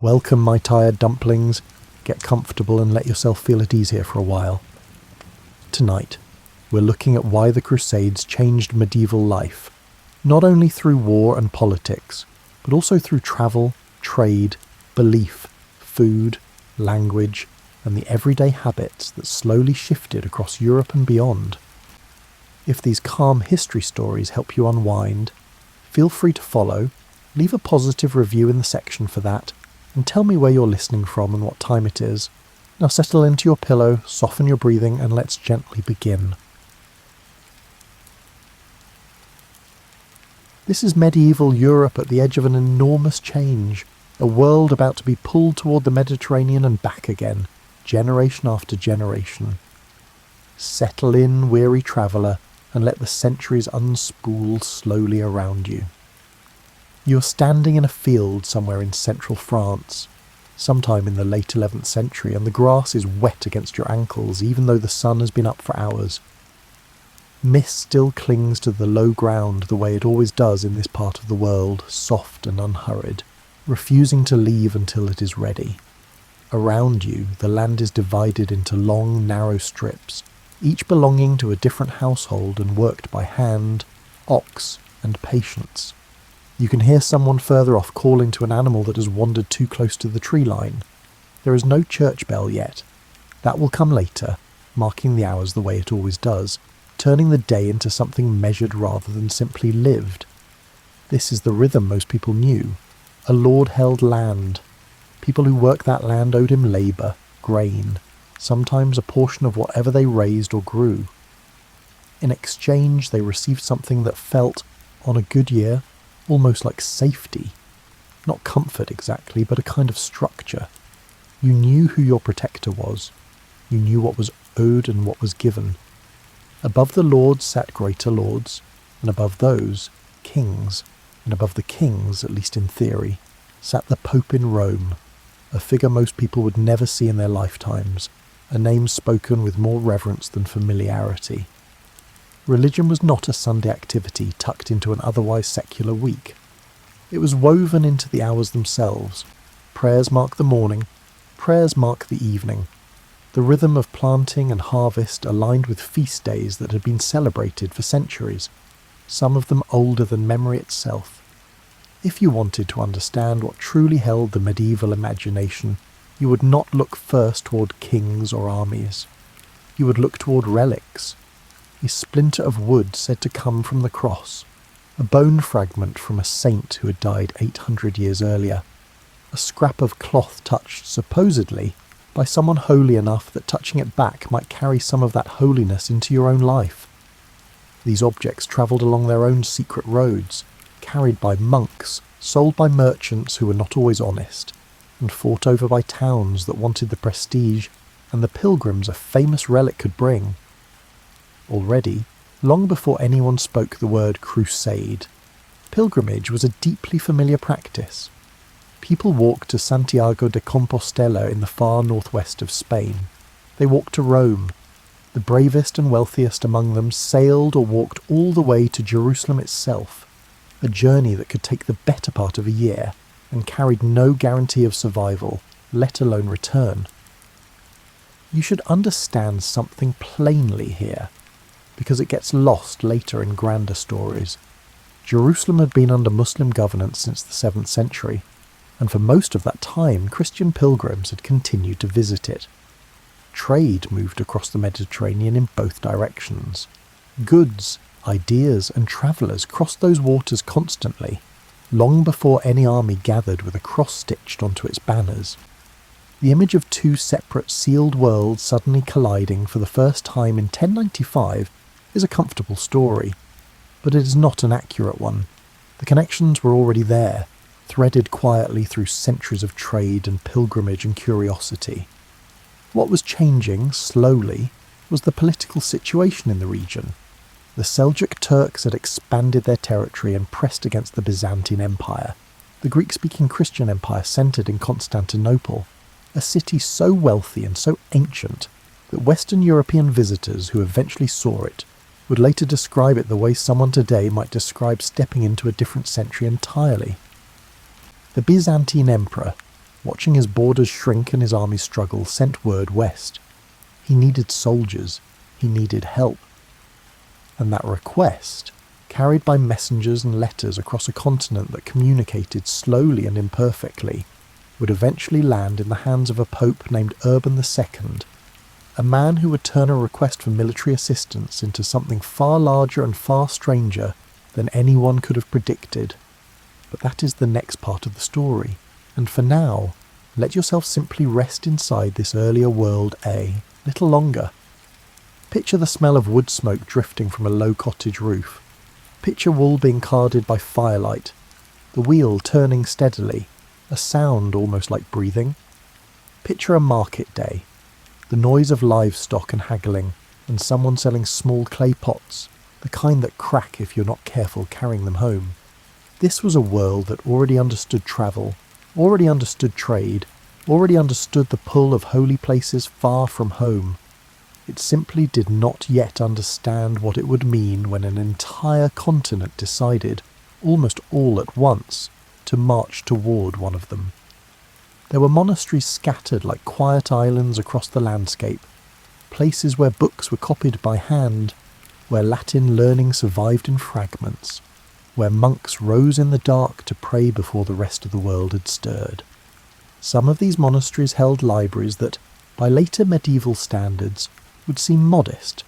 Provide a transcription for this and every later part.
Welcome, my tired dumplings. Get comfortable and let yourself feel at ease here for a while. Tonight, we're looking at why the Crusades changed medieval life, not only through war and politics, but also through travel, trade, belief, food, language, and the everyday habits that slowly shifted across Europe and beyond. If these calm history stories help you unwind, feel free to follow, leave a positive review in the section for that, and tell me where you're listening from and what time it is. Now settle into your pillow, soften your breathing, and let's gently begin. This is medieval Europe at the edge of an enormous change, a world about to be pulled toward the Mediterranean and back again, generation after generation. Settle in, weary traveller, and let the centuries unspool slowly around you. You are standing in a field somewhere in central France, sometime in the late 11th century, and the grass is wet against your ankles even though the sun has been up for hours. Mist still clings to the low ground the way it always does in this part of the world, soft and unhurried, refusing to leave until it is ready. Around you, the land is divided into long, narrow strips, each belonging to a different household and worked by hand, ox, and patience. You can hear someone further off calling to an animal that has wandered too close to the tree line. There is no church bell yet. That will come later, marking the hours the way it always does, turning the day into something measured rather than simply lived. This is the rhythm most people knew. A lord held land. People who worked that land owed him labour, grain, sometimes a portion of whatever they raised or grew. In exchange, they received something that felt, on a good year, almost like safety. Not comfort exactly, but a kind of structure. You knew who your protector was. You knew what was owed and what was given. Above the lords sat greater lords, and above those, kings, and above the kings, at least in theory, sat the Pope in Rome, a figure most people would never see in their lifetimes, a name spoken with more reverence than familiarity. Religion was not a Sunday activity tucked into an otherwise secular week. It was woven into the hours themselves. Prayers mark the morning, prayers mark the evening. The rhythm of planting and harvest aligned with feast days that had been celebrated for centuries, some of them older than memory itself. If you wanted to understand what truly held the medieval imagination, you would not look first toward kings or armies. You would look toward relics. A splinter of wood said to come from the cross, a bone fragment from a saint who had died 800 years earlier, a scrap of cloth touched, supposedly, by someone holy enough that touching it back might carry some of that holiness into your own life. These objects travelled along their own secret roads, carried by monks, sold by merchants who were not always honest, and fought over by towns that wanted the prestige and the pilgrims a famous relic could bring. Already, long before anyone spoke the word crusade, pilgrimage was a deeply familiar practice. People walked to Santiago de Compostela in the far northwest of Spain. They walked to Rome. The bravest and wealthiest among them sailed or walked all the way to Jerusalem itself, a journey that could take the better part of a year and carried no guarantee of survival, let alone return. You should understand something plainly here, because it gets lost later in grander stories. Jerusalem had been under Muslim governance since the 7th century, and for most of that time Christian pilgrims had continued to visit it. Trade moved across the Mediterranean in both directions. Goods, ideas, and travellers crossed those waters constantly, long before any army gathered with a cross stitched onto its banners. The image of two separate sealed worlds suddenly colliding for the first time in 1095 is a comfortable story, but it is not an accurate one. The connections were already there, threaded quietly through centuries of trade and pilgrimage and curiosity. What was changing, slowly, was the political situation in the region. The Seljuk Turks had expanded their territory and pressed against the Byzantine Empire. The Greek-speaking Christian Empire centred in Constantinople, a city so wealthy and so ancient that Western European visitors who eventually saw it would later describe it the way someone today might describe stepping into a different century entirely. The Byzantine emperor, watching his borders shrink and his armies struggle, sent word west. He needed soldiers. He needed help. And that request, carried by messengers and letters across a continent that communicated slowly and imperfectly, would eventually land in the hands of a pope named Urban II, a man who would turn a request for military assistance into something far larger and far stranger than anyone could have predicted. But that is the next part of the story, and for now, let yourself simply rest inside this earlier world a little longer. Picture the smell of wood smoke drifting from a low cottage roof. Picture wool being carded by firelight, the wheel turning steadily, a sound almost like breathing. Picture a market day, the noise of livestock and haggling, and someone selling small clay pots, the kind that crack if you're not careful carrying them home. This was a world that already understood travel, already understood trade, already understood the pull of holy places far from home. It simply did not yet understand what it would mean when an entire continent decided, almost all at once, to march toward one of them. There were monasteries scattered like quiet islands across the landscape, places where books were copied by hand, where Latin learning survived in fragments, where monks rose in the dark to pray before the rest of the world had stirred. Some of these monasteries held libraries that, by later medieval standards, would seem modest,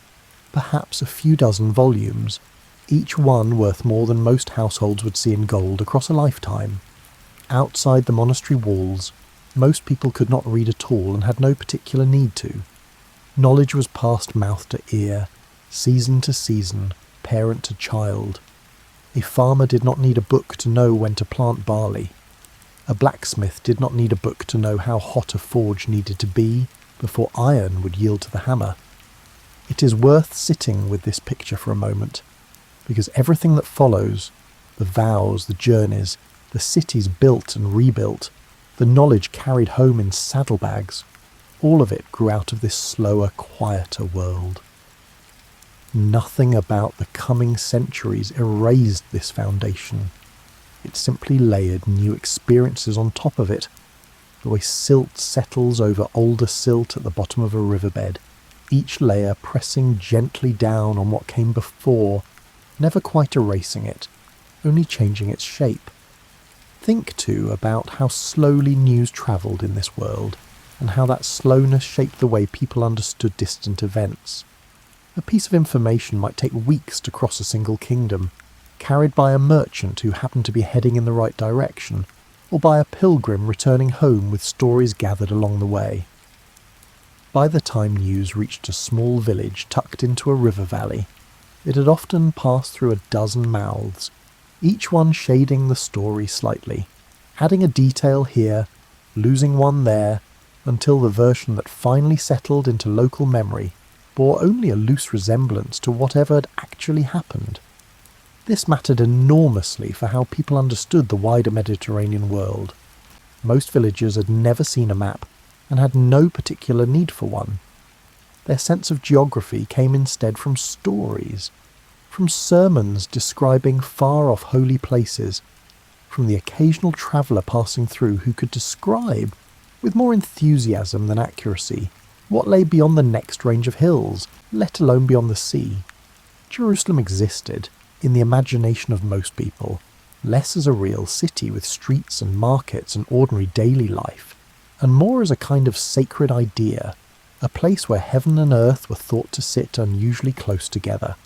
perhaps a few dozen volumes, each one worth more than most households would see in gold across a lifetime. Outside the monastery walls, most people could not read at all and had no particular need to. Knowledge was passed mouth to ear, season to season, parent to child. A farmer did not need a book to know when to plant barley. A blacksmith did not need a book to know how hot a forge needed to be before iron would yield to the hammer. It is worth sitting with this picture for a moment, because everything that follows, the vows, the journeys, the cities built and rebuilt, the knowledge carried home in saddlebags, all of it grew out of this slower, quieter world. Nothing about the coming centuries erased this foundation. It simply layered new experiences on top of it, the way silt settles over older silt at the bottom of a riverbed, each layer pressing gently down on what came before, never quite erasing it, only changing its shape. Think, too, about how slowly news travelled in this world, and how that slowness shaped the way people understood distant events. A piece of information might take weeks to cross a single kingdom, carried by a merchant who happened to be heading in the right direction, or by a pilgrim returning home with stories gathered along the way. By the time news reached a small village tucked into a river valley, it had often passed through a dozen mouths, each one shading the story slightly, adding a detail here, losing one there, until the version that finally settled into local memory bore only a loose resemblance to whatever had actually happened. This mattered enormously for how people understood the wider Mediterranean world. Most villagers had never seen a map and had no particular need for one. Their sense of geography came instead from stories, from sermons describing far-off holy places, from the occasional traveller passing through who could describe, with more enthusiasm than accuracy, what lay beyond the next range of hills, let alone beyond the sea. Jerusalem existed, in the imagination of most people, less as a real city with streets and markets and ordinary daily life, and more as a kind of sacred idea, a place where heaven and earth were thought to sit unusually close together.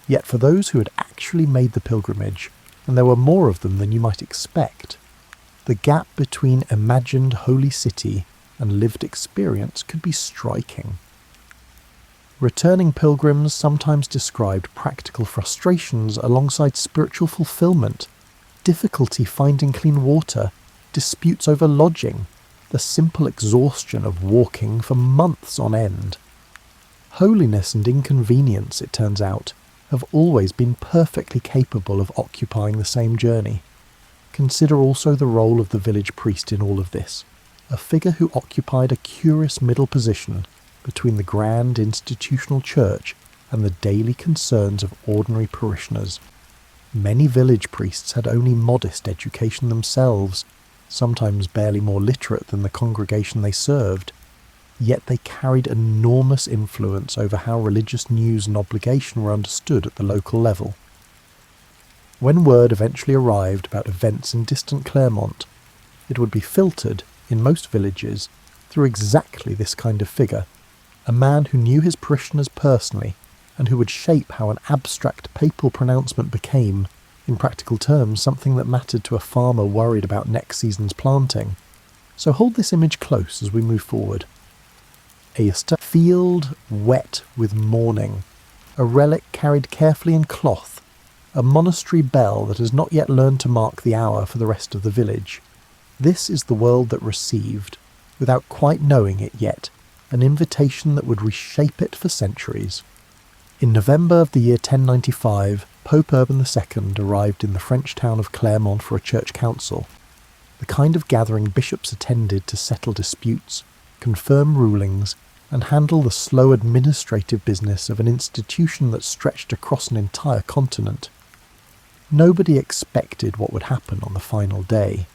Yet for those who had actually made the pilgrimage, and there were more of them than you might expect, the gap between imagined holy city and lived experience could be striking. Returning pilgrims sometimes described practical frustrations alongside spiritual fulfillment, difficulty finding clean water, disputes over lodging, the simple exhaustion of walking for months on end. Holiness and inconvenience, it turns out, have always been perfectly capable of occupying the same journey. Consider also the role of the village priest in all of this, a figure who occupied a curious middle position between the grand institutional church and the daily concerns of ordinary parishioners. Many village priests had only modest education themselves, sometimes barely more literate than the congregation they served, yet they carried enormous influence over how religious news and obligation were understood at the local level. When word eventually arrived about events in distant Claremont, it would be filtered, in most villages, through exactly this kind of figure, a man who knew his parishioners personally and who would shape how an abstract papal pronouncement became, in practical terms, something that mattered to a farmer worried about next season's planting. So hold this image close as we move forward. A field wet with mourning, a relic carried carefully in cloth, a monastery bell that has not yet learned to mark the hour for the rest of the village. This is the world that received, without quite knowing it yet, an invitation that would reshape it for centuries. In November of the year 1095, Pope Urban II arrived in the French town of Claremont for a church council, the kind of gathering bishops attended to settle disputes, confirm rulings, and handle the slow administrative business of an institution that stretched across an entire continent. Nobody expected what would happen on the final day.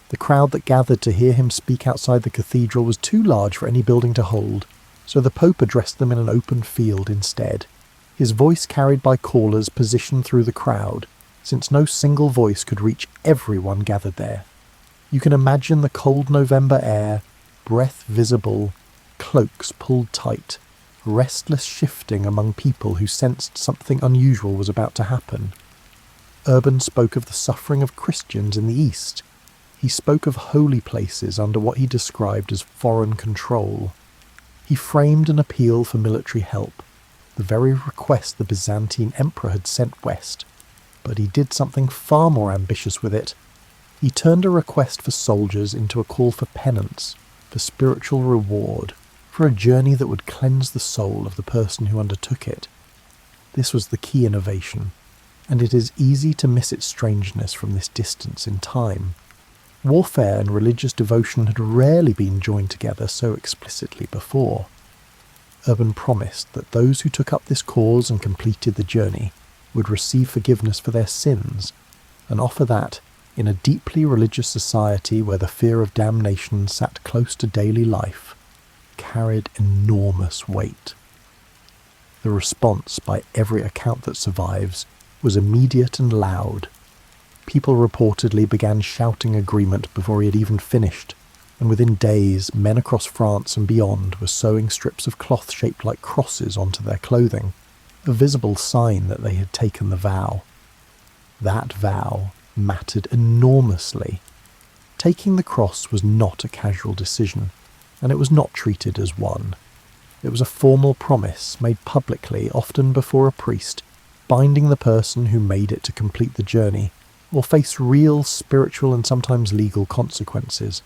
The crowd that gathered to hear him speak outside the cathedral was too large for any building to hold, so the Pope addressed them in an open field instead, his voice carried by callers positioned through the crowd, since no single voice could reach everyone gathered there. You can imagine the cold November air, breath visible, cloaks pulled tight, restless shifting among people who sensed something unusual was about to happen. Urban spoke of the suffering of Christians in the East. He spoke of holy places under what he described as foreign control. He framed an appeal for military help, the very request the Byzantine emperor had sent west. But he did something far more ambitious with it. He turned a request for soldiers into a call for penance, for spiritual reward, for a journey that would cleanse the soul of the person who undertook it. This was the key innovation, and it is easy to miss its strangeness from this distance in time. Warfare and religious devotion had rarely been joined together so explicitly before. Urban promised that those who took up this cause and completed the journey would receive forgiveness for their sins, and offer that, in a deeply religious society where the fear of damnation sat close to daily life, carried enormous weight. The response, by every account that survives, was immediate and loud. People reportedly began shouting agreement before he had even finished, and within days men across France and beyond were sewing strips of cloth shaped like crosses onto their clothing, a visible sign that they had taken the vow. That vow mattered enormously. Taking the cross was not a casual decision, and it was not treated as one. It was a formal promise made publicly, often before a priest, binding the person who made it to complete the journey, or face real spiritual and sometimes legal consequences.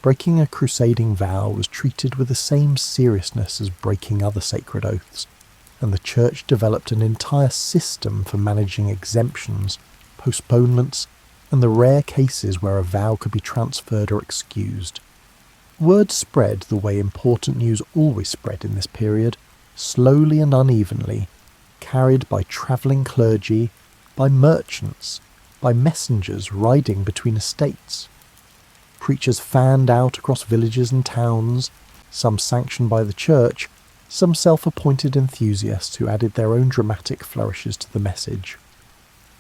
Breaking a crusading vow was treated with the same seriousness as breaking other sacred oaths, and the Church developed an entire system for managing exemptions, postponements, and the rare cases where a vow could be transferred or excused. Word spread the way important news always spread in this period, slowly and unevenly, carried by travelling clergy, by merchants, by messengers riding between estates. Preachers fanned out across villages and towns, some sanctioned by the church, some self-appointed enthusiasts who added their own dramatic flourishes to the message.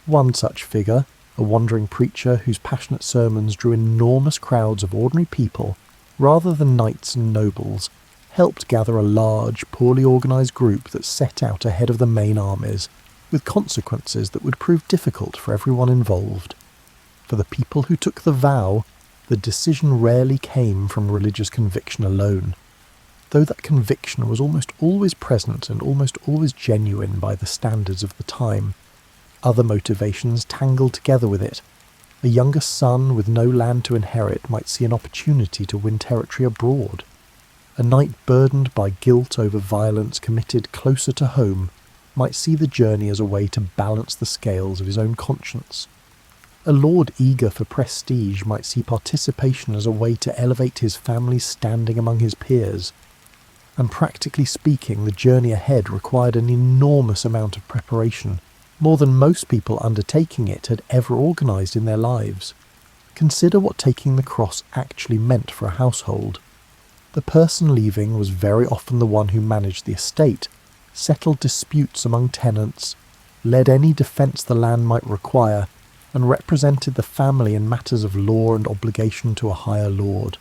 One such figure, a wandering preacher whose passionate sermons drew enormous crowds of ordinary people, rather than knights and nobles, helped gather a large, poorly organised group that set out ahead of the main armies, with consequences that would prove difficult for everyone involved. For the people who took the vow, the decision rarely came from religious conviction alone, though that conviction was almost always present and almost always genuine by the standards of the time. Other motivations tangled together with it. A younger son with no land to inherit might see an opportunity to win territory abroad. A knight burdened by guilt over violence committed closer to home might see the journey as a way to balance the scales of his own conscience. A lord eager for prestige might see participation as a way to elevate his family's standing among his peers. And practically speaking, the journey ahead required an enormous amount of preparation, more than most people undertaking it had ever organised in their lives. Consider what taking the cross actually meant for a household. The person leaving was very often the one who managed the estate, settled disputes among tenants, led any defence the land might require, and represented the family in matters of law and obligation to a higher lord.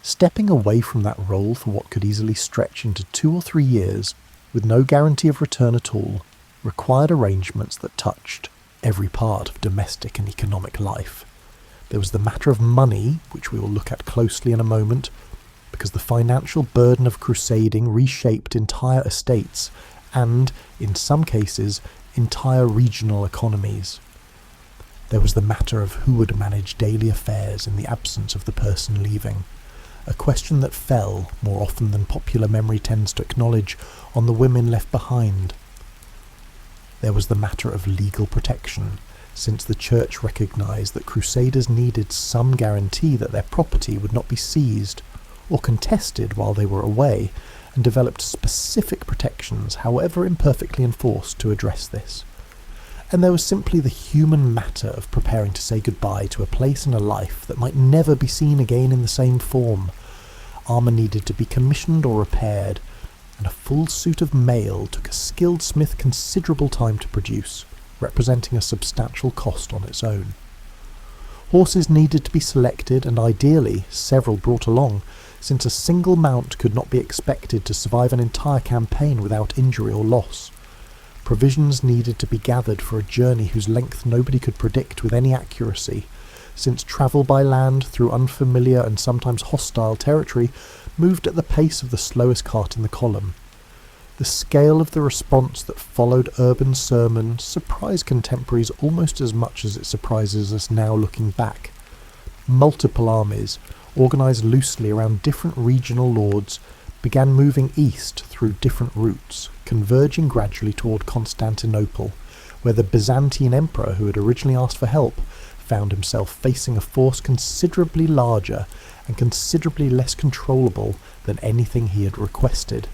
Stepping away from that role for what could easily stretch into 2 or 3 years, with no guarantee of return at all, required arrangements that touched every part of domestic and economic life. There was the matter of money, which we will look at closely in a moment, because the financial burden of crusading reshaped entire estates and, in some cases, entire regional economies. There was the matter of who would manage daily affairs in the absence of the person leaving, a question that fell, more often than popular memory tends to acknowledge, on the women left behind. There was the matter of legal protection, since the Church recognised that crusaders needed some guarantee that their property would not be seized or contested while they were away, and developed specific protections, however imperfectly enforced, to address this. And there was simply the human matter of preparing to say goodbye to a place and a life that might never be seen again in the same form. Armour needed to be commissioned or repaired, and a full suit of mail took a skilled smith considerable time to produce, representing a substantial cost on its own. Horses needed to be selected, and ideally several brought along, since a single mount could not be expected to survive an entire campaign without injury or loss. Provisions needed to be gathered for a journey whose length nobody could predict with any accuracy, since travel by land through unfamiliar and sometimes hostile territory moved at the pace of the slowest cart in the column. The scale of the response that followed Urban's sermon surprised contemporaries almost as much as it surprises us now looking back. Multiple armies, organised loosely around different regional lords, began moving east through different routes, converging gradually toward Constantinople, where the Byzantine emperor who had originally asked for help found himself facing a force considerably larger and considerably less controllable than anything he had requested.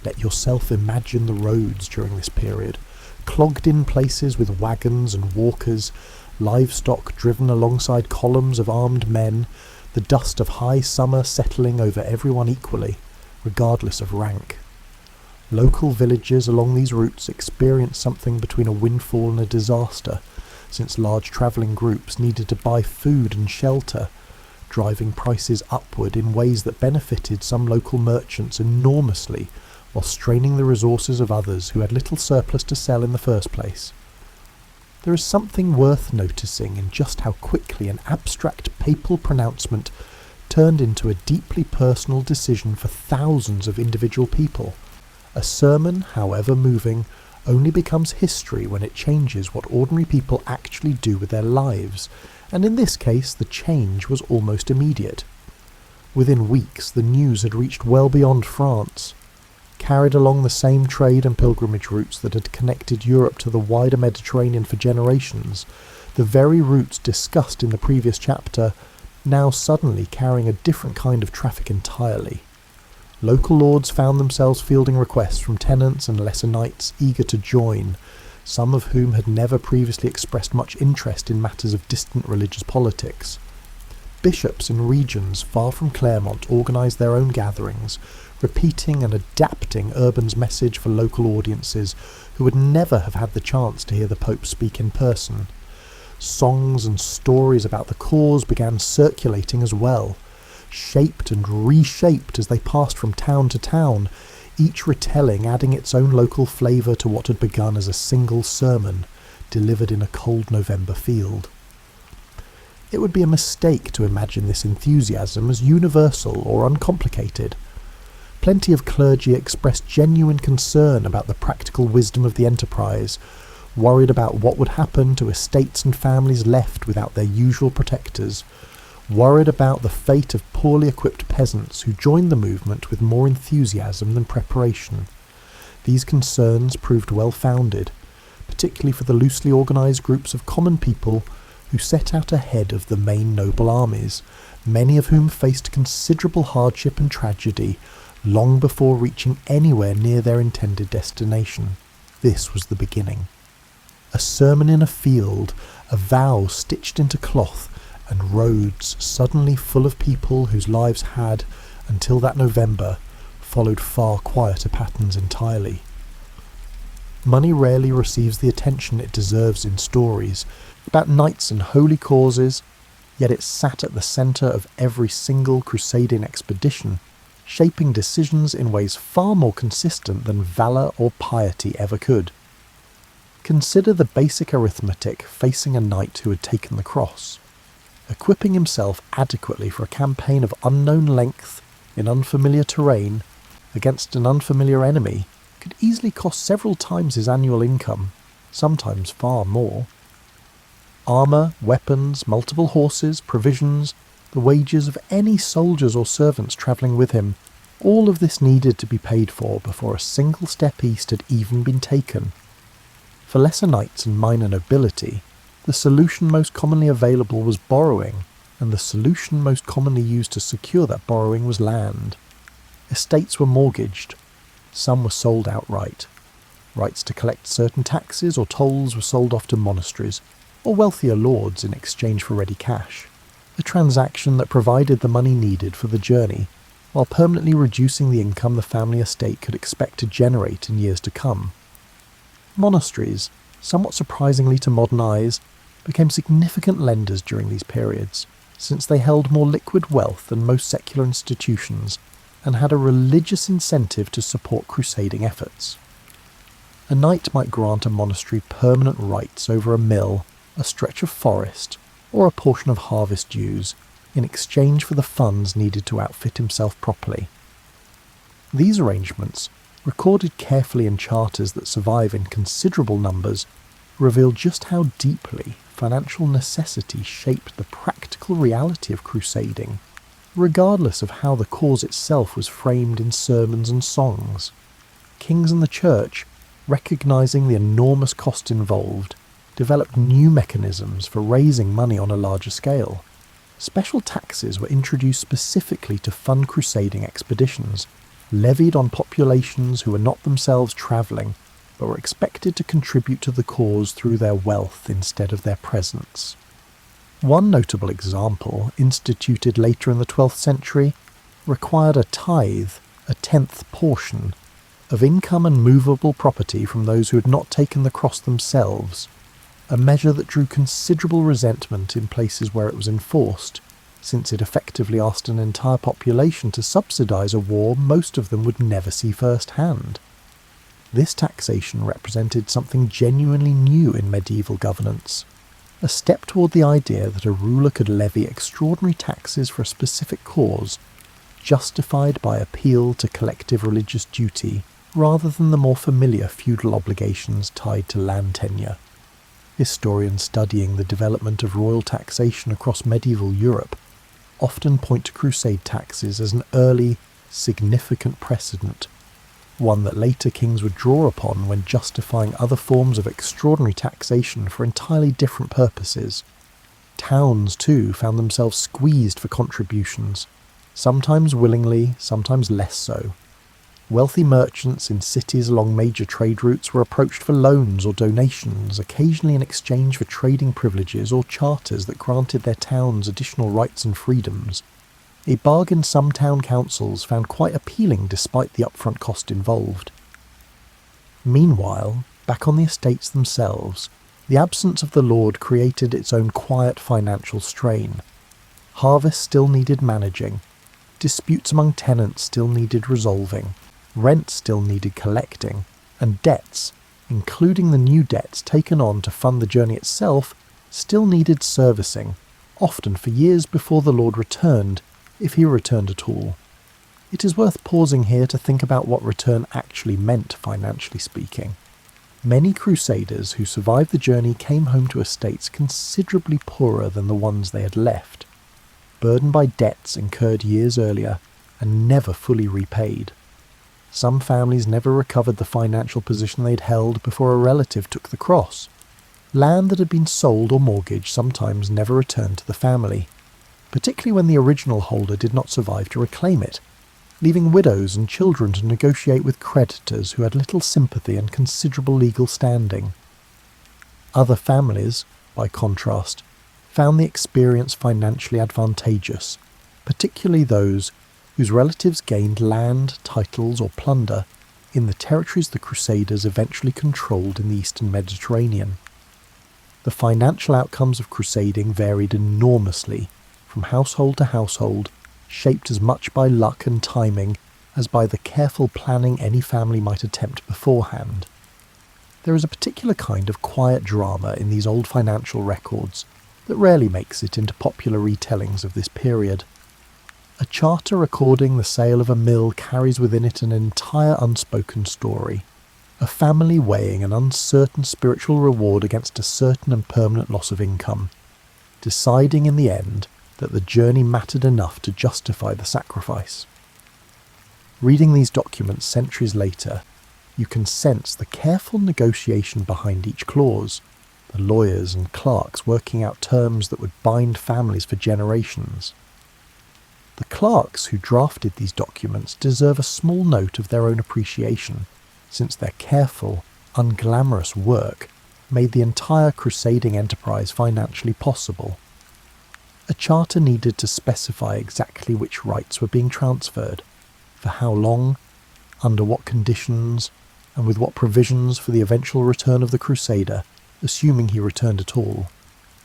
Let yourself imagine the roads during this period, clogged in places with wagons and walkers, livestock driven alongside columns of armed men, the dust of high summer settling over everyone equally, regardless of rank. Local villages along these routes experienced something between a windfall and a disaster, since large travelling groups needed to buy food and shelter, driving prices upward in ways that benefited some local merchants enormously, while straining the resources of others who had little surplus to sell in the first place. There is something worth noticing in just how quickly an abstract papal pronouncement turned into a deeply personal decision for thousands of individual people. A sermon, however moving, only becomes history when it changes what ordinary people actually do with their lives, and in this case the change was almost immediate. Within weeks the news had reached well beyond France. Carried along the same trade and pilgrimage routes that had connected Europe to the wider Mediterranean for generations, the very routes discussed in the previous chapter, now suddenly carrying a different kind of traffic entirely. Local lords found themselves fielding requests from tenants and lesser knights eager to join, some of whom had never previously expressed much interest in matters of distant religious politics. Bishops in regions far from Claremont organised their own gatherings, repeating and adapting Urban's message for local audiences who would never have had the chance to hear the Pope speak in person. Songs and stories about the cause began circulating as well, shaped and reshaped as they passed from town to town, each retelling adding its own local flavour to what had begun as a single sermon, delivered in a cold November field. It would be a mistake to imagine this enthusiasm as universal or uncomplicated. Plenty of clergy expressed genuine concern about the practical wisdom of the enterprise, worried about what would happen to estates and families left without their usual protectors, worried about the fate of poorly equipped peasants who joined the movement with more enthusiasm than preparation. These concerns proved well-founded, particularly for the loosely organised groups of common people who set out ahead of the main noble armies, many of whom faced considerable hardship and tragedy long before reaching anywhere near their intended destination. This was the beginning. A sermon in a field, a vow stitched into cloth, and roads suddenly full of people whose lives had, until that November, followed far quieter patterns entirely. Money rarely receives the attention it deserves in stories about knights and holy causes, yet it sat at the centre of every single crusading expedition, shaping decisions in ways far more consistent than valour or piety ever could. Consider the basic arithmetic facing a knight who had taken the cross. Equipping himself adequately for a campaign of unknown length in unfamiliar terrain against an unfamiliar enemy could easily cost several times his annual income, sometimes far more. Armour, weapons, multiple horses, provisions, the wages of any soldiers or servants travelling with him, all of this needed to be paid for before a single step east had even been taken. For lesser knights and minor nobility, the solution most commonly available was borrowing, and the solution most commonly used to secure that borrowing was land. Estates were mortgaged, some were sold outright. Rights to collect certain taxes or tolls were sold off to monasteries, or wealthier lords in exchange for ready cash, a transaction that provided the money needed for the journey, while permanently reducing the income the family estate could expect to generate in years to come. Monasteries, somewhat surprisingly to modern eyes, became significant lenders during these periods, since they held more liquid wealth than most secular institutions and had a religious incentive to support crusading efforts. A knight might grant a monastery permanent rights over a mill, a stretch of forest, or a portion of harvest dues, in exchange for the funds needed to outfit himself properly. These arrangements, recorded carefully in charters that survive in considerable numbers, reveal just how deeply financial necessity shaped the practical reality of crusading, regardless of how the cause itself was framed in sermons and songs. Kings and the church, recognizing the enormous cost involved, developed new mechanisms for raising money on a larger scale. Special taxes were introduced specifically to fund crusading expeditions, levied on populations who were not themselves travelling, but were expected to contribute to the cause through their wealth instead of their presence. One notable example, instituted later in the 12th century, required a tithe, a tenth portion, of income and movable property from those who had not taken the cross themselves, a measure that drew considerable resentment in places where it was enforced, since it effectively asked an entire population to subsidise a war most of them would never see firsthand. This taxation represented something genuinely new in medieval governance, a step toward the idea that a ruler could levy extraordinary taxes for a specific cause, justified by appeal to collective religious duty, rather than the more familiar feudal obligations tied to land tenure. Historians studying the development of royal taxation across medieval Europe often point to crusade taxes as an early, significant precedent, one that later kings would draw upon when justifying other forms of extraordinary taxation for entirely different purposes. Towns, too, found themselves squeezed for contributions, sometimes willingly, sometimes less so. Wealthy merchants in cities along major trade routes were approached for loans or donations, occasionally in exchange for trading privileges or charters that granted their towns additional rights and freedoms, a bargain some town councils found quite appealing despite the upfront cost involved. Meanwhile, back on the estates themselves, the absence of the lord created its own quiet financial strain. Harvests still needed managing, disputes among tenants still needed resolving, rent still needed collecting, and debts, including the new debts taken on to fund the journey itself, still needed servicing, often for years before the lord returned, if he returned at all. It is worth pausing here to think about what return actually meant, financially speaking. Many crusaders who survived the journey came home to estates considerably poorer than the ones they had left, burdened by debts incurred years earlier and never fully repaid. Some families never recovered the financial position they'd held before a relative took the cross. Land that had been sold or mortgaged sometimes never returned to the family, particularly when the original holder did not survive to reclaim it, leaving widows and children to negotiate with creditors who had little sympathy and considerable legal standing. Other families, by contrast, found the experience financially advantageous, particularly those whose relatives gained land, titles or plunder in the territories the Crusaders eventually controlled in the Eastern Mediterranean. The financial outcomes of crusading varied enormously from household to household, shaped as much by luck and timing as by the careful planning any family might attempt beforehand. There is a particular kind of quiet drama in these old financial records that rarely makes it into popular retellings of this period. A charter recording the sale of a mill carries within it an entire unspoken story, a family weighing an uncertain spiritual reward against a certain and permanent loss of income, deciding in the end that the journey mattered enough to justify the sacrifice. Reading these documents centuries later, you can sense the careful negotiation behind each clause, the lawyers and clerks working out terms that would bind families for generations. The clerks who drafted these documents deserve a small note of their own appreciation, since their careful, unglamorous work made the entire crusading enterprise financially possible. A charter needed to specify exactly which rights were being transferred, for how long, under what conditions, and with what provisions for the eventual return of the crusader, assuming he returned at all.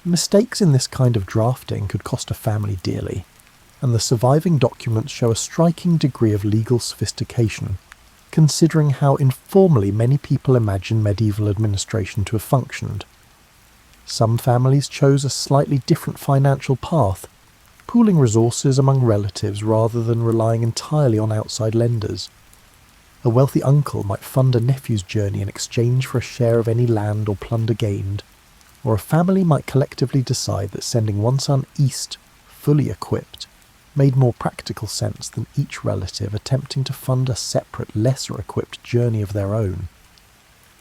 Mistakes in this kind of drafting could cost a family dearly, and the surviving documents show a striking degree of legal sophistication, considering how informally many people imagine medieval administration to have functioned. Some families chose a slightly different financial path, pooling resources among relatives rather than relying entirely on outside lenders. A wealthy uncle might fund a nephew's journey in exchange for a share of any land or plunder gained, or a family might collectively decide that sending one son east, fully equipped, made more practical sense than each relative attempting to fund a separate, lesser-equipped journey of their own.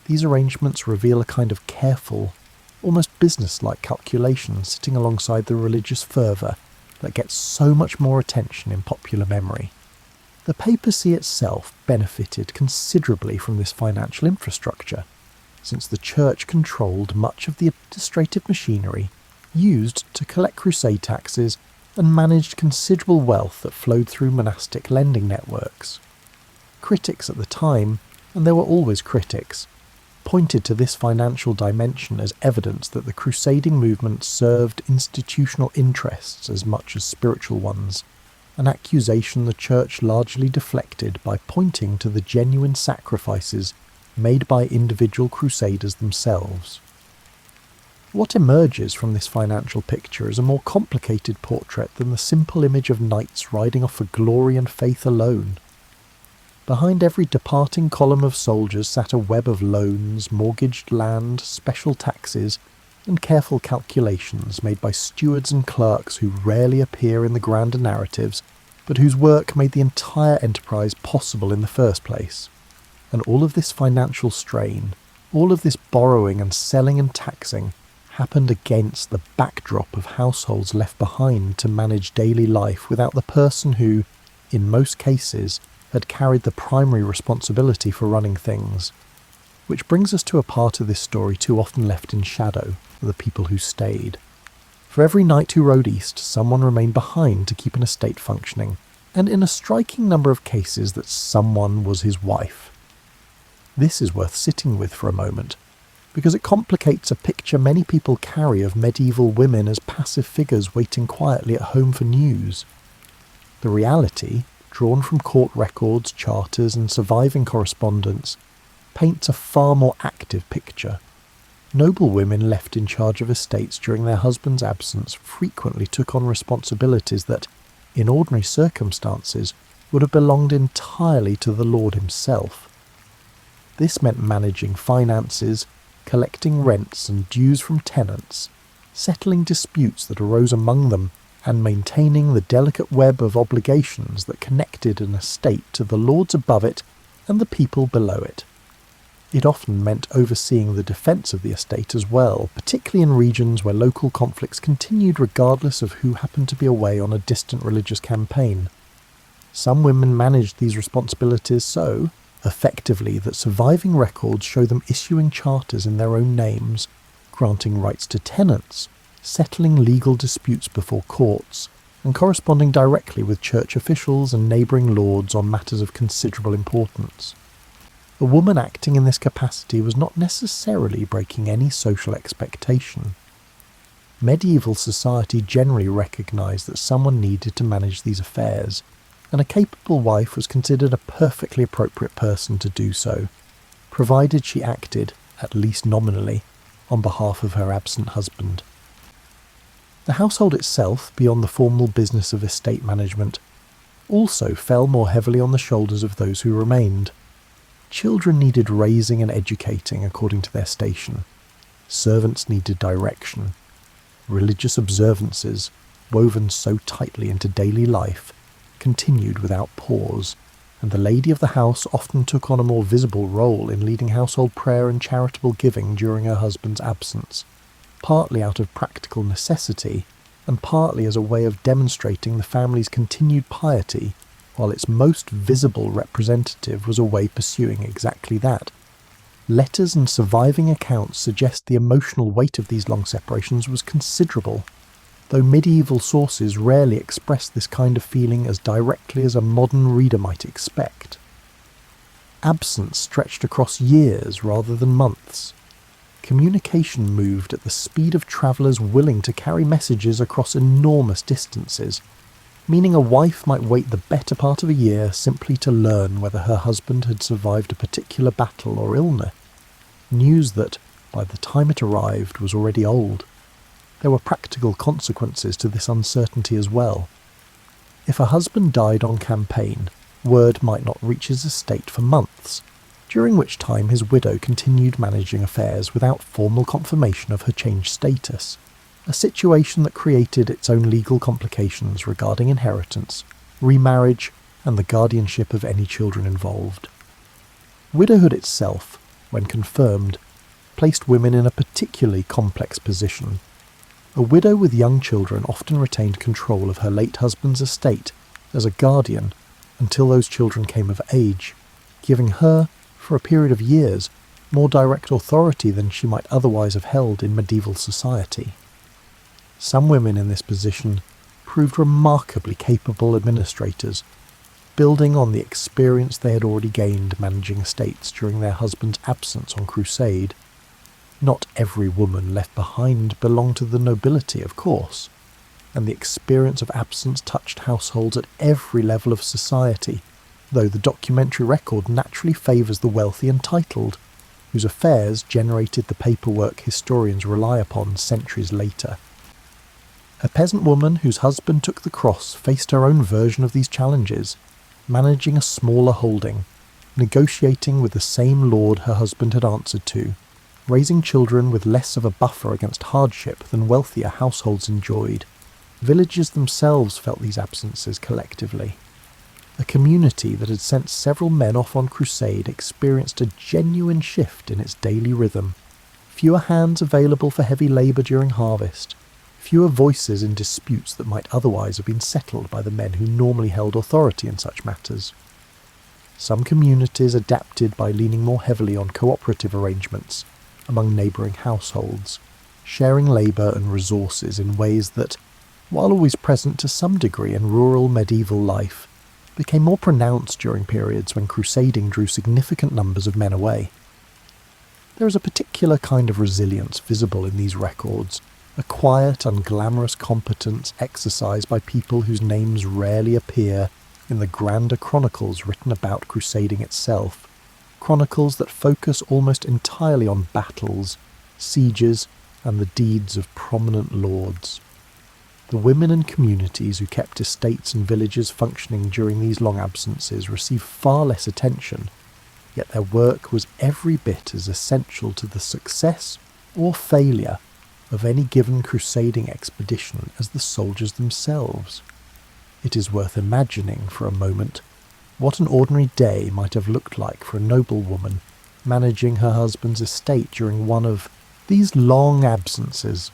These arrangements reveal a kind of careful, almost business-like calculation sitting alongside the religious fervour that gets so much more attention in popular memory. The papacy itself benefited considerably from this financial infrastructure, since the church controlled much of the administrative machinery used to collect crusade taxes and managed considerable wealth that flowed through monastic lending networks. Critics at the time, and there were always critics, pointed to this financial dimension as evidence that the crusading movement served institutional interests as much as spiritual ones, an accusation the church largely deflected by pointing to the genuine sacrifices made by individual crusaders themselves. What emerges from this financial picture is a more complicated portrait than the simple image of knights riding off for glory and faith alone. Behind every departing column of soldiers sat a web of loans, mortgaged land, special taxes, and careful calculations made by stewards and clerks who rarely appear in the grander narratives, but whose work made the entire enterprise possible in the first place. And all of this financial strain, all of this borrowing and selling and taxing, happened against the backdrop of households left behind to manage daily life without the person who, in most cases, had carried the primary responsibility for running things. Which brings us to a part of this story too often left in shadow, the people who stayed. For every knight who rode east, someone remained behind to keep an estate functioning, and in a striking number of cases that someone was his wife. This is worth sitting with for a moment, because it complicates a picture many people carry of medieval women as passive figures waiting quietly at home for news. The reality, drawn from court records, charters, and surviving correspondence, paints a far more active picture. Noble women left in charge of estates during their husband's absence frequently took on responsibilities that, in ordinary circumstances, would have belonged entirely to the lord himself. This meant managing finances, collecting rents and dues from tenants, settling disputes that arose among them, and maintaining the delicate web of obligations that connected an estate to the lords above it and the people below it. It often meant overseeing the defence of the estate as well, particularly in regions where local conflicts continued regardless of who happened to be away on a distant religious campaign. Some women managed these responsibilities so effectively that surviving records show them issuing charters in their own names, granting rights to tenants, settling legal disputes before courts, and corresponding directly with church officials and neighbouring lords on matters of considerable importance. A woman acting in this capacity was not necessarily breaking any social expectation. Medieval society generally recognised that someone needed to manage these affairs, and a capable wife was considered a perfectly appropriate person to do so, provided she acted, at least nominally, on behalf of her absent husband. The household itself, beyond the formal business of estate management, also fell more heavily on the shoulders of those who remained. Children needed raising and educating according to their station. Servants needed direction. Religious observances, woven so tightly into daily life, continued without pause, and the lady of the house often took on a more visible role in leading household prayer and charitable giving during her husband's absence, partly out of practical necessity, and partly as a way of demonstrating the family's continued piety, while its most visible representative was away pursuing exactly that. Letters and surviving accounts suggest the emotional weight of these long separations was considerable, though medieval sources rarely express this kind of feeling as directly as a modern reader might expect. Absence stretched across years rather than months. Communication moved at the speed of travellers willing to carry messages across enormous distances, meaning a wife might wait the better part of a year simply to learn whether her husband had survived a particular battle or illness, news that, by the time it arrived, was already old. There were practical consequences to this uncertainty as well. If a husband died on campaign, word might not reach his estate for months, during which time his widow continued managing affairs without formal confirmation of her changed status, a situation that created its own legal complications regarding inheritance, remarriage, and the guardianship of any children involved. Widowhood itself, when confirmed, placed women in a particularly complex position. A widow with young children often retained control of her late husband's estate as a guardian until those children came of age, giving her, for a period of years, more direct authority than she might otherwise have held in medieval society. Some women in this position proved remarkably capable administrators, building on the experience they had already gained managing estates during their husband's absence on crusade. Not every woman left behind belonged to the nobility, of course, and the experience of absence touched households at every level of society, though the documentary record naturally favours the wealthy and titled, whose affairs generated the paperwork historians rely upon centuries later. A peasant woman whose husband took the cross faced her own version of these challenges, managing a smaller holding, negotiating with the same lord her husband had answered to, raising children with less of a buffer against hardship than wealthier households enjoyed. Villages themselves felt these absences collectively. A community that had sent several men off on crusade experienced a genuine shift in its daily rhythm. Fewer hands available for heavy labour during harvest, fewer voices in disputes that might otherwise have been settled by the men who normally held authority in such matters. Some communities adapted by leaning more heavily on cooperative arrangements among neighbouring households, sharing labour and resources in ways that, while always present to some degree in rural medieval life, became more pronounced during periods when crusading drew significant numbers of men away. There is a particular kind of resilience visible in these records, a quiet, unglamorous competence exercised by people whose names rarely appear in the grander chronicles written about crusading itself, chronicles that focus almost entirely on battles, sieges, and the deeds of prominent lords. The women and communities who kept estates and villages functioning during these long absences received far less attention, yet their work was every bit as essential to the success or failure of any given crusading expedition as the soldiers themselves. It is worth imagining for a moment what an ordinary day might have looked like for a noblewoman managing her husband's estate during one of these long absences.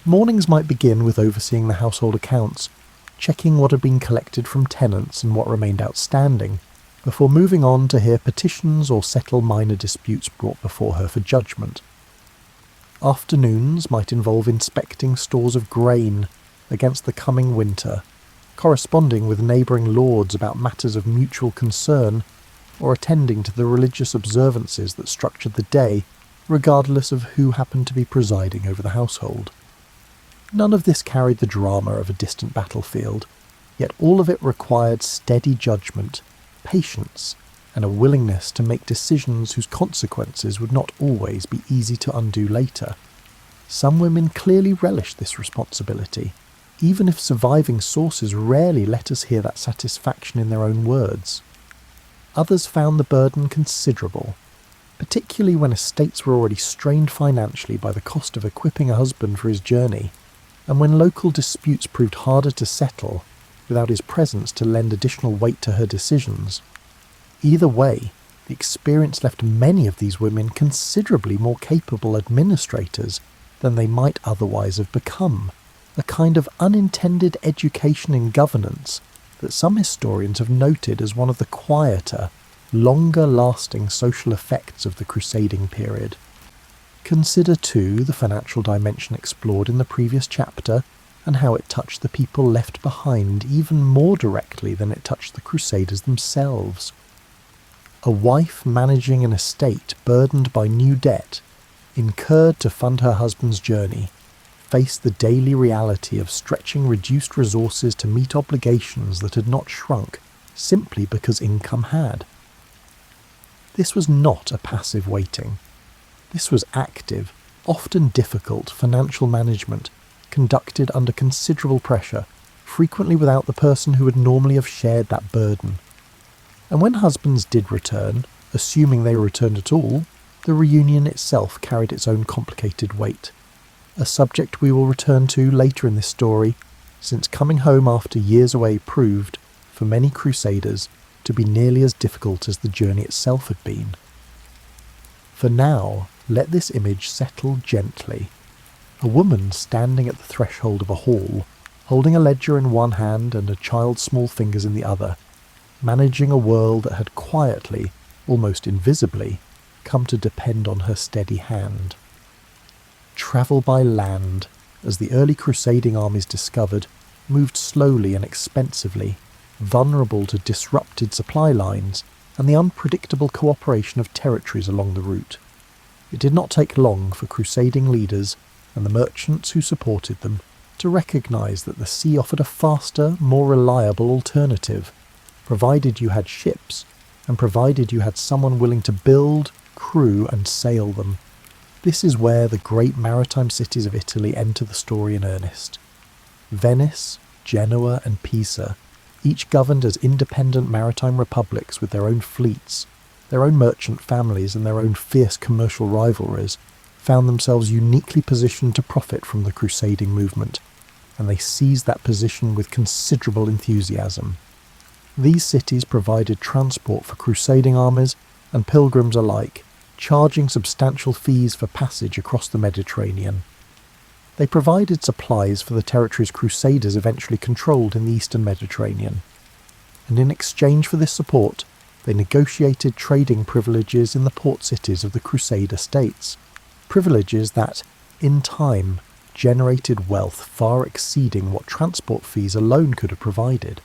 Mornings might begin with overseeing the household accounts, checking what had been collected from tenants and what remained outstanding, before moving on to hear petitions or settle minor disputes brought before her for judgment. Afternoons might involve inspecting stores of grain against the coming winter, corresponding with neighbouring lords about matters of mutual concern, or attending to the religious observances that structured the day, regardless of who happened to be presiding over the household. None of this carried the drama of a distant battlefield, yet all of it required steady judgment, patience, and a willingness to make decisions whose consequences would not always be easy to undo later. Some women clearly relished this responsibility, even if surviving sources rarely let us hear that satisfaction in their own words. Others found the burden considerable, particularly when estates were already strained financially by the cost of equipping a husband for his journey, and when local disputes proved harder to settle without his presence to lend additional weight to her decisions. Either way, the experience left many of these women considerably more capable administrators than they might otherwise have become, a kind of unintended education in governance that some historians have noted as one of the quieter, longer-lasting social effects of the crusading period. Consider too the financial dimension explored in the previous chapter, and how it touched the people left behind even more directly than it touched the crusaders themselves. A wife managing an estate burdened by new debt, incurred to fund her husband's journey, faced the daily reality of stretching reduced resources to meet obligations that had not shrunk simply because income had. This was not a passive waiting. This was active, often difficult financial management, conducted under considerable pressure, frequently without the person who would normally have shared that burden. And when husbands did return, assuming they returned at all, the reunion itself carried its own complicated weight, a subject we will return to later in this story, since coming home after years away proved, for many crusaders, to be nearly as difficult as the journey itself had been. For now, let this image settle gently. A woman standing at the threshold of a hall, holding a ledger in one hand and a child's small fingers in the other, managing a world that had quietly, almost invisibly, come to depend on her steady hand. Travel by land, as the early crusading armies discovered, moved slowly and expensively, vulnerable to disrupted supply lines and the unpredictable cooperation of territories along the route. It did not take long for crusading leaders and the merchants who supported them to recognise that the sea offered a faster, more reliable alternative, provided you had ships, and provided you had someone willing to build, crew and sail them. This is where the great maritime cities of Italy enter the story in earnest. Venice, Genoa and Pisa, each governed as independent maritime republics with their own fleets, their own merchant families and their own fierce commercial rivalries, found themselves uniquely positioned to profit from the crusading movement, and they seized that position with considerable enthusiasm. These cities provided transport for crusading armies and pilgrims alike, charging substantial fees for passage across the Mediterranean. They provided supplies for the territories crusaders eventually controlled in the eastern Mediterranean, and in exchange for this support, they negotiated trading privileges in the port cities of the crusader states, privileges that, in time, generated wealth far exceeding what transport fees alone could have provided.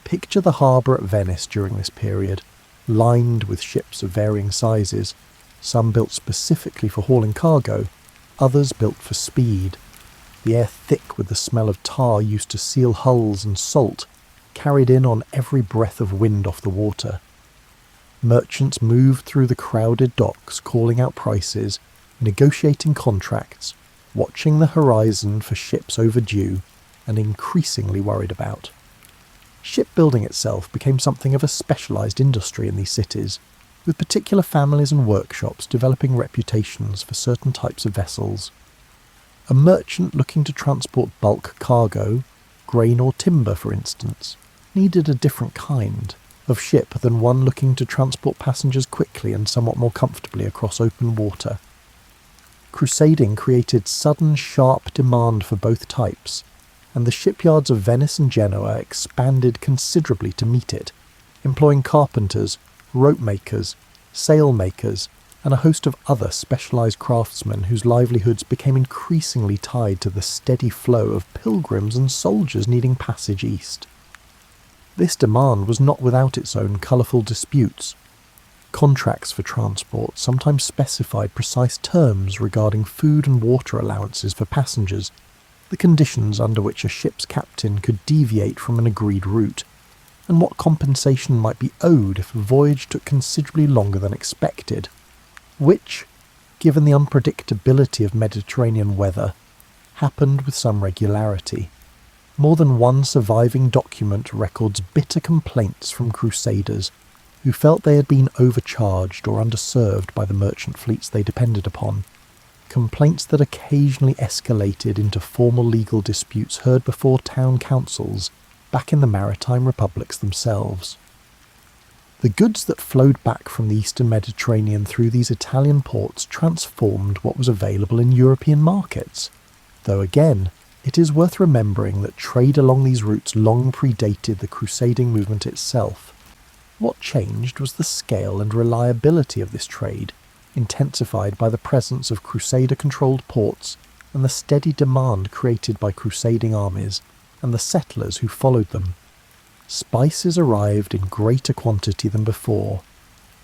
Picture the harbour at Venice during this period, lined with ships of varying sizes, some built specifically for hauling cargo, others built for speed, the air thick with the smell of tar used to seal hulls and salt, carried in on every breath of wind off the water. Merchants moved through the crowded docks calling out prices, negotiating contracts, watching the horizon for ships overdue, and increasingly worried about. Shipbuilding itself became something of a specialised industry in these cities, with particular families and workshops developing reputations for certain types of vessels. A merchant looking to transport bulk cargo, grain or timber for instance, needed a different kind of ship than one looking to transport passengers quickly and somewhat more comfortably across open water. Crusading created sudden sharp demand for both types, and the shipyards of Venice and Genoa expanded considerably to meet it, employing carpenters, rope makers, sail makers, and a host of other specialised craftsmen whose livelihoods became increasingly tied to the steady flow of pilgrims and soldiers needing passage east. This demand was not without its own colourful disputes. Contracts for transport sometimes specified precise terms regarding food and water allowances for passengers, the conditions under which a ship's captain could deviate from an agreed route, and what compensation might be owed if a voyage took considerably longer than expected, which, given the unpredictability of Mediterranean weather, happened with some regularity. More than one surviving document records bitter complaints from crusaders who felt they had been overcharged or underserved by the merchant fleets they depended upon, complaints that occasionally escalated into formal legal disputes heard before town councils back in the maritime republics themselves. The goods that flowed back from the eastern Mediterranean through these Italian ports transformed what was available in European markets, though again, it is worth remembering that trade along these routes long predated the crusading movement itself. What changed was the scale and reliability of this trade, intensified by the presence of crusader-controlled ports and the steady demand created by crusading armies and the settlers who followed them. Spices arrived in greater quantity than before,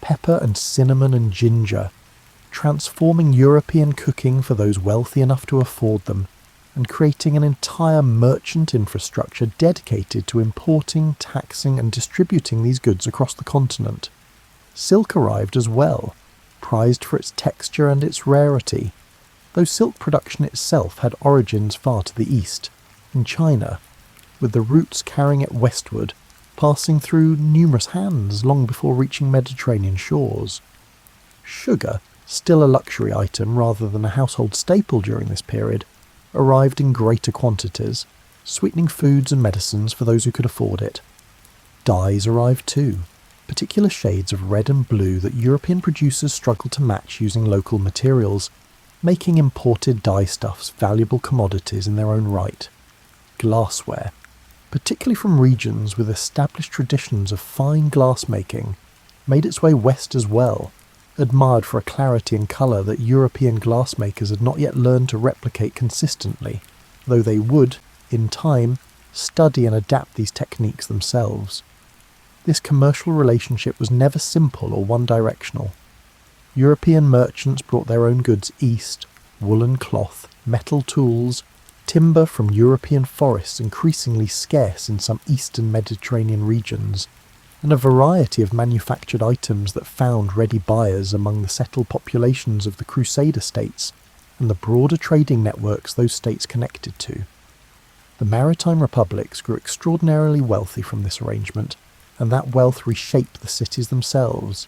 pepper and cinnamon and ginger, transforming European cooking for those wealthy enough to afford them, and creating an entire merchant infrastructure dedicated to importing, taxing and distributing these goods across the continent. Silk arrived as well, prized for its texture and its rarity, though silk production itself had origins far to the east, in China, with the routes carrying it westward, passing through numerous hands long before reaching Mediterranean shores. Sugar, still a luxury item rather than a household staple during this period, arrived in greater quantities, sweetening foods and medicines for those who could afford it. Dyes arrived too, particular shades of red and blue that European producers struggled to match using local materials, making imported dyestuffs valuable commodities in their own right. Glassware, particularly from regions with established traditions of fine glassmaking, made its way west as well, admired for a clarity and colour that European glassmakers had not yet learned to replicate consistently, though they would, in time, study and adapt these techniques themselves. This commercial relationship was never simple or one-directional. European merchants brought their own goods east, woolen cloth, metal tools, timber from European forests increasingly scarce in some eastern Mediterranean regions, and a variety of manufactured items that found ready buyers among the settled populations of the Crusader states and the broader trading networks those states connected to. The maritime republics grew extraordinarily wealthy from this arrangement, and that wealth reshaped the cities themselves.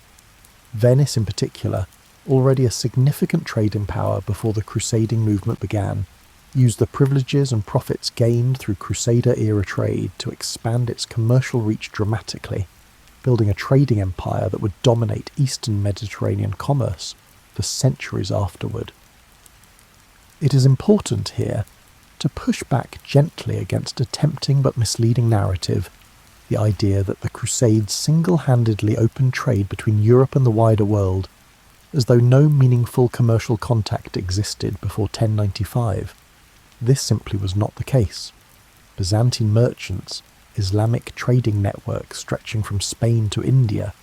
Venice in particular, already a significant trading power before the crusading movement began, used the privileges and profits gained through Crusader-era trade to expand its commercial reach dramatically, building a trading empire that would dominate eastern Mediterranean commerce for centuries afterward. It is important here to push back gently against a tempting but misleading narrative, the idea that the Crusades single-handedly opened trade between Europe and the wider world, as though no meaningful commercial contact existed before 1095. This simply was not the case. Byzantine merchants, Islamic trading networks stretching from Spain to India,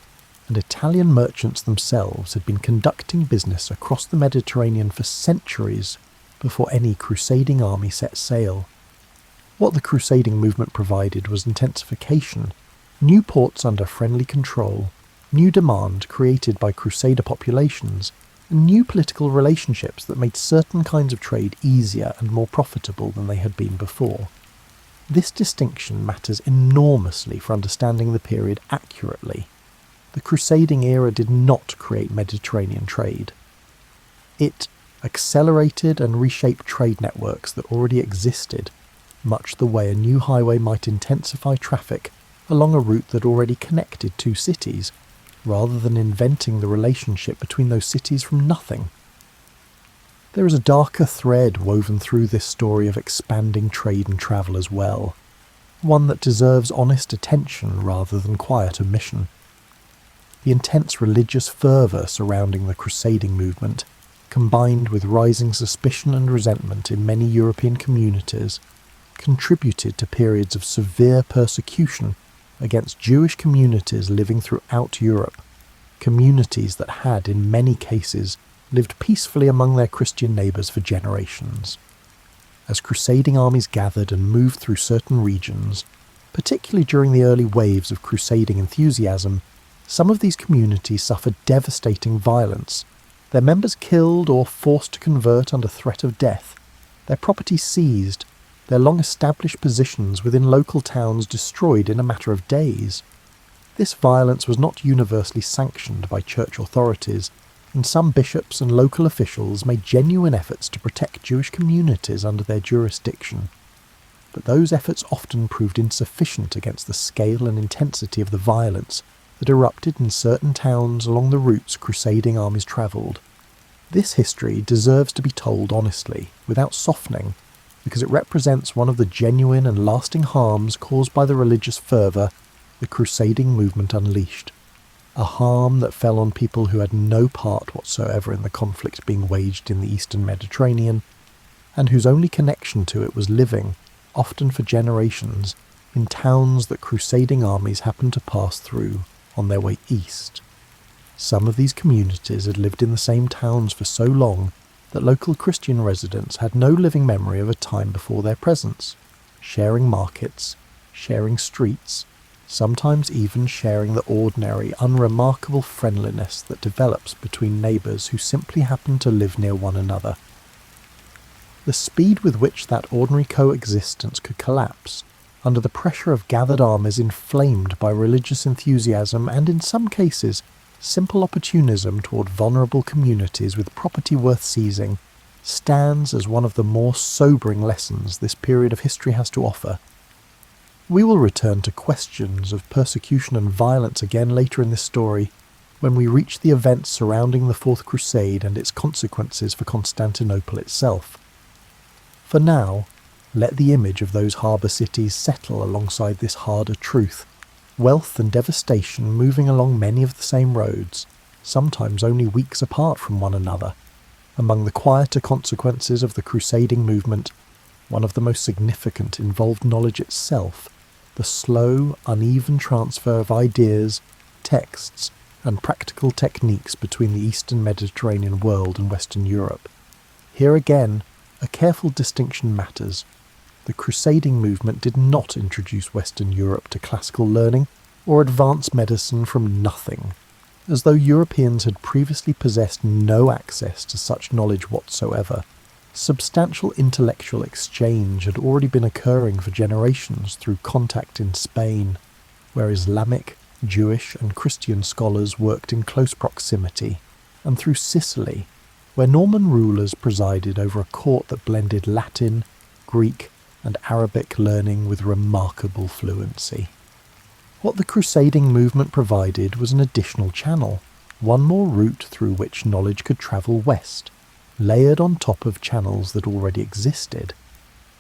and Italian merchants themselves had been conducting business across the Mediterranean for centuries before any crusading army set sail. What the crusading movement provided was intensification, new ports under friendly control, new demand created by crusader populations, and new political relationships that made certain kinds of trade easier and more profitable than they had been before. This distinction matters enormously for understanding the period accurately. The crusading era did not create Mediterranean trade. It accelerated and reshaped trade networks that already existed, much the way a new highway might intensify traffic along a route that already connected two cities, rather than inventing the relationship between those cities from nothing. There is a darker thread woven through this story of expanding trade and travel as well, one that deserves honest attention rather than quiet omission. The intense religious fervour surrounding the crusading movement, combined with rising suspicion and resentment in many European communities, contributed to periods of severe persecution against Jewish communities living throughout Europe, communities that had, in many cases, lived peacefully among their Christian neighbours for generations. As crusading armies gathered and moved through certain regions, particularly during the early waves of crusading enthusiasm, some of these communities suffered devastating violence, their members killed or forced to convert under threat of death, their property seized, their long-established positions within local towns destroyed in a matter of days. This violence was not universally sanctioned by church authorities, and some bishops and local officials made genuine efforts to protect Jewish communities under their jurisdiction. But those efforts often proved insufficient against the scale and intensity of the violence that erupted in certain towns along the routes crusading armies travelled. This history deserves to be told honestly, without softening, because it represents one of the genuine and lasting harms caused by the religious fervour the crusading movement unleashed. A harm that fell on people who had no part whatsoever in the conflict being waged in the Eastern Mediterranean, and whose only connection to it was living, often for generations, in towns that crusading armies happened to pass through on their way east. Some of these communities had lived in the same towns for so long that local Christian residents had no living memory of a time before their presence, sharing markets, sharing streets, sometimes even sharing the ordinary, unremarkable friendliness that develops between neighbours who simply happen to live near one another. The speed with which that ordinary coexistence could collapse, under the pressure of gathered armies inflamed by religious enthusiasm and, in some cases, simple opportunism toward vulnerable communities with property worth seizing, stands as one of the more sobering lessons this period of history has to offer. We will return to questions of persecution and violence again later in this story, when we reach the events surrounding the Fourth Crusade and its consequences for Constantinople itself. For now, let the image of those harbour cities settle alongside this harder truth. Wealth and devastation moving along many of the same roads, sometimes only weeks apart from one another. Among the quieter consequences of the crusading movement, one of the most significant involved knowledge itself, the slow, uneven transfer of ideas, texts, and practical techniques between the Eastern Mediterranean world and Western Europe. Here again, a careful distinction matters. The crusading movement did not introduce Western Europe to classical learning or advanced medicine from nothing, as though Europeans had previously possessed no access to such knowledge whatsoever. Substantial intellectual exchange had already been occurring for generations through contact in Spain, where Islamic, Jewish and Christian scholars worked in close proximity, and through Sicily, where Norman rulers presided over a court that blended Latin, Greek and Arabic learning with remarkable fluency. What the crusading movement provided was an additional channel, one more route through which knowledge could travel west, layered on top of channels that already existed.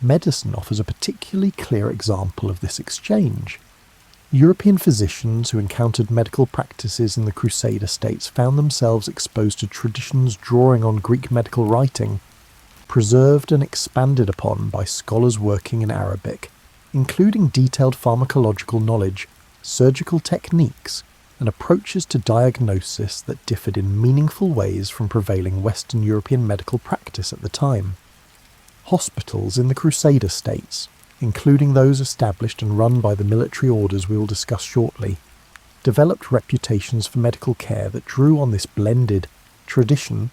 Medicine offers a particularly clear example of this exchange. European physicians who encountered medical practices in the Crusader states found themselves exposed to traditions drawing on Greek medical writing, preserved and expanded upon by scholars working in Arabic, including detailed pharmacological knowledge, surgical techniques, and approaches to diagnosis that differed in meaningful ways from prevailing Western European medical practice at the time. Hospitals in the Crusader states, including those established and run by the military orders we will discuss shortly, developed reputations for medical care that drew on this blended tradition,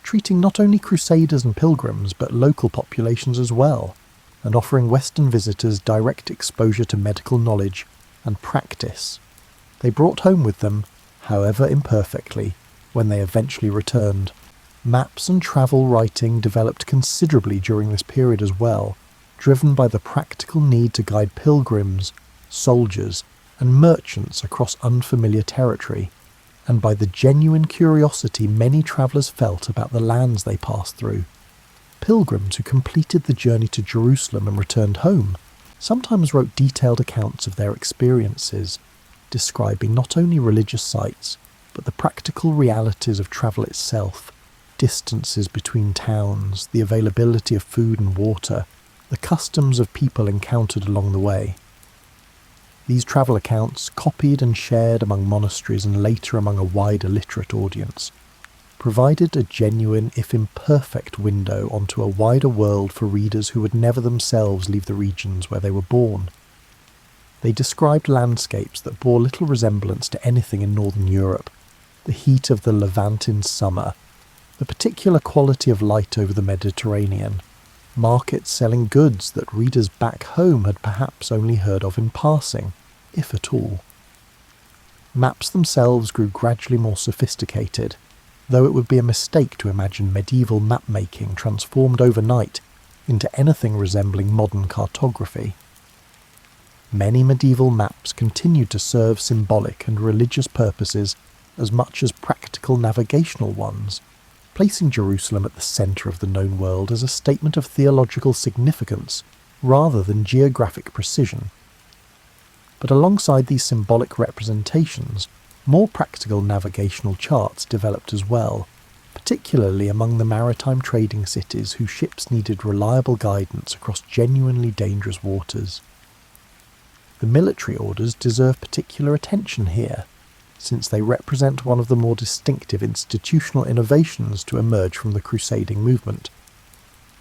treating not only crusaders and pilgrims but local populations as well, and offering Western visitors direct exposure to medical knowledge and practice. They brought home with them, however imperfectly, when they eventually returned. Maps and travel writing developed considerably during this period as well, driven by the practical need to guide pilgrims, soldiers, and merchants across unfamiliar territory, and by the genuine curiosity many travellers felt about the lands they passed through. Pilgrims who completed the journey to Jerusalem and returned home sometimes wrote detailed accounts of their experiences, describing not only religious sites, but the practical realities of travel itself, distances between towns, the availability of food and water, the customs of people encountered along the way. These travel accounts, copied and shared among monasteries and later among a wider literate audience, provided a genuine, if imperfect, window onto a wider world for readers who would never themselves leave the regions where they were born. They described landscapes that bore little resemblance to anything in northern Europe, the heat of the Levant in summer, the particular quality of light over the Mediterranean, markets selling goods that readers back home had perhaps only heard of in passing, if at all. Maps themselves grew gradually more sophisticated, though it would be a mistake to imagine medieval map-making transformed overnight into anything resembling modern cartography. Many medieval maps continued to serve symbolic and religious purposes as much as practical navigational ones, placing Jerusalem at the centre of the known world as a statement of theological significance rather than geographic precision. But alongside these symbolic representations, more practical navigational charts developed as well, particularly among the maritime trading cities whose ships needed reliable guidance across genuinely dangerous waters. The military orders deserve particular attention here, since they represent one of the more distinctive institutional innovations to emerge from the crusading movement.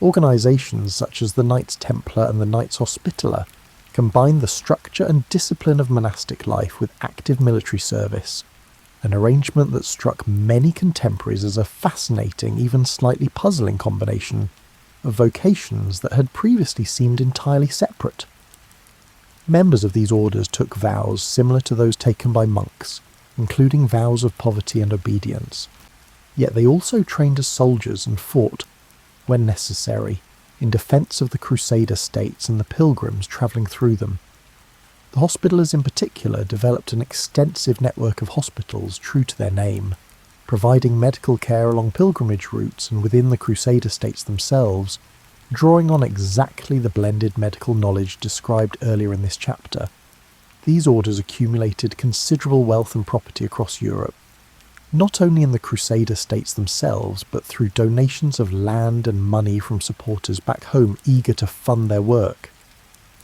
Organisations such as the Knights Templar and the Knights Hospitaller combine the structure and discipline of monastic life with active military service, an arrangement that struck many contemporaries as a fascinating, even slightly puzzling combination of vocations that had previously seemed entirely separate. Members of these orders took vows similar to those taken by monks, including vows of poverty and obedience. Yet they also trained as soldiers and fought, when necessary, in defence of the Crusader states and the pilgrims travelling through them. The Hospitallers in particular developed an extensive network of hospitals true to their name, providing medical care along pilgrimage routes and within the Crusader states themselves, drawing on exactly the blended medical knowledge described earlier in this chapter. These orders accumulated considerable wealth and property across Europe, not only in the Crusader states themselves, but through donations of land and money from supporters back home eager to fund their work.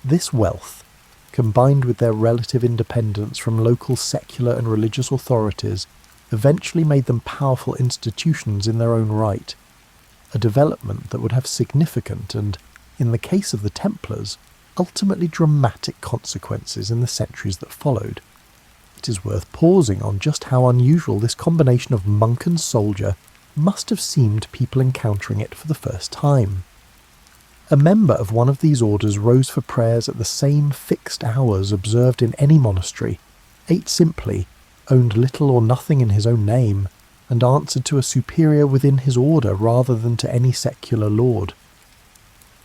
This wealth, combined with their relative independence from local secular and religious authorities, eventually made them powerful institutions in their own right, a development that would have significant and, in the case of the Templars, ultimately dramatic consequences in the centuries that followed. It is worth pausing on just how unusual this combination of monk and soldier must have seemed to people encountering it for the first time. A member of one of these orders rose for prayers at the same fixed hours observed in any monastery, ate simply, owned little or nothing in his own name, and answered to a superior within his order rather than to any secular lord.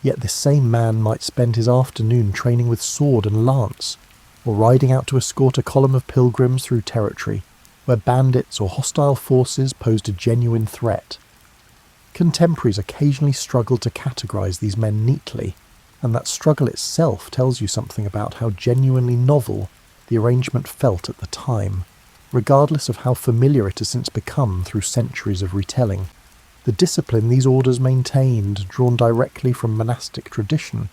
Yet this same man might spend his afternoon training with sword and lance, or riding out to escort a column of pilgrims through territory where bandits or hostile forces posed a genuine threat. Contemporaries occasionally struggled to categorise these men neatly, and that struggle itself tells you something about how genuinely novel the arrangement felt at the time, regardless of how familiar it has since become through centuries of retelling. The discipline these orders maintained, drawn directly from monastic tradition,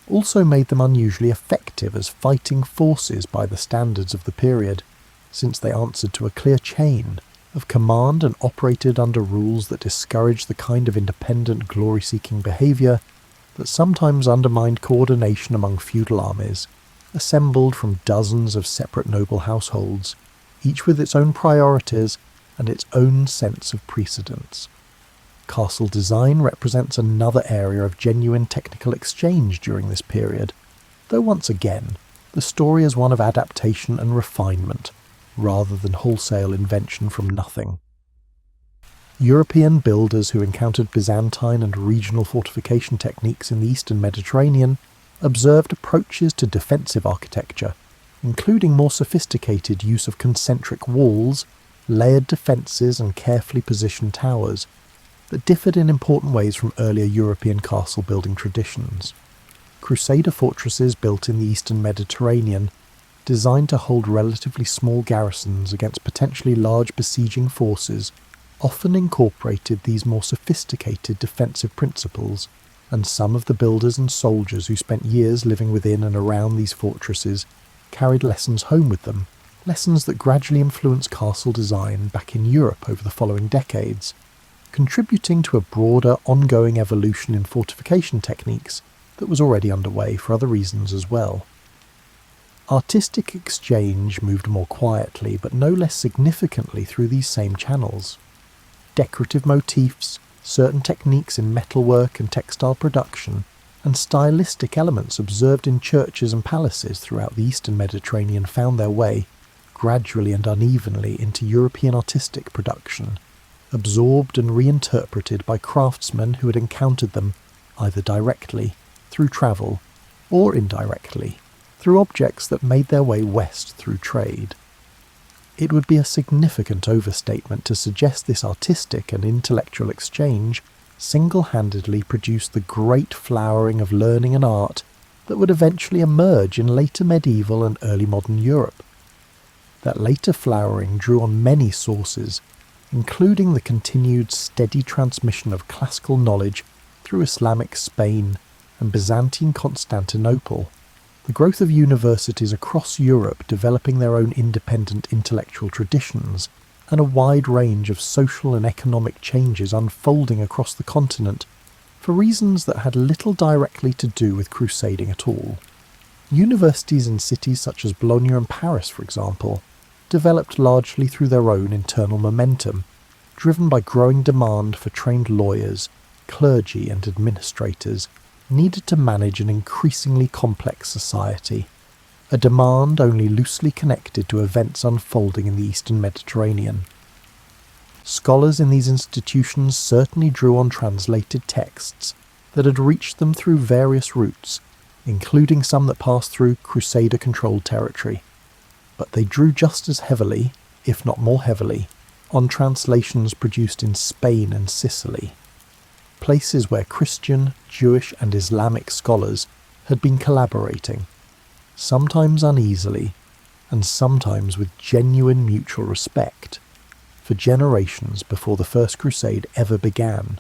also made them unusually effective as fighting forces by the standards of the period, since they answered to a clear chain of command and operated under rules that discouraged the kind of independent, glory-seeking behaviour that sometimes undermined coordination among feudal armies, assembled from dozens of separate noble households, each with its own priorities and its own sense of precedence. Castle design represents another area of genuine technical exchange during this period, though once again, the story is one of adaptation and refinement, rather than wholesale invention from nothing. European builders who encountered Byzantine and regional fortification techniques in the eastern Mediterranean observed approaches to defensive architecture, including more sophisticated use of concentric walls, layered defences and carefully positioned towers, that differed in important ways from earlier European castle-building traditions. Crusader fortresses built in the eastern Mediterranean designed to hold relatively small garrisons against potentially large besieging forces, often incorporated these more sophisticated defensive principles, and some of the builders and soldiers who spent years living within and around these fortresses carried lessons home with them, lessons that gradually influenced castle design back in Europe over the following decades, contributing to a broader ongoing evolution in fortification techniques that was already underway for other reasons as well. Artistic exchange moved more quietly but no less significantly through these same channels. Decorative motifs, certain techniques in metalwork and textile production, and stylistic elements observed in churches and palaces throughout the Eastern Mediterranean found their way, gradually and unevenly, into European artistic production, absorbed and reinterpreted by craftsmen who had encountered them either directly, through travel, or indirectly, through objects that made their way west through trade. It would be a significant overstatement to suggest this artistic and intellectual exchange single-handedly produced the great flowering of learning and art that would eventually emerge in later medieval and early modern Europe. That later flowering drew on many sources, including the continued steady transmission of classical knowledge through Islamic Spain and Byzantine Constantinople, the growth of universities across Europe developing their own independent intellectual traditions, and a wide range of social and economic changes unfolding across the continent for reasons that had little directly to do with crusading at all. Universities in cities such as Bologna and Paris, for example, developed largely through their own internal momentum, driven by growing demand for trained lawyers, clergy and administrators needed to manage an increasingly complex society, a demand only loosely connected to events unfolding in the Eastern Mediterranean. Scholars in these institutions certainly drew on translated texts that had reached them through various routes, including some that passed through Crusader-controlled territory, but they drew just as heavily, if not more heavily, on translations produced in Spain and Sicily, places where Christian, Jewish and Islamic scholars had been collaborating, sometimes uneasily, and sometimes with genuine mutual respect, for generations before the First Crusade ever began.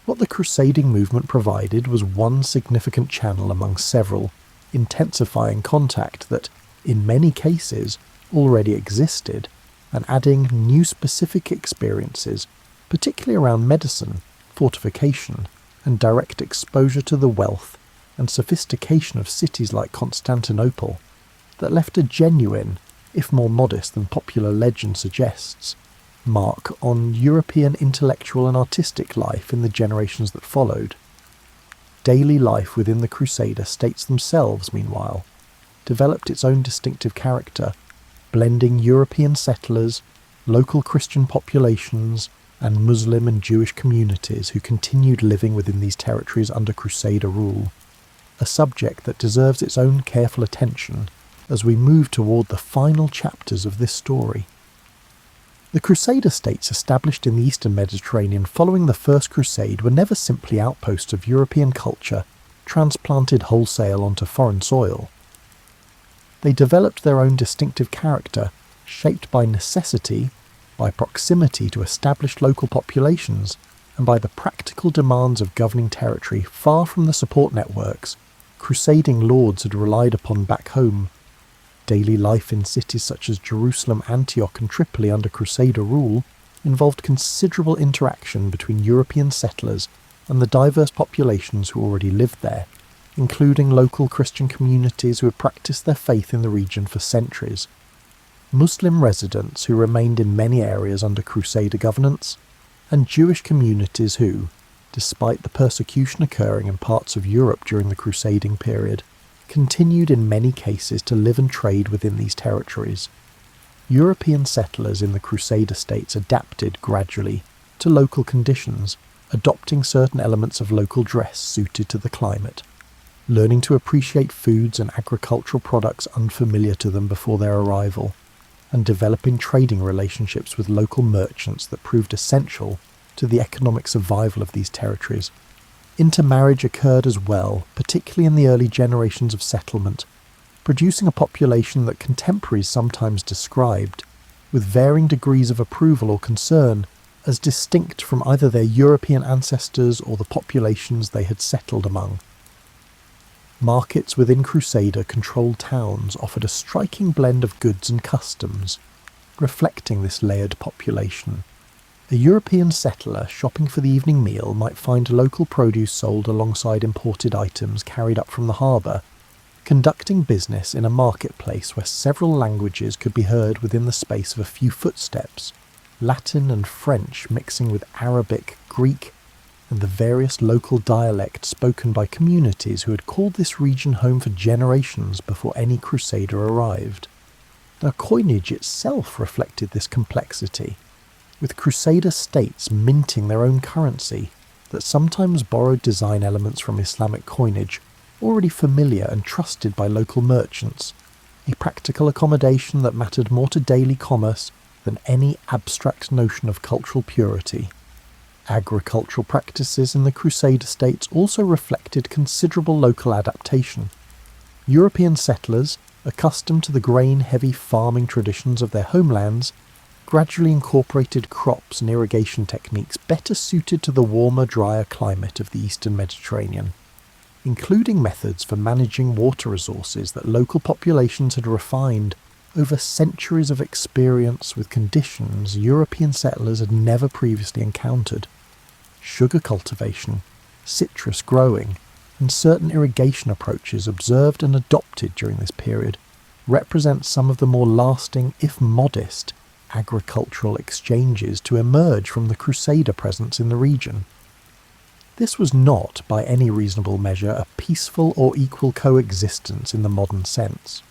What the crusading movement provided was one significant channel among several, intensifying contact that, in many cases, already existed, and adding new specific experiences, particularly around medicine, fortification, and direct exposure to the wealth and sophistication of cities like Constantinople, that left a genuine, if more modest than popular legend suggests, mark on European intellectual and artistic life in the generations that followed. Daily life within the Crusader states themselves, meanwhile, developed its own distinctive character, blending European settlers, local Christian populations, and Muslim and Jewish communities who continued living within these territories under Crusader rule, a subject that deserves its own careful attention as we move toward the final chapters of this story. The Crusader states established in the Eastern Mediterranean following the First Crusade were never simply outposts of European culture transplanted wholesale onto foreign soil. They developed their own distinctive character, shaped by necessity, by proximity to established local populations, and by the practical demands of governing territory far from the support networks crusading lords had relied upon back home. Daily life in cities such as Jerusalem, Antioch and Tripoli under Crusader rule involved considerable interaction between European settlers and the diverse populations who already lived there, including local Christian communities who had practiced their faith in the region for centuries, Muslim residents who remained in many areas under Crusader governance, and Jewish communities who, despite the persecution occurring in parts of Europe during the crusading period, continued in many cases to live and trade within these territories. European settlers in the Crusader states adapted gradually to local conditions, adopting certain elements of local dress suited to the climate, learning to appreciate foods and agricultural products unfamiliar to them before their arrival, and developing trading relationships with local merchants that proved essential to the economic survival of these territories. Intermarriage occurred as well, particularly in the early generations of settlement, producing a population that contemporaries sometimes described, with varying degrees of approval or concern, as distinct from either their European ancestors or the populations they had settled among. Markets within Crusader-controlled towns offered a striking blend of goods and customs, reflecting this layered population. A European settler shopping for the evening meal might find local produce sold alongside imported items carried up from the harbour, conducting business in a marketplace where several languages could be heard within the space of a few footsteps, Latin and French mixing with Arabic, Greek, and the various local dialects spoken by communities who had called this region home for generations before any Crusader arrived. Now, coinage itself reflected this complexity, with Crusader states minting their own currency that sometimes borrowed design elements from Islamic coinage, already familiar and trusted by local merchants, a practical accommodation that mattered more to daily commerce than any abstract notion of cultural purity. Agricultural practices in the Crusader states also reflected considerable local adaptation. European settlers, accustomed to the grain-heavy farming traditions of their homelands, gradually incorporated crops and irrigation techniques better suited to the warmer, drier climate of the eastern Mediterranean, including methods for managing water resources that local populations had refined over centuries of experience with conditions European settlers had never previously encountered. Sugar cultivation, citrus growing, and certain irrigation approaches observed and adopted during this period represent some of the more lasting, if modest, agricultural exchanges to emerge from the Crusader presence in the region. This was not, by any reasonable measure, a peaceful or equal coexistence in the modern sense.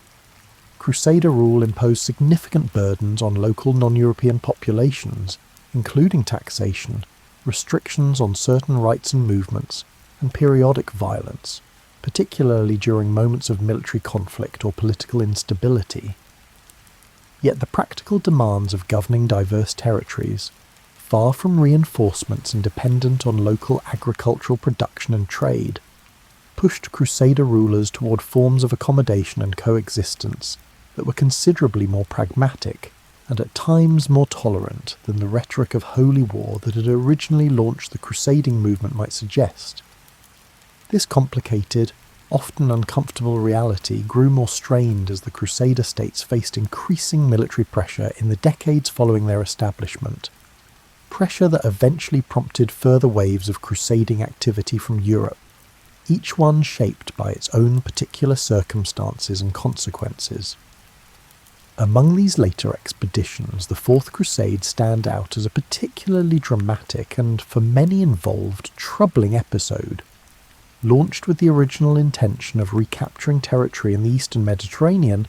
Crusader rule imposed significant burdens on local non-European populations, including taxation, restrictions on certain rights and movements, and periodic violence, particularly during moments of military conflict or political instability. Yet the practical demands of governing diverse territories, far from reinforcements and dependent on local agricultural production and trade, pushed Crusader rulers toward forms of accommodation and coexistence that were considerably more pragmatic and at times more tolerant than the rhetoric of holy war that had originally launched the crusading movement might suggest. This complicated, often uncomfortable reality grew more strained as the Crusader states faced increasing military pressure in the decades following their establishment, pressure that eventually prompted further waves of crusading activity from Europe, each one shaped by its own particular circumstances and consequences. Among these later expeditions, the Fourth Crusade stand out as a particularly dramatic and, for many involved, troubling episode. Launched with the original intention of recapturing territory in the eastern Mediterranean,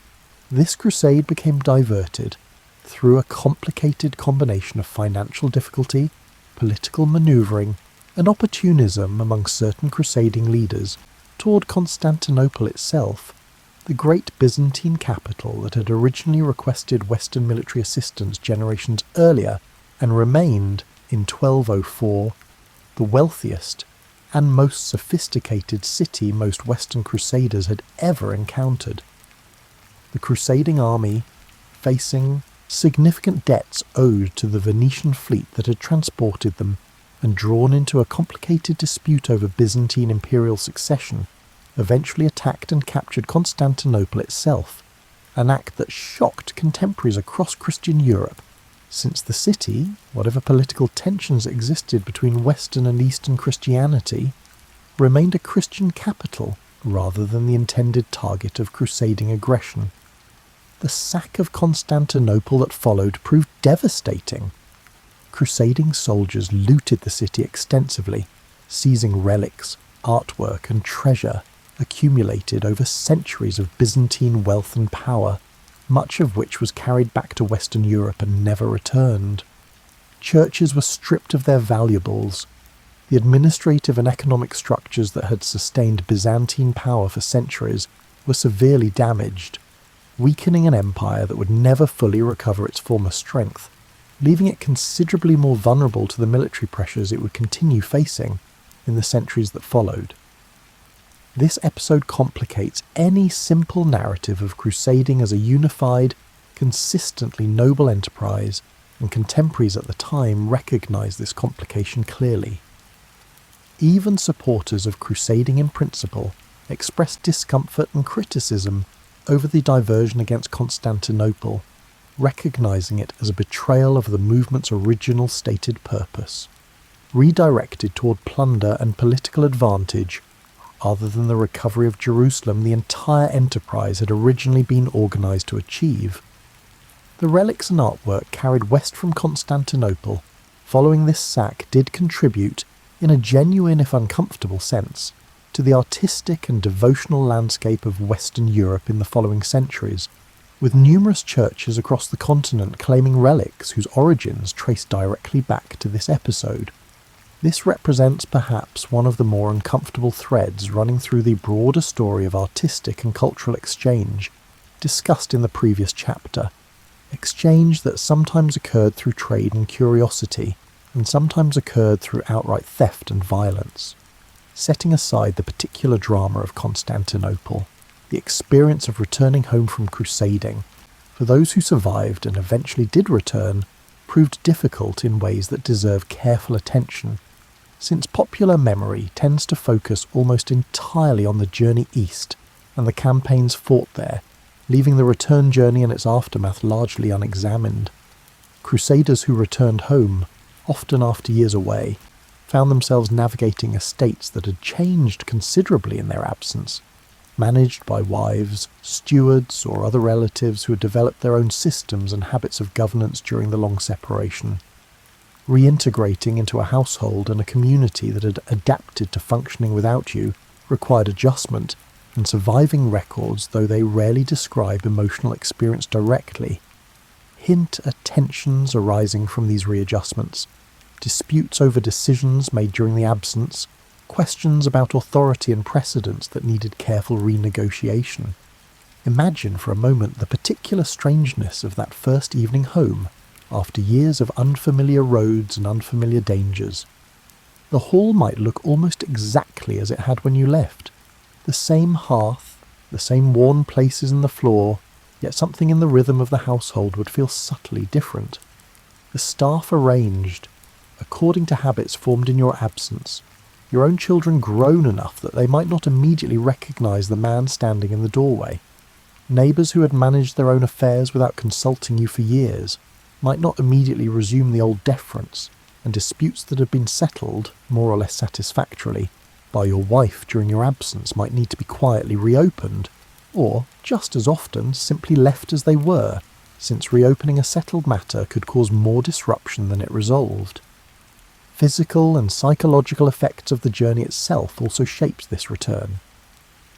this crusade became diverted through a complicated combination of financial difficulty, political manoeuvring, and opportunism among certain crusading leaders toward Constantinople itself, the great Byzantine capital that had originally requested Western military assistance generations earlier and remained, in 1204, the wealthiest and most sophisticated city most Western Crusaders had ever encountered. The crusading army, facing significant debts owed to the Venetian fleet that had transported them and drawn into a complicated dispute over Byzantine imperial succession, eventually attacked and captured Constantinople itself, an act that shocked contemporaries across Christian Europe, since the city, whatever political tensions existed between Western and Eastern Christianity, remained a Christian capital rather than the intended target of crusading aggression. The sack of Constantinople that followed proved devastating. Crusading soldiers looted the city extensively, seizing relics, artwork, and treasure accumulated over centuries of Byzantine wealth and power, much of which was carried back to Western Europe and never returned. Churches were stripped of their valuables. The administrative and economic structures that had sustained Byzantine power for centuries were severely damaged, weakening an empire that would never fully recover its former strength, leaving it considerably more vulnerable to the military pressures it would continue facing in the centuries that followed. This episode complicates any simple narrative of crusading as a unified, consistently noble enterprise, and contemporaries at the time recognise this complication clearly. Even supporters of crusading in principle expressed discomfort and criticism over the diversion against Constantinople, recognising it as a betrayal of the movement's original stated purpose. Redirected toward plunder and political advantage, rather than the recovery of Jerusalem the entire enterprise had originally been organised to achieve. The relics and artwork carried west from Constantinople following this sack did contribute, in a genuine if uncomfortable sense, to the artistic and devotional landscape of Western Europe in the following centuries, with numerous churches across the continent claiming relics whose origins trace directly back to this episode. This represents perhaps one of the more uncomfortable threads running through the broader story of artistic and cultural exchange discussed in the previous chapter, exchange that sometimes occurred through trade and curiosity, and sometimes occurred through outright theft and violence. Setting aside the particular drama of Constantinople, the experience of returning home from crusading, for those who survived and eventually did return, proved difficult in ways that deserve careful attention, since popular memory tends to focus almost entirely on the journey east and the campaigns fought there, leaving the return journey and its aftermath largely unexamined. Crusaders who returned home, often after years away, found themselves navigating estates that had changed considerably in their absence, managed by wives, stewards, or other relatives who had developed their own systems and habits of governance during the long separation. Reintegrating into a household and a community that had adapted to functioning without you required adjustment, and surviving records, though they rarely describe emotional experience directly, hint at tensions arising from these readjustments, disputes over decisions made during the absence, questions about authority and precedence that needed careful renegotiation. Imagine for a moment the particular strangeness of that first evening home, after years of unfamiliar roads and unfamiliar dangers. The hall might look almost exactly as it had when you left. The same hearth, the same worn places in the floor, yet something in the rhythm of the household would feel subtly different. The staff arranged, according to habits formed in your absence, your own children grown enough that they might not immediately recognise the man standing in the doorway. Neighbours who had managed their own affairs without consulting you for years might not immediately resume the old deference, and disputes that had been settled, more or less satisfactorily, by your wife during your absence might need to be quietly reopened, or, just as often, simply left as they were, since reopening a settled matter could cause more disruption than it resolved. Physical and psychological effects of the journey itself also shaped this return.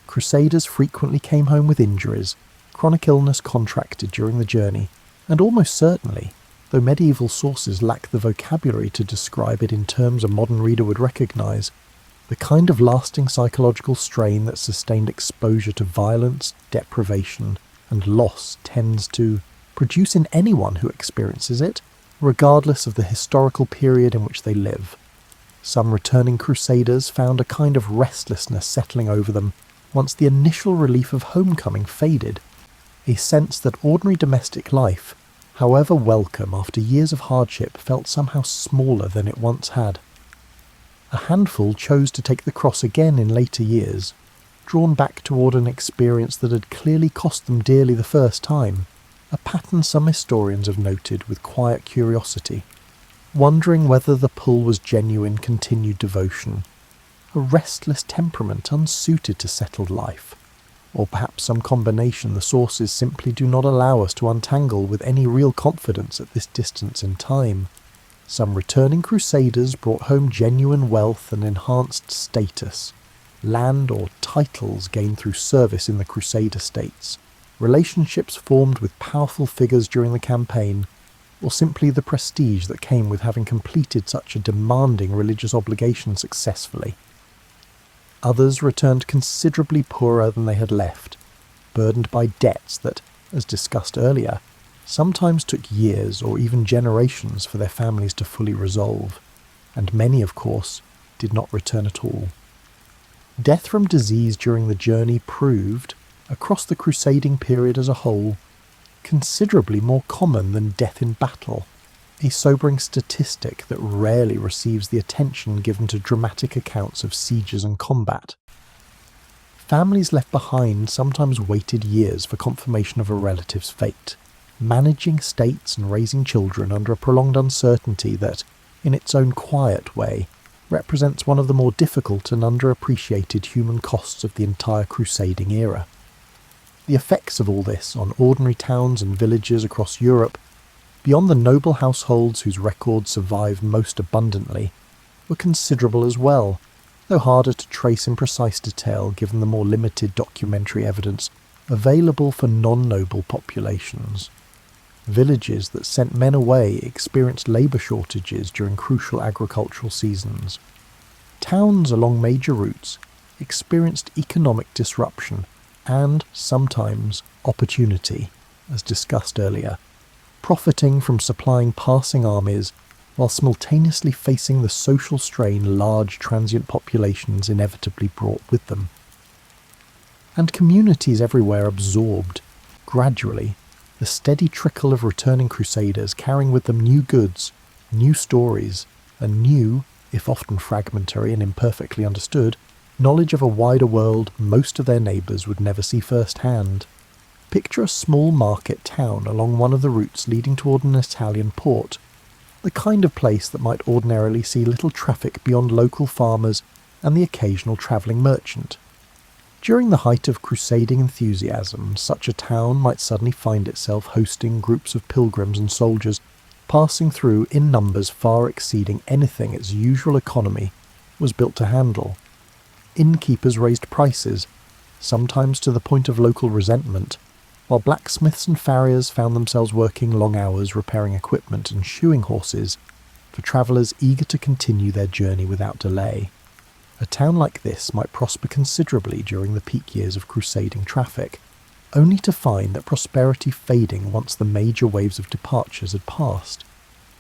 Crusaders frequently came home with injuries, chronic illness contracted during the journey, and almost certainly, though medieval sources lack the vocabulary to describe it in terms a modern reader would recognise, the kind of lasting psychological strain that sustained exposure to violence, deprivation, and loss tends to produce in anyone who experiences it, regardless of the historical period in which they live. Some returning crusaders found a kind of restlessness settling over them once the initial relief of homecoming faded, a sense that ordinary domestic life, however welcome after years of hardship, felt somehow smaller than it once had. A handful chose to take the cross again in later years, drawn back toward an experience that had clearly cost them dearly the first time, a pattern some historians have noted with quiet curiosity, wondering whether the pull was genuine continued devotion, a restless temperament unsuited to settled life, or perhaps some combination the sources simply do not allow us to untangle with any real confidence at this distance in time. Some returning crusaders brought home genuine wealth and enhanced status, land or titles gained through service in the crusader states, relationships formed with powerful figures during the campaign, or simply the prestige that came with having completed such a demanding religious obligation successfully. Others returned considerably poorer than they had left, burdened by debts that, as discussed earlier, sometimes took years or even generations for their families to fully resolve, and many, of course, did not return at all. Death from disease during the journey proved, across the crusading period as a whole, considerably more common than death in battle, a sobering statistic that rarely receives the attention given to dramatic accounts of sieges and combat. Families left behind sometimes waited years for confirmation of a relative's fate, managing states and raising children under a prolonged uncertainty that, in its own quiet way, represents one of the more difficult and underappreciated human costs of the entire crusading era. The effects of all this on ordinary towns and villages across Europe, beyond the noble households whose records survive most abundantly, were considerable as well, though harder to trace in precise detail given the more limited documentary evidence available for non-noble populations. Villages that sent men away experienced labour shortages during crucial agricultural seasons. Towns along major routes experienced economic disruption and, sometimes, opportunity, as discussed earlier, profiting from supplying passing armies while simultaneously facing the social strain large transient populations inevitably brought with them. And communities everywhere absorbed, gradually, the steady trickle of returning crusaders carrying with them new goods, new stories, and new, if often fragmentary and imperfectly understood, knowledge of a wider world most of their neighbours would never see firsthand. Picture a small market town along one of the routes leading toward an Italian port, the kind of place that might ordinarily see little traffic beyond local farmers and the occasional travelling merchant. During the height of crusading enthusiasm, such a town might suddenly find itself hosting groups of pilgrims and soldiers passing through in numbers far exceeding anything its usual economy was built to handle. Innkeepers raised prices, sometimes to the point of local resentment, while blacksmiths and farriers found themselves working long hours repairing equipment and shoeing horses for travellers eager to continue their journey without delay. A town like this might prosper considerably during the peak years of crusading traffic, only to find that prosperity fading once the major waves of departures had passed,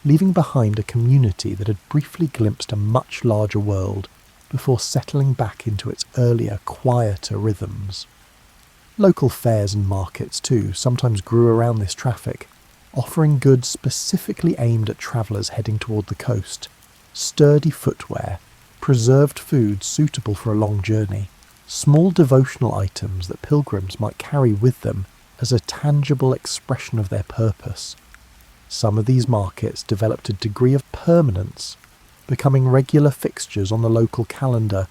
leaving behind a community that had briefly glimpsed a much larger world before settling back into its earlier, quieter rhythms. Local fairs and markets, too, sometimes grew around this traffic, offering goods specifically aimed at travellers heading toward the coast, sturdy footwear, preserved food suitable for a long journey, small devotional items that pilgrims might carry with them as a tangible expression of their purpose. Some of these markets developed a degree of permanence, becoming regular fixtures on the local calendar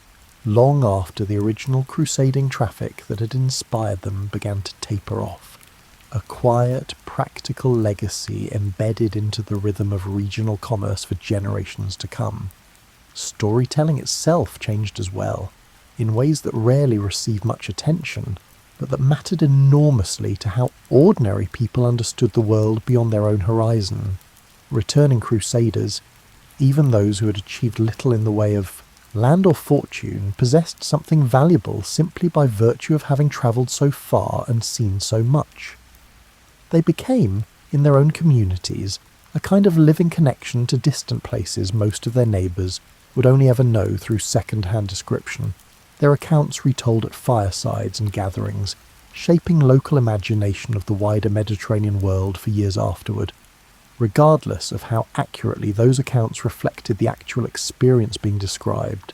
long after the original crusading traffic that had inspired them began to taper off. A quiet, practical legacy embedded into the rhythm of regional commerce for generations to come. Storytelling itself changed as well, in ways that rarely received much attention, but that mattered enormously to how ordinary people understood the world beyond their own horizon. Returning crusaders, even those who had achieved little in the way of land or fortune, possessed something valuable simply by virtue of having travelled so far and seen so much. They became, in their own communities, a kind of living connection to distant places most of their neighbours would only ever know through second-hand description, their accounts retold at firesides and gatherings, shaping local imagination of the wider Mediterranean world for years afterward, regardless of how accurately those accounts reflected the actual experience being described.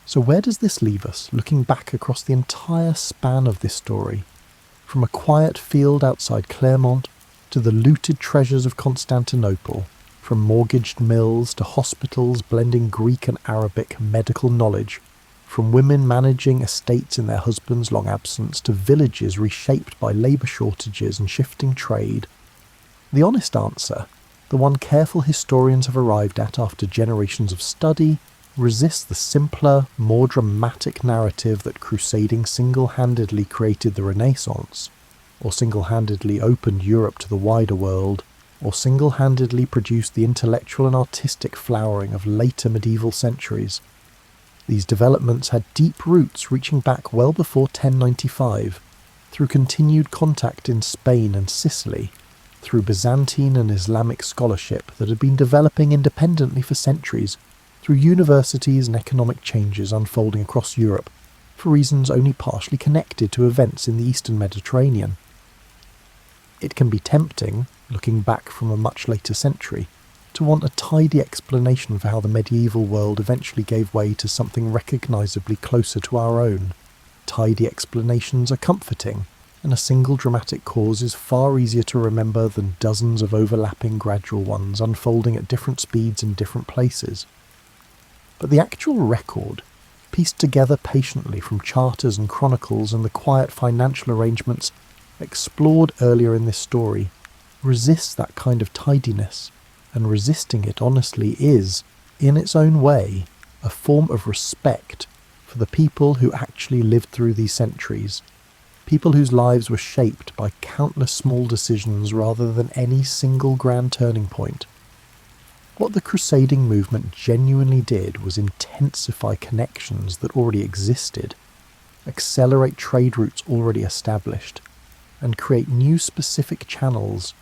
So where does this leave us, looking back across the entire span of this story? From a quiet field outside Clermont to the looted treasures of Constantinople, from mortgaged mills to hospitals blending Greek and Arabic medical knowledge, from women managing estates in their husbands' long absence to villages reshaped by labour shortages and shifting trade. The honest answer, the one careful historians have arrived at after generations of study, resists the simpler, more dramatic narrative that crusading single-handedly created the Renaissance, or single-handedly opened Europe to the wider world, or single-handedly produced the intellectual and artistic flowering of later medieval centuries. These developments had deep roots reaching back well before 1095, through continued contact in Spain and Sicily, through Byzantine and Islamic scholarship that had been developing independently for centuries, through universities and economic changes unfolding across Europe, for reasons only partially connected to events in the Eastern Mediterranean. It can be tempting, looking back from a much later century, to want a tidy explanation for how the medieval world eventually gave way to something recognisably closer to our own. Tidy explanations are comforting, and a single dramatic cause is far easier to remember than dozens of overlapping gradual ones unfolding at different speeds in different places. But the actual record, pieced together patiently from charters and chronicles and the quiet financial arrangements explored earlier in this story, resists that kind of tidiness, and resisting it honestly is, in its own way, a form of respect for the people who actually lived through these centuries, people whose lives were shaped by countless small decisions rather than any single grand turning point. What the crusading movement genuinely did was intensify connections that already existed, accelerate trade routes already established, and create new specific channels,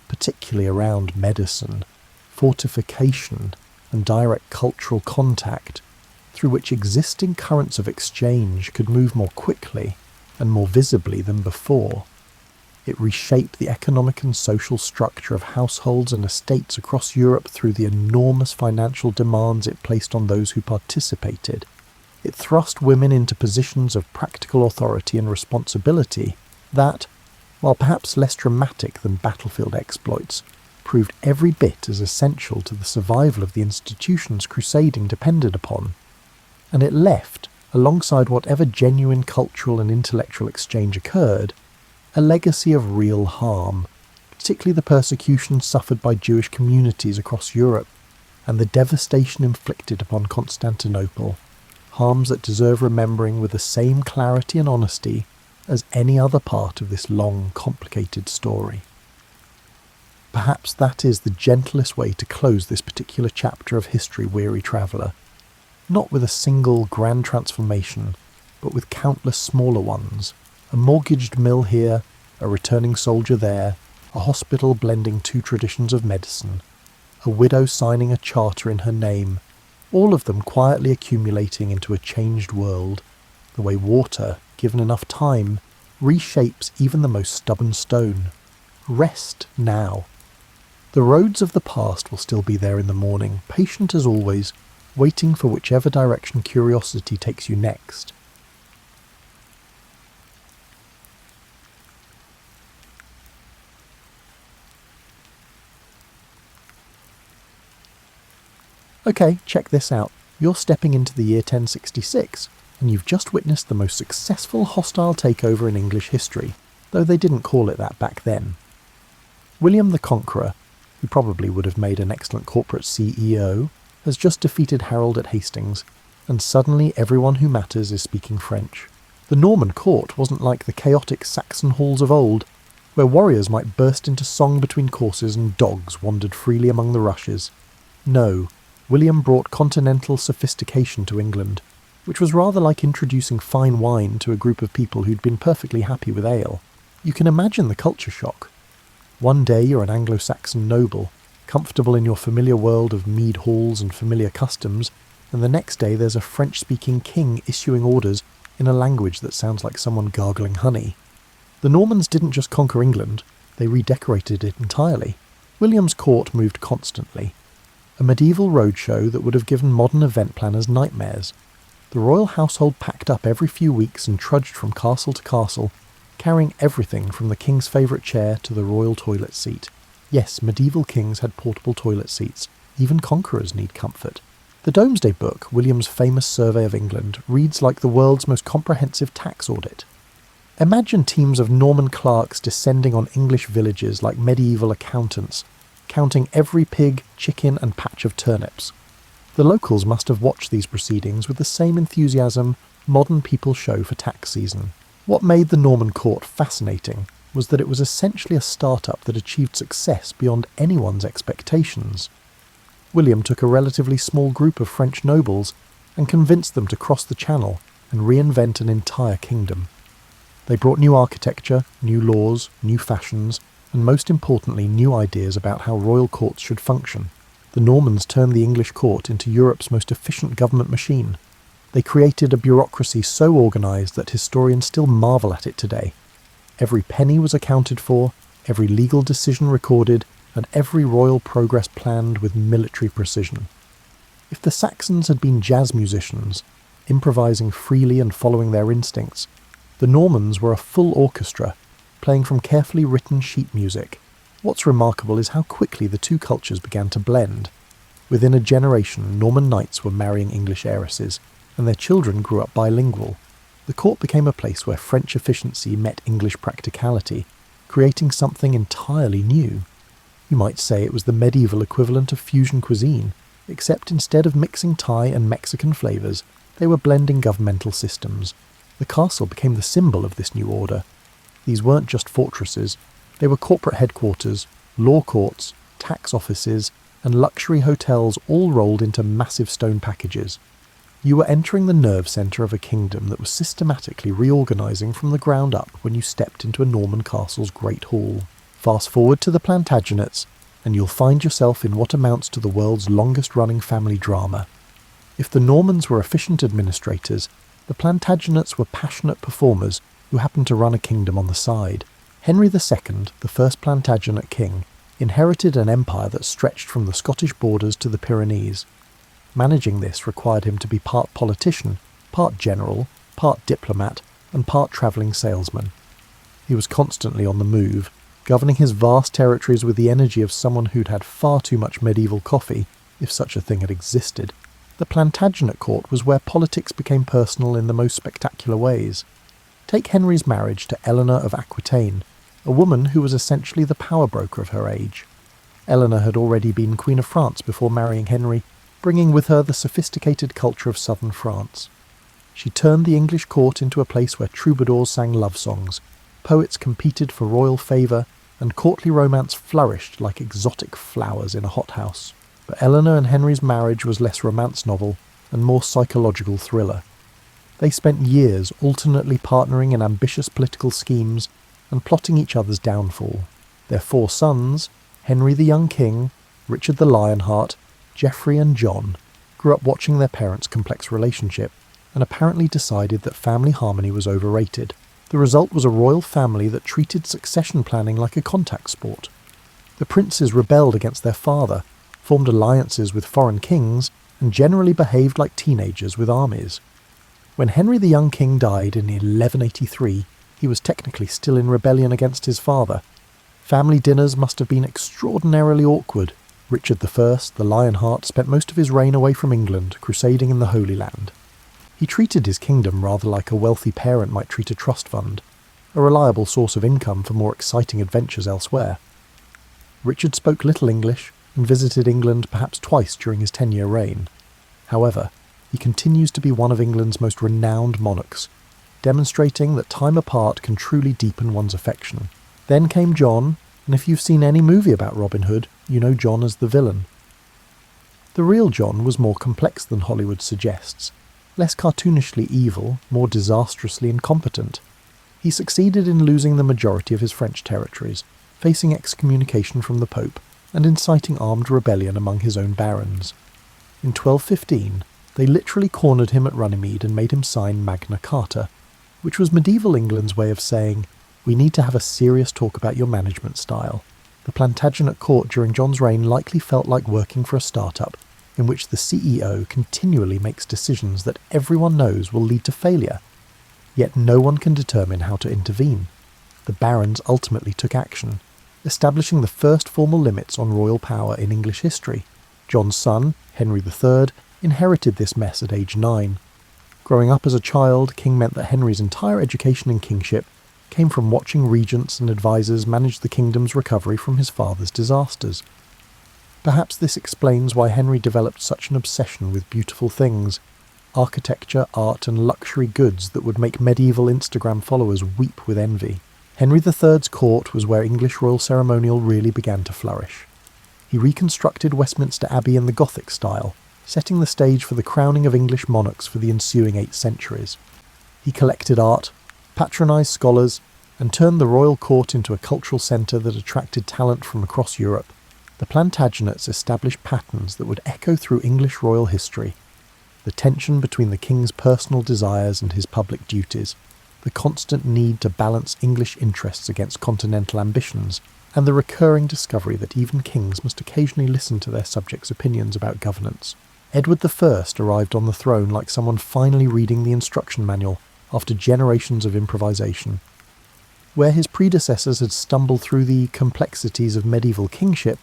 particularly around medicine, fortification, and direct cultural contact, through which existing currents of exchange could move more quickly and more visibly than before. It reshaped the economic and social structure of households and estates across Europe through the enormous financial demands it placed on those who participated. It thrust women into positions of practical authority and responsibility that, while perhaps less dramatic than battlefield exploits, proved every bit as essential to the survival of the institutions crusading depended upon. And it left, alongside whatever genuine cultural and intellectual exchange occurred, a legacy of real harm, particularly the persecution suffered by Jewish communities across Europe and the devastation inflicted upon Constantinople, harms that deserve remembering with the same clarity and honesty as any other part of this long, complicated story. Perhaps that is the gentlest way to close this particular chapter of history, weary traveller, not with a single grand transformation, but with countless smaller ones. A mortgaged mill here, a returning soldier there, a hospital blending two traditions of medicine, a widow signing a charter in her name, all of them quietly accumulating into a changed world, the way water, given enough time, reshapes even the most stubborn stone. Rest now. The roads of the past will still be there in the morning, patient as always, waiting for whichever direction curiosity takes you next. Okay, check this out. You're stepping into the year 1066, and you've just witnessed the most successful hostile takeover in English history, though they didn't call it that back then. William the Conqueror, who probably would have made an excellent corporate CEO, has just defeated Harold at Hastings, and suddenly everyone who matters is speaking French. The Norman court wasn't like the chaotic Saxon halls of old, where warriors might burst into song between courses and dogs wandered freely among the rushes. No, William brought continental sophistication to England, which was rather like introducing fine wine to a group of people who'd been perfectly happy with ale. You can imagine the culture shock. One day you're an Anglo-Saxon noble, comfortable in your familiar world of mead halls and familiar customs, and the next day there's a French-speaking king issuing orders in a language that sounds like someone gargling honey. The Normans didn't just conquer England, they redecorated it entirely. William's court moved constantly. A medieval roadshow that would have given modern event planners nightmares. The royal household packed up every few weeks and trudged from castle to castle, carrying everything from the king's favourite chair to the royal toilet seat. Yes, medieval kings had portable toilet seats. Even conquerors need comfort. The Domesday Book, William's famous survey of England, reads like the world's most comprehensive tax audit. Imagine teams of Norman clerks descending on English villages like medieval accountants, counting every pig, chicken and patch of turnips. The locals must have watched these proceedings with the same enthusiasm modern people show for tax season. What made the Norman court fascinating was that it was essentially a start-up that achieved success beyond anyone's expectations. William took a relatively small group of French nobles and convinced them to cross the Channel and reinvent an entire kingdom. They brought new architecture, new laws, new fashions, and most importantly new ideas about how royal courts should function. The Normans turned the English court into Europe's most efficient government machine. They created a bureaucracy so organised that historians still marvel at it today. Every penny was accounted for, every legal decision recorded, and every royal progress planned with military precision. If the Saxons had been jazz musicians, improvising freely and following their instincts, the Normans were a full orchestra, playing from carefully written sheet music. What's remarkable is how quickly the two cultures began to blend. Within a generation, Norman knights were marrying English heiresses, and their children grew up bilingual. The court became a place where French efficiency met English practicality, creating something entirely new. You might say it was the medieval equivalent of fusion cuisine, except instead of mixing Thai and Mexican flavours, they were blending governmental systems. The castle became the symbol of this new order. These weren't just fortresses, they were corporate headquarters, law courts, tax offices, and luxury hotels all rolled into massive stone packages. You were entering the nerve centre of a kingdom that was systematically reorganising from the ground up when you stepped into a Norman castle's great hall. Fast forward to the Plantagenets, and you'll find yourself in what amounts to the world's longest-running family drama. If the Normans were efficient administrators, the Plantagenets were passionate performers who happened to run a kingdom on the side. Henry II, the first Plantagenet king, inherited an empire that stretched from the Scottish borders to the Pyrenees. Managing this required him to be part politician, part general, part diplomat, and part travelling salesman. He was constantly on the move, governing his vast territories with the energy of someone who'd had far too much medieval coffee, if such a thing had existed. The Plantagenet court was where politics became personal in the most spectacular ways. Take Henry's marriage to Eleanor of Aquitaine, a woman who was essentially the power broker of her age. Eleanor had already been Queen of France before marrying Henry, bringing with her the sophisticated culture of southern France. She turned the English court into a place where troubadours sang love songs, poets competed for royal favour, and courtly romance flourished like exotic flowers in a hothouse. But Eleanor and Henry's marriage was less romance novel and more psychological thriller. They spent years alternately partnering in ambitious political schemes and plotting each other's downfall. Their 4 sons, Henry the young king, Richard the Lionheart, Geoffrey and John, grew up watching their parents' complex relationship and apparently decided that family harmony was overrated. The result was a royal family that treated succession planning like a contact sport. The princes rebelled against their father, formed alliances with foreign kings, and generally behaved like teenagers with armies. When Henry the young king died in 1183, he was technically still in rebellion against his father. Family dinners must have been extraordinarily awkward. Richard I, the Lionheart, spent most of his reign away from England, crusading in the Holy Land. He treated his kingdom rather like a wealthy parent might treat a trust fund, a reliable source of income for more exciting adventures elsewhere. Richard spoke little English and visited England perhaps twice during his 10-year reign. However, he continues to be one of England's most renowned monarchs, demonstrating that time apart can truly deepen one's affection. Then came John, and if you've seen any movie about Robin Hood, you know John as the villain. The real John was more complex than Hollywood suggests, less cartoonishly evil, more disastrously incompetent. He succeeded in losing the majority of his French territories, facing excommunication from the Pope, and inciting armed rebellion among his own barons. In 1215, they literally cornered him at Runnymede and made him sign Magna Carta, which was medieval England's way of saying, "We need to have a serious talk about your management style." The Plantagenet court during John's reign likely felt like working for a startup, in which the CEO continually makes decisions that everyone knows will lead to failure. Yet no one can determine how to intervene. The barons ultimately took action, establishing the first formal limits on royal power in English history. John's son, Henry III, inherited this mess at age 9. Growing up as a child, king meant that Henry's entire education in kingship came from watching regents and advisors manage the kingdom's recovery from his father's disasters. Perhaps this explains why Henry developed such an obsession with beautiful things, architecture, art and luxury goods that would make medieval Instagram followers weep with envy. Henry III's court was where English royal ceremonial really began to flourish. He reconstructed Westminster Abbey in the Gothic style, setting the stage for the crowning of English monarchs for the ensuing 8 centuries. He collected art, patronised scholars, and turned the royal court into a cultural centre that attracted talent from across Europe. The Plantagenets established patterns that would echo through English royal history. the tension between the king's personal desires and his public duties, the constant need to balance English interests against continental ambitions, and the recurring discovery that even kings must occasionally listen to their subjects' opinions about governance. Edward I arrived on the throne like someone finally reading the instruction manual after generations of improvisation. Where his predecessors had stumbled through the complexities of medieval kingship,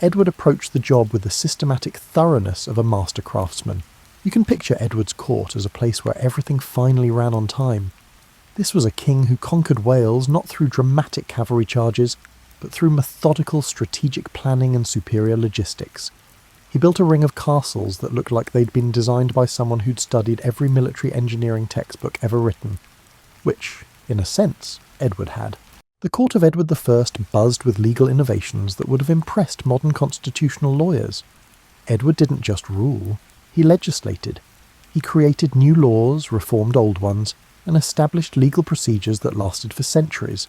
Edward approached the job with the systematic thoroughness of a master craftsman. You can picture Edward's court as a place where everything finally ran on time. This was a king who conquered Wales not through dramatic cavalry charges, but through methodical strategic planning and superior logistics. He built a ring of castles that looked like they'd been designed by someone who'd studied every military engineering textbook ever written, which, in a sense, Edward had. The court of Edward I buzzed with legal innovations that would have impressed modern constitutional lawyers. Edward didn't just rule, he legislated. He created new laws, reformed old ones, and established legal procedures that lasted for centuries.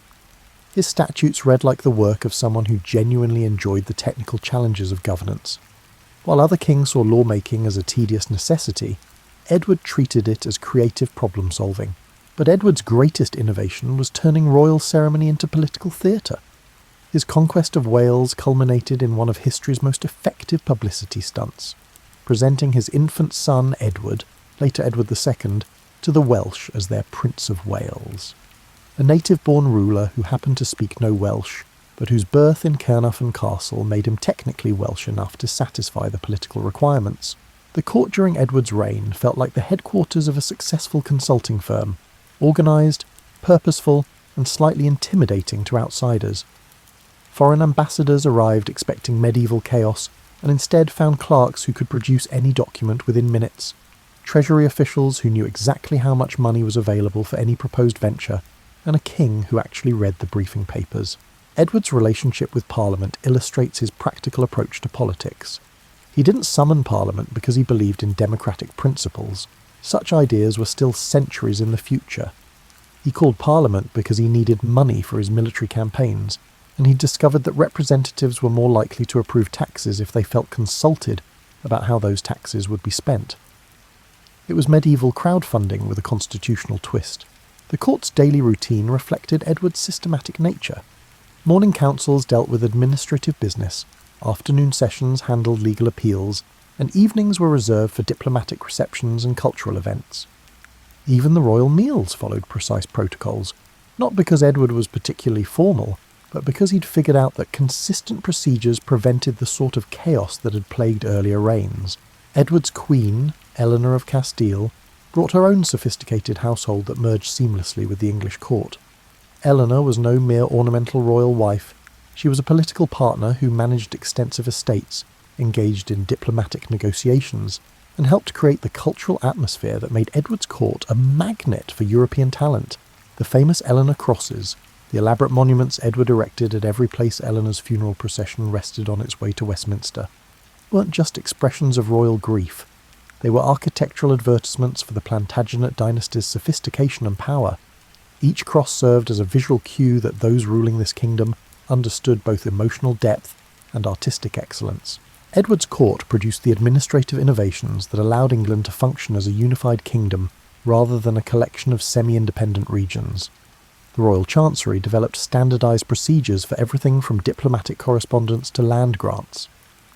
His statutes read like the work of someone who genuinely enjoyed the technical challenges of governance. While other kings saw lawmaking as a tedious necessity, Edward treated it as creative problem-solving. But Edward's greatest innovation was turning royal ceremony into political theatre. His conquest of Wales culminated in one of history's most effective publicity stunts, presenting his infant son Edward, later Edward II, to the Welsh as their Prince of Wales. A native-born ruler who happened to speak no Welsh, but whose birth in Caernarfon Castle made him technically Welsh enough to satisfy the political requirements. The court during Edward's reign felt like the headquarters of a successful consulting firm, organised, purposeful, and slightly intimidating to outsiders. Foreign ambassadors arrived expecting medieval chaos, and instead found clerks who could produce any document within minutes, treasury officials who knew exactly how much money was available for any proposed venture, and a king who actually read the briefing papers. Edward's relationship with Parliament illustrates his practical approach to politics. He didn't summon Parliament because he believed in democratic principles. Such ideas were still centuries in the future. He called Parliament because he needed money for his military campaigns, and he discovered that representatives were more likely to approve taxes if they felt consulted about how those taxes would be spent. It was medieval crowdfunding with a constitutional twist. The court's daily routine reflected Edward's systematic nature. Morning councils dealt with administrative business, afternoon sessions handled legal appeals, and evenings were reserved for diplomatic receptions and cultural events. Even the royal meals followed precise protocols, not because Edward was particularly formal, but because he'd figured out that consistent procedures prevented the sort of chaos that had plagued earlier reigns. Edward's queen, Eleanor of Castile, brought her own sophisticated household that merged seamlessly with the English court. Eleanor was no mere ornamental royal wife. She was a political partner who managed extensive estates, engaged in diplomatic negotiations, and helped create the cultural atmosphere that made Edward's court a magnet for European talent. The famous Eleanor crosses, the elaborate monuments Edward erected at every place Eleanor's funeral procession rested on its way to Westminster, weren't just expressions of royal grief. They were architectural advertisements for the Plantagenet dynasty's sophistication and power. Each cross served as a visual cue that those ruling this kingdom understood both emotional depth and artistic excellence. Edward's court produced the administrative innovations that allowed England to function as a unified kingdom rather than a collection of semi-independent regions. The Royal Chancery developed standardised procedures for everything from diplomatic correspondence to land grants.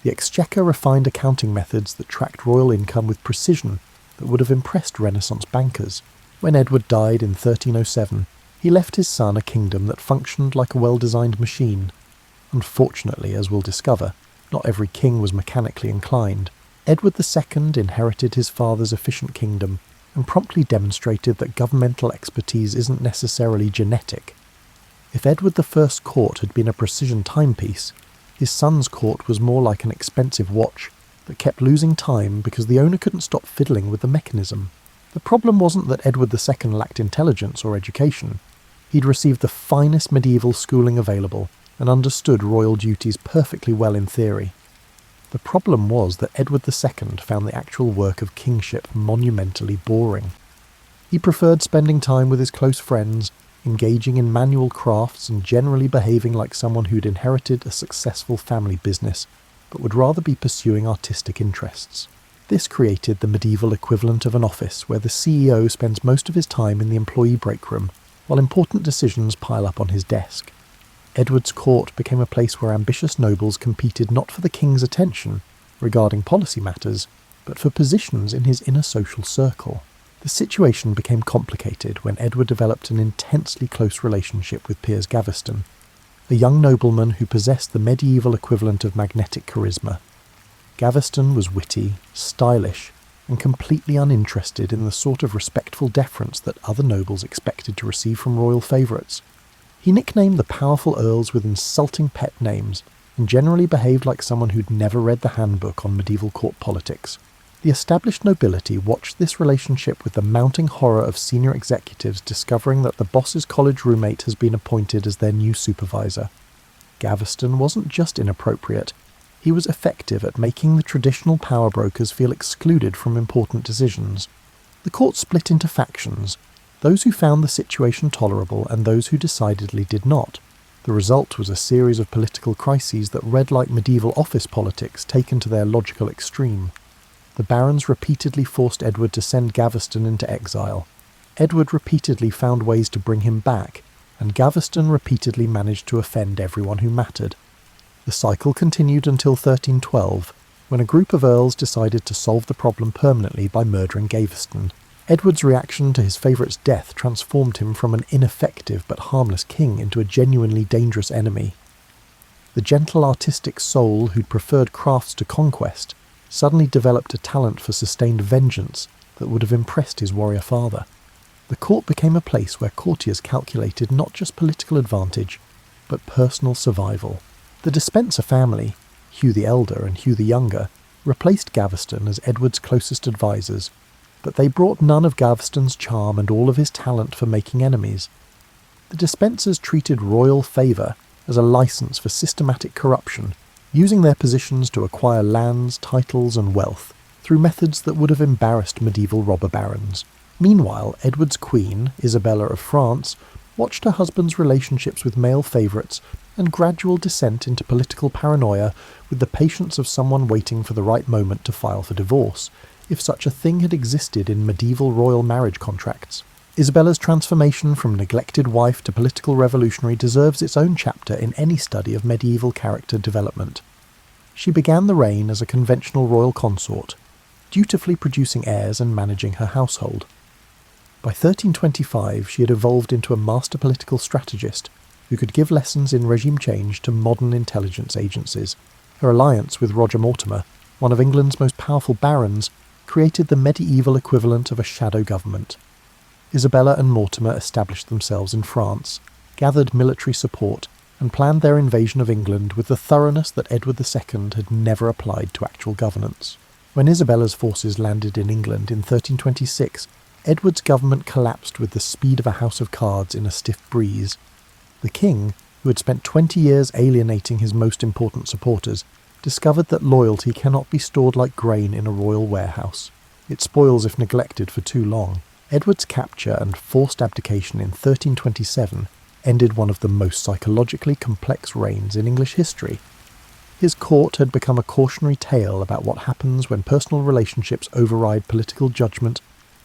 The Exchequer refined accounting methods that tracked royal income with precision that would have impressed Renaissance bankers. When Edward died in 1307, he left his son a kingdom that functioned like a well-designed machine. Unfortunately, as we'll discover, not every king was mechanically inclined. Edward II inherited his father's efficient kingdom and promptly demonstrated that governmental expertise isn't necessarily genetic. If Edward I's court had been a precision timepiece, his son's court was more like an expensive watch that kept losing time because the owner couldn't stop fiddling with the mechanism. The problem wasn't that Edward II lacked intelligence or education. He'd received the finest medieval schooling available and understood royal duties perfectly well in theory. The problem was that Edward II found the actual work of kingship monumentally boring. He preferred spending time with his close friends, engaging in manual crafts and generally behaving like someone who'd inherited a successful family business, but would rather be pursuing artistic interests. This created the medieval equivalent of an office where the CEO spends most of his time in the employee break room, while important decisions pile up on his desk. Edward's court became a place where ambitious nobles competed not for the king's attention regarding policy matters, but for positions in his inner social circle. The situation became complicated when Edward developed an intensely close relationship with Piers Gaveston, a young nobleman who possessed the medieval equivalent of magnetic charisma. Gaveston was witty, stylish, and completely uninterested in the sort of respectful deference that other nobles expected to receive from royal favourites. He nicknamed the powerful earls with insulting pet names, and generally behaved like someone who'd never read the handbook on medieval court politics. The established nobility watched this relationship with the mounting horror of senior executives discovering that the boss's college roommate has been appointed as their new supervisor. Gaveston wasn't just inappropriate, he was effective at making the traditional power brokers feel excluded from important decisions. The court split into factions, those who found the situation tolerable and those who decidedly did not. The result was a series of political crises that read like medieval office politics taken to their logical extreme. The barons repeatedly forced Edward to send Gaveston into exile. Edward repeatedly found ways to bring him back, and Gaveston repeatedly managed to offend everyone who mattered. The cycle continued until 1312, when a group of earls decided to solve the problem permanently by murdering Gaveston. Edward's reaction to his favourite's death transformed him from an ineffective but harmless king into a genuinely dangerous enemy. The gentle artistic soul who'd preferred crafts to conquest suddenly developed a talent for sustained vengeance that would have impressed his warrior father. The court became a place where courtiers calculated not just political advantage, but personal survival. The Despencer family, Hugh the Elder and Hugh the Younger, replaced Gaveston as Edward's closest advisors, but they brought none of Gaveston's charm and all of his talent for making enemies. The Despensers treated royal favour as a licence for systematic corruption, using their positions to acquire lands, titles and wealth through methods that would have embarrassed medieval robber barons. Meanwhile, Edward's queen, Isabella of France, watched her husband's relationships with male favourites and gradual descent into political paranoia with the patience of someone waiting for the right moment to file for divorce, if such a thing had existed in medieval royal marriage contracts. Isabella's transformation from neglected wife to political revolutionary deserves its own chapter in any study of medieval character development. She began the reign as a conventional royal consort, dutifully producing heirs and managing her household. By 1325 she had evolved into a master political strategist who could give lessons in regime change to modern intelligence agencies. Her alliance with Roger Mortimer, one of England's most powerful barons, created the medieval equivalent of a shadow government. Isabella and Mortimer established themselves in France, gathered military support, and planned their invasion of England with the thoroughness that Edward II had never applied to actual governance. When Isabella's forces landed in England in 1326, Edward's government collapsed with the speed of a house of cards in a stiff breeze. The king, who had spent 20 years alienating his most important supporters, discovered that loyalty cannot be stored like grain in a royal warehouse. It spoils if neglected for too long. Edward's capture and forced abdication in 1327 ended one of the most psychologically complex reigns in English history. His court had become a cautionary tale about what happens when personal relationships override political judgment,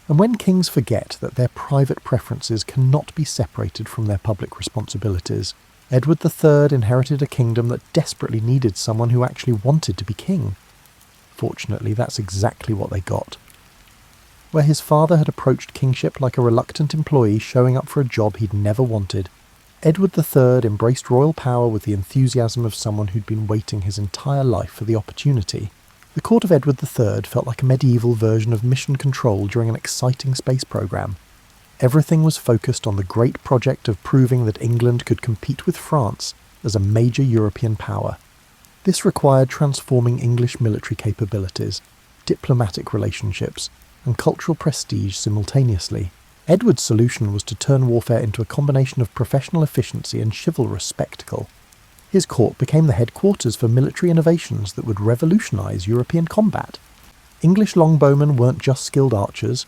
and when kings forget that their private preferences cannot be separated from their public responsibilities. Edward III inherited a kingdom that desperately needed someone who actually wanted to be king. Fortunately, that's exactly what they got. Where his father had approached kingship like a reluctant employee showing up for a job he'd never wanted, Edward III embraced royal power with the enthusiasm of someone who'd been waiting his entire life for the opportunity. The court of Edward III felt like a medieval version of mission control during an exciting space program. Everything was focused on the great project of proving that England could compete with France as a major European power. This required transforming English military capabilities, diplomatic relationships, and cultural prestige simultaneously. Edward's solution was to turn warfare into a combination of professional efficiency and chivalrous spectacle. His court became the headquarters for military innovations that would revolutionise European combat. English longbowmen weren't just skilled archers,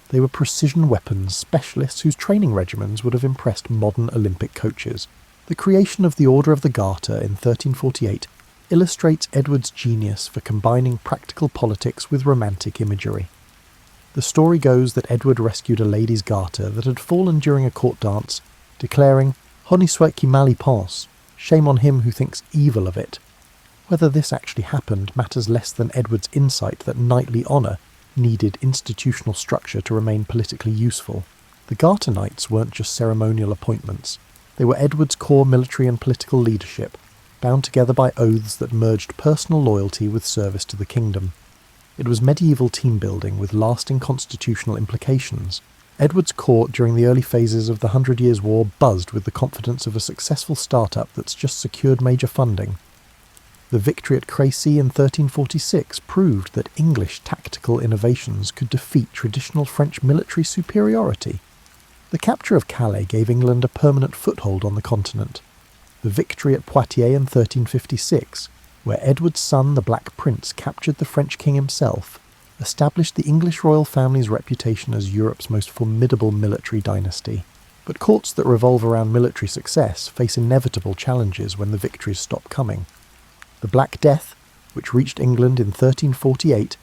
they were precision weapons specialists whose training regimens would have impressed modern Olympic coaches. The creation of the Order of the Garter in 1348 illustrates Edward's genius for combining practical politics with romantic imagery. The story goes that Edward rescued a lady's garter that had fallen during a court dance, declaring, "Honi soit qui mal y pense, shame on him who thinks evil of it." Whether this actually happened matters less than Edward's insight that knightly honour needed institutional structure to remain politically useful. The Garter Knights weren't just ceremonial appointments. They were Edward's core military and political leadership, bound together by oaths that merged personal loyalty with service to the kingdom. It was medieval team-building with lasting constitutional implications. Edward's court during the early phases of the 100 Years' War buzzed with the confidence of a successful startup that's just secured major funding. The victory at Crusades in 1346 proved that English tactical innovations could defeat traditional French military superiority. The capture of Calais gave England a permanent foothold on the continent. The victory at Poitiers in 1356, where Edward's son, the Black Prince, captured the French king himself, established the English royal family's reputation as Europe's most formidable military dynasty. But courts that revolve around military success face inevitable challenges when the victories stop coming. The Black Death, which reached England in 1348,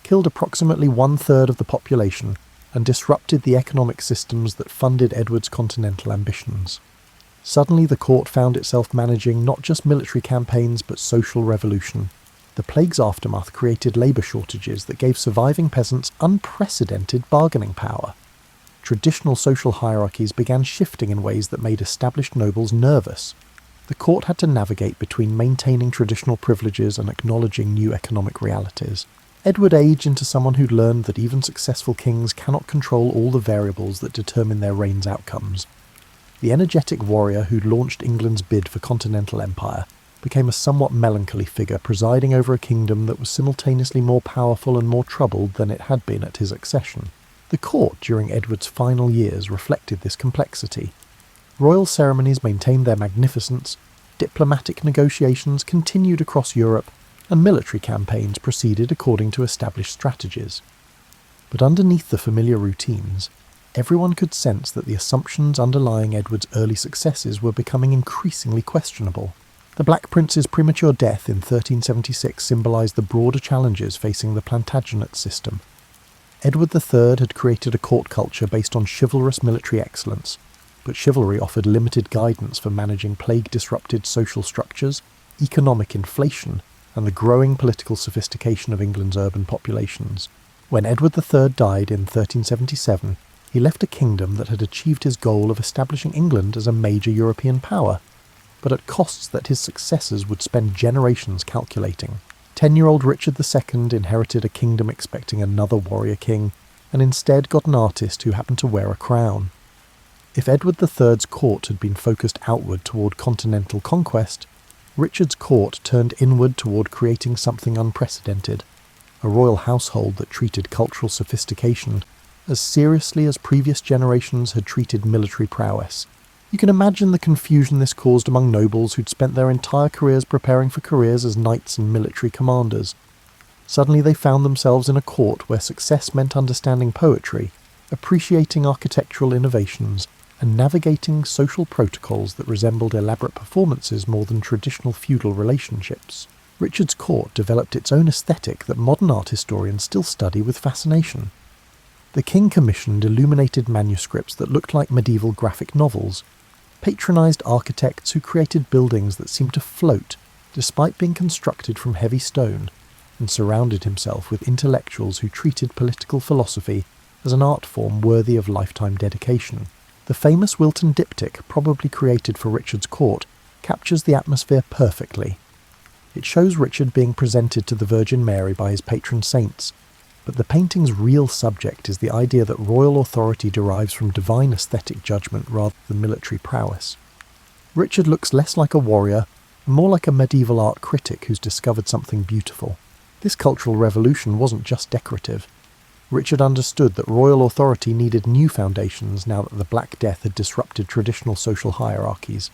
killed approximately 1/3 of the population and disrupted the economic systems that funded Edward's continental ambitions. Suddenly the court found itself managing not just military campaigns but social revolution. The plague's aftermath created labour shortages that gave surviving peasants unprecedented bargaining power. Traditional social hierarchies began shifting in ways that made established nobles nervous. The court had to navigate between maintaining traditional privileges and acknowledging new economic realities. Edward aged into someone who'd learned that even successful kings cannot control all the variables that determine their reign's outcomes. The energetic warrior who'd launched England's bid for continental empire became a somewhat melancholy figure presiding over a kingdom that was simultaneously more powerful and more troubled than it had been at his accession. The court during Edward's final years reflected this complexity. Royal ceremonies maintained their magnificence, diplomatic negotiations continued across Europe, and military campaigns proceeded according to established strategies. But underneath the familiar routines, everyone could sense that the assumptions underlying Edward's early successes were becoming increasingly questionable. The Black Prince's premature death in 1376 symbolised the broader challenges facing the Plantagenet system. Edward III had created a court culture based on chivalrous military excellence, but chivalry offered limited guidance for managing plague-disrupted social structures, economic inflation, and the growing political sophistication of England's urban populations. When Edward III died in 1377, he left a kingdom that had achieved his goal of establishing England as a major European power, but at costs that his successors would spend generations calculating. 10-year-old Richard II inherited a kingdom expecting another warrior king, and instead got an artist who happened to wear a crown. If Edward III's court had been focused outward toward continental conquest, Richard's court turned inward toward creating something unprecedented, a royal household that treated cultural sophistication as seriously as previous generations had treated military prowess. You can imagine the confusion this caused among nobles who'd spent their entire careers preparing for careers as knights and military commanders. Suddenly they found themselves in a court where success meant understanding poetry, appreciating architectural innovations, and navigating social protocols that resembled elaborate performances more than traditional feudal relationships. Richard's court developed its own aesthetic that modern art historians still study with fascination. The king commissioned illuminated manuscripts that looked like medieval graphic novels, patronised architects who created buildings that seemed to float despite being constructed from heavy stone, and surrounded himself with intellectuals who treated political philosophy as an art form worthy of lifetime dedication. The famous Wilton diptych, probably created for Richard's court, captures the atmosphere perfectly. It shows Richard being presented to the Virgin Mary by his patron saints, but the painting's real subject is the idea that royal authority derives from divine aesthetic judgment rather than military prowess. Richard looks less like a warrior and more like a medieval art critic who's discovered something beautiful. This cultural revolution wasn't just decorative. Richard understood that royal authority needed new foundations now that the Black Death had disrupted traditional social hierarchies.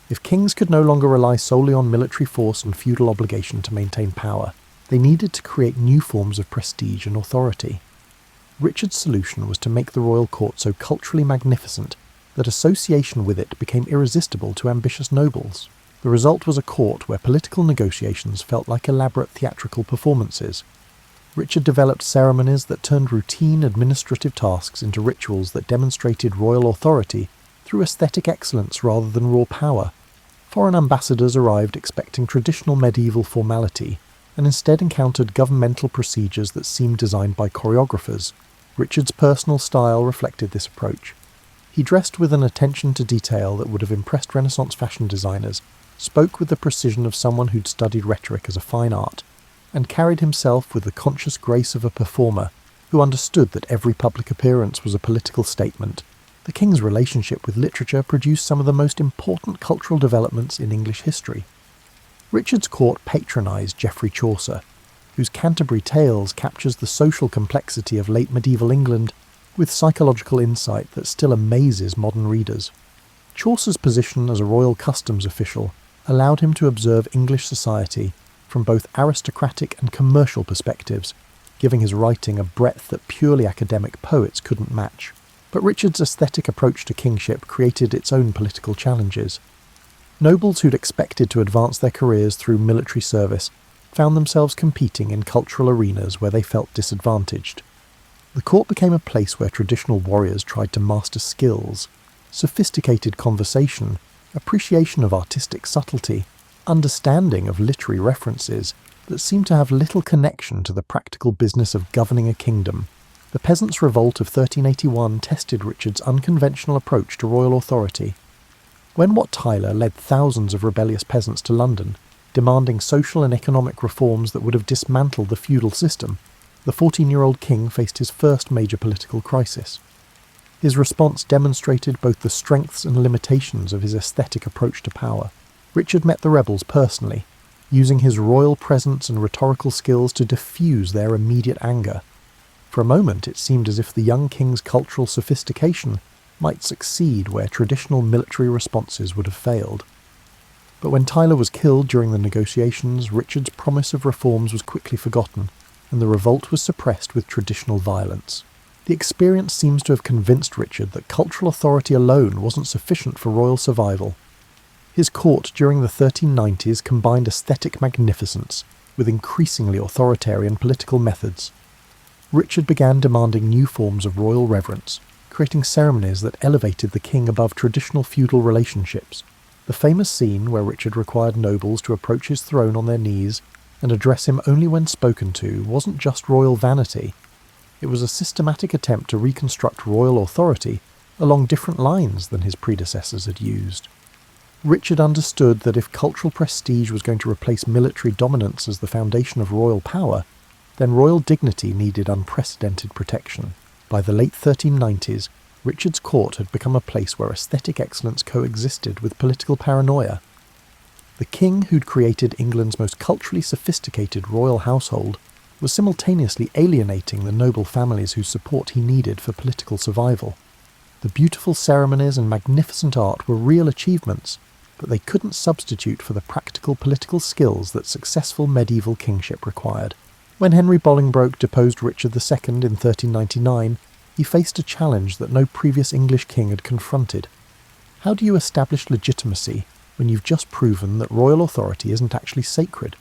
If kings could no longer rely solely on military force and feudal obligation to maintain power, they needed to create new forms of prestige and authority. Richard's solution was to make the royal court so culturally magnificent that association with it became irresistible to ambitious nobles. The result was a court where political negotiations felt like elaborate theatrical performances. Richard developed ceremonies that turned routine administrative tasks into rituals that demonstrated royal authority through aesthetic excellence rather than raw power. Foreign ambassadors arrived expecting traditional medieval formality, and instead encountered governmental procedures that seemed designed by choreographers. Richard's personal style reflected this approach. He dressed with an attention to detail that would have impressed Renaissance fashion designers, spoke with the precision of someone who'd studied rhetoric as a fine art, and carried himself with the conscious grace of a performer who understood that every public appearance was a political statement. The king's relationship with literature produced some of the most important cultural developments in English history. Richard's court patronised Geoffrey Chaucer, whose Canterbury Tales captures the social complexity of late medieval England with psychological insight that still amazes modern readers. Chaucer's position as a royal customs official allowed him to observe English society from both aristocratic and commercial perspectives, giving his writing a breadth that purely academic poets couldn't match. But Richard's aesthetic approach to kingship created its own political challenges. Nobles who'd expected to advance their careers through military service found themselves competing in cultural arenas where they felt disadvantaged. The court became a place where traditional warriors tried to master skills, sophisticated conversation, appreciation of artistic subtlety, understanding of literary references that seemed to have little connection to the practical business of governing a kingdom. The Peasants' Revolt of 1381 tested Richard's unconventional approach to royal authority. When Wat Tyler led thousands of rebellious peasants to London, demanding social and economic reforms that would have dismantled the feudal system, the 14-year-old king faced his first major political crisis. His response demonstrated both the strengths and limitations of his aesthetic approach to power. Richard met the rebels personally, using his royal presence and rhetorical skills to diffuse their immediate anger. For a moment it seemed as if the young king's cultural sophistication might succeed where traditional military responses would have failed. But when Tyler was killed during the negotiations, Richard's promise of reforms was quickly forgotten, and the revolt was suppressed with traditional violence. The experience seems to have convinced Richard that cultural authority alone wasn't sufficient for royal survival. His court during the 1390s combined aesthetic magnificence with increasingly authoritarian political methods. Richard began demanding new forms of royal reverence, creating ceremonies that elevated the king above traditional feudal relationships. The famous scene where Richard required nobles to approach his throne on their knees and address him only when spoken to wasn't just royal vanity. It was a systematic attempt to reconstruct royal authority along different lines than his predecessors had used. Richard understood that if cultural prestige was going to replace military dominance as the foundation of royal power, then royal dignity needed unprecedented protection. By the late 1390s, Richard's court had become a place where aesthetic excellence coexisted with political paranoia. The king who'd created England's most culturally sophisticated royal household was simultaneously alienating the noble families whose support he needed for political survival. The beautiful ceremonies and magnificent art were real achievements, but they couldn't substitute for the practical political skills that successful medieval kingship required. When Henry Bolingbroke deposed Richard II in 1399, he faced a challenge that no previous English king had confronted. How do you establish legitimacy when you've just proven that royal authority isn't actually sacred?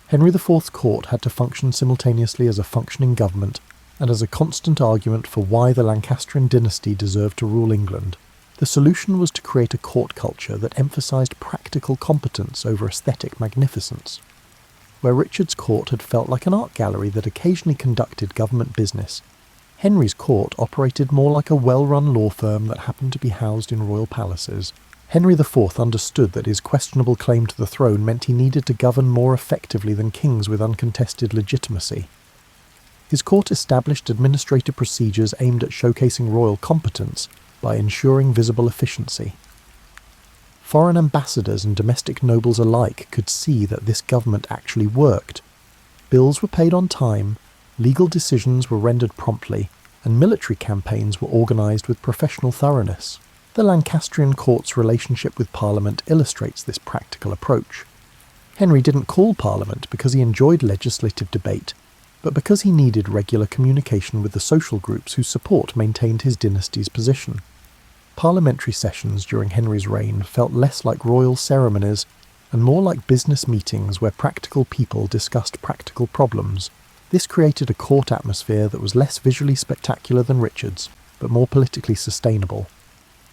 Henry IV's court had to function simultaneously as a functioning government and as a constant argument for why the Lancastrian dynasty deserved to rule England. The solution was to create a court culture that emphasised practical competence over aesthetic magnificence. Where Richard's court had felt like an art gallery that occasionally conducted government business, Henry's court operated more like a well-run law firm that happened to be housed in royal palaces. Henry IV understood that his questionable claim to the throne meant he needed to govern more effectively than kings with uncontested legitimacy. His court established administrative procedures aimed at showcasing royal competence by ensuring visible efficiency. Foreign ambassadors and domestic nobles alike could see that this government actually worked. Bills were paid on time, legal decisions were rendered promptly, and military campaigns were organised with professional thoroughness. The Lancastrian court's relationship with Parliament illustrates this practical approach. Henry didn't call Parliament because he enjoyed legislative debate, but because he needed regular communication with the social groups whose support maintained his dynasty's position. Parliamentary sessions during Henry's reign felt less like royal ceremonies and more like business meetings where practical people discussed practical problems. This created a court atmosphere that was less visually spectacular than Richard's, but more politically sustainable.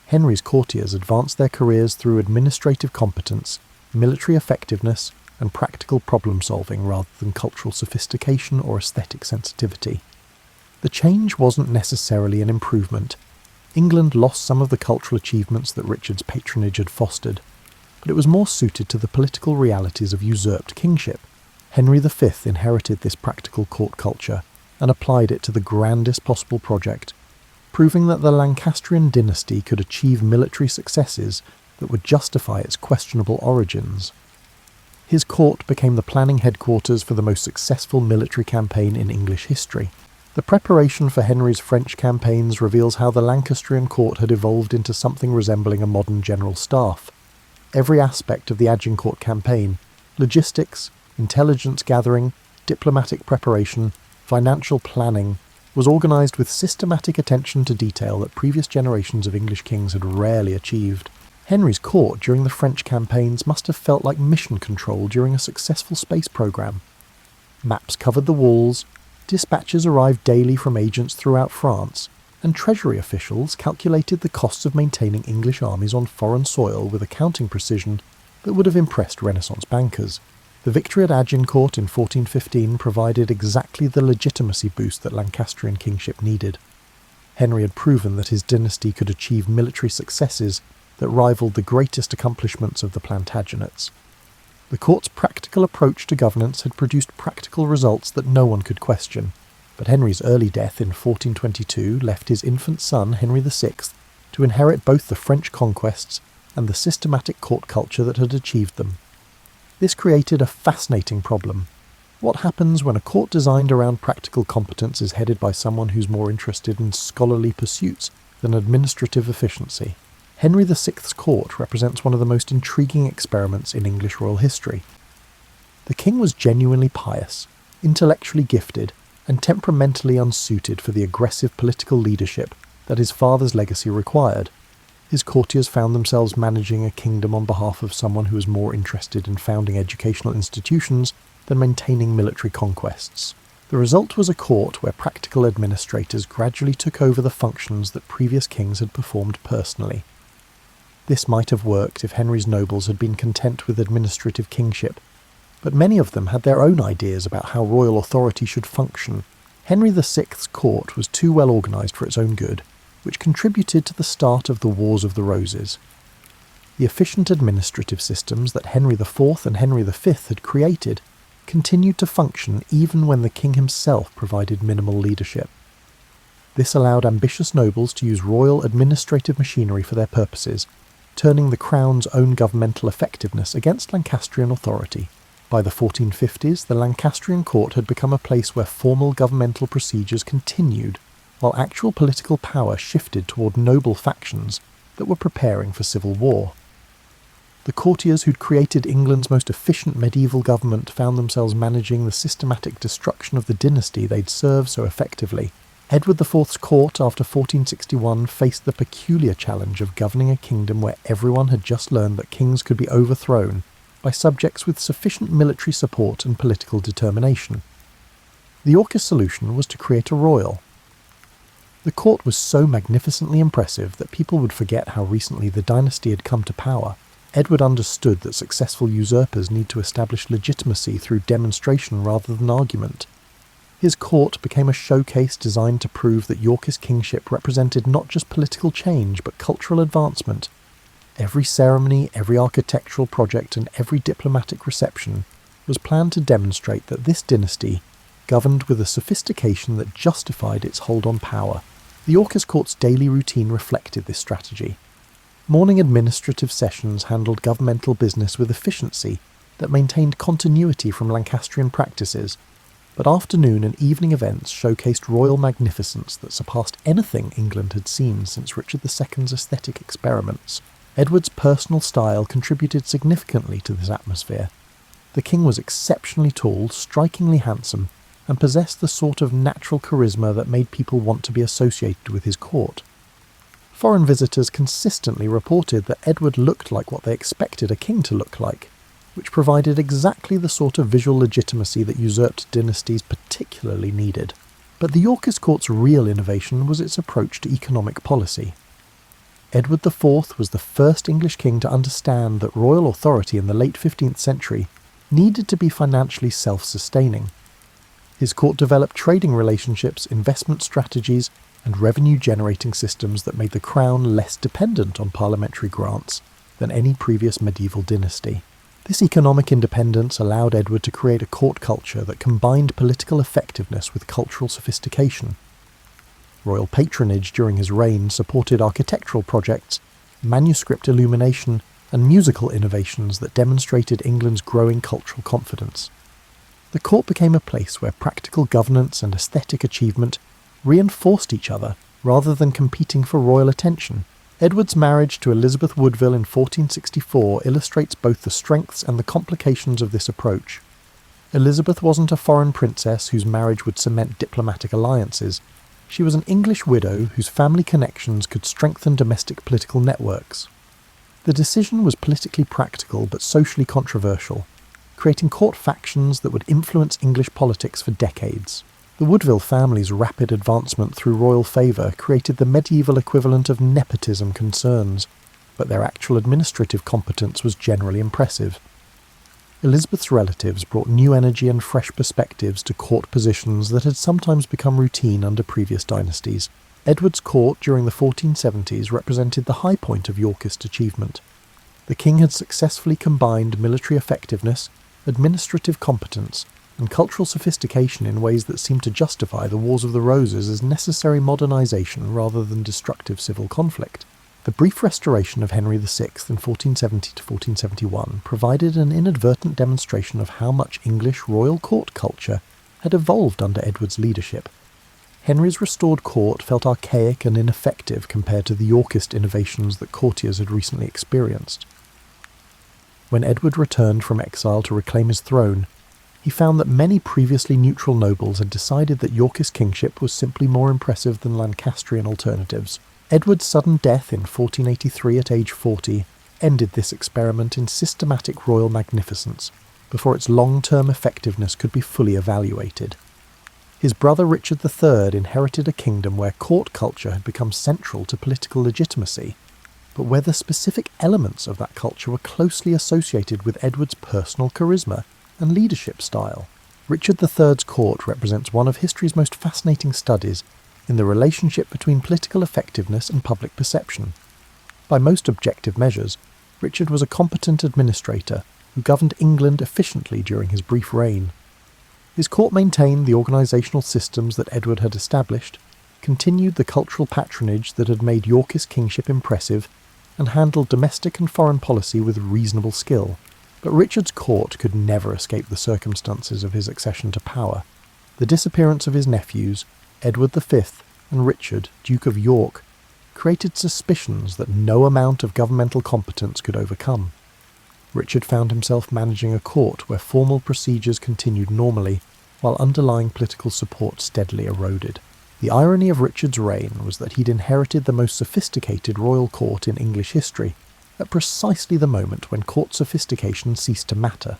Henry's courtiers advanced their careers through administrative competence, military effectiveness, and practical problem-solving rather than cultural sophistication or aesthetic sensitivity. The change wasn't necessarily an improvement. England lost some of the cultural achievements that Richard's patronage had fostered, but it was more suited to the political realities of usurped kingship. Henry V inherited this practical court culture and applied it to the grandest possible project, proving that the Lancastrian dynasty could achieve military successes that would justify its questionable origins. His court became the planning headquarters for the most successful military campaign in English history. The preparation for Henry's French campaigns reveals how the Lancastrian court had evolved into something resembling a modern general staff. Every aspect of the Agincourt campaign — logistics, intelligence gathering, diplomatic preparation, financial planning — was organised with systematic attention to detail that previous generations of English kings had rarely achieved. Henry's court during the French campaigns must have felt like mission control during a successful space programme. Maps covered the walls, dispatches arrived daily from agents throughout France, and treasury officials calculated the costs of maintaining English armies on foreign soil with accounting precision that would have impressed Renaissance bankers. The victory at Agincourt in 1415 provided exactly the legitimacy boost that Lancastrian kingship needed. Henry had proven that his dynasty could achieve military successes that rivaled the greatest accomplishments of the Plantagenets. The court's practical approach to governance had produced practical results that no one could question, but Henry's early death in 1422 left his infant son, Henry VI, to inherit both the French conquests and the systematic court culture that had achieved them. This created a fascinating problem. What happens when a court designed around practical competence is headed by someone who's more interested in scholarly pursuits than administrative efficiency? Henry VI's court represents one of the most intriguing experiments in English royal history. The king was genuinely pious, intellectually gifted, and temperamentally unsuited for the aggressive political leadership that his father's legacy required. His courtiers found themselves managing a kingdom on behalf of someone who was more interested in founding educational institutions than maintaining military conquests. The result was a court where practical administrators gradually took over the functions that previous kings had performed personally. This might have worked if Henry's nobles had been content with administrative kingship, but many of them had their own ideas about how royal authority should function. Henry VI's court was too well organised for its own good, which contributed to the start of the Wars of the Roses. The efficient administrative systems that Henry IV and Henry V had created continued to function even when the king himself provided minimal leadership. This allowed ambitious nobles to use royal administrative machinery for their purposes, turning the crown's own governmental effectiveness against Lancastrian authority. By the 1450s, the Lancastrian court had become a place where formal governmental procedures continued, while actual political power shifted toward noble factions that were preparing for civil war. The courtiers who'd created England's most efficient medieval government found themselves managing the systematic destruction of the dynasty they'd served so effectively. Edward IV's court after 1461 faced the peculiar challenge of governing a kingdom where everyone had just learned that kings could be overthrown by subjects with sufficient military support and political determination. The Yorkist solution was to create a royal. The court was so magnificently impressive that people would forget how recently the dynasty had come to power. Edward understood that successful usurpers need to establish legitimacy through demonstration rather than argument. His court became a showcase designed to prove that Yorkist kingship represented not just political change but cultural advancement. Every ceremony, every architectural project, and every diplomatic reception was planned to demonstrate that this dynasty governed with a sophistication that justified its hold on power. The Yorkist court's daily routine reflected this strategy. Morning administrative sessions handled governmental business with efficiency that maintained continuity from Lancastrian practices, but afternoon and evening events showcased royal magnificence that surpassed anything England had seen since Richard II's aesthetic experiments. Edward's personal style contributed significantly to this atmosphere. The king was exceptionally tall, strikingly handsome, and possessed the sort of natural charisma that made people want to be associated with his court. Foreign visitors consistently reported that Edward looked like what they expected a king to look like. which provided exactly the sort of visual legitimacy that usurped dynasties particularly needed. But the Yorkist court's real innovation was its approach to economic policy. Edward IV was the first English king to understand that royal authority in the late 15th century needed to be financially self-sustaining. His court developed trading relationships, investment strategies, and revenue-generating systems that made the crown less dependent on parliamentary grants than any previous medieval dynasty. This economic independence allowed Edward to create a court culture that combined political effectiveness with cultural sophistication. Royal patronage during his reign supported architectural projects, manuscript illumination, and musical innovations that demonstrated England's growing cultural confidence. The court became a place where practical governance and aesthetic achievement reinforced each other rather than competing for royal attention. Edward's marriage to Elizabeth Woodville in 1464 illustrates both the strengths and the complications of this approach. Elizabeth wasn't a foreign princess whose marriage would cement diplomatic alliances. She was an English widow whose family connections could strengthen domestic political networks. The decision was politically practical but socially controversial, creating court factions that would influence English politics for decades. The Woodville family's rapid advancement through royal favour created the medieval equivalent of nepotism concerns, but their actual administrative competence was generally impressive. Elizabeth's relatives brought new energy and fresh perspectives to court positions that had sometimes become routine under previous dynasties. Edward's court during the 1470s represented the high point of Yorkist achievement. The king had successfully combined military effectiveness, administrative competence, and cultural sophistication in ways that seemed to justify the Wars of the Roses as necessary modernisation rather than destructive civil conflict. The brief restoration of Henry VI in 1470 to 1471 provided an inadvertent demonstration of how much English royal court culture had evolved under Edward's leadership. Henry's restored court felt archaic and ineffective compared to the Yorkist innovations that courtiers had recently experienced. When Edward returned from exile to reclaim his throne, he found that many previously neutral nobles had decided that Yorkist kingship was simply more impressive than Lancastrian alternatives. Edward's sudden death in 1483 at age 40 ended this experiment in systematic royal magnificence before its long-term effectiveness could be fully evaluated. His brother Richard III inherited a kingdom where court culture had become central to political legitimacy, but where the specific elements of that culture were closely associated with Edward's personal charisma and leadership style. Richard III's court represents one of history's most fascinating studies in the relationship between political effectiveness and public perception. By most objective measures, Richard was a competent administrator who governed England efficiently during his brief reign. His court maintained the organisational systems that Edward had established, continued the cultural patronage that had made Yorkist kingship impressive, and handled domestic and foreign policy with reasonable skill. But Richard's court could never escape the circumstances of his accession to power. The disappearance of his nephews, Edward V and Richard, Duke of York, created suspicions that no amount of governmental competence could overcome. Richard found himself managing a court where formal procedures continued normally, while underlying political support steadily eroded. The irony of Richard's reign was that he'd inherited the most sophisticated royal court in English history, at precisely the moment when court sophistication ceased to matter.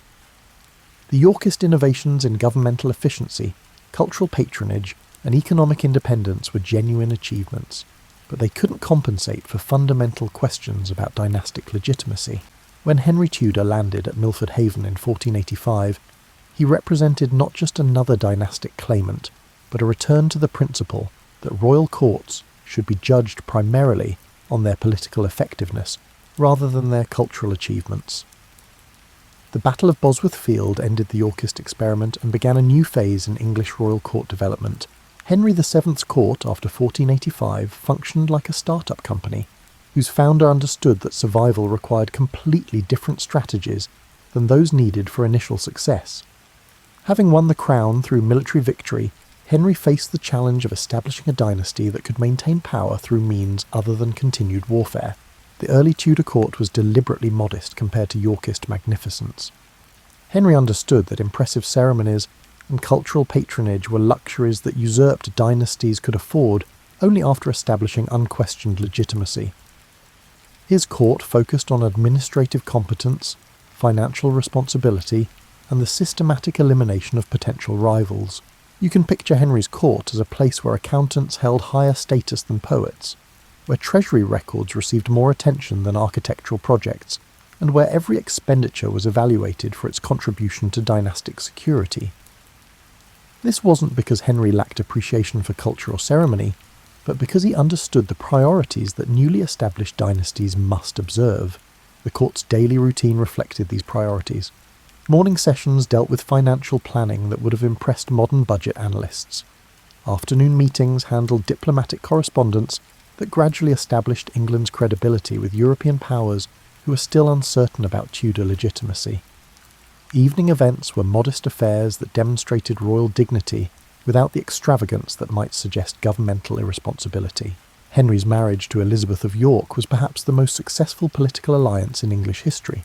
The Yorkist innovations in governmental efficiency, cultural patronage, and economic independence were genuine achievements, but they couldn't compensate for fundamental questions about dynastic legitimacy. When Henry Tudor landed at Milford Haven in 1485, he represented not just another dynastic claimant, but a return to the principle that royal courts should be judged primarily on their political effectiveness rather than their cultural achievements. The Battle of Bosworth Field ended the Yorkist experiment and began a new phase in English royal court development. Henry VII's court, after 1485, functioned like a start-up company, whose founder understood that survival required completely different strategies than those needed for initial success. Having won the crown through military victory, Henry faced the challenge of establishing a dynasty that could maintain power through means other than continued warfare. The early Tudor court was deliberately modest compared to Yorkist magnificence. Henry understood that impressive ceremonies and cultural patronage were luxuries that usurped dynasties could afford only after establishing unquestioned legitimacy. His court focused on administrative competence, financial responsibility, and the systematic elimination of potential rivals. You can picture Henry's court as a place where accountants held higher status than poets, where treasury records received more attention than architectural projects, and where every expenditure was evaluated for its contribution to dynastic security. This wasn't because Henry lacked appreciation for culture or ceremony, but because he understood the priorities that newly established dynasties must observe. The court's daily routine reflected these priorities. Morning sessions dealt with financial planning that would have impressed modern budget analysts. Afternoon meetings handled diplomatic correspondence that gradually established England's credibility with European powers who were still uncertain about Tudor legitimacy. Evening events were modest affairs that demonstrated royal dignity without the extravagance that might suggest governmental irresponsibility. Henry's marriage to Elizabeth of York was perhaps the most successful political alliance in English history.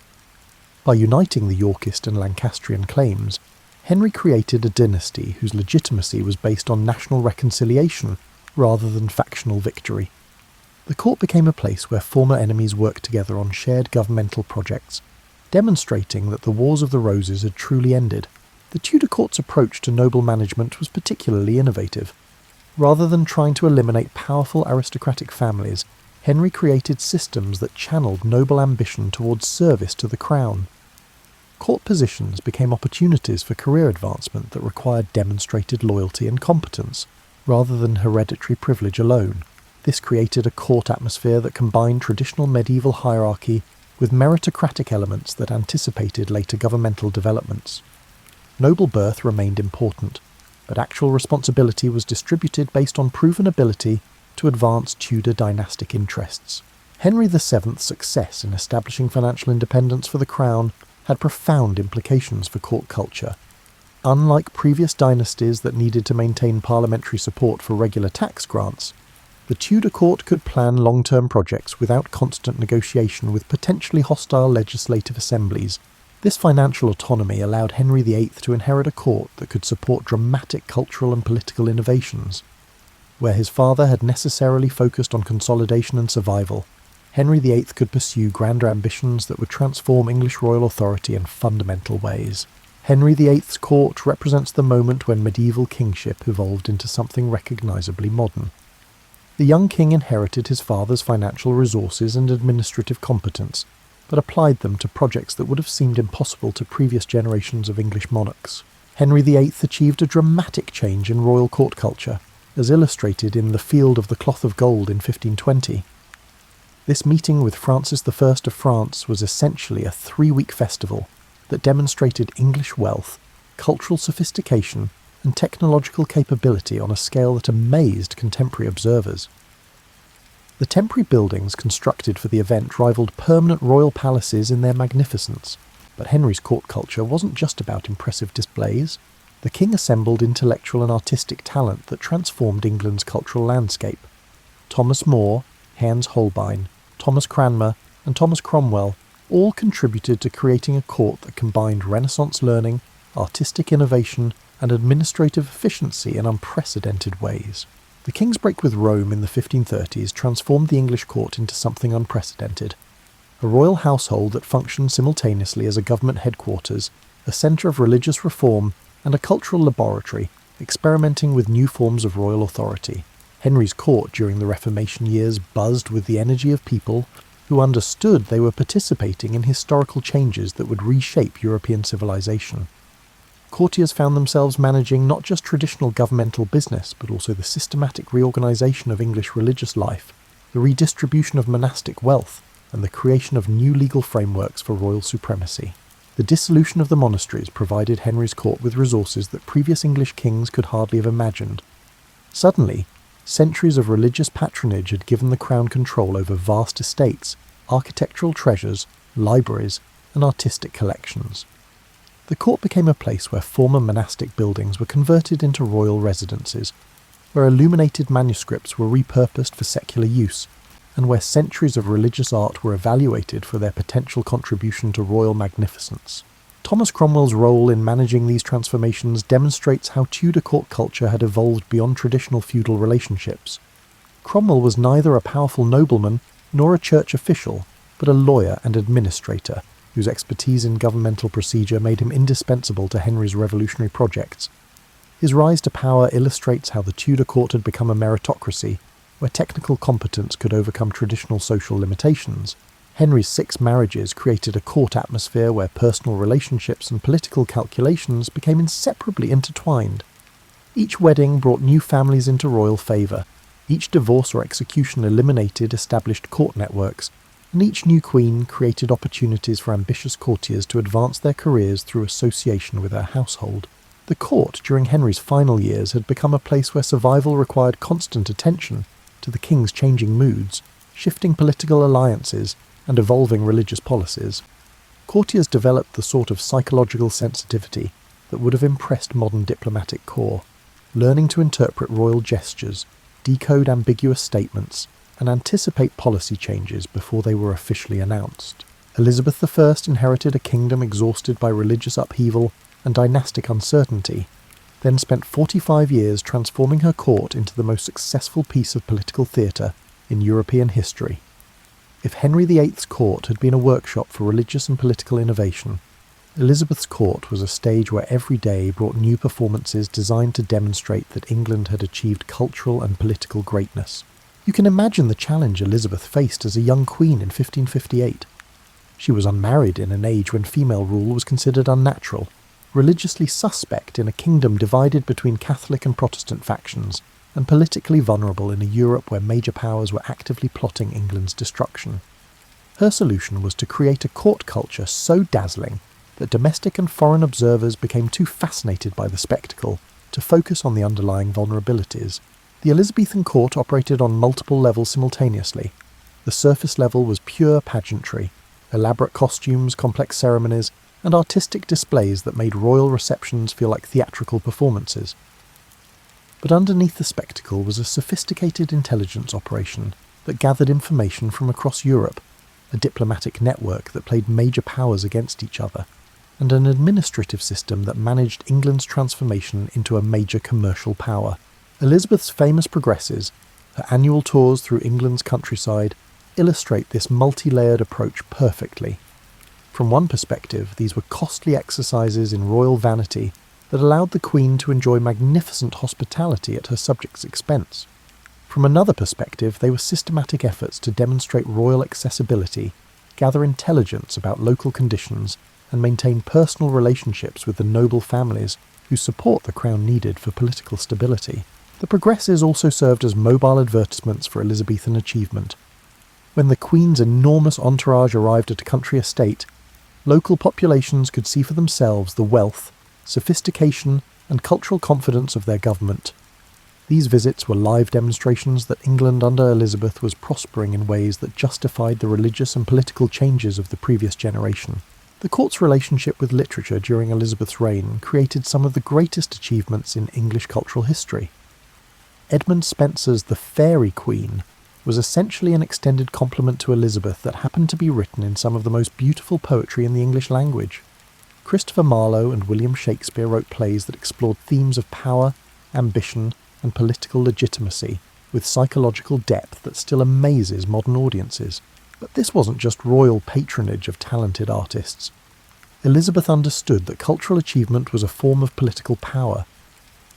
By uniting the Yorkist and Lancastrian claims, Henry created a dynasty whose legitimacy was based on national reconciliation rather than factional victory. The court became a place where former enemies worked together on shared governmental projects, demonstrating that the Wars of the Roses had truly ended. The Tudor court's approach to noble management was particularly innovative. Rather than trying to eliminate powerful aristocratic families, Henry created systems that channeled noble ambition towards service to the crown. Court positions became opportunities for career advancement that required demonstrated loyalty and competence, rather than hereditary privilege alone. This created a court atmosphere that combined traditional medieval hierarchy with meritocratic elements that anticipated later governmental developments. Noble birth remained important, but actual responsibility was distributed based on proven ability to advance Tudor dynastic interests. Henry VII's success in establishing financial independence for the crown had profound implications for court culture. Unlike previous dynasties that needed to maintain parliamentary support for regular tax grants, the Tudor court could plan long-term projects without constant negotiation with potentially hostile legislative assemblies. This financial autonomy allowed Henry VIII to inherit a court that could support dramatic cultural and political innovations. Where his father had necessarily focused on consolidation and survival, Henry VIII could pursue grander ambitions that would transform English royal authority in fundamental ways. Henry VIII's court represents the moment when medieval kingship evolved into something recognisably modern. The young king inherited his father's financial resources and administrative competence, but applied them to projects that would have seemed impossible to previous generations of English monarchs. Henry VIII achieved a dramatic change in royal court culture, as illustrated in the Field of the Cloth of Gold in 1520. This meeting with Francis I of France was essentially a 3-week festival that demonstrated English wealth, cultural sophistication, and technological capability on a scale that amazed contemporary observers. The temporary buildings constructed for the event rivaled permanent royal palaces in their magnificence, but Henry's court culture wasn't just about impressive displays. The king assembled intellectual and artistic talent that transformed England's cultural landscape. Thomas More, Hans Holbein, Thomas Cranmer, and Thomas Cromwell all contributed to creating a court that combined Renaissance learning, artistic innovation, and administrative efficiency in unprecedented ways. The King's break with Rome in the 1530s transformed the English court into something unprecedented. A royal household that functioned simultaneously as a government headquarters, a centre of religious reform, and a cultural laboratory, experimenting with new forms of royal authority. Henry's court during the Reformation years buzzed with the energy of people who understood they were participating in historical changes that would reshape European civilization. Courtiers found themselves managing not just traditional governmental business, but also the systematic reorganisation of English religious life, the redistribution of monastic wealth, and the creation of new legal frameworks for royal supremacy. The dissolution of the monasteries provided Henry's court with resources that previous English kings could hardly have imagined. Suddenly, centuries of religious patronage had given the crown control over vast estates, architectural treasures, libraries, and artistic collections. The court became a place where former monastic buildings were converted into royal residences, where illuminated manuscripts were repurposed for secular use, and where centuries of religious art were evaluated for their potential contribution to royal magnificence. Thomas Cromwell's role in managing these transformations demonstrates how Tudor court culture had evolved beyond traditional feudal relationships. Cromwell was neither a powerful nobleman nor a church official, but a lawyer and administrator, whose expertise in governmental procedure made him indispensable to Henry's revolutionary projects. His rise to power illustrates how the Tudor court had become a meritocracy, where technical competence could overcome traditional social limitations. Henry's 6 marriages created a court atmosphere where personal relationships and political calculations became inseparably intertwined. Each wedding brought new families into royal favour, each divorce or execution eliminated established court networks, and each new queen created opportunities for ambitious courtiers to advance their careers through association with her household. The court, during Henry's final years, had become a place where survival required constant attention to the king's changing moods, shifting political alliances, and evolving religious policies. Courtiers developed the sort of psychological sensitivity that would have impressed modern diplomatic corps, learning to interpret royal gestures, decode ambiguous statements, and anticipate policy changes before they were officially announced. Elizabeth I inherited a kingdom exhausted by religious upheaval and dynastic uncertainty, then spent 45 years transforming her court into the most successful piece of political theatre in European history. If Henry VIII's court had been a workshop for religious and political innovation, Elizabeth's court was a stage where every day brought new performances designed to demonstrate that England had achieved cultural and political greatness. You can imagine the challenge Elizabeth faced as a young queen in 1558. She was unmarried in an age when female rule was considered unnatural, religiously suspect in a kingdom divided between Catholic and Protestant factions, and politically vulnerable in a Europe where major powers were actively plotting England's destruction. Her solution was to create a court culture so dazzling that domestic and foreign observers became too fascinated by the spectacle to focus on the underlying vulnerabilities. The Elizabethan court operated on multiple levels simultaneously. The surface level was pure pageantry, elaborate costumes, complex ceremonies, and artistic displays that made royal receptions feel like theatrical performances. But underneath the spectacle was a sophisticated intelligence operation that gathered information from across Europe, a diplomatic network that played major powers against each other, and an administrative system that managed England's transformation into a major commercial power. Elizabeth's famous progresses, her annual tours through England's countryside, illustrate this multi-layered approach perfectly. From one perspective, these were costly exercises in royal vanity that allowed the Queen to enjoy magnificent hospitality at her subjects' expense. From another perspective, they were systematic efforts to demonstrate royal accessibility, gather intelligence about local conditions, and maintain personal relationships with the noble families whose support the crown needed for political stability. The progresses also served as mobile advertisements for Elizabethan achievement. When the Queen's enormous entourage arrived at a country estate, local populations could see for themselves the wealth, sophistication, and cultural confidence of their government. These visits were live demonstrations that England under Elizabeth was prospering in ways that justified the religious and political changes of the previous generation. The court's relationship with literature during Elizabeth's reign created some of the greatest achievements in English cultural history. Edmund Spenser's The Fairy Queen was essentially an extended compliment to Elizabeth that happened to be written in some of the most beautiful poetry in the English language. Christopher Marlowe and William Shakespeare wrote plays that explored themes of power, ambition, and political legitimacy with psychological depth that still amazes modern audiences. But this wasn't just royal patronage of talented artists. Elizabeth understood that cultural achievement was a form of political power.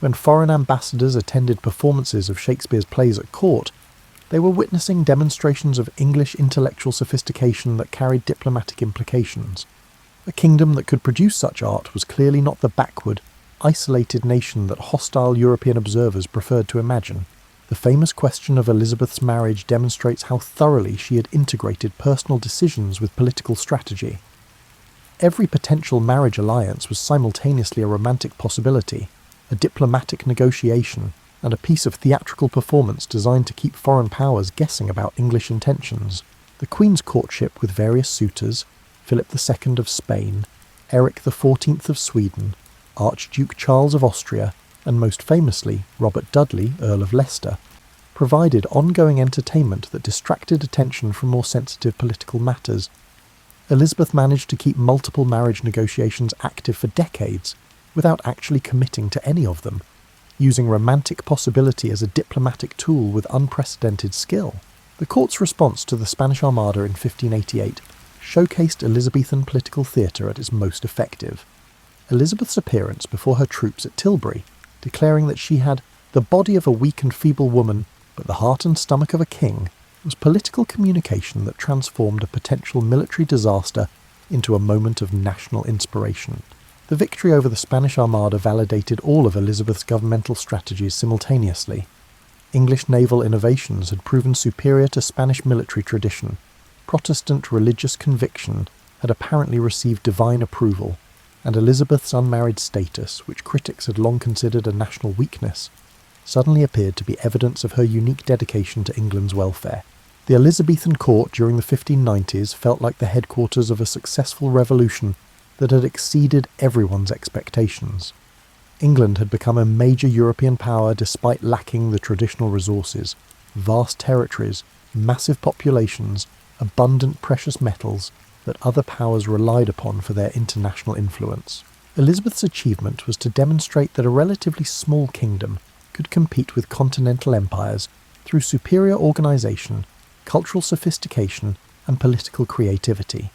When foreign ambassadors attended performances of Shakespeare's plays at court, they were witnessing demonstrations of English intellectual sophistication that carried diplomatic implications. A kingdom that could produce such art was clearly not the backward, isolated nation that hostile European observers preferred to imagine. The famous question of Elizabeth's marriage demonstrates how thoroughly she had integrated personal decisions with political strategy. Every potential marriage alliance was simultaneously a romantic possibility, a diplomatic negotiation, and a piece of theatrical performance designed to keep foreign powers guessing about English intentions. The Queen's courtship with various suitors, Philip II of Spain, Eric XIV of Sweden, Archduke Charles of Austria, and most famously Robert Dudley, Earl of Leicester, provided ongoing entertainment that distracted attention from more sensitive political matters. Elizabeth managed to keep multiple marriage negotiations active for decades without actually committing to any of them, using romantic possibility as a diplomatic tool with unprecedented skill. The court's response to the Spanish Armada in 1588 showcased Elizabethan political theatre at its most effective. Elizabeth's appearance before her troops at Tilbury, declaring that she had the body of a weak and feeble woman, but the heart and stomach of a king, was political communication that transformed a potential military disaster into a moment of national inspiration. The victory over the Spanish Armada validated all of Elizabeth's governmental strategies simultaneously. English naval innovations had proven superior to Spanish military tradition. Protestant religious conviction had apparently received divine approval, and Elizabeth's unmarried status, which critics had long considered a national weakness, suddenly appeared to be evidence of her unique dedication to England's welfare. The Elizabethan court during the 1590s felt like the headquarters of a successful revolution that had exceeded everyone's expectations. England had become a major European power despite lacking the traditional resources, vast territories, massive populations, abundant precious metals that other powers relied upon for their international influence. Elizabeth's achievement was to demonstrate that a relatively small kingdom could compete with continental empires through superior organisation, cultural sophistication, and political creativity.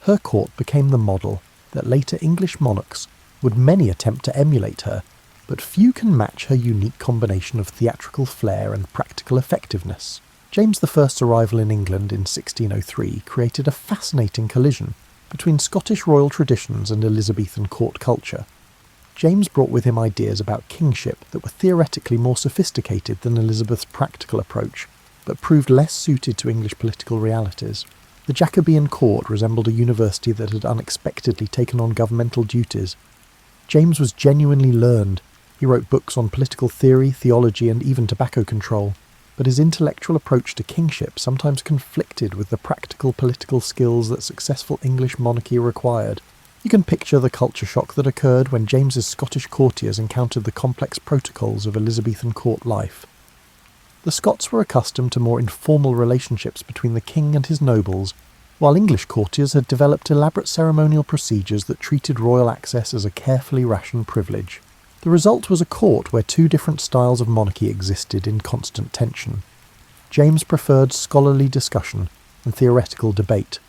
Her court became the model that later English monarchs would many attempt to emulate her, but few can match her unique combination of theatrical flair and practical effectiveness. James I's arrival in England in 1603 created a fascinating collision between Scottish royal traditions and Elizabethan court culture. James brought with him ideas about kingship that were theoretically more sophisticated than Elizabeth's practical approach, but proved less suited to English political realities. The Jacobean court resembled a university that had unexpectedly taken on governmental duties. James was genuinely learned. He wrote books on political theory, theology, and even tobacco control, but his intellectual approach to kingship sometimes conflicted with the practical political skills that successful English monarchy required. You can picture the culture shock that occurred when James's Scottish courtiers encountered the complex protocols of Elizabethan court life. The Scots were accustomed to more informal relationships between the king and his nobles, while English courtiers had developed elaborate ceremonial procedures that treated royal access as a carefully rationed privilege. The result was a court where two different styles of monarchy existed in constant tension. James preferred scholarly discussion and theoretical debate,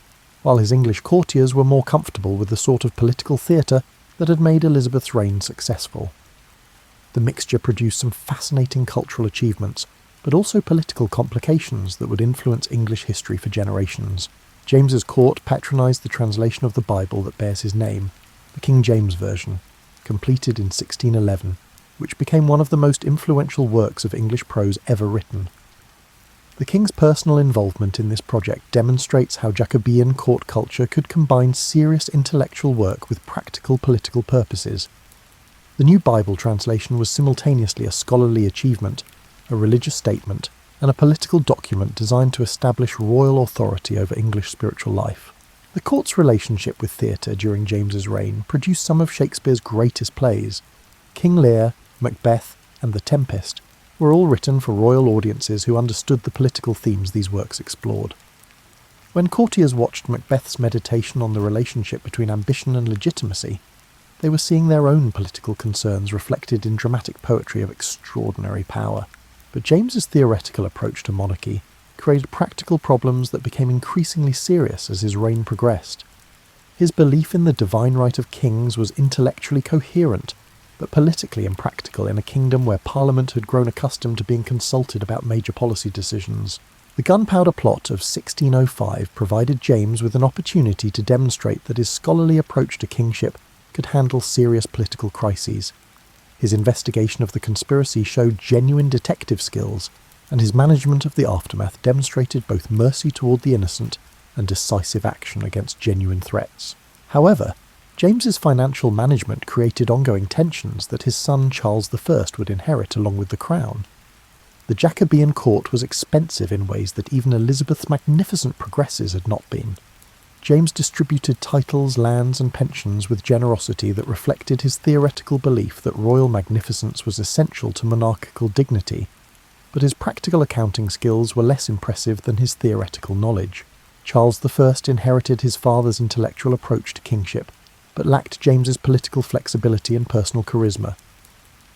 while his English courtiers were more comfortable with the sort of political theatre that had made Elizabeth's reign successful. The mixture produced some fascinating cultural achievements, but also political complications that would influence English history for generations. James's court patronised the translation of the Bible that bears his name, the King James Version, completed in 1611, which became one of the most influential works of English prose ever written. The king's personal involvement in this project demonstrates how Jacobean court culture could combine serious intellectual work with practical political purposes. The new Bible translation was simultaneously a scholarly achievement, a religious statement, and a political document designed to establish royal authority over English spiritual life. The court's relationship with theatre during James's reign produced some of Shakespeare's greatest plays. King Lear, Macbeth, and The Tempest were all written for royal audiences who understood the political themes these works explored. When courtiers watched Macbeth's meditation on the relationship between ambition and legitimacy, they were seeing their own political concerns reflected in dramatic poetry of extraordinary power. But James's theoretical approach to monarchy created practical problems that became increasingly serious as his reign progressed. His belief in the divine right of kings was intellectually coherent, but politically impractical in a kingdom where Parliament had grown accustomed to being consulted about major policy decisions. The Gunpowder Plot of 1605 provided James with an opportunity to demonstrate that his scholarly approach to kingship could handle serious political crises. His investigation of the conspiracy showed genuine detective skills, and his management of the aftermath demonstrated both mercy toward the innocent and decisive action against genuine threats. However, James's financial management created ongoing tensions that his son Charles I would inherit along with the crown. The Jacobean court was expensive in ways that even Elizabeth's magnificent progresses had not been. James distributed titles, lands, and pensions with generosity that reflected his theoretical belief that royal magnificence was essential to monarchical dignity, but his practical accounting skills were less impressive than his theoretical knowledge. Charles I inherited his father's intellectual approach to kingship, but lacked James's political flexibility and personal charisma.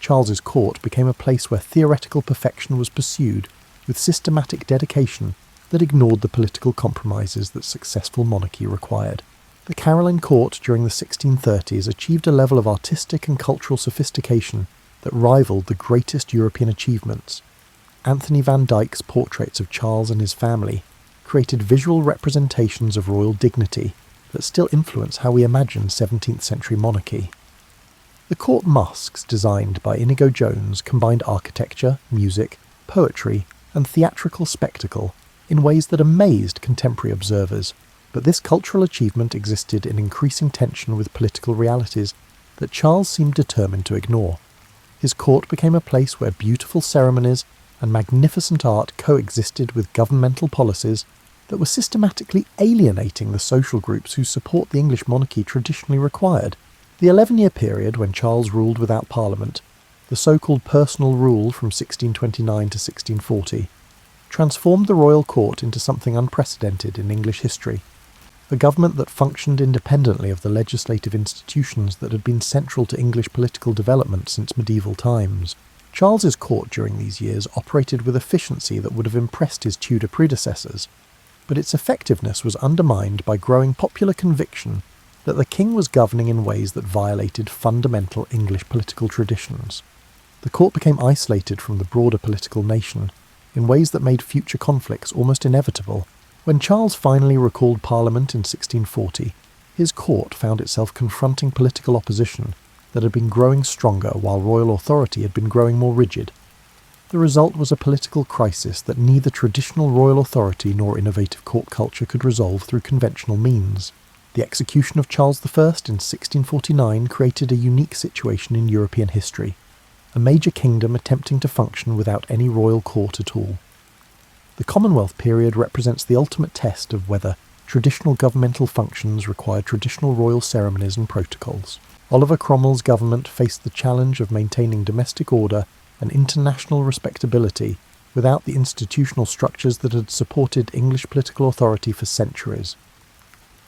Charles's court became a place where theoretical perfection was pursued, with systematic dedication that ignored the political compromises that successful monarchy required. The Caroline court during the 1630s achieved a level of artistic and cultural sophistication that rivaled the greatest European achievements. Anthony van Dyck's portraits of Charles and his family created visual representations of royal dignity that still influence how we imagine 17th century monarchy. The court masques designed by Inigo Jones combined architecture, music, poetry, and theatrical spectacle in ways that amazed contemporary observers, but this cultural achievement existed in increasing tension with political realities that Charles seemed determined to ignore. His court became a place where beautiful ceremonies and magnificent art coexisted with governmental policies that were systematically alienating the social groups whose support the English monarchy traditionally required. The 11-year period when Charles ruled without Parliament, the so-called personal rule from 1629 to 1640, transformed the royal court into something unprecedented in English history, a government that functioned independently of the legislative institutions that had been central to English political development since medieval times. Charles's court during these years operated with efficiency that would have impressed his Tudor predecessors, but its effectiveness was undermined by growing popular conviction that the king was governing in ways that violated fundamental English political traditions. The court became isolated from the broader political nation in ways that made future conflicts almost inevitable. When Charles finally recalled Parliament in 1640, his court found itself confronting political opposition that had been growing stronger while royal authority had been growing more rigid. The result was a political crisis that neither traditional royal authority nor innovative court culture could resolve through conventional means. The execution of Charles I in 1649 created a unique situation in European history, a major kingdom attempting to function without any royal court at all. The Commonwealth period represents the ultimate test of whether traditional governmental functions require traditional royal ceremonies and protocols. Oliver Cromwell's government faced the challenge of maintaining domestic order and international respectability without the institutional structures that had supported English political authority for centuries.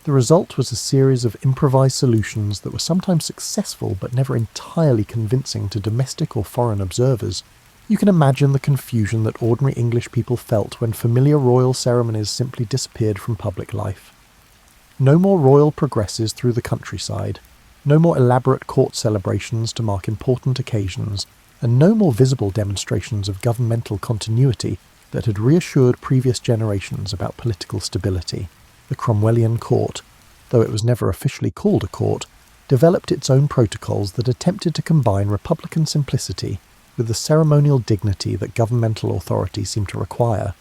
The result was a series of improvised solutions that were sometimes successful but never entirely convincing to domestic or foreign observers. You can imagine the confusion that ordinary English people felt when familiar royal ceremonies simply disappeared from public life. No more royal progresses through the countryside, no more elaborate court celebrations to mark important occasions, and no more visible demonstrations of governmental continuity that had reassured previous generations about political stability. The Cromwellian court, though it was never officially called a court, developed its own protocols that attempted to combine republican simplicity with the ceremonial dignity that governmental authority seemed to require.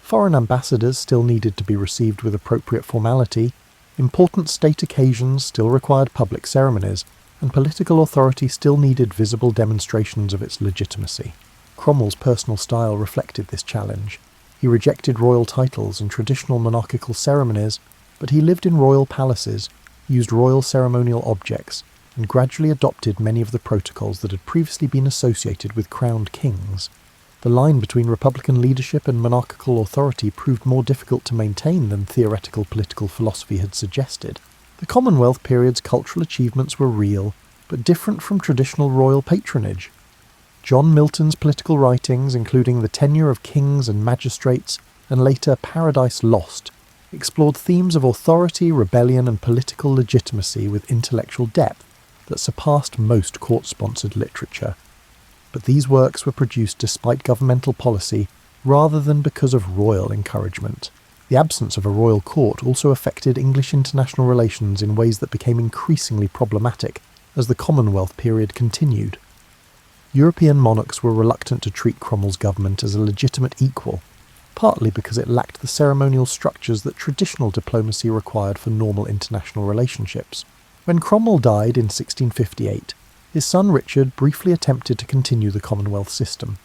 Foreign ambassadors still needed to be received with appropriate formality, important state occasions still required public ceremonies, and political authority still needed visible demonstrations of its legitimacy. Cromwell's personal style reflected this challenge. He rejected royal titles and traditional monarchical ceremonies, but he lived in royal palaces, used royal ceremonial objects, and gradually adopted many of the protocols that had previously been associated with crowned kings. The line between republican leadership and monarchical authority proved more difficult to maintain than theoretical political philosophy had suggested. The Commonwealth period's cultural achievements were real, but different from traditional royal patronage. John Milton's political writings, including The Tenure of Kings and Magistrates, and later Paradise Lost, explored themes of authority, rebellion, and political legitimacy with intellectual depth that surpassed most court-sponsored literature. But these works were produced despite governmental policy rather than because of royal encouragement. The absence of a royal court also affected English international relations in ways that became increasingly problematic as the Commonwealth period continued. European monarchs were reluctant to treat Cromwell's government as a legitimate equal, partly because it lacked the ceremonial structures that traditional diplomacy required for normal international relationships. When Cromwell died in 1658, his son Richard briefly attempted to continue the Commonwealth system,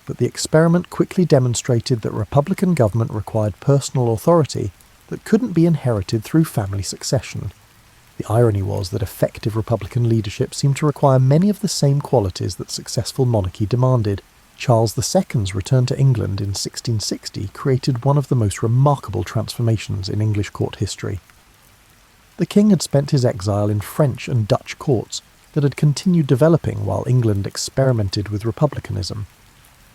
but the experiment quickly demonstrated that republican government required personal authority that couldn't be inherited through family succession. The irony was that effective republican leadership seemed to require many of the same qualities that successful monarchy demanded. Charles II's return to England in 1660 created one of the most remarkable transformations in English court history. The king had spent his exile in French and Dutch courts that had continued developing while England experimented with republicanism.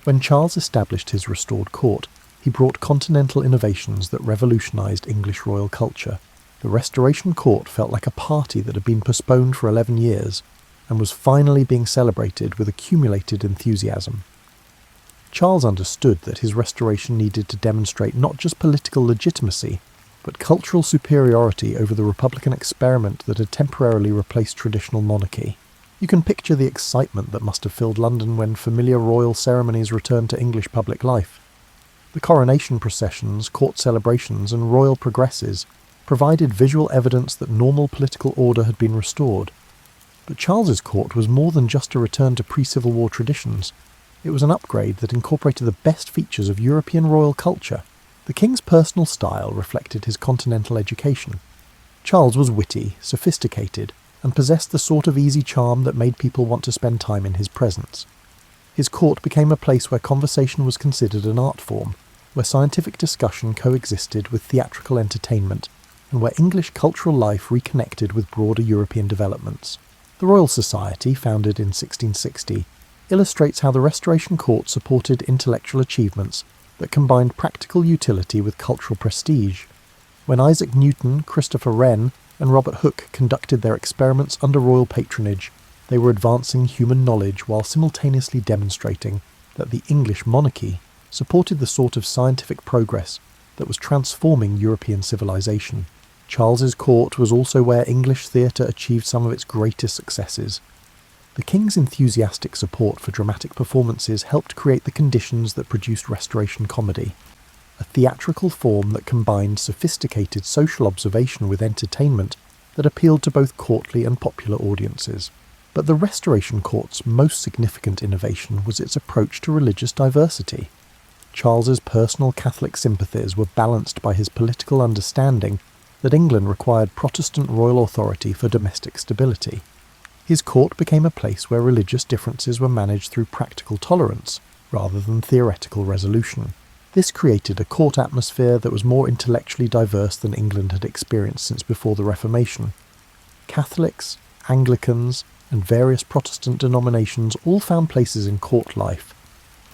When Charles established his restored court, he brought continental innovations that revolutionised English royal culture. The Restoration Court felt like a party that had been postponed for 11 years and was finally being celebrated with accumulated enthusiasm. Charles understood that his restoration needed to demonstrate not just political legitimacy, but cultural superiority over the republican experiment that had temporarily replaced traditional monarchy. You can picture the excitement that must have filled London when familiar royal ceremonies returned to English public life. The coronation processions, court celebrations, and royal progresses provided visual evidence that normal political order had been restored. But Charles's court was more than just a return to pre-Civil War traditions. It was an upgrade that incorporated the best features of European royal culture. The king's personal style reflected his continental education. Charles was witty, sophisticated, and possessed the sort of easy charm that made people want to spend time in his presence. His court became a place where conversation was considered an art form, where scientific discussion coexisted with theatrical entertainment, and where English cultural life reconnected with broader European developments. The Royal Society, founded in 1660, illustrates how the Restoration Court supported intellectual achievements that combined practical utility with cultural prestige. When Isaac Newton, Christopher Wren, and Robert Hooke conducted their experiments under royal patronage, they were advancing human knowledge while simultaneously demonstrating that the English monarchy supported the sort of scientific progress that was transforming European civilization. Charles's court was also where English theatre achieved some of its greatest successes. The king's enthusiastic support for dramatic performances helped create the conditions that produced Restoration comedy, a theatrical form that combined sophisticated social observation with entertainment that appealed to both courtly and popular audiences. But the Restoration Court's most significant innovation was its approach to religious diversity. Charles's personal Catholic sympathies were balanced by his political understanding that England required Protestant royal authority for domestic stability. His court became a place where religious differences were managed through practical tolerance, rather than theoretical resolution. This created a court atmosphere that was more intellectually diverse than England had experienced since before the Reformation. Catholics, Anglicans, and various Protestant denominations all found places in court life.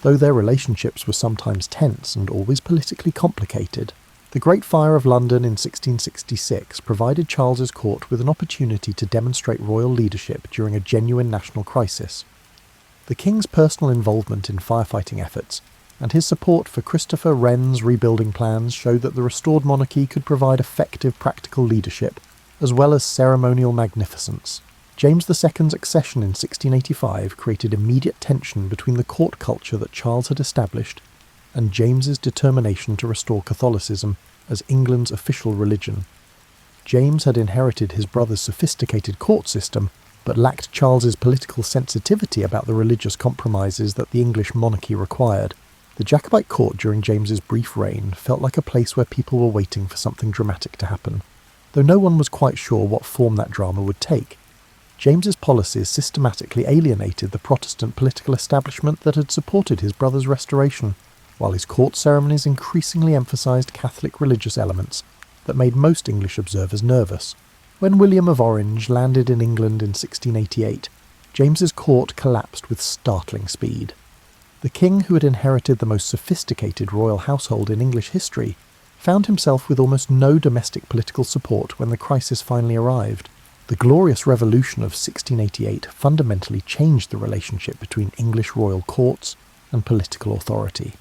Though their relationships were sometimes tense and always politically complicated, the Great Fire of London in 1666 provided Charles's court with an opportunity to demonstrate royal leadership during a genuine national crisis. The king's personal involvement in firefighting efforts and his support for Christopher Wren's rebuilding plans showed that the restored monarchy could provide effective practical leadership, as well as ceremonial magnificence. James II's accession in 1685 created immediate tension between the court culture that Charles had established and James's determination to restore Catholicism as England's official religion. James had inherited his brother's sophisticated court system, but lacked Charles's political sensitivity about the religious compromises that the English monarchy required. The Jacobite court during James's brief reign felt like a place where people were waiting for something dramatic to happen, though no one was quite sure what form that drama would take. James's policies systematically alienated the Protestant political establishment that had supported his brother's restoration, while his court ceremonies increasingly emphasised Catholic religious elements that made most English observers nervous. When William of Orange landed in England in 1688, James's court collapsed with startling speed. The king, who had inherited the most sophisticated royal household in English history, found himself with almost no domestic political support when the crisis finally arrived. The Glorious Revolution of 1688 fundamentally changed the relationship between English royal courts and political authority.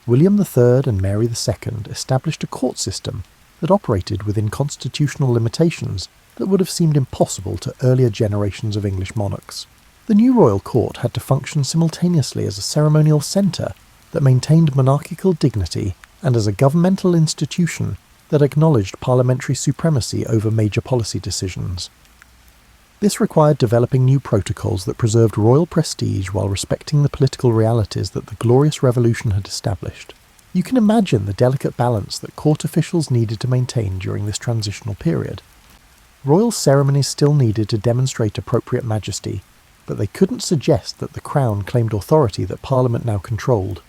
William III and Mary II established a court system that operated within constitutional limitations that would have seemed impossible to earlier generations of English monarchs. The new royal court had to function simultaneously as a ceremonial centre that maintained monarchical dignity and as a governmental institution that acknowledged parliamentary supremacy over major policy decisions. This required developing new protocols that preserved royal prestige while respecting the political realities that the Glorious Revolution had established. You can imagine the delicate balance that court officials needed to maintain during this transitional period. Royal ceremonies still needed to demonstrate appropriate majesty, but they couldn't suggest that the crown claimed authority that Parliament now controlled.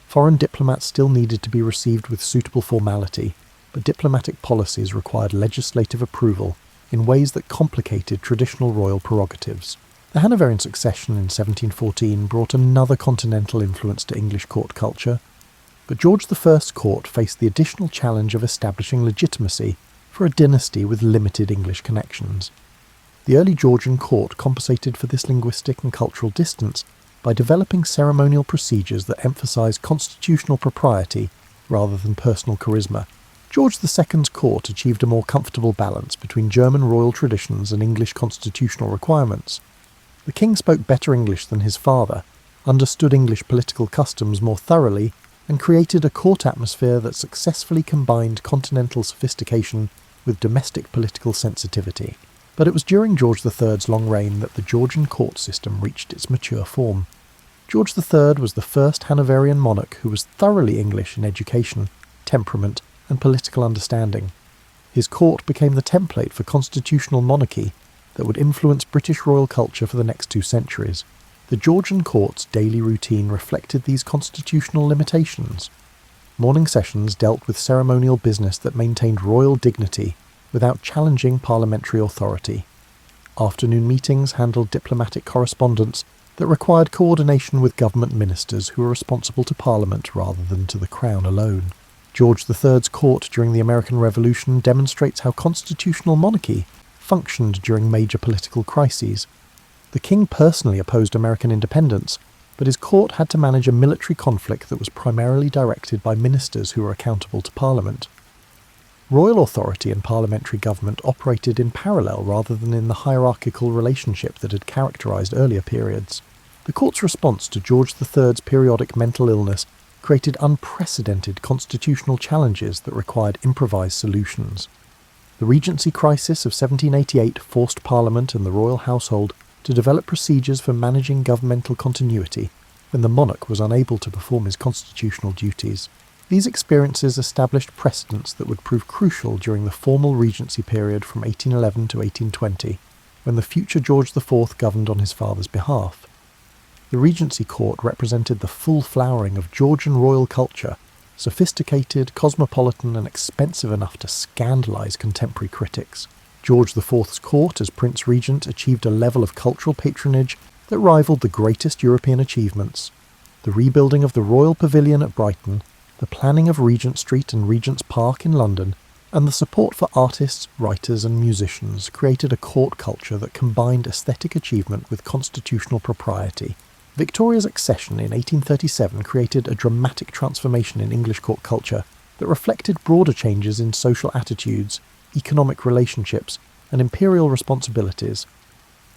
Foreign diplomats still needed to be received with suitable formality, but diplomatic policies required legislative approval in ways that complicated traditional royal prerogatives. The Hanoverian succession in 1714 brought another continental influence to English court culture, But George I's court faced the additional challenge of establishing legitimacy for a dynasty with limited English connections. The early Georgian court compensated for this linguistic and cultural distance by developing ceremonial procedures that emphasised constitutional propriety rather than personal charisma. George II's court achieved a more comfortable balance between German royal traditions and English constitutional requirements. The king spoke better English than his father, understood English political customs more thoroughly, and created a court atmosphere that successfully combined continental sophistication with domestic political sensitivity. But it was during George III's long reign that the Georgian court system reached its mature form. George III was the first Hanoverian monarch who was thoroughly English in education, temperament, and political understanding. His court became the template for constitutional monarchy that would influence British royal culture for the next 2 centuries. The Georgian court's daily routine reflected these constitutional limitations. Morning sessions dealt with ceremonial business that maintained royal dignity without challenging parliamentary authority. Afternoon meetings handled diplomatic correspondence that required coordination with government ministers who were responsible to Parliament rather than to the Crown alone. George III's court during the American Revolution demonstrates how constitutional monarchy functioned during major political crises. The king personally opposed American independence, but his court had to manage a military conflict that was primarily directed by ministers who were accountable to Parliament. Royal authority and parliamentary government operated in parallel rather than in the hierarchical relationship that had characterised earlier periods. The court's response to George III's periodic mental illness created unprecedented constitutional challenges that required improvised solutions. The Regency crisis of 1788 forced Parliament and the royal household to develop procedures for managing governmental continuity when the monarch was unable to perform his constitutional duties. These experiences established precedents that would prove crucial during the formal Regency period from 1811 to 1820, when the future George IV governed on his father's behalf. The Regency court represented the full flowering of Georgian royal culture, sophisticated, cosmopolitan, and expensive enough to scandalise contemporary critics. George IV's court as Prince Regent achieved a level of cultural patronage that rivaled the greatest European achievements. The rebuilding of the Royal Pavilion at Brighton, the planning of Regent Street and Regent's Park in London, and the support for artists, writers and musicians created a court culture that combined aesthetic achievement with constitutional propriety. Victoria's accession in 1837 created a dramatic transformation in English court culture that reflected broader changes in social attitudes, economic relationships, and imperial responsibilities.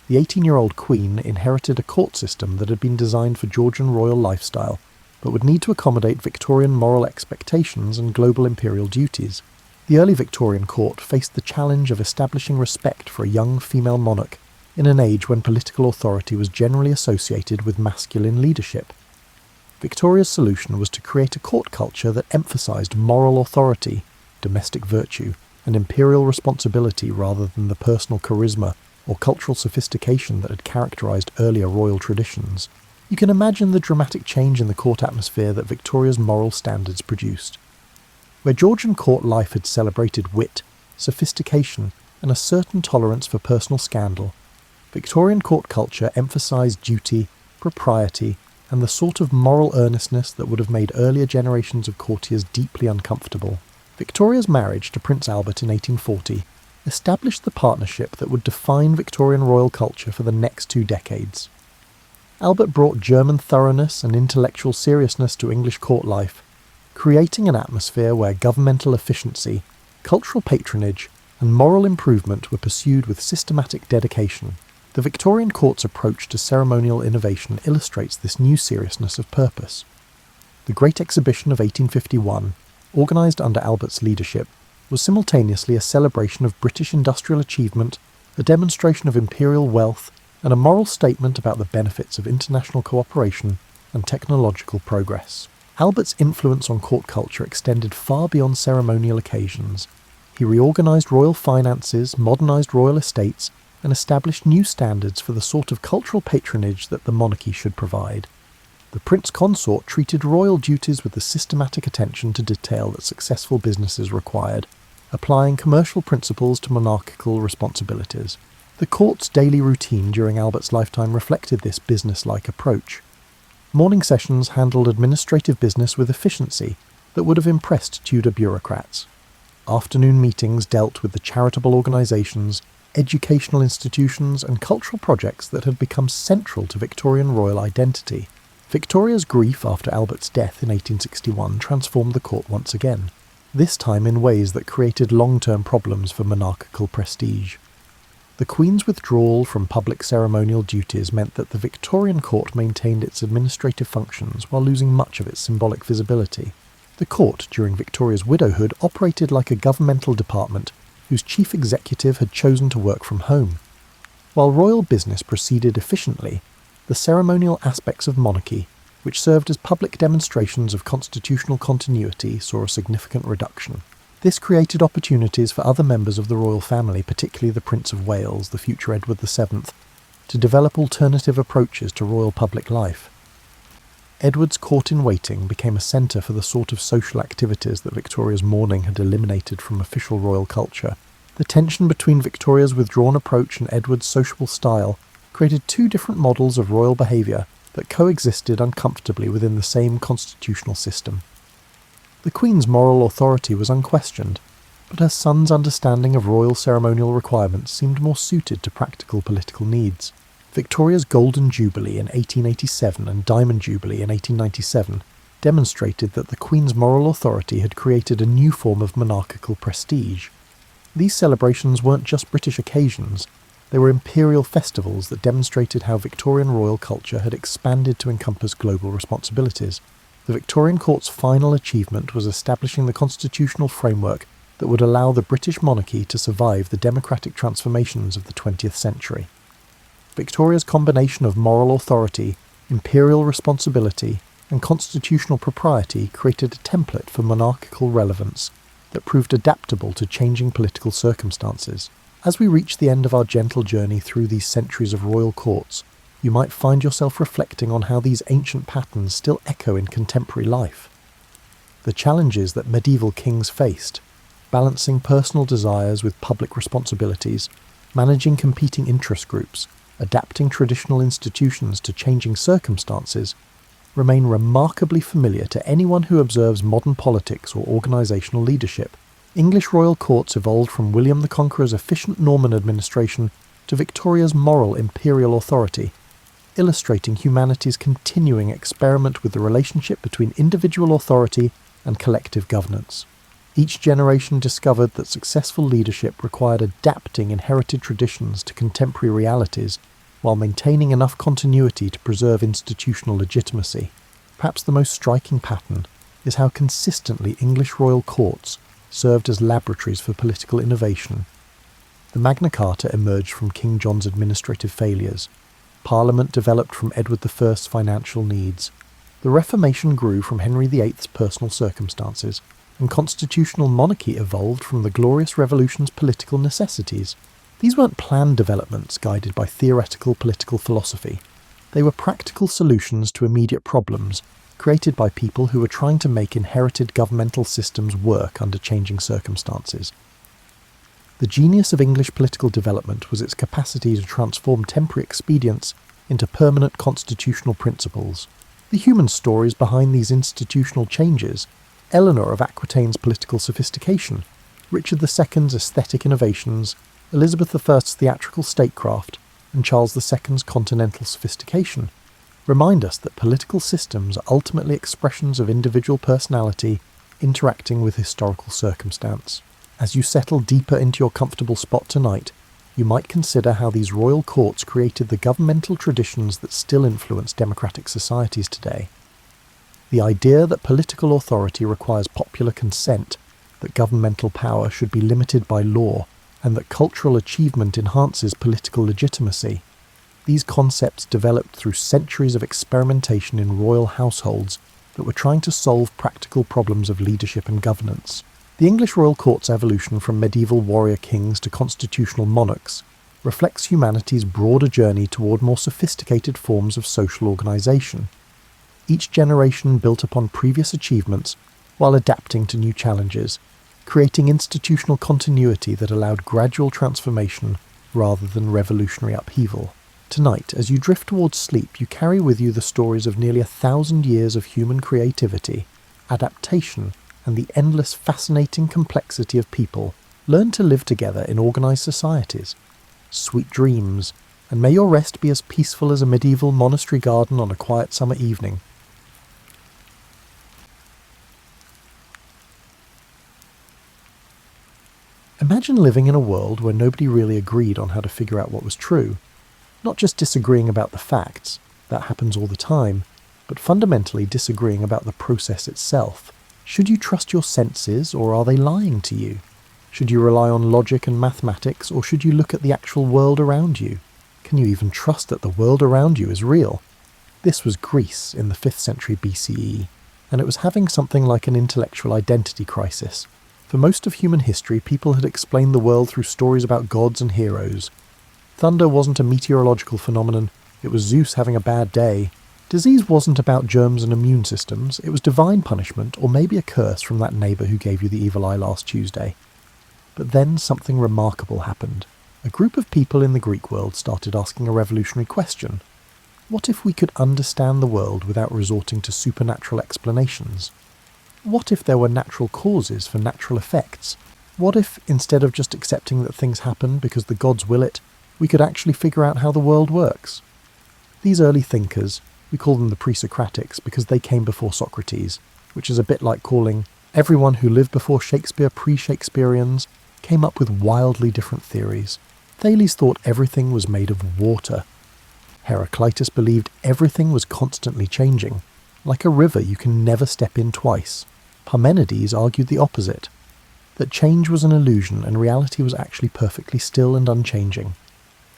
The 18-year-old Queen inherited a court system that had been designed for Georgian royal lifestyle, but would need to accommodate Victorian moral expectations and global imperial duties. The early Victorian court faced the challenge of establishing respect for a young female monarch in an age when political authority was generally associated with masculine leadership. Victoria's solution was to create a court culture that emphasised moral authority, domestic virtue, and imperial responsibility rather than the personal charisma or cultural sophistication that had characterised earlier royal traditions. You can imagine the dramatic change in the court atmosphere that Victoria's moral standards produced. Where Georgian court life had celebrated wit, sophistication, and a certain tolerance for personal scandal, Victorian court culture emphasised duty, propriety, and the sort of moral earnestness that would have made earlier generations of courtiers deeply uncomfortable. Victoria's marriage to Prince Albert in 1840 established the partnership that would define Victorian royal culture for the next 2 decades. Albert brought German thoroughness and intellectual seriousness to English court life, creating an atmosphere where governmental efficiency, cultural patronage, and moral improvement were pursued with systematic dedication. The Victorian court's approach to ceremonial innovation illustrates this new seriousness of purpose. The Great Exhibition of 1851, organised under Albert's leadership, was simultaneously a celebration of British industrial achievement, a demonstration of imperial wealth, and a moral statement about the benefits of international cooperation and technological progress. Albert's influence on court culture extended far beyond ceremonial occasions. He reorganised royal finances, modernised royal estates, and established new standards for the sort of cultural patronage that the monarchy should provide. The prince consort treated royal duties with the systematic attention to detail that successful businesses required, applying commercial principles to monarchical responsibilities. The court's daily routine during Albert's lifetime reflected this business-like approach. Morning sessions handled administrative business with efficiency that would have impressed Tudor bureaucrats. Afternoon meetings dealt with the charitable organisations, educational institutions and cultural projects that had become central to Victorian royal identity. Victoria's grief after Albert's death in 1861 transformed the court once again, this time in ways that created long-term problems for monarchical prestige. The Queen's withdrawal from public ceremonial duties meant that the Victorian court maintained its administrative functions while losing much of its symbolic visibility. The court, during Victoria's widowhood, operated like a governmental department whose chief executive had chosen to work from home. While royal business proceeded efficiently, the ceremonial aspects of monarchy, which served as public demonstrations of constitutional continuity, saw a significant reduction. This created opportunities for other members of the royal family, particularly the Prince of Wales, the future Edward VII, to develop alternative approaches to royal public life. Edward's court-in-waiting became a centre for the sort of social activities that Victoria's mourning had eliminated from official royal culture. The tension between Victoria's withdrawn approach and Edward's sociable style created two different models of royal behaviour that coexisted uncomfortably within the same constitutional system. The Queen's moral authority was unquestioned, but her son's understanding of royal ceremonial requirements seemed more suited to practical political needs. Victoria's Golden Jubilee in 1887 and Diamond Jubilee in 1897 demonstrated that the Queen's moral authority had created a new form of monarchical prestige. These celebrations weren't just British occasions, they were imperial festivals that demonstrated how Victorian royal culture had expanded to encompass global responsibilities. The Victorian court's final achievement was establishing the constitutional framework that would allow the British monarchy to survive the democratic transformations of the 20th century. Victoria's combination of moral authority, imperial responsibility, and constitutional propriety created a template for monarchical relevance that proved adaptable to changing political circumstances. As we reach the end of our gentle journey through these centuries of royal courts, you might find yourself reflecting on how these ancient patterns still echo in contemporary life. The challenges that medieval kings faced, balancing personal desires with public responsibilities, managing competing interest groups, adapting traditional institutions to changing circumstances, remain remarkably familiar to anyone who observes modern politics or organisational leadership. English royal courts evolved from William the Conqueror's efficient Norman administration to Victoria's moral imperial authority, illustrating humanity's continuing experiment with the relationship between individual authority and collective governance. Each generation discovered that successful leadership required adapting inherited traditions to contemporary realities while maintaining enough continuity to preserve institutional legitimacy. Perhaps the most striking pattern is how consistently English royal courts served as laboratories for political innovation. The Magna Carta emerged from King John's administrative failures. Parliament developed from Edward I's financial needs. The Reformation grew from Henry VIII's personal circumstances, and constitutional monarchy evolved from the Glorious Revolution's political necessities. These weren't planned developments guided by theoretical political philosophy. They were practical solutions to immediate problems, created by people who were trying to make inherited governmental systems work under changing circumstances. The genius of English political development was its capacity to transform temporary expedients into permanent constitutional principles. The human stories behind these institutional changes, Eleanor of Aquitaine's political sophistication, Richard II's aesthetic innovations, Elizabeth I's theatrical statecraft, and Charles II's continental sophistication, remind us that political systems are ultimately expressions of individual personality interacting with historical circumstance. As you settle deeper into your comfortable spot tonight, you might consider how these royal courts created the governmental traditions that still influence democratic societies today. The idea that political authority requires popular consent, that governmental power should be limited by law, and that cultural achievement enhances political legitimacy. These concepts developed through centuries of experimentation in royal households that were trying to solve practical problems of leadership and governance. The English royal court's evolution from medieval warrior kings to constitutional monarchs reflects humanity's broader journey toward more sophisticated forms of social organisation. Each generation built upon previous achievements while adapting to new challenges, creating institutional continuity that allowed gradual transformation rather than revolutionary upheaval. Tonight, as you drift towards sleep, you carry with you the stories of nearly 1,000 years of human creativity, adaptation, and the endless fascinating complexity of people learn to live together in organised societies. Sweet dreams, and may your rest be as peaceful as a medieval monastery garden on a quiet summer evening. Imagine living in a world where nobody really agreed on how to figure out what was true. Not just disagreeing about the facts, that happens all the time, but fundamentally disagreeing about the process itself. Should you trust your senses, or are they lying to you? Should you rely on logic and mathematics, or should you look at the actual world around you? Can you even trust that the world around you is real? This was Greece in the 5th century BCE, and it was having something like an intellectual identity crisis. For most of human history, people had explained the world through stories about gods and heroes. Thunder wasn't a meteorological phenomenon, it was Zeus having a bad day. Disease wasn't about germs and immune systems, it was divine punishment, or maybe a curse from that neighbour who gave you the evil eye last Tuesday. But then something remarkable happened. A group of people in the Greek world started asking a revolutionary question. What if we could understand the world without resorting to supernatural explanations? What if there were natural causes for natural effects? What if, instead of just accepting that things happen because the gods will it, we could actually figure out how the world works? These early thinkers, we call them the pre-Socratics because they came before Socrates, which is a bit like calling everyone who lived before Shakespeare pre-Shakespeareans, came up with wildly different theories. Thales thought everything was made of water. Heraclitus believed everything was constantly changing. Like a river you can never step in twice. Parmenides argued the opposite, that change was an illusion and reality was actually perfectly still and unchanging.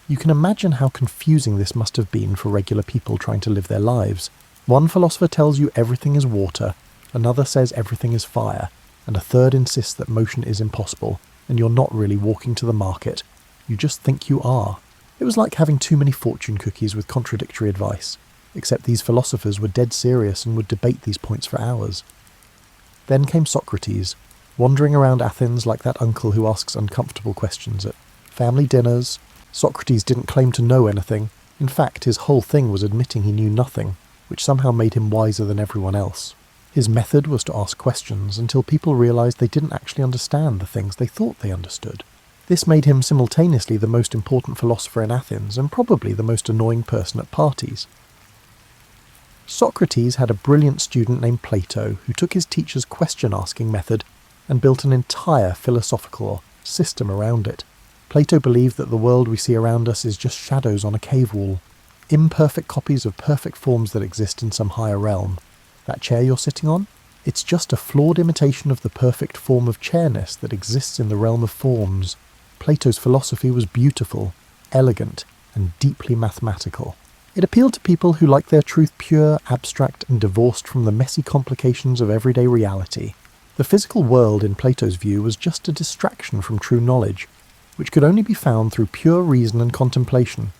You can imagine how confusing this must have been for regular people trying to live their lives. One philosopher tells you everything is water, another says everything is fire, and a third insists that motion is impossible, and you're not really walking to the market. You just think you are. It was like having too many fortune cookies with contradictory advice, except these philosophers were dead serious and would debate these points for hours. Then came Socrates, wandering around Athens like that uncle who asks uncomfortable questions at family dinners. Socrates didn't claim to know anything. In fact, his whole thing was admitting he knew nothing, which somehow made him wiser than everyone else. His method was to ask questions until people realised they didn't actually understand the things they thought they understood. This made him simultaneously the most important philosopher in Athens and probably the most annoying person at parties. Socrates had a brilliant student named Plato who took his teacher's question-asking method and built an entire philosophical system around it. Plato believed that the world we see around us is just shadows on a cave wall, imperfect copies of perfect forms that exist in some higher realm. That chair you're sitting on? It's just a flawed imitation of the perfect form of chairness that exists in the realm of forms. Plato's philosophy was beautiful, elegant, and deeply mathematical. It appealed to people who like their truth pure, abstract, and divorced from the messy complications of everyday reality. The physical world, in Plato's view, was just a distraction from true knowledge, which could only be found through pure reason and contemplation.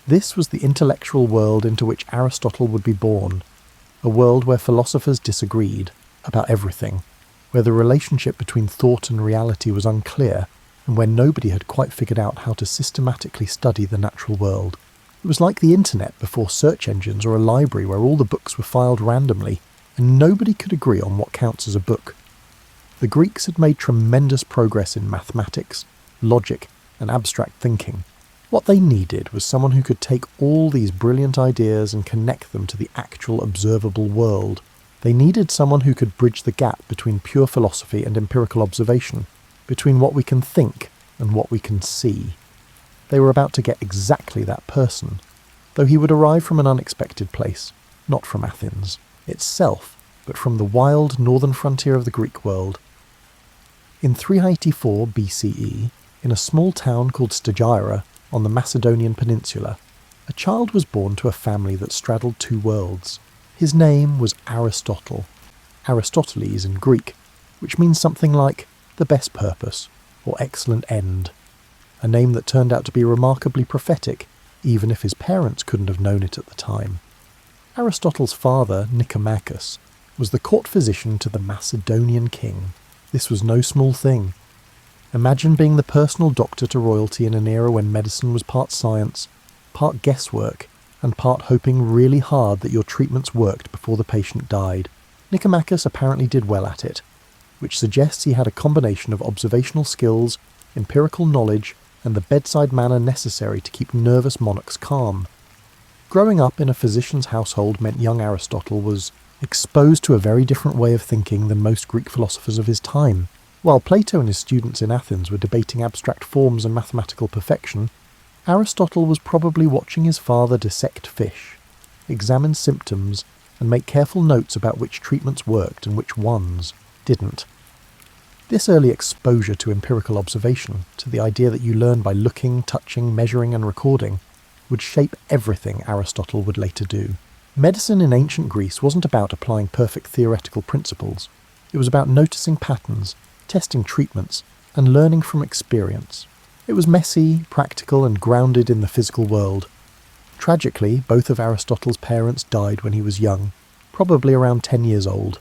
This was the intellectual world into which Aristotle would be born, a world where philosophers disagreed about everything, where the relationship between thought and reality was unclear, and where nobody had quite figured out how to systematically study the natural world. It was like the internet before search engines or a library where all the books were filed randomly, and nobody could agree on what counts as a book. The Greeks had made tremendous progress in mathematics, logic, and abstract thinking. What they needed was someone who could take all these brilliant ideas and connect them to the actual observable world. They needed someone who could bridge the gap between pure philosophy and empirical observation, between what we can think and what we can see. They were about to get exactly that person, though he would arrive from an unexpected place, not from Athens itself, but from the wild northern frontier of the Greek world. In 384 BCE, in a small town called Stagira on the Macedonian peninsula, a child was born to a family that straddled two worlds. His name was Aristotle, Aristoteles in Greek, which means something like the best purpose or excellent end, a name that turned out to be remarkably prophetic, even if his parents couldn't have known it at the time. Aristotle's father, Nicomachus, was the court physician to the Macedonian king. This was no small thing. Imagine being the personal doctor to royalty in an era when medicine was part science, part guesswork and part hoping really hard that your treatments worked before the patient died. Nicomachus apparently did well at it, which suggests he had a combination of observational skills, empirical knowledge, and the bedside manner necessary to keep nervous monarchs calm. Growing up in a physician's household meant young Aristotle was exposed to a very different way of thinking than most Greek philosophers of his time. While Plato and his students in Athens were debating abstract forms and mathematical perfection, Aristotle was probably watching his father dissect fish, examine symptoms, and make careful notes about which treatments worked and which ones didn't. This early exposure to empirical observation, to the idea that you learn by looking, touching, measuring, and recording, would shape everything Aristotle would later do. Medicine in ancient Greece wasn't about applying perfect theoretical principles. It was about noticing patterns, testing treatments, and learning from experience. It was messy, practical, and grounded in the physical world. Tragically, both of Aristotle's parents died when he was young, probably around 10 years old.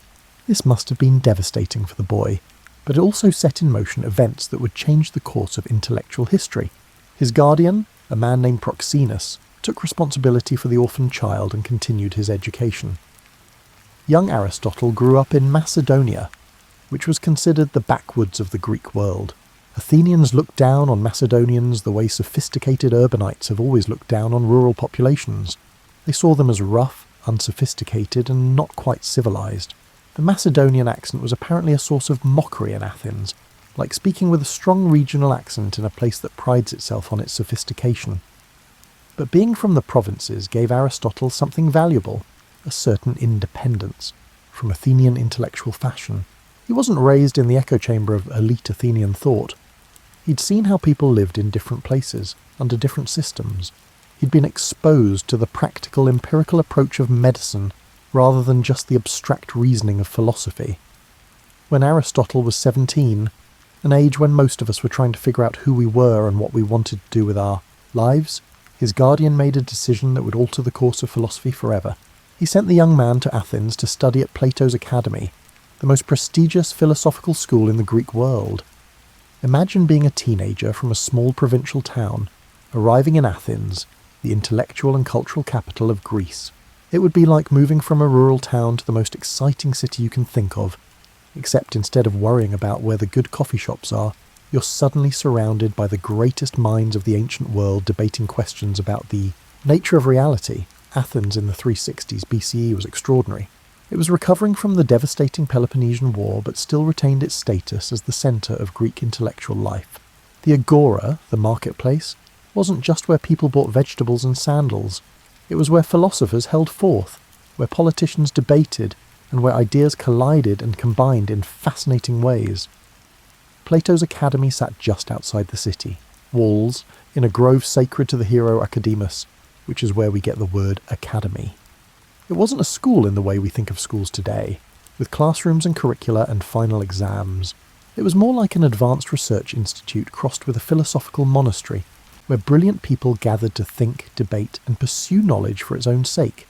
This must have been devastating for the boy, but it also set in motion events that would change the course of intellectual history. His guardian, a man named Proxenus, took responsibility for the orphaned child and continued his education. Young Aristotle grew up in Macedonia, which was considered the backwoods of the Greek world. Athenians looked down on Macedonians the way sophisticated urbanites have always looked down on rural populations. They saw them as rough, unsophisticated, and not quite civilized. The Macedonian accent was apparently a source of mockery in Athens, like speaking with a strong regional accent in a place that prides itself on its sophistication. But being from the provinces gave Aristotle something valuable, a certain independence from Athenian intellectual fashion. He wasn't raised in the echo chamber of elite Athenian thought. He'd seen how people lived in different places, under different systems. He'd been exposed to the practical, empirical approach of medicine rather than just the abstract reasoning of philosophy. When Aristotle was 17, an age when most of us were trying to figure out who we were and what we wanted to do with our lives, his guardian made a decision that would alter the course of philosophy forever. He sent the young man to Athens to study at Plato's Academy, the most prestigious philosophical school in the Greek world. Imagine being a teenager from a small provincial town, arriving in Athens, the intellectual and cultural capital of Greece. It would be like moving from a rural town to the most exciting city you can think of, except instead of worrying about where the good coffee shops are, you're suddenly surrounded by the greatest minds of the ancient world debating questions about the nature of reality. Athens in the 360s BCE was extraordinary. It was recovering from the devastating Peloponnesian War, but still retained its status as the centre of Greek intellectual life. The agora, the marketplace, wasn't just where people bought vegetables and sandals. It was where philosophers held forth, where politicians debated, and where ideas collided and combined in fascinating ways. Plato's Academy sat just outside the city, walls, in a grove sacred to the hero Academus, which is where we get the word academy. It wasn't a school in the way we think of schools today, with classrooms and curricula and final exams. It was more like an advanced research institute crossed with a philosophical monastery, where brilliant people gathered to think, debate, and pursue knowledge for its own sake.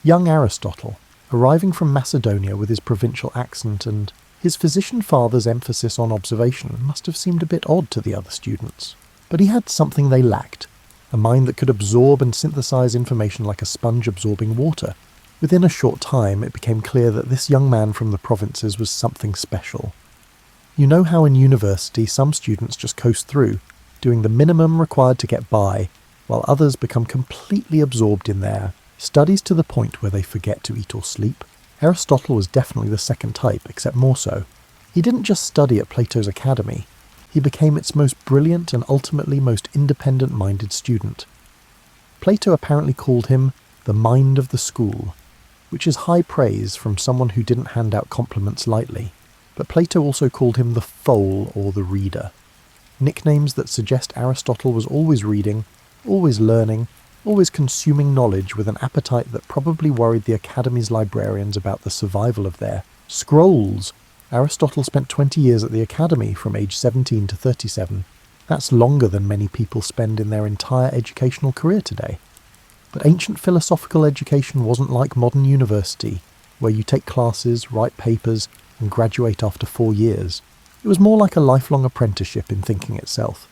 Young Aristotle, arriving from Macedonia with his provincial accent and his physician father's emphasis on observation, must have seemed a bit odd to the other students. But he had something they lacked, a mind that could absorb and synthesize information like a sponge absorbing water. Within a short time, it became clear that this young man from the provinces was something special. You know how in university some students just coast through, doing the minimum required to get by, while others become completely absorbed in their studies to the point where they forget to eat or sleep? Aristotle was definitely the second type, except more so. He didn't just study at Plato's Academy. He became its most brilliant and ultimately most independent-minded student. Plato apparently called him the mind of the school, which is high praise from someone who didn't hand out compliments lightly. But Plato also called him the foal or the reader, nicknames that suggest Aristotle was always reading, always learning, always consuming knowledge with an appetite that probably worried the Academy's librarians about the survival of their scrolls. Aristotle spent 20 years at the Academy from age 17 to 37. That's longer than many people spend in their entire educational career today. But ancient philosophical education wasn't like modern university, where you take classes, write papers, and graduate after 4 years. It was more like a lifelong apprenticeship in thinking itself.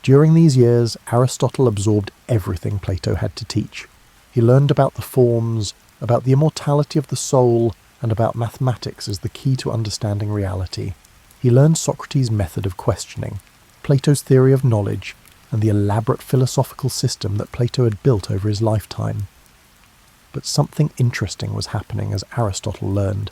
During these years, Aristotle absorbed everything Plato had to teach. He learned about the forms, about the immortality of the soul, and about mathematics as the key to understanding reality. He learned Socrates' method of questioning, Plato's theory of knowledge, and the elaborate philosophical system that Plato had built over his lifetime. But something interesting was happening as Aristotle learned.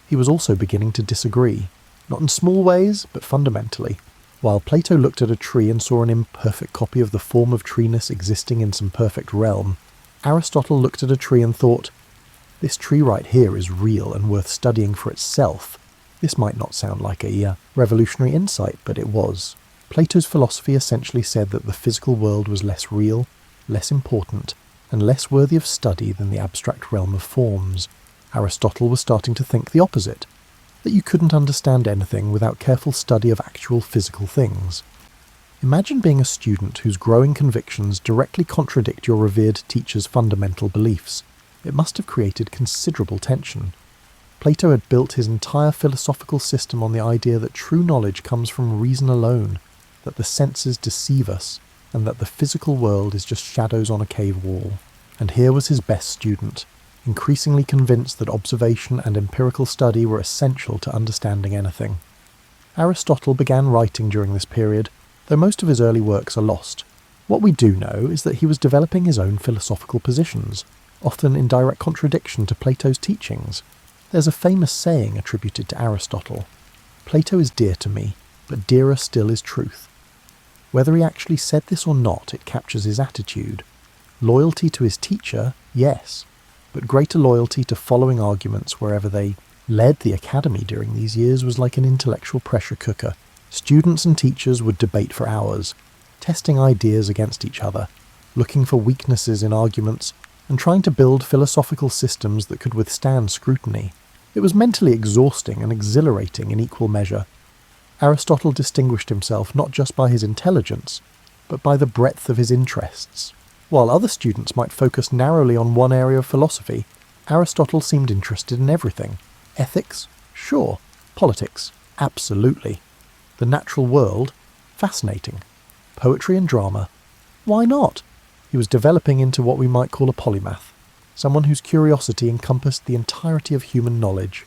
He was also beginning to disagree, not in small ways, but fundamentally. While Plato looked at a tree and saw an imperfect copy of the form of treeness existing in some perfect realm, Aristotle looked at a tree and thought, this tree right here is real and worth studying for itself. This might not sound like a revolutionary insight, but it was. Plato's philosophy essentially said that the physical world was less real, less important, and less worthy of study than the abstract realm of forms. Aristotle was starting to think the opposite, that you couldn't understand anything without careful study of actual physical things. Imagine being a student whose growing convictions directly contradict your revered teacher's fundamental beliefs. It must have created considerable tension. Plato had built his entire philosophical system on the idea that true knowledge comes from reason alone, that the senses deceive us, and that the physical world is just shadows on a cave wall. And here was his best student, increasingly convinced that observation and empirical study were essential to understanding anything. Aristotle began writing during this period, though most of his early works are lost. What we do know is that he was developing his own philosophical positions, often in direct contradiction to Plato's teachings. There's a famous saying attributed to Aristotle, "Plato is dear to me, but dearer still is truth." Whether he actually said this or not, it captures his attitude. Loyalty to his teacher, yes, but greater loyalty to following arguments wherever they led. The academy during these years was like an intellectual pressure cooker. Students and teachers would debate for hours, testing ideas against each other, looking for weaknesses in arguments, and trying to build philosophical systems that could withstand scrutiny. It was mentally exhausting and exhilarating in equal measure. Aristotle distinguished himself not just by his intelligence, but by the breadth of his interests. While other students might focus narrowly on one area of philosophy, Aristotle seemed interested in everything. Ethics? Sure. Politics? Absolutely. The natural world? Fascinating. Poetry and drama? Why not? He was developing into what we might call a polymath, someone whose curiosity encompassed the entirety of human knowledge.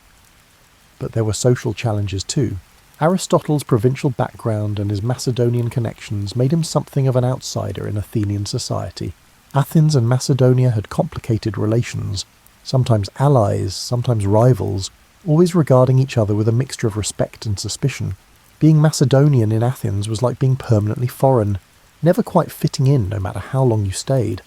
But there were social challenges too. Aristotle's provincial background and his Macedonian connections made him something of an outsider in Athenian society. Athens and Macedonia had complicated relations, sometimes allies, sometimes rivals, always regarding each other with a mixture of respect and suspicion. Being Macedonian in Athens was like being permanently foreign, never quite fitting in no matter how long you stayed.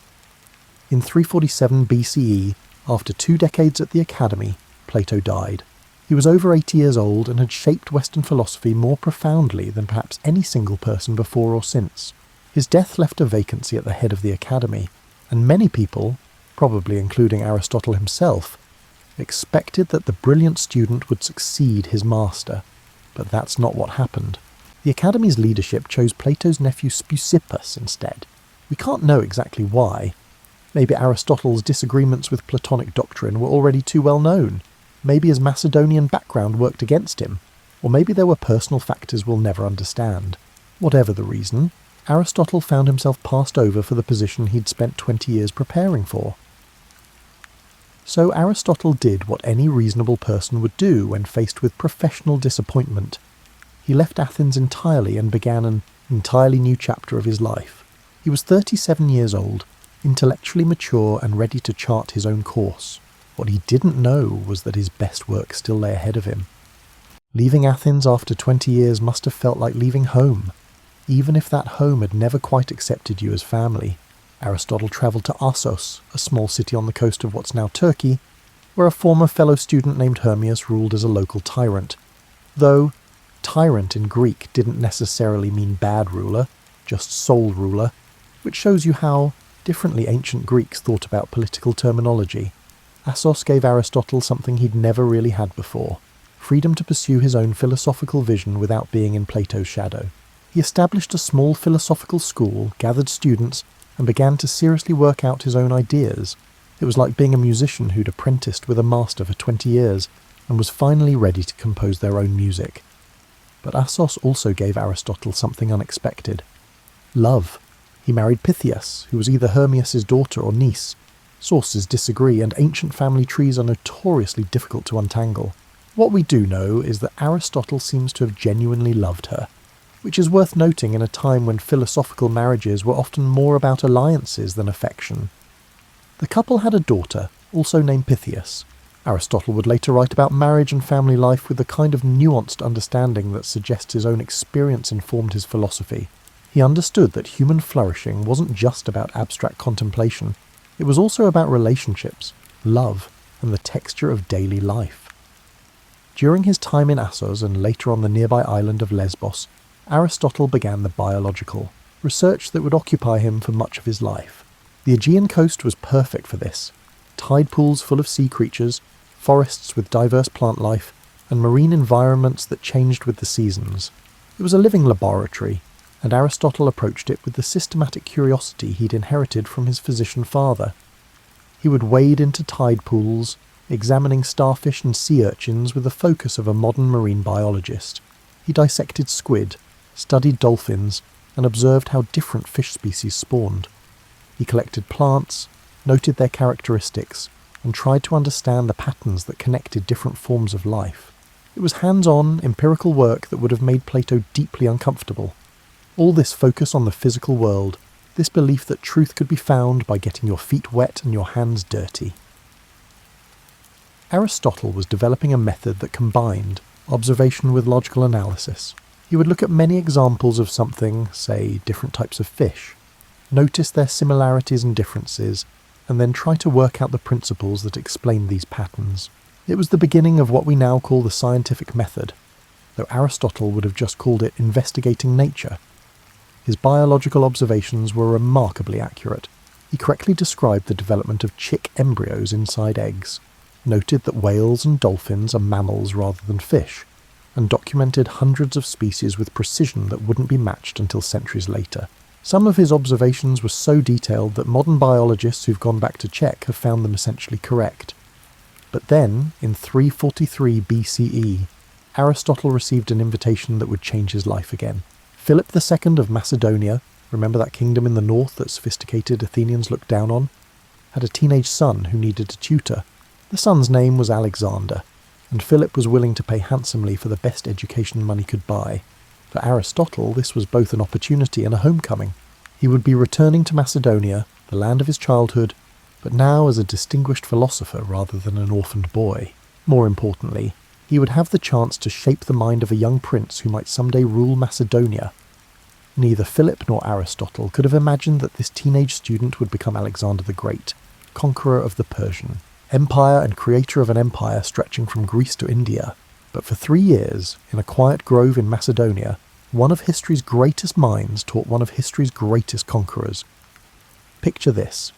In 347 BCE, after 2 decades at the academy, Plato died. He was over 80 years old and had shaped Western philosophy more profoundly than perhaps any single person before or since. His death left a vacancy at the head of the academy, and many people, probably including Aristotle himself, expected that the brilliant student would succeed his master. But that's not what happened. The academy's leadership chose Plato's nephew Speusippus instead. We can't know exactly why. Maybe Aristotle's disagreements with Platonic doctrine were already too well known. Maybe his Macedonian background worked against him, or maybe there were personal factors we'll never understand. Whatever the reason, Aristotle found himself passed over for the position he'd spent 20 years preparing for. So Aristotle did what any reasonable person would do when faced with professional disappointment. He left Athens entirely and began an entirely new chapter of his life. He was 37 years old, intellectually mature and ready to chart his own course. What he didn't know was that his best work still lay ahead of him. Leaving Athens after 20 years must have felt like leaving home, even if that home had never quite accepted you as family. Aristotle travelled to Assos, a small city on the coast of what's now Turkey, where a former fellow student named Hermias ruled as a local tyrant. Though tyrant in Greek didn't necessarily mean bad ruler, just sole ruler, which shows you how differently ancient Greeks thought about political terminology. Assos gave Aristotle something he'd never really had before, freedom to pursue his own philosophical vision without being in Plato's shadow. He established a small philosophical school, gathered students, and began to seriously work out his own ideas. It was like being a musician who'd apprenticed with a master for 20 years and was finally ready to compose their own music. But Assos also gave Aristotle something unexpected. Love. He married Pythias, who was either Hermias' daughter or niece. Sources disagree, and ancient family trees are notoriously difficult to untangle. What we do know is that Aristotle seems to have genuinely loved her, which is worth noting in a time when philosophical marriages were often more about alliances than affection. The couple had a daughter, also named Pythias. Aristotle would later write about marriage and family life with the kind of nuanced understanding that suggests his own experience informed his philosophy. He understood that human flourishing wasn't just about abstract contemplation, it was also about relationships, love, and the texture of daily life. During his time in Assos and later on the nearby island of Lesbos, Aristotle began the biological, research that would occupy him for much of his life. The Aegean coast was perfect for this. Tide pools full of sea creatures, forests with diverse plant life, and marine environments that changed with the seasons. It was a living laboratory, and Aristotle approached it with the systematic curiosity he'd inherited from his physician father. He would wade into tide pools, examining starfish and sea urchins with the focus of a modern marine biologist. He dissected squid, studied dolphins, and observed how different fish species spawned. He collected plants, noted their characteristics, and tried to understand the patterns that connected different forms of life. It was hands-on, empirical work that would have made Plato deeply uncomfortable. All this focus on the physical world, this belief that truth could be found by getting your feet wet and your hands dirty. Aristotle was developing a method that combined observation with logical analysis. He would look at many examples of something, say different types of fish, notice their similarities and differences, and then try to work out the principles that explain these patterns. It was the beginning of what we now call the scientific method, though Aristotle would have just called it investigating nature. His biological observations were remarkably accurate. He correctly described the development of chick embryos inside eggs, noted that whales and dolphins are mammals rather than fish, and documented hundreds of species with precision that wouldn't be matched until centuries later. Some of his observations were so detailed that modern biologists who've gone back to check have found them essentially correct. But then, in 343 BCE, Aristotle received an invitation that would change his life again. Philip II of Macedonia, remember that kingdom in the north that sophisticated Athenians looked down on, had a teenage son who needed a tutor. The son's name was Alexander, and Philip was willing to pay handsomely for the best education money could buy. For Aristotle, this was both an opportunity and a homecoming. He would be returning to Macedonia, the land of his childhood, but now as a distinguished philosopher rather than an orphaned boy. More importantly, he would have the chance to shape the mind of a young prince who might someday rule Macedonia. Neither Philip nor Aristotle could have imagined that this teenage student would become Alexander the Great, conqueror of the Persian Empire and creator of an empire stretching from Greece to India. But for 3 years, in a quiet grove in Macedonia, one of history's greatest minds taught one of history's greatest conquerors. Picture this.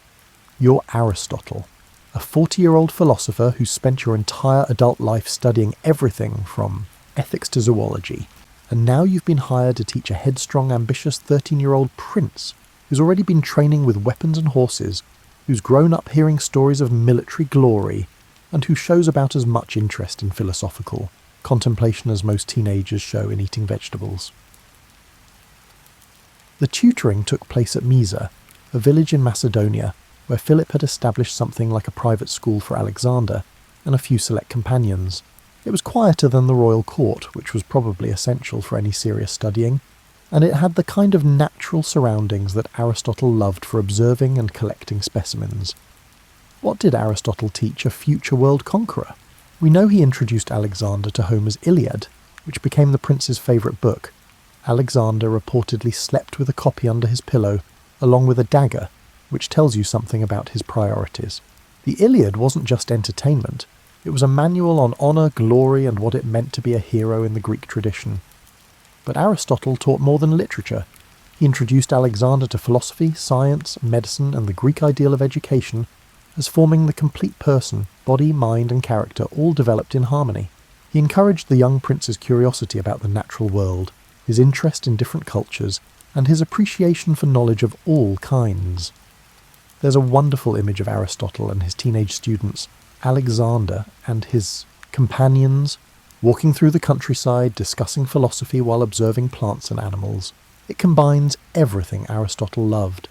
You're Aristotle, a 40-year-old philosopher who spent your entire adult life studying everything from ethics to zoology, and now you've been hired to teach a headstrong, ambitious 13-year-old prince who's already been training with weapons and horses, who's grown up hearing stories of military glory, and who shows about as much interest in philosophical contemplation as most teenagers show in eating vegetables. The tutoring took place at Mysa, a village in Macedonia, where Philip had established something like a private school for Alexander and a few select companions. It was quieter than the royal court, which was probably essential for any serious studying, and it had the kind of natural surroundings that Aristotle loved for observing and collecting specimens. What did Aristotle teach a future world conqueror? We know he introduced Alexander to Homer's Iliad, which became the prince's favourite book. Alexander reportedly slept with a copy under his pillow, along with a dagger, which tells you something about his priorities. The Iliad wasn't just entertainment, it was a manual on honour, glory, and what it meant to be a hero in the Greek tradition. But Aristotle taught more than literature. He introduced Alexander to philosophy, science, medicine, and the Greek ideal of education as forming the complete person, body, mind, and character all developed in harmony. He encouraged the young prince's curiosity about the natural world, his interest in different cultures, and his appreciation for knowledge of all kinds. There's a wonderful image of Aristotle and his teenage students, Alexander and his companions, walking through the countryside, discussing philosophy while observing plants and animals. It combines everything Aristotle loved: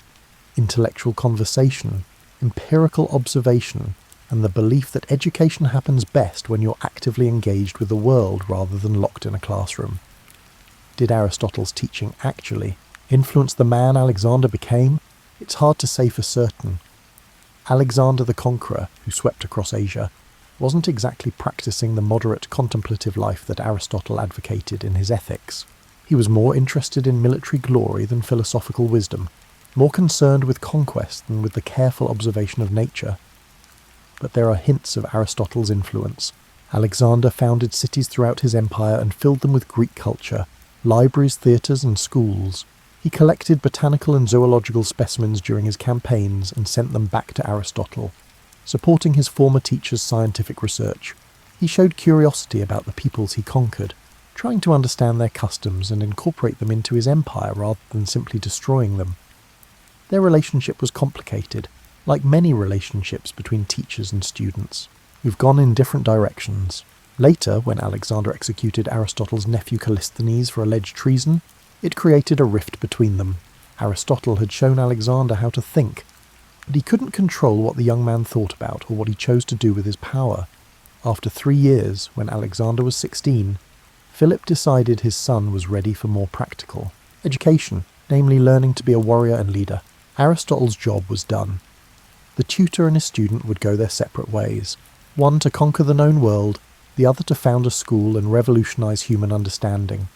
intellectual conversation, empirical observation, and the belief that education happens best when you're actively engaged with the world rather than locked in a classroom. Did Aristotle's teaching actually influence the man Alexander became? It's hard to say for certain. Alexander the Conqueror, who swept across Asia, wasn't exactly practicing the moderate contemplative life that Aristotle advocated in his Ethics. He was more interested in military glory than philosophical wisdom, more concerned with conquest than with the careful observation of nature. But there are hints of Aristotle's influence. Alexander founded cities throughout his empire and filled them with Greek culture, libraries, theatres and schools. He collected botanical and zoological specimens during his campaigns and sent them back to Aristotle, supporting his former teacher's scientific research. He showed curiosity about the peoples he conquered, trying to understand their customs and incorporate them into his empire rather than simply destroying them. Their relationship was complicated, like many relationships between teachers and students, who've gone in different directions. Later, when Alexander executed Aristotle's nephew Callisthenes for alleged treason, it created a rift between them. Aristotle had shown Alexander how to think, but he couldn't control what the young man thought about or what he chose to do with his power. After 3 years, when Alexander was 16, Philip decided his son was ready for more practical education, namely learning to be a warrior and leader. Aristotle's job was done. The tutor and his student would go their separate ways, one to conquer the known world, the other to found a school and revolutionize human understanding.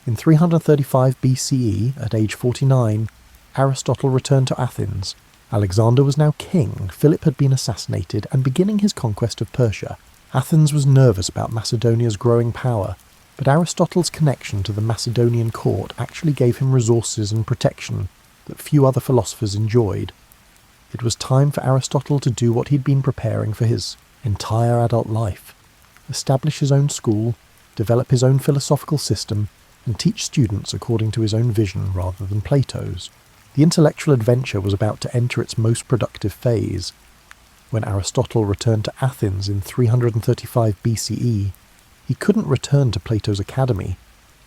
In 335 BCE, at age 49, Aristotle returned to Athens. Alexander was now king, Philip had been assassinated, and beginning his conquest of Persia. Athens was nervous about Macedonia's growing power, but Aristotle's connection to the Macedonian court actually gave him resources and protection that few other philosophers enjoyed. It was time for Aristotle to do what he'd been preparing for his entire adult life: establish his own school, develop his own philosophical system, and teach students according to his own vision rather than Plato's. The intellectual adventure was about to enter its most productive phase. When Aristotle returned to Athens in 335 BCE, he couldn't return to Plato's academy.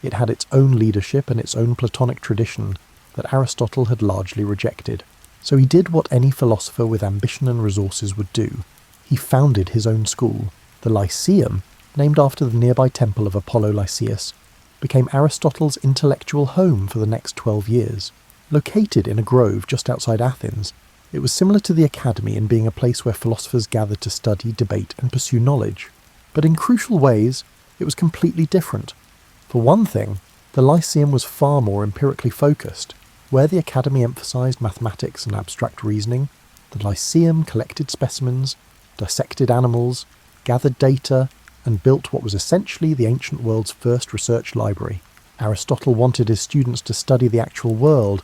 It had its own leadership and its own Platonic tradition that Aristotle had largely rejected. So he did what any philosopher with ambition and resources would do. He founded his own school. The Lyceum, named after the nearby temple of Apollo Lyceus, became Aristotle's intellectual home for the next 12 years. Located in a grove just outside Athens, it was similar to the academy in being a place where philosophers gathered to study, debate, and pursue knowledge. But in crucial ways, it was completely different. For one thing, the Lyceum was far more empirically focused. Where the academy emphasized mathematics and abstract reasoning, the Lyceum collected specimens, dissected animals, gathered data, and built what was essentially the ancient world's first research library. Aristotle wanted his students to study the actual world,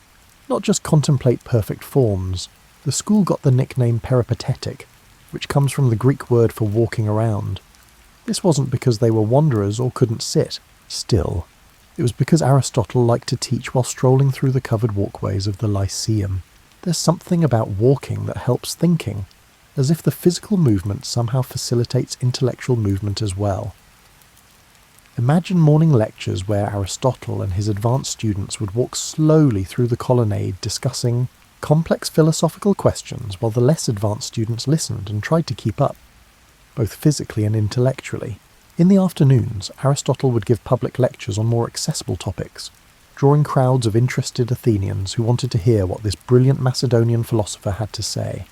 not just contemplate perfect forms. The school got the nickname peripatetic, which comes from the Greek word for walking around. This wasn't because they were wanderers or couldn't sit still. It was because Aristotle liked to teach while strolling through the covered walkways of the Lyceum. There's something about walking that helps thinking, as if the physical movement somehow facilitates intellectual movement as well. Imagine morning lectures where Aristotle and his advanced students would walk slowly through the colonnade discussing complex philosophical questions while the less advanced students listened and tried to keep up, both physically and intellectually. In the afternoons, Aristotle would give public lectures on more accessible topics, drawing crowds of interested Athenians who wanted to hear what this brilliant Macedonian philosopher had to say.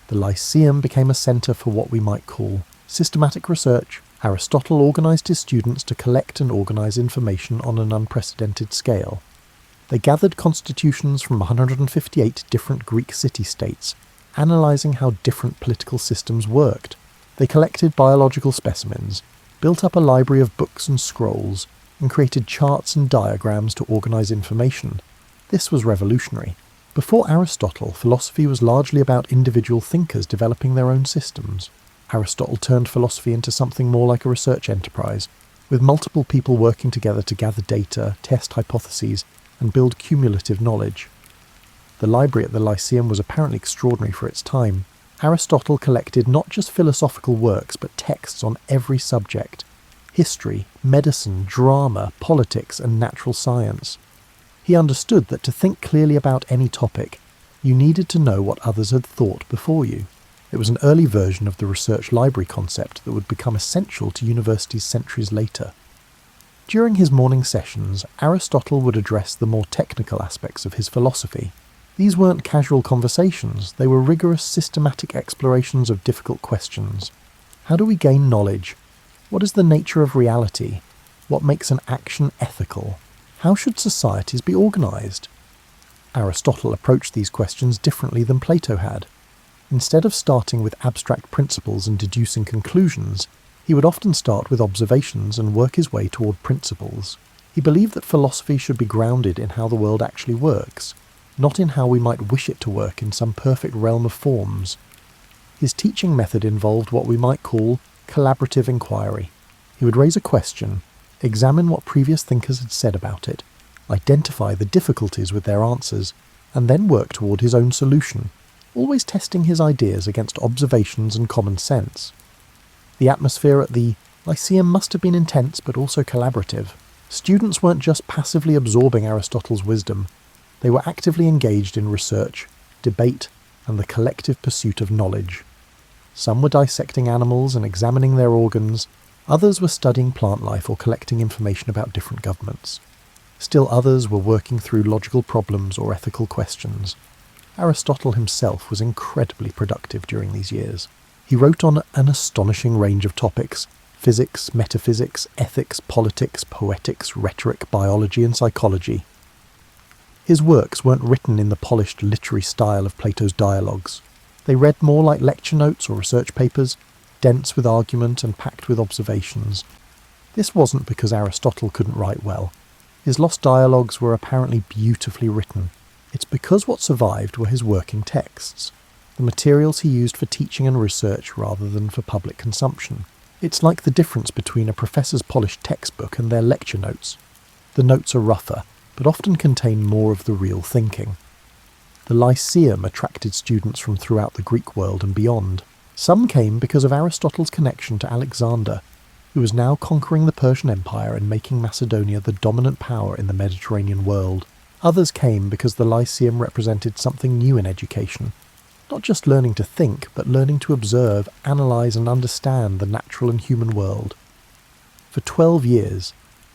The Lyceum became a centre for what we might call systematic research. Aristotle organised his students to collect and organise information on an unprecedented scale. They gathered constitutions from 158 different Greek city-states, analysing how different political systems worked. They collected biological specimens, built up a library of books and scrolls, and created charts and diagrams to organise information. This was revolutionary. Before Aristotle, philosophy was largely about individual thinkers developing their own systems. Aristotle turned philosophy into something more like a research enterprise, with multiple people working together to gather data, test hypotheses, and build cumulative knowledge. The library at the Lyceum was apparently extraordinary for its time. Aristotle collected not just philosophical works, but texts on every subject: history, medicine, drama, politics, and natural science. He understood that to think clearly about any topic, you needed to know what others had thought before you. It was an early version of the research library concept that would become essential to universities centuries later. During his morning sessions, Aristotle would address the more technical aspects of his philosophy. These weren't casual conversations, they were rigorous, systematic explorations of difficult questions. How do we gain knowledge? What is the nature of reality? What makes an action ethical? How should societies be organised? Aristotle approached these questions differently than Plato had. Instead of starting with abstract principles and deducing conclusions, he would often start with observations and work his way toward principles. He believed that philosophy should be grounded in how the world actually works, not in how we might wish it to work in some perfect realm of forms. His teaching method involved what we might call collaborative inquiry. He would raise a question, examine what previous thinkers had said about it, identify the difficulties with their answers, and then work toward his own solution, always testing his ideas against observations and common sense. The atmosphere at the Lyceum must have been intense but also collaborative. Students weren't just passively absorbing Aristotle's wisdom, they were actively engaged in research, debate, and the collective pursuit of knowledge. Some were dissecting animals and examining their organs, others were studying plant life or collecting information about different governments. Still others were working through logical problems or ethical questions. Aristotle himself was incredibly productive during these years. He wrote on an astonishing range of topics: physics, metaphysics, ethics, politics, poetics, rhetoric, biology, and psychology. His works weren't written in the polished literary style of Plato's dialogues. They read more like lecture notes or research papers, dense with argument and packed with observations. This wasn't because Aristotle couldn't write well. His lost dialogues were apparently beautifully written. It's because what survived were his working texts, the materials he used for teaching and research rather than for public consumption. It's like the difference between a professor's polished textbook and their lecture notes. The notes are rougher, but often contain more of the real thinking. The Lyceum attracted students from throughout the Greek world and beyond. Some came because of Aristotle's connection to Alexander, who was now conquering the Persian Empire and making Macedonia the dominant power in the Mediterranean world. Others came because the Lyceum represented something new in education, not just learning to think, but learning to observe, analyse and understand the natural and human world. For 12 years,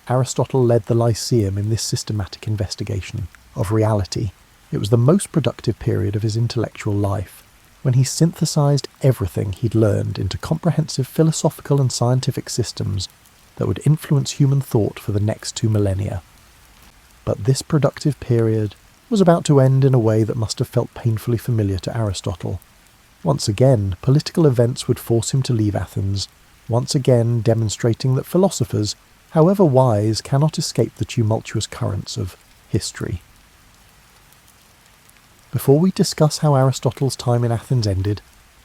Aristotle led the Lyceum in this systematic investigation of reality. It was the most productive period of his intellectual life, when he synthesised everything he'd learned into comprehensive philosophical and scientific systems that would influence human thought for the next 2 millennia. But this productive period was about to end in a way that must have felt painfully familiar to Aristotle. Once again, political events would force him to leave Athens, once again demonstrating that philosophers, however wise, cannot escape the tumultuous currents of history. Before we discuss how Aristotle's time in Athens ended,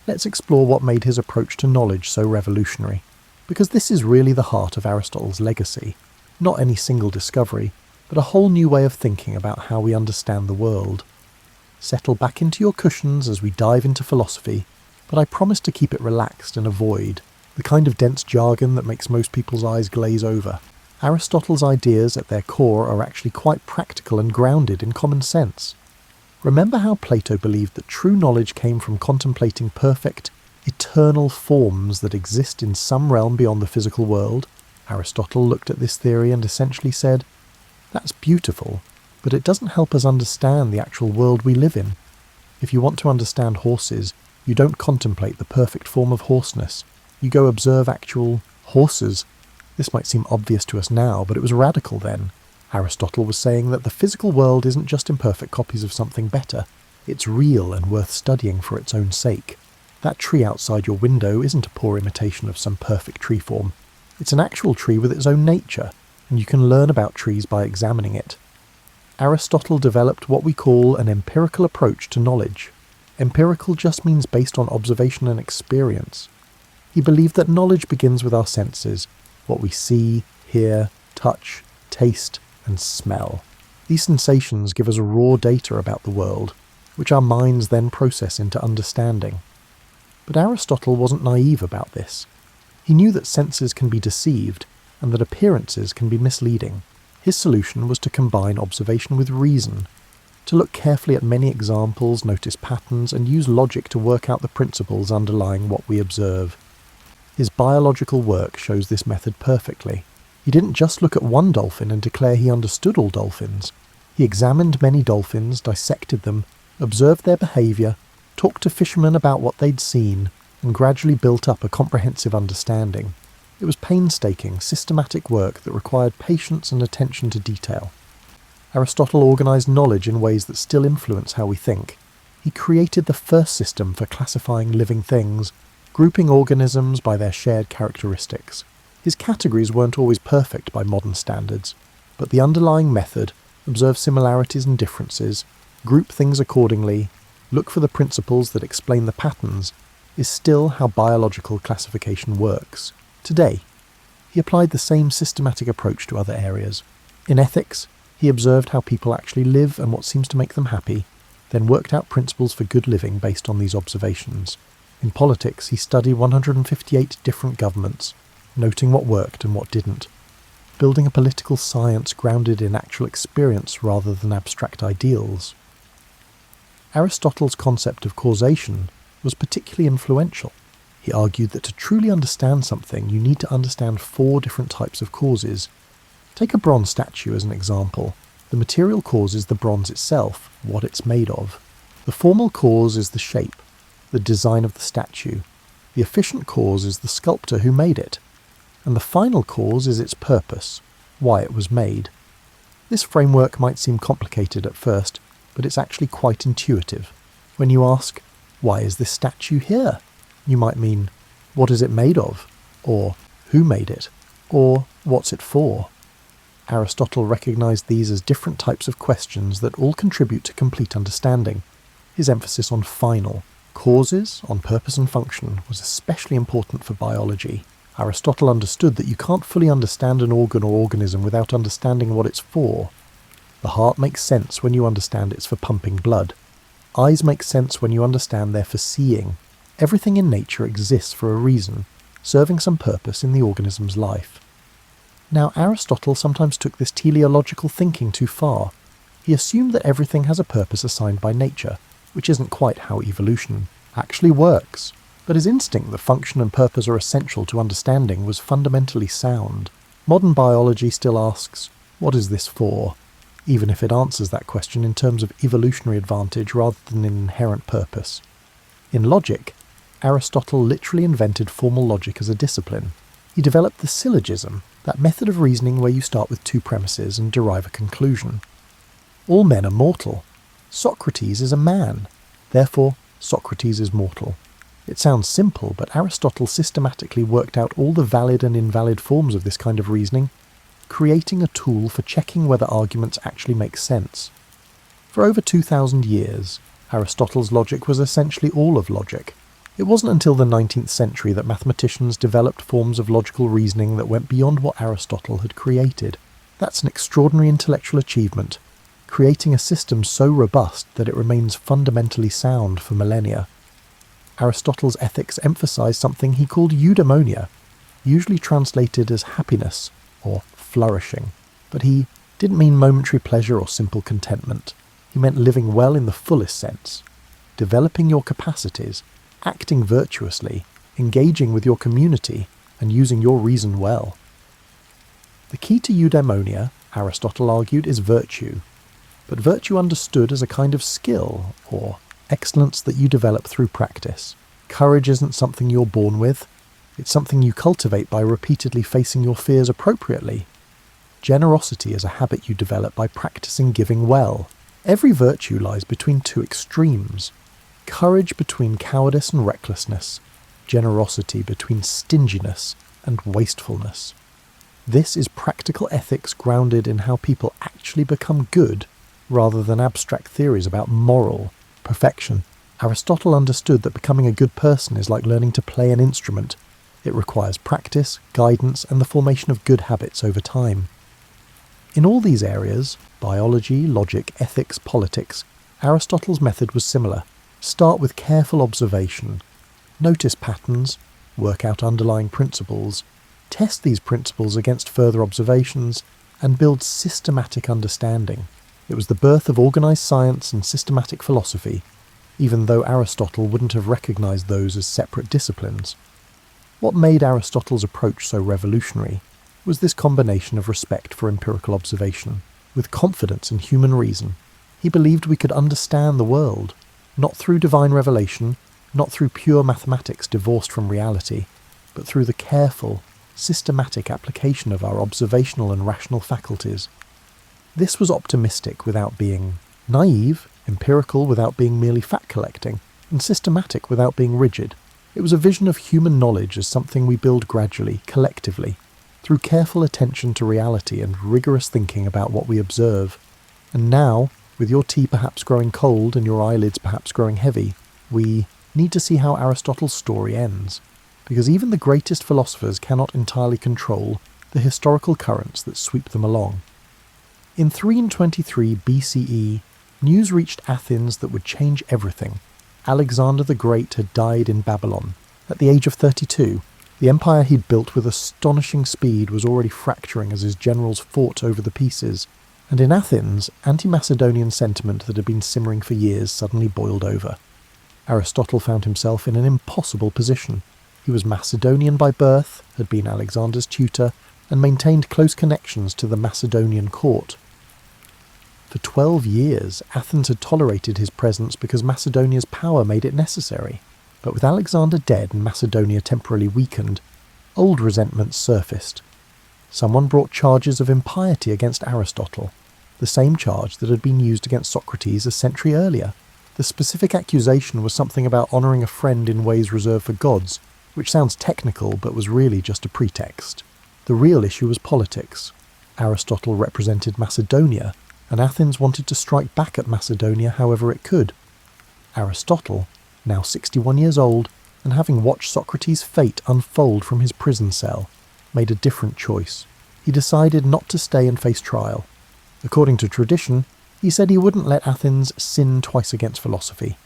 let's explore what made his approach to knowledge so revolutionary, because this is really the heart of Aristotle's legacy, not any single discovery, but a whole new way of thinking about how we understand the world. Settle back into your cushions as we dive into philosophy, but I promise to keep it relaxed and avoid the kind of dense jargon that makes most people's eyes glaze over. Aristotle's ideas at their core are actually quite practical and grounded in common sense. Remember how Plato believed that true knowledge came from contemplating perfect, eternal forms that exist in some realm beyond the physical world? Aristotle looked at this theory and essentially said, "That's beautiful, but it doesn't help us understand the actual world we live in. If you want to understand horses, you don't contemplate the perfect form of horseness. You go observe actual horses." This might seem obvious to us now, but it was radical then. Aristotle was saying that the physical world isn't just imperfect copies of something better. It's real and worth studying for its own sake. That tree outside your window isn't a poor imitation of some perfect tree form. It's an actual tree with its own nature, and you can learn about trees by examining it. Aristotle developed what we call an empirical approach to knowledge. Empirical just means based on observation and experience. He believed that knowledge begins with our senses, what we see, hear, touch, taste, and smell. These sensations give us raw data about the world, which our minds then process into understanding. But Aristotle wasn't naive about this. He knew that senses can be deceived, and that appearances can be misleading. His solution was to combine observation with reason, to look carefully at many examples, notice patterns, and use logic to work out the principles underlying what we observe. His biological work shows this method perfectly. He didn't just look at one dolphin and declare he understood all dolphins. He examined many dolphins, dissected them, observed their behaviour, talked to fishermen about what they'd seen, and gradually built up a comprehensive understanding. It was painstaking, systematic work that required patience and attention to detail. Aristotle organised knowledge in ways that still influence how we think. He created the first system for classifying living things, grouping organisms by their shared characteristics. His categories weren't always perfect by modern standards, but the underlying method, observe similarities and differences, group things accordingly, look for the principles that explain the patterns, is still how biological classification works. Today, he applied the same systematic approach to other areas. In ethics, he observed how people actually live and what seems to make them happy, then worked out principles for good living based on these observations. In politics, he studied 158 different governments, noting what worked and what didn't, building a political science grounded in actual experience rather than abstract ideals. Aristotle's concept of causation was particularly influential. He argued that to truly understand something, you need to understand 4 different types of causes. Take a bronze statue as an example. The material cause is the bronze itself, what it's made of. The formal cause is the shape, the design of the statue. The efficient cause is the sculptor who made it. And the final cause is its purpose, why it was made. This framework might seem complicated at first, but it's actually quite intuitive. When you ask, why is this statue here? You might mean, what is it made of? Or, who made it? Or, what's it for? Aristotle recognized these as different types of questions that all contribute to complete understanding. His emphasis on final causes, on purpose and function, was especially important for biology. Aristotle understood that you can't fully understand an organ or organism without understanding what it's for. The heart makes sense when you understand it's for pumping blood. Eyes make sense when you understand they're for seeing. Everything in nature exists for a reason, serving some purpose in the organism's life. Now, Aristotle sometimes took this teleological thinking too far. He assumed that everything has a purpose assigned by nature, which isn't quite how evolution actually works. But his instinct that function and purpose are essential to understanding was fundamentally sound. Modern biology still asks, what is this for? Even if it answers that question in terms of evolutionary advantage rather than in inherent purpose. In logic, Aristotle literally invented formal logic as a discipline. He developed the syllogism, that method of reasoning where you start with 2 premises and derive a conclusion. All men are mortal. Socrates is a man. Therefore, Socrates is mortal. It sounds simple, but Aristotle systematically worked out all the valid and invalid forms of this kind of reasoning, creating a tool for checking whether arguments actually make sense. For over 2,000 years, Aristotle's logic was essentially all of logic. It wasn't until the 19th century that mathematicians developed forms of logical reasoning that went beyond what Aristotle had created. That's an extraordinary intellectual achievement, creating a system so robust that it remains fundamentally sound for millennia. Aristotle's ethics emphasized something he called eudaimonia, usually translated as happiness or flourishing. But he didn't mean momentary pleasure or simple contentment. He meant living well in the fullest sense, developing your capacities, acting virtuously, engaging with your community, and using your reason well. The key to eudaimonia, Aristotle argued, is virtue, but virtue understood as a kind of skill, or excellence that you develop through practice. Courage isn't something you're born with, it's something you cultivate by repeatedly facing your fears appropriately. Generosity is a habit you develop by practicing giving well. Every virtue lies between 2 extremes. Courage between cowardice and recklessness, generosity between stinginess and wastefulness. This is practical ethics grounded in how people actually become good, rather than abstract theories about moral perfection. Aristotle understood that becoming a good person is like learning to play an instrument. It requires practice, guidance, and the formation of good habits over time. In all these areas, biology, logic, ethics, politics, Aristotle's method was similar. Start with careful observation. Notice patterns, work out underlying principles, test these principles against further observations, and build systematic understanding. It was the birth of organised science and systematic philosophy, even though Aristotle wouldn't have recognised those as separate disciplines. What made Aristotle's approach so revolutionary was this combination of respect for empirical observation, with confidence in human reason. He believed we could understand the world, not through divine revelation, not through pure mathematics divorced from reality, but through the careful, systematic application of our observational and rational faculties. This was optimistic without being naive, empirical without being merely fact-collecting, and systematic without being rigid. It was a vision of human knowledge as something we build gradually, collectively, through careful attention to reality and rigorous thinking about what we observe. And now, with your tea perhaps growing cold and your eyelids perhaps growing heavy, we need to see how Aristotle's story ends, because even the greatest philosophers cannot entirely control the historical currents that sweep them along. In 323 BCE, news reached Athens that would change everything. Alexander the Great had died in Babylon. At the age of 32, the empire he'd built with astonishing speed was already fracturing as his generals fought over the pieces, and in Athens, anti-Macedonian sentiment that had been simmering for years suddenly boiled over. Aristotle found himself in an impossible position. He was Macedonian by birth, had been Alexander's tutor, and maintained close connections to the Macedonian court. For 12 years, Athens had tolerated his presence because Macedonia's power made it necessary. But with Alexander dead and Macedonia temporarily weakened, old resentments surfaced. Someone brought charges of impiety against Aristotle, the same charge that had been used against Socrates a century earlier. The specific accusation was something about honouring a friend in ways reserved for gods, which sounds technical but was really just a pretext. The real issue was politics. Aristotle represented Macedonia, and Athens wanted to strike back at Macedonia however it could. Aristotle, now 61 years old, and having watched Socrates' fate unfold from his prison cell, made a different choice. He decided not to stay and face trial. According to tradition, he said he wouldn't let Athens sin twice against philosophy,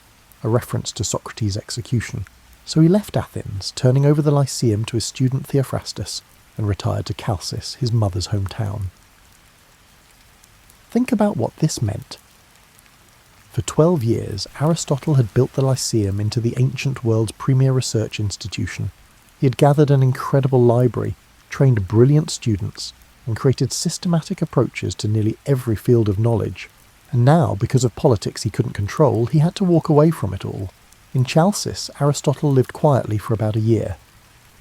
a reference to Socrates' execution. So he left Athens, turning over the Lyceum to his student Theophrastus, and retired to Chalcis, his mother's hometown. Think about what this meant. For 12 years, Aristotle had built the Lyceum into the ancient world's premier research institution. He had gathered an incredible library, trained brilliant students, and created systematic approaches to nearly every field of knowledge. And now, because of politics he couldn't control, he had to walk away from it all. In Chalcis, Aristotle lived quietly for about a year.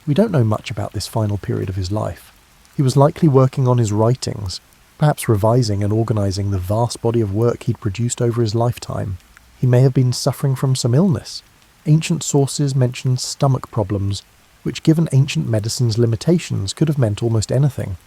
We don't know much about this final period of his life. He was likely working on his writings, perhaps revising and organising the vast body of work he'd produced over his lifetime. He may have been suffering from some illness. Ancient sources mention stomach problems, which given ancient medicine's limitations could have meant almost anything.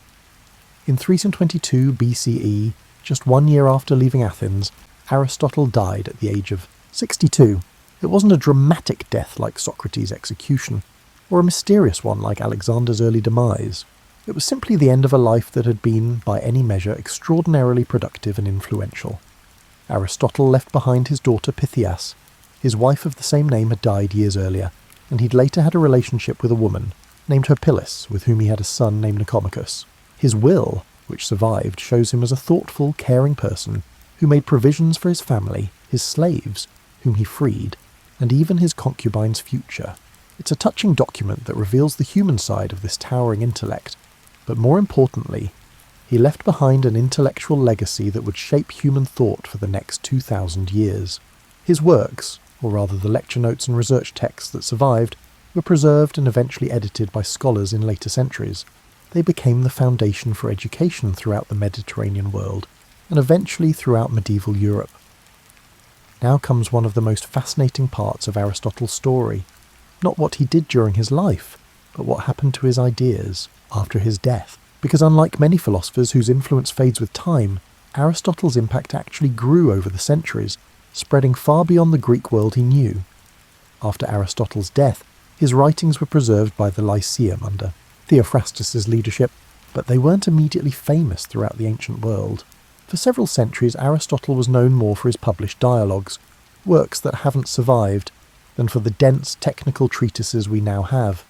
In 322 BCE, just 1 year after leaving Athens, Aristotle died at the age of 62. It wasn't a dramatic death like Socrates' execution, or a mysterious one like Alexander's early demise. It was simply the end of a life that had been, by any measure, extraordinarily productive and influential. Aristotle left behind his daughter Pythias. His wife of the same name had died years earlier, and he'd later had a relationship with a woman, named Herpyllis, with whom he had a son named Nicomachus. His will, which survived, shows him as a thoughtful, caring person who made provisions for his family, his slaves, whom he freed, and even his concubine's future. It's a touching document that reveals the human side of this towering intellect, but more importantly, he left behind an intellectual legacy that would shape human thought for the next 2,000 years. His works, or rather the lecture notes and research texts that survived, were preserved and eventually edited by scholars in later centuries. They became the foundation for education throughout the Mediterranean world, and eventually throughout medieval Europe. Now comes one of the most fascinating parts of Aristotle's story. Not what he did during his life, but what happened to his ideas after his death. Because unlike many philosophers whose influence fades with time, Aristotle's impact actually grew over the centuries, spreading far beyond the Greek world he knew. After Aristotle's death, his writings were preserved by the Lyceum under Theophrastus's leadership, but they weren't immediately famous throughout the ancient world. For several centuries, Aristotle was known more for his published dialogues, works that haven't survived, than for the dense technical treatises we now have.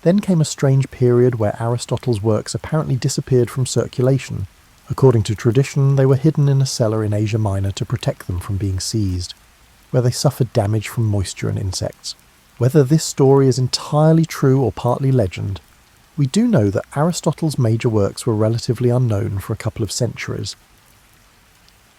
Then came a strange period where Aristotle's works apparently disappeared from circulation, According to tradition, they were hidden in a cellar in Asia Minor to protect them from being seized, where they suffered damage from moisture and insects. Whether this story is entirely true or partly legend, we do know that Aristotle's major works were relatively unknown for a couple of centuries.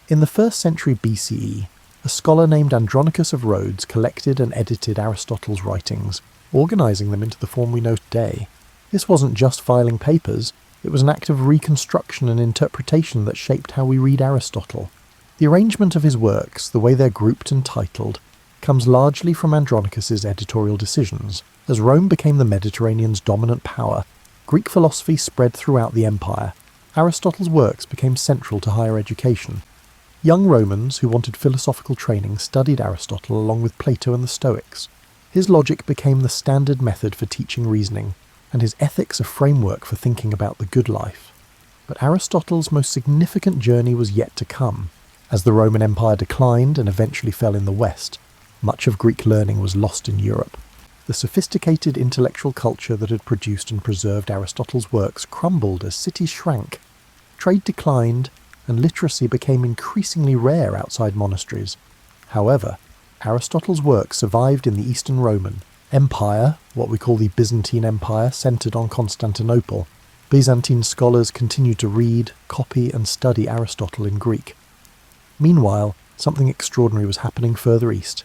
In the 1st century BCE, a scholar named Andronicus of Rhodes collected and edited Aristotle's writings, organising them into the form we know today. This wasn't just filing papers, it was an act of reconstruction and interpretation that shaped how we read Aristotle. The arrangement of his works, the way they're grouped and titled, comes largely from Andronicus's editorial decisions. As Rome became the Mediterranean's dominant power, Greek philosophy spread throughout the empire. Aristotle's works became central to higher education. Young Romans who wanted philosophical training studied Aristotle along with Plato and the Stoics. His logic became the standard method for teaching reasoning, and his ethics a framework for thinking about the good life. But Aristotle's most significant journey was yet to come. As the Roman Empire declined and eventually fell in the West, much of Greek learning was lost in Europe. The sophisticated intellectual culture that had produced and preserved Aristotle's works crumbled as cities shrank. Trade declined, and literacy became increasingly rare outside monasteries. However, Aristotle's work survived in the Eastern Roman Empire, what we call the Byzantine Empire, centred on Constantinople. Byzantine scholars continued to read, copy and study Aristotle in Greek. Meanwhile, something extraordinary was happening further east.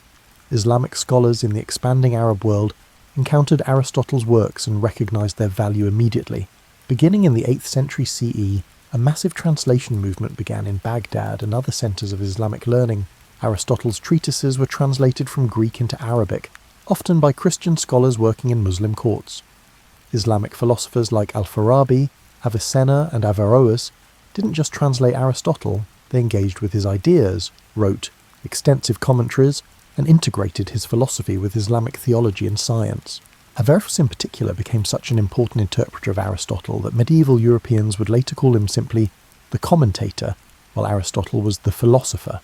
Islamic scholars in the expanding Arab world encountered Aristotle's works and recognised their value immediately. Beginning in the 8th century CE, a massive translation movement began in Baghdad and other centres of Islamic learning. Aristotle's treatises were translated from Greek into Arabic, often by Christian scholars working in Muslim courts. Islamic philosophers like Al-Farabi, Avicenna and Averroes didn't just translate Aristotle, they engaged with his ideas, wrote extensive commentaries, and integrated his philosophy with Islamic theology and science. Averroes in particular became such an important interpreter of Aristotle that medieval Europeans would later call him simply the commentator, while Aristotle was the philosopher.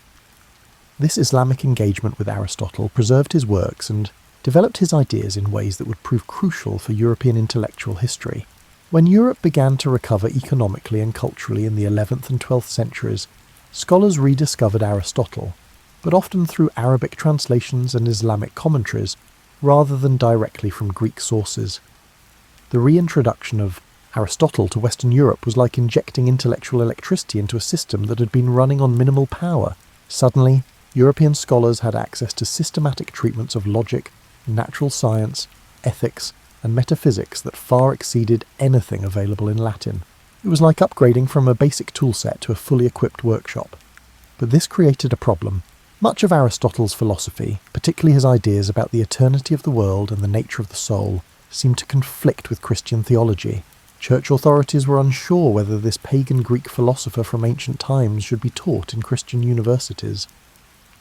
This Islamic engagement with Aristotle preserved his works and developed his ideas in ways that would prove crucial for European intellectual history. When Europe began to recover economically and culturally in the 11th and 12th centuries, scholars rediscovered Aristotle, but often through Arabic translations and Islamic commentaries, rather than directly from Greek sources. The reintroduction of Aristotle to Western Europe was like injecting intellectual electricity into a system that had been running on minimal power. Suddenly, European scholars had access to systematic treatments of logic, natural science, ethics, and metaphysics that far exceeded anything available in Latin. It was like upgrading from a basic toolset to a fully equipped workshop. But this created a problem. Much of Aristotle's philosophy, particularly his ideas about the eternity of the world and the nature of the soul, seemed to conflict with Christian theology. Church authorities were unsure whether this pagan Greek philosopher from ancient times should be taught in Christian universities.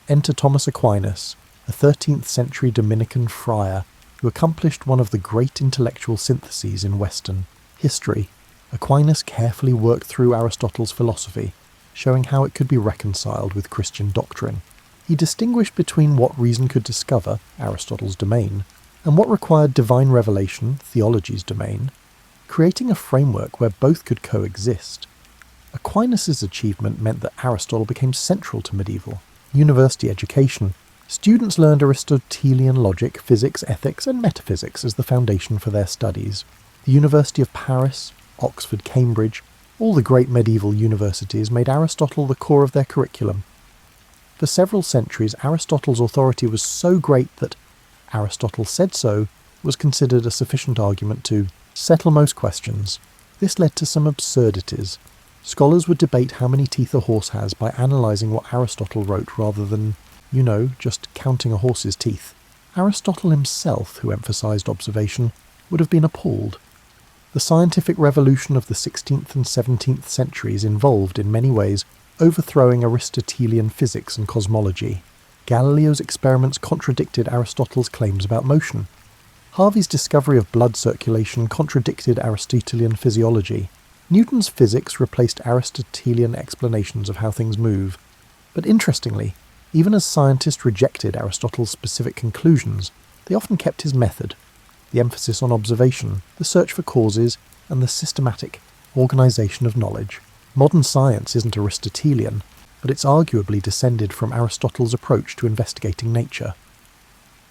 Enter Thomas Aquinas, a 13th century Dominican friar who accomplished one of the great intellectual syntheses in Western history. Aquinas carefully worked through Aristotle's philosophy, showing how it could be reconciled with Christian doctrine. He distinguished between what reason could discover, Aristotle's domain, and what required divine revelation, theology's domain, creating a framework where both could coexist. Aquinas' achievement meant that Aristotle became central to medieval university education. Students learned Aristotelian logic, physics, ethics, and metaphysics as the foundation for their studies. The University of Paris, Oxford, Cambridge, all the great medieval universities made Aristotle the core of their curriculum. For several centuries, Aristotle's authority was so great that Aristotle said so was considered a sufficient argument to settle most questions. This led to some absurdities. Scholars would debate how many teeth a horse has by analysing what Aristotle wrote rather than, just counting a horse's teeth. Aristotle himself, who emphasised observation, would have been appalled. The scientific revolution of the 16th and 17th centuries involved, in many ways, overthrowing Aristotelian physics and cosmology. Galileo's experiments contradicted Aristotle's claims about motion. Harvey's discovery of blood circulation contradicted Aristotelian physiology. Newton's physics replaced Aristotelian explanations of how things move. But interestingly, even as scientists rejected Aristotle's specific conclusions, they often kept his method, the emphasis on observation, the search for causes, and the systematic organisation of knowledge. Modern science isn't Aristotelian, but it's arguably descended from Aristotle's approach to investigating nature.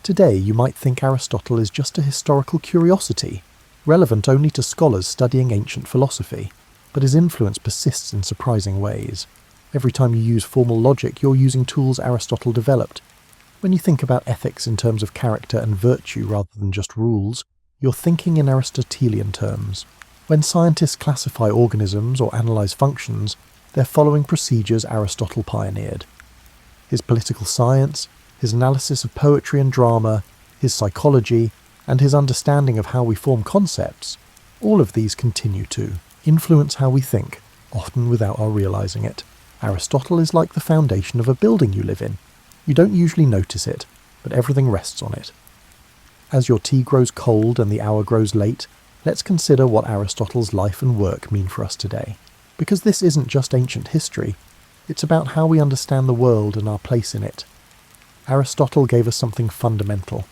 Today you might think Aristotle is just a historical curiosity, relevant only to scholars studying ancient philosophy, but his influence persists in surprising ways. Every time you use formal logic, you're using tools Aristotle developed. When you think about ethics in terms of character and virtue rather than just rules, you're thinking in Aristotelian terms. When scientists classify organisms or analyse functions, they're following procedures Aristotle pioneered. His political science, his analysis of poetry and drama, his psychology, and his understanding of how we form concepts, all of these continue to influence how we think, often without our realising it. Aristotle is like the foundation of a building you live in. You don't usually notice it, but everything rests on it. As your tea grows cold and the hour grows late, let's consider what Aristotle's life and work mean for us today. Because this isn't just ancient history, it's about how we understand the world and our place in it. Aristotle gave us something fundamental: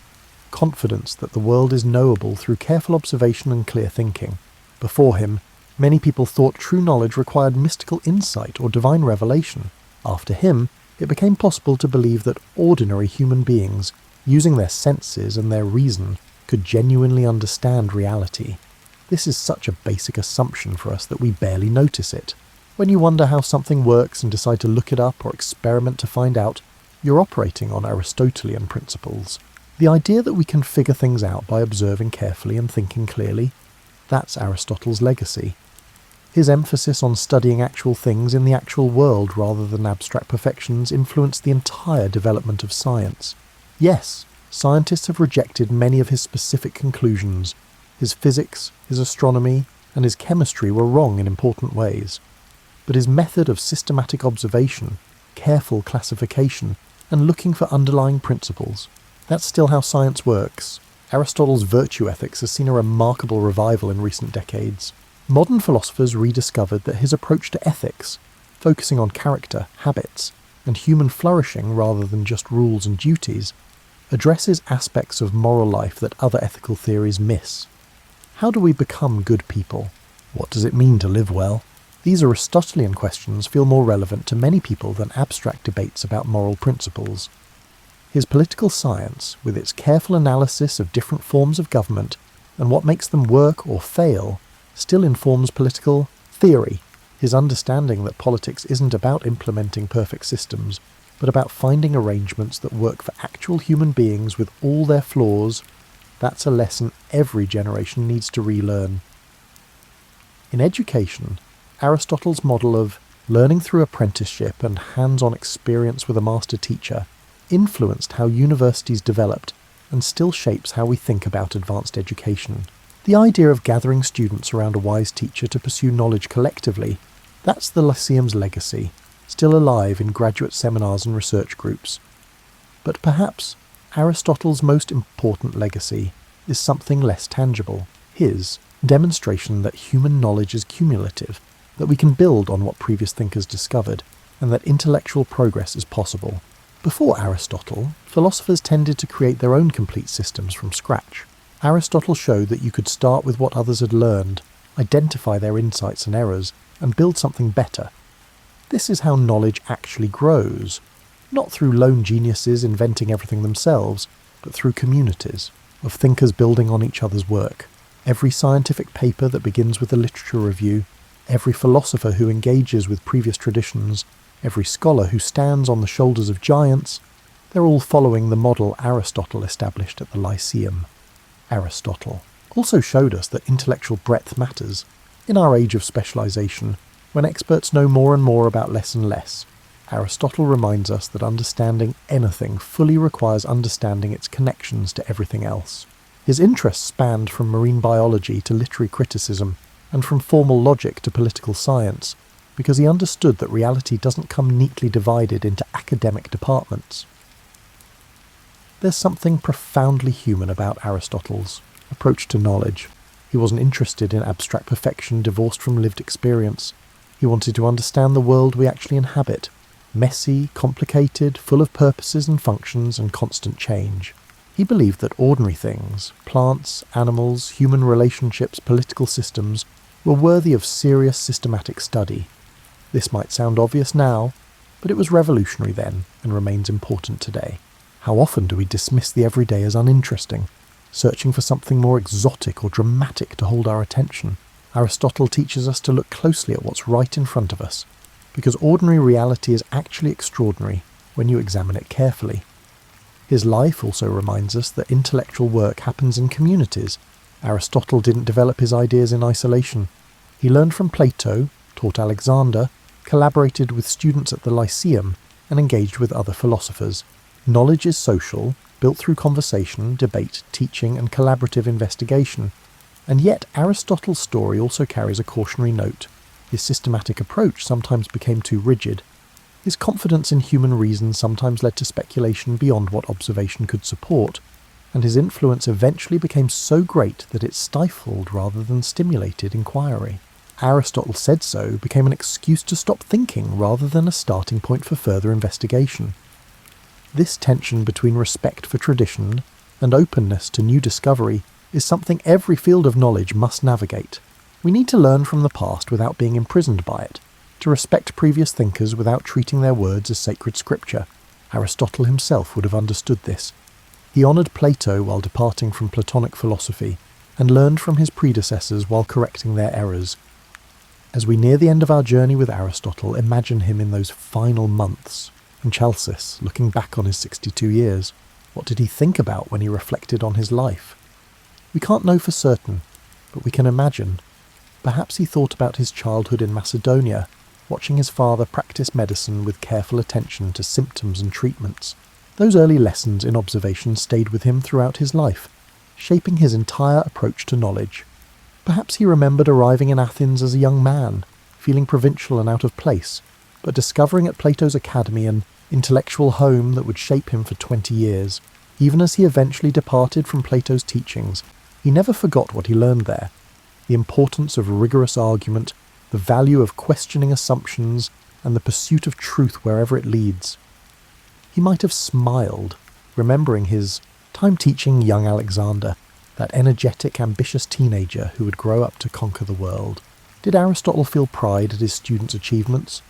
confidence that the world is knowable through careful observation and clear thinking. Before him, many people thought true knowledge required mystical insight or divine revelation. After him, it became possible to believe that ordinary human beings, using their senses and their reason, could genuinely understand reality. This is such a basic assumption for us that we barely notice it. When you wonder how something works and decide to look it up or experiment to find out, you're operating on Aristotelian principles. The idea that we can figure things out by observing carefully and thinking clearly, that's Aristotle's legacy. His emphasis on studying actual things in the actual world rather than abstract perfections influenced the entire development of science. Yes, scientists have rejected many of his specific conclusions. His physics, his astronomy, and his chemistry were wrong in important ways. But his method of systematic observation, careful classification, and looking for underlying principles, that's still how science works. Aristotle's virtue ethics has seen a remarkable revival in recent decades. Modern philosophers rediscovered that his approach to ethics, focusing on character, habits, and human flourishing rather than just rules and duties, addresses aspects of moral life that other ethical theories miss. How do we become good people? What does it mean to live well? These Aristotelian questions feel more relevant to many people than abstract debates about moral principles. His political science, with its careful analysis of different forms of government and what makes them work or fail, still informs political theory. His understanding that politics isn't about implementing perfect systems, but about finding arrangements that work for actual human beings with all their flaws, that's a lesson every generation needs to relearn. In education, Aristotle's model of learning through apprenticeship and hands-on experience with a master teacher influenced how universities developed and still shapes how we think about advanced education. The idea of gathering students around a wise teacher to pursue knowledge collectively, that's the Lyceum's legacy, still alive in graduate seminars and research groups. But perhaps Aristotle's most important legacy is something less tangible, his demonstration that human knowledge is cumulative, that we can build on what previous thinkers discovered, and that intellectual progress is possible. Before Aristotle, philosophers tended to create their own complete systems from scratch. Aristotle showed that you could start with what others had learned, identify their insights and errors, and build something better. This is how knowledge actually grows, not through lone geniuses inventing everything themselves, but through communities of thinkers building on each other's work. Every scientific paper that begins with a literature review, every philosopher who engages with previous traditions, every scholar who stands on the shoulders of giants, they're all following the model Aristotle established at the Lyceum. Aristotle also showed us that intellectual breadth matters. In our age of specialization, when experts know more and more about less and less, Aristotle reminds us that understanding anything fully requires understanding its connections to everything else. His interests spanned from marine biology to literary criticism, and from formal logic to political science, because he understood that reality doesn't come neatly divided into academic departments. There's something profoundly human about Aristotle's approach to knowledge. He wasn't interested in abstract perfection divorced from lived experience. He wanted to understand the world we actually inhabit, messy, complicated, full of purposes and functions and constant change. He believed that ordinary things, plants, animals, human relationships, political systems, were worthy of serious systematic study. This might sound obvious now, but it was revolutionary then and remains important today. How often do we dismiss the everyday as uninteresting, searching for something more exotic or dramatic to hold our attention? Aristotle teaches us to look closely at what's right in front of us, because ordinary reality is actually extraordinary when you examine it carefully. His life also reminds us that intellectual work happens in communities. Aristotle didn't develop his ideas in isolation. He learned from Plato, taught Alexander, collaborated with students at the Lyceum, and engaged with other philosophers. Knowledge is social, built through conversation, debate, teaching, and collaborative investigation. And yet Aristotle's story also carries a cautionary note. His systematic approach sometimes became too rigid. His confidence in human reason sometimes led to speculation beyond what observation could support, and his influence eventually became so great that it stifled rather than stimulated inquiry. Aristotle said so became an excuse to stop thinking rather than a starting point for further investigation. This tension between respect for tradition and openness to new discovery is something every field of knowledge must navigate. We need to learn from the past without being imprisoned by it, to respect previous thinkers without treating their words as sacred scripture. Aristotle himself would have understood this. He honoured Plato while departing from Platonic philosophy, and learned from his predecessors while correcting their errors. As we near the end of our journey with Aristotle, imagine him in those final months, and Chalcis looking back on his 62 years. What did he think about when he reflected on his life? We can't know for certain, but we can imagine. Perhaps he thought about his childhood in Macedonia, watching his father practice medicine with careful attention to symptoms and treatments. Those early lessons in observation stayed with him throughout his life, shaping his entire approach to knowledge. Perhaps he remembered arriving in Athens as a young man, feeling provincial and out of place, but discovering at Plato's academy an intellectual home that would shape him for 20 years. Even as he eventually departed from Plato's teachings, he never forgot what he learned there. The importance of rigorous argument, the value of questioning assumptions, and the pursuit of truth wherever it leads. He might have smiled, remembering his time teaching young Alexander, that energetic, ambitious teenager who would grow up to conquer the world. Did Aristotle feel pride at his students' achievements,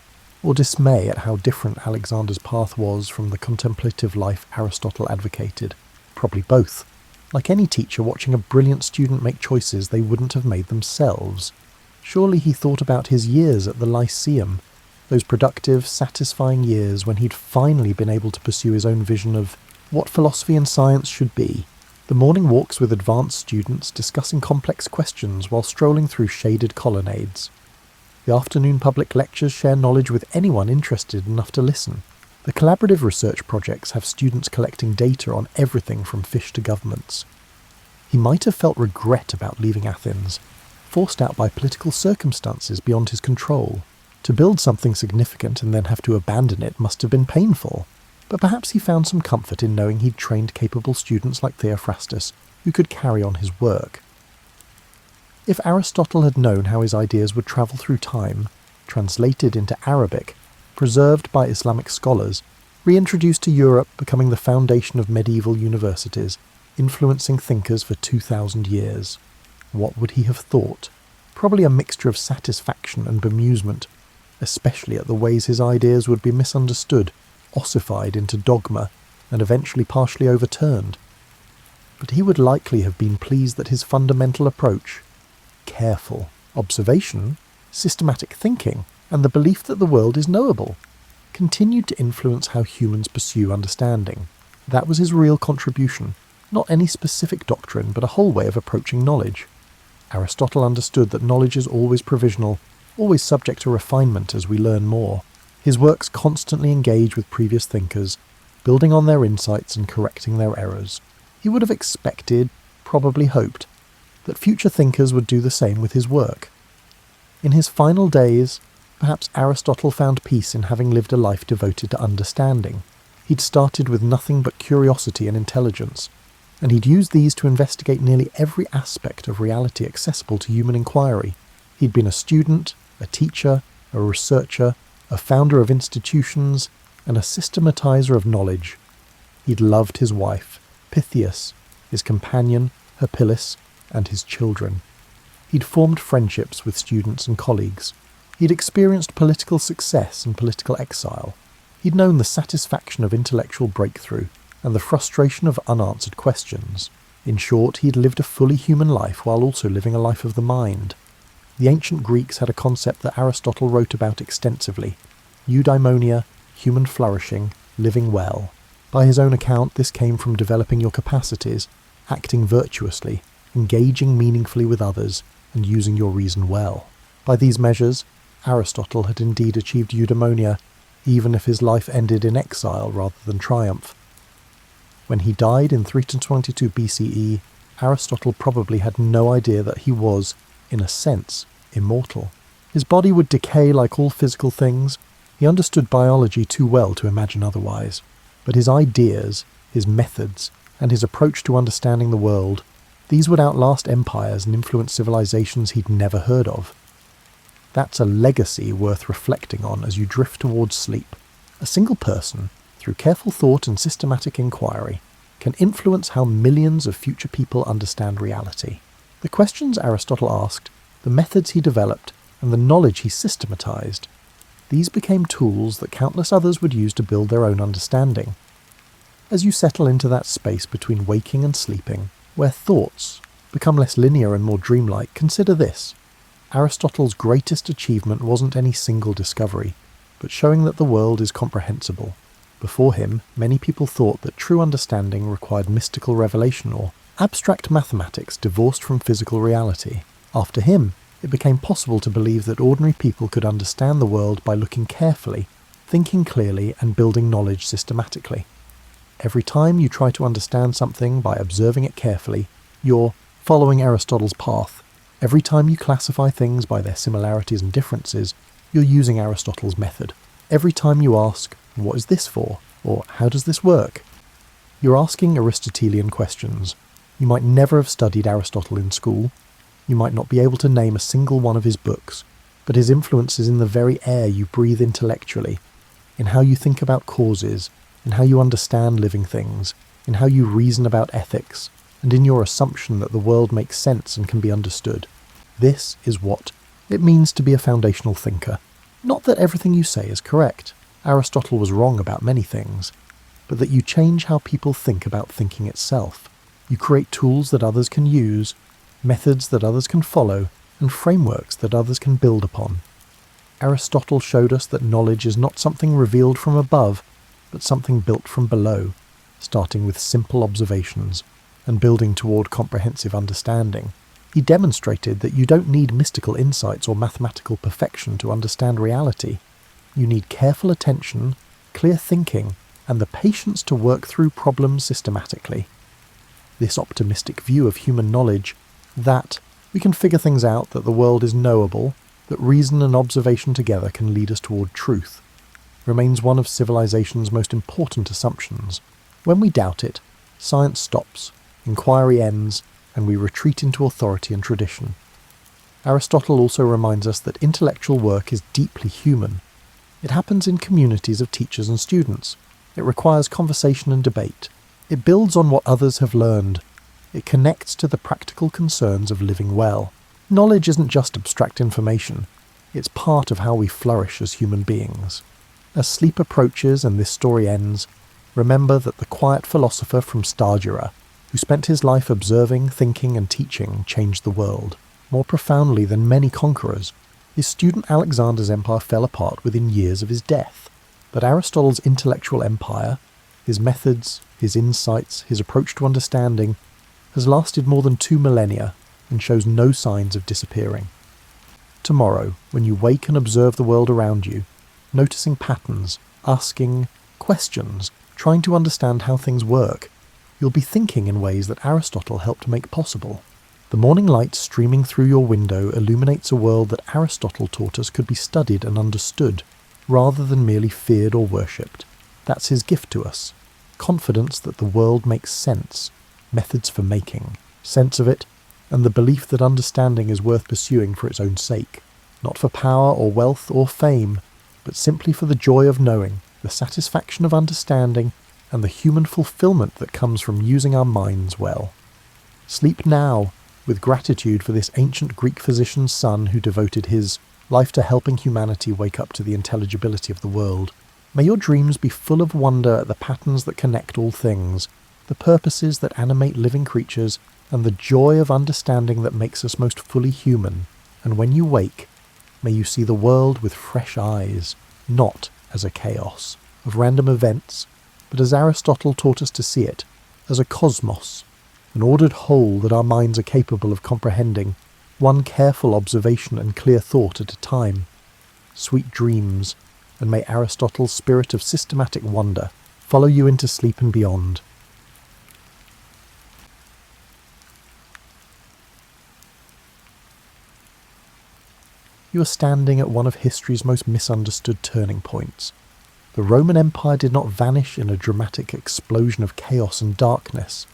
or dismay at how different Alexander's path was from the contemplative life Aristotle advocated? Probably both. Like any teacher watching a brilliant student make choices they wouldn't have made themselves. Surely he thought about his years at the Lyceum, those productive, satisfying years when he'd finally been able to pursue his own vision of what philosophy and science should be. The morning walks with advanced students discussing complex questions while strolling through shaded colonnades. The afternoon public lectures share knowledge with anyone interested enough to listen. The collaborative research projects have students collecting data on everything from fish to governments. He might have felt regret about leaving Athens, forced out by political circumstances beyond his control. To build something significant and then have to abandon it must have been painful. But perhaps he found some comfort in knowing he'd trained capable students like Theophrastus who could carry on his work. If Aristotle had known how his ideas would travel through time, translated into Arabic, preserved by Islamic scholars, reintroduced to Europe, becoming the foundation of medieval universities, influencing thinkers for 2,000 years, what would he have thought? Probably a mixture of satisfaction and bemusement, especially at the ways his ideas would be misunderstood, ossified into dogma, and eventually partially overturned. But he would likely have been pleased that his fundamental approach, careful observation, systematic thinking, and the belief that the world is knowable, continued to influence how humans pursue understanding. That was his real contribution, not any specific doctrine, but a whole way of approaching knowledge. Aristotle understood that knowledge is always provisional, always subject to refinement as we learn more. His works constantly engage with previous thinkers, building on their insights and correcting their errors. He would have expected, probably hoped, that future thinkers would do the same with his work. In his final days, perhaps Aristotle found peace in having lived a life devoted to understanding. He'd started with nothing but curiosity and intelligence, and he'd used these to investigate nearly every aspect of reality accessible to human inquiry. He'd been a student, a teacher, a researcher, a founder of institutions, and a systematizer of knowledge. He'd loved his wife, Pythias, his companion, Herpyllis, and his children. He'd formed friendships with students and colleagues. He'd experienced political success and political exile. He'd known the satisfaction of intellectual breakthrough and the frustration of unanswered questions. In short, he'd lived a fully human life while also living a life of the mind. The ancient Greeks had a concept that Aristotle wrote about extensively: eudaimonia, human flourishing, living well. By his own account, this came from developing your capacities, acting virtuously, engaging meaningfully with others, and using your reason well. By these measures, Aristotle had indeed achieved eudaimonia, even if his life ended in exile rather than triumph. When he died in 322 BCE, Aristotle probably had no idea that he was, in a sense, immortal. His body would decay like all physical things. He understood biology too well to imagine otherwise. But his ideas, his methods, and his approach to understanding the world, these would outlast empires and influence civilizations he'd never heard of. That's a legacy worth reflecting on as you drift towards sleep. A single person, through careful thought and systematic inquiry, can influence how millions of future people understand reality. The questions Aristotle asked, the methods he developed, and the knowledge he systematized, these became tools that countless others would use to build their own understanding. As you settle into that space between waking and sleeping, where thoughts become less linear and more dreamlike, consider this. Aristotle's greatest achievement wasn't any single discovery, but showing that the world is comprehensible. Before him, many people thought that true understanding required mystical revelation or abstract mathematics divorced from physical reality. After him, it became possible to believe that ordinary people could understand the world by looking carefully, thinking clearly, and building knowledge systematically. Every time you try to understand something by observing it carefully, you're following Aristotle's path. Every time you classify things by their similarities and differences, you're using Aristotle's method. Every time you ask, "What is this for?" or "How does this work?" you're asking Aristotelian questions. You might never have studied Aristotle in school. You might not be able to name a single one of his books, but his influence is in the very air you breathe intellectually, in how you think about causes, in how you understand living things, in how you reason about ethics, and in your assumption that the world makes sense and can be understood. This is what it means to be a foundational thinker. Not that everything you say is correct. Aristotle was wrong about many things, but that you change how people think about thinking itself. You create tools that others can use, methods that others can follow, and frameworks that others can build upon. Aristotle showed us that knowledge is not something revealed from above, but something built from below, starting with simple observations and building toward comprehensive understanding. He demonstrated that you don't need mystical insights or mathematical perfection to understand reality. You need careful attention, clear thinking, and the patience to work through problems systematically. This optimistic view of human knowledge, that we can figure things out, that the world is knowable, that reason and observation together can lead us toward truth, remains one of civilization's most important assumptions. When we doubt it, science stops, inquiry ends, and we retreat into authority and tradition. Aristotle also reminds us that intellectual work is deeply human. It happens in communities of teachers and students. It requires conversation and debate. It builds on what others have learned. It connects to the practical concerns of living well. Knowledge isn't just abstract information. It's part of how we flourish as human beings. As sleep approaches and this story ends, remember that the quiet philosopher from Stagira, who spent his life observing, thinking, and teaching, changed the world, more profoundly than many conquerors. His student Alexander's empire fell apart within years of his death. But Aristotle's intellectual empire, his methods, his insights, his approach to understanding, has lasted more than 2 millennia and shows no signs of disappearing. Tomorrow, when you wake and observe the world around you, noticing patterns, asking questions, trying to understand how things work, you'll be thinking in ways that Aristotle helped make possible. The morning light streaming through your window illuminates a world that Aristotle taught us could be studied and understood, rather than merely feared or worshipped. That's his gift to us. Confidence that the world makes sense, methods for making sense of it, and the belief that understanding is worth pursuing for its own sake, not for power or wealth or fame, but simply for the joy of knowing, the satisfaction of understanding, and the human fulfillment that comes from using our minds well. Sleep now, with gratitude for this ancient Greek physician's son who devoted his life to helping humanity wake up to the intelligibility of the world. May your dreams be full of wonder at the patterns that connect all things, the purposes that animate living creatures, and the joy of understanding that makes us most fully human. And when you wake, may you see the world with fresh eyes, not as a chaos of random events, but as Aristotle taught us to see it, as a cosmos, an ordered whole that our minds are capable of comprehending, one careful observation and clear thought at a time. Sweet dreams, and may Aristotle's spirit of systematic wonder follow you into sleep and beyond. You are standing at one of history's most misunderstood turning points. The Roman Empire did not vanish in a dramatic explosion of chaos and darkness.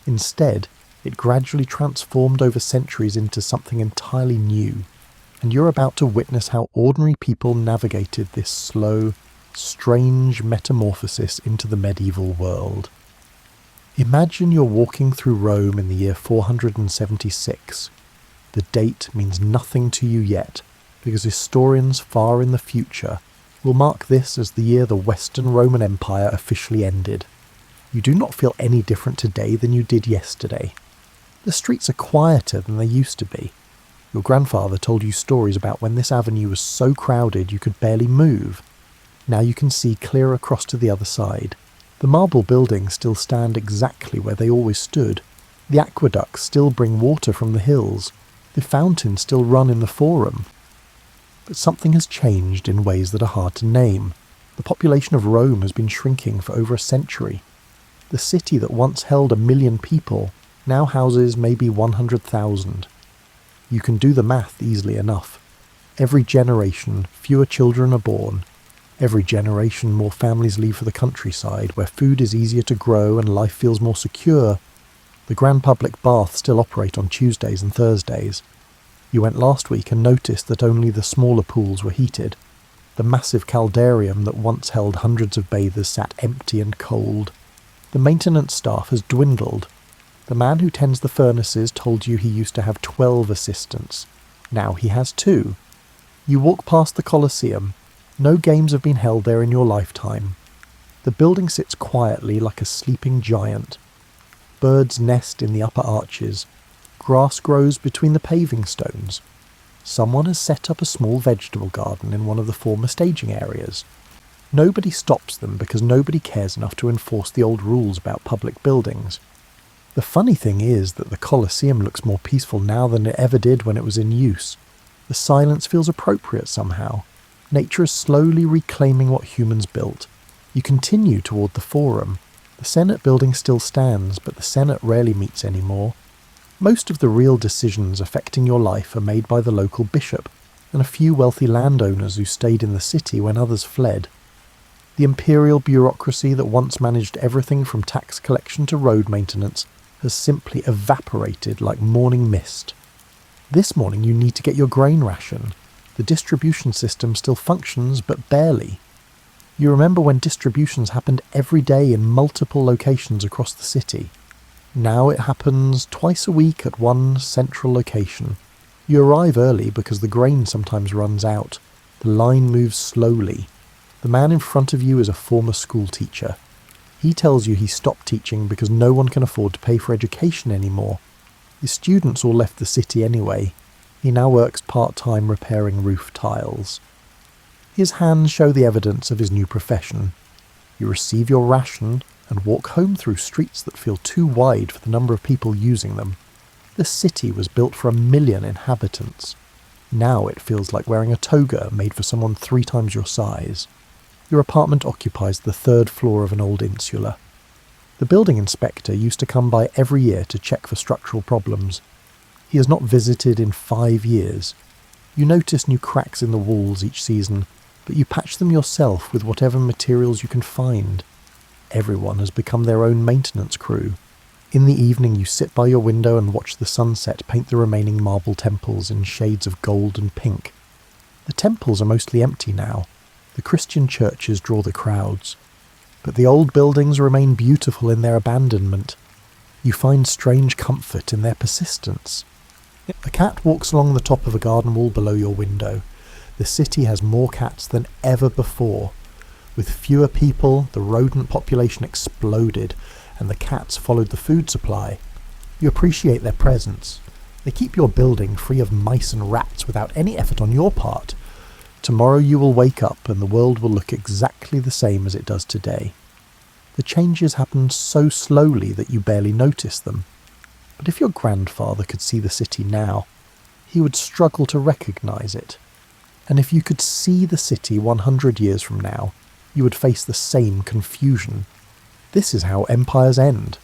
Instead, it gradually transformed over centuries into something entirely new, and you're about to witness how ordinary people navigated this slow, strange metamorphosis into the medieval world. Imagine you're walking through Rome in the year 476. The date means nothing to you yet, because historians far in the future will mark this as the year the Western Roman Empire officially ended. You do not feel any different today than you did yesterday. The streets are quieter than they used to be. Your grandfather told you stories about when this avenue was so crowded you could barely move. Now you can see clear across to the other side. The marble buildings still stand exactly where they always stood. The aqueducts still bring water from the hills. The fountains still run in the forum. But something has changed in ways that are hard to name. The population of Rome has been shrinking for over a century. The city that once held 1 million people now houses maybe 100,000. You can do the math easily enough. Every generation, fewer children are born. Every generation, more families leave for the countryside, where food is easier to grow and life feels more secure. The grand public baths still operate on Tuesdays and Thursdays. You went last week and noticed that only the smaller pools were heated. The massive caldarium that once held hundreds of bathers sat empty and cold. The maintenance staff has dwindled. The man who tends the furnaces told you he used to have 12 assistants. Now he has 2. You walk past the Colosseum. No games have been held there in your lifetime. The building sits quietly like a sleeping giant. Birds nest in the upper arches. Grass grows between the paving stones. Someone has set up a small vegetable garden in one of the former staging areas. Nobody stops them because nobody cares enough to enforce the old rules about public buildings. The funny thing is that the Colosseum looks more peaceful now than it ever did when it was in use. The silence feels appropriate somehow. Nature is slowly reclaiming what humans built. You continue toward the Forum. The Senate building still stands, but the Senate rarely meets anymore. Most of the real decisions affecting your life are made by the local bishop and a few wealthy landowners who stayed in the city when others fled. The imperial bureaucracy that once managed everything from tax collection to road maintenance has simply evaporated like morning mist. This morning you need to get your grain ration. The distribution system still functions, but barely. You remember when distributions happened every day in multiple locations across the city. Now it happens twice a week at one central location. You arrive early because the grain sometimes runs out. The line moves slowly. The man in front of you is a former school teacher. He tells you he stopped teaching because no one can afford to pay for education anymore. His students all left the city anyway. He now works part-time repairing roof tiles. His hands show the evidence of his new profession. You receive your ration and walk home through streets that feel too wide for the number of people using them. The city was built for 1 million inhabitants. Now it feels like wearing a toga made for someone 3 times your size. Your apartment occupies the 3rd floor of an old insula. The building inspector used to come by every year to check for structural problems. He has not visited in 5 years. You notice new cracks in the walls each season, but you patch them yourself with whatever materials you can find. Everyone has become their own maintenance crew. In the evening you sit by your window and watch the sunset paint the remaining marble temples in shades of gold and pink. The temples are mostly empty now. The Christian churches draw the crowds. But the old buildings remain beautiful in their abandonment. You find strange comfort in their persistence. A cat walks along the top of a garden wall below your window. The city has more cats than ever before. With fewer people, the rodent population exploded, and the cats followed the food supply. You appreciate their presence. They keep your building free of mice and rats without any effort on your part. Tomorrow you will wake up and the world will look exactly the same as it does today. The changes happened so slowly that you barely notice them. But if your grandfather could see the city now, he would struggle to recognise it. And if you could see the city 100 years from now, you would face the same confusion. This is how empires end.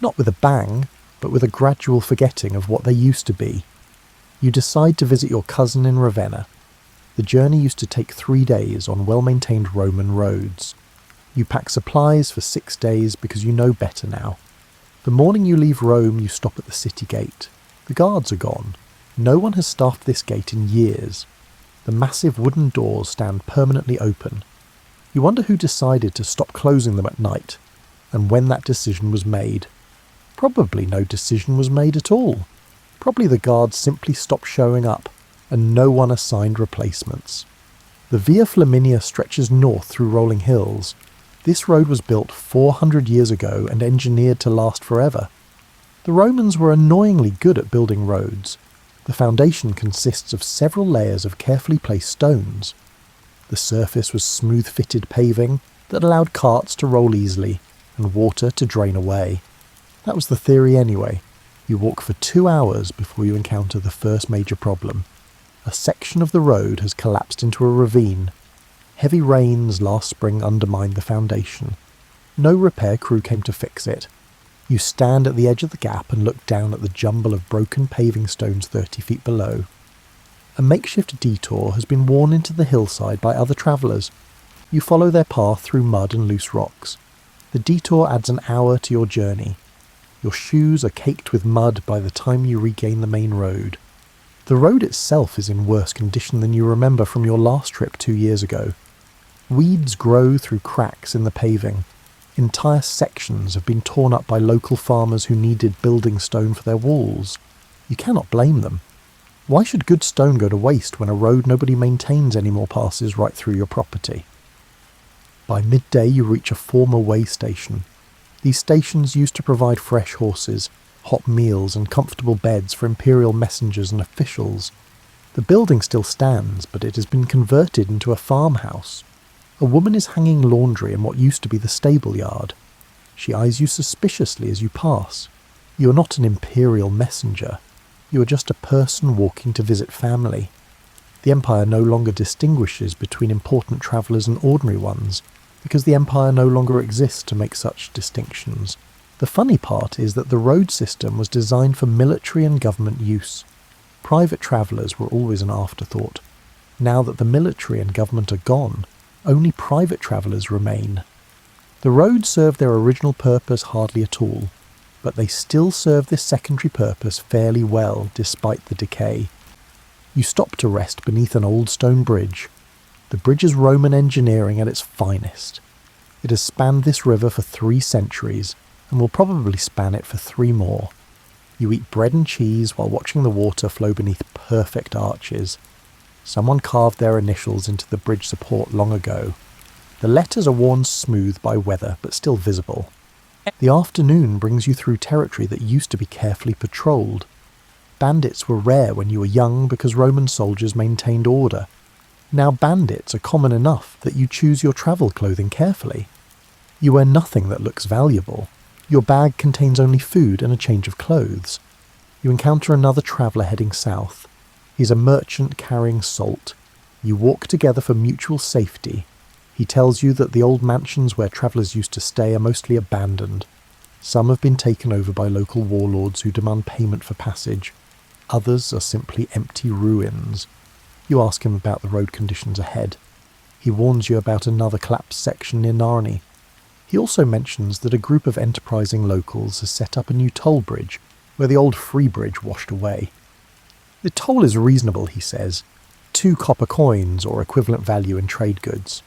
Not with a bang, but with a gradual forgetting of what they used to be. You decide to visit your cousin in Ravenna. The journey used to take 3 days on well-maintained Roman roads. You pack supplies for 6 days because you know better now. The morning you leave Rome, you stop at the city gate. The guards are gone. No one has staffed this gate in years. The massive wooden doors stand permanently open. You wonder who decided to stop closing them at night, and when that decision was made. Probably no decision was made at all. Probably the guards simply stopped showing up, and no one assigned replacements. The Via Flaminia stretches north through rolling hills. This road was built 400 years ago and engineered to last forever. The Romans were annoyingly good at building roads. The foundation consists of several layers of carefully placed stones. The surface was smooth-fitted paving that allowed carts to roll easily and water to drain away. That was the theory anyway. You walk for 2 hours before you encounter the first major problem. A section of the road has collapsed into a ravine. Heavy rains last spring undermined the foundation. No repair crew came to fix it. You stand at the edge of the gap and look down at the jumble of broken paving stones 30 feet below. A makeshift detour has been worn into the hillside by other travellers. You follow their path through mud and loose rocks. The detour adds an hour to your journey. Your shoes are caked with mud by the time you regain the main road. The road itself is in worse condition than you remember from your last trip 2 years ago. Weeds grow through cracks in the paving. Entire sections have been torn up by local farmers who needed building stone for their walls. You cannot blame them. Why should good stone go to waste when a road nobody maintains anymore passes right through your property? By midday you reach a former way station. These stations used to provide fresh horses, hot meals and comfortable beds for imperial messengers and officials. The building still stands, but it has been converted into a farmhouse. A woman is hanging laundry in what used to be the stable yard. She eyes you suspiciously as you pass. You are not an imperial messenger. You are just a person walking to visit family. The Empire no longer distinguishes between important travellers and ordinary ones, because the Empire no longer exists to make such distinctions. The funny part is that the road system was designed for military and government use. Private travellers were always an afterthought. Now that the military and government are gone, only private travellers remain. The roads serve their original purpose hardly at all, but they still serve this secondary purpose fairly well despite the decay. You stop to rest beneath an old stone bridge. The bridge is Roman engineering at its finest. It has spanned this river for 3 centuries, and will probably span it for 3 more. You eat bread and cheese while watching the water flow beneath perfect arches. Someone carved their initials into the bridge support long ago. The letters are worn smooth by weather, but still visible. The afternoon brings you through territory that used to be carefully patrolled. Bandits were rare when you were young because Roman soldiers maintained order. Now bandits are common enough that you choose your travel clothing carefully. You wear nothing that looks valuable. Your bag contains only food and a change of clothes. You encounter another traveller heading south. He's a merchant carrying salt. You walk together for mutual safety. He tells you that the old mansions where travellers used to stay are mostly abandoned. Some have been taken over by local warlords who demand payment for passage. Others are simply empty ruins. You ask him about the road conditions ahead. He warns you about another collapsed section near Narni. He also mentions that a group of enterprising locals has set up a new toll bridge, where the old free bridge washed away. The toll is reasonable, he says, 2 copper coins or equivalent value in trade goods.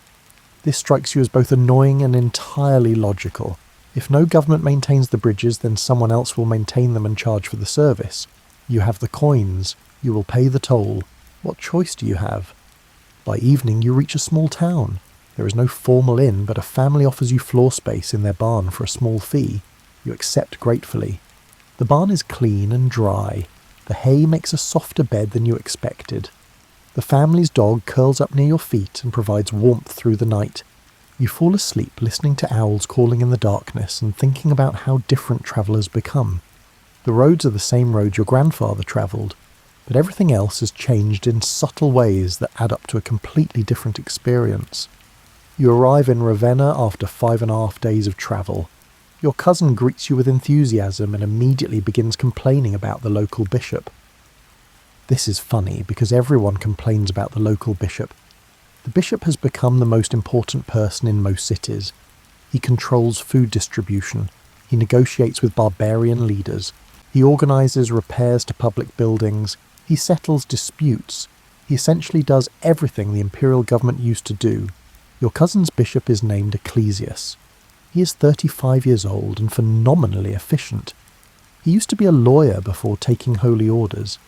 This strikes you as both annoying and entirely logical. If no government maintains the bridges, then someone else will maintain them and charge for the service. You have the coins. You will pay the toll. What choice do you have? By evening you reach a small town. There is no formal inn, but a family offers you floor space in their barn for a small fee. You accept gratefully. The barn is clean and dry. The hay makes a softer bed than you expected. The family's dog curls up near your feet and provides warmth through the night. You fall asleep listening to owls calling in the darkness and thinking about how different travellers become. The roads are the same roads your grandfather travelled, but everything else has changed in subtle ways that add up to a completely different experience. You arrive in Ravenna after 5.5 days of travel. Your cousin greets you with enthusiasm and immediately begins complaining about the local bishop. This is funny because everyone complains about the local bishop. The bishop has become the most important person in most cities. He controls food distribution. He negotiates with barbarian leaders. He organises repairs to public buildings. He settles disputes. He essentially does everything the imperial government used to do. Your cousin's bishop is named Ecclesius. He is 35 years old and phenomenally efficient. He used to be a lawyer before taking holy orders.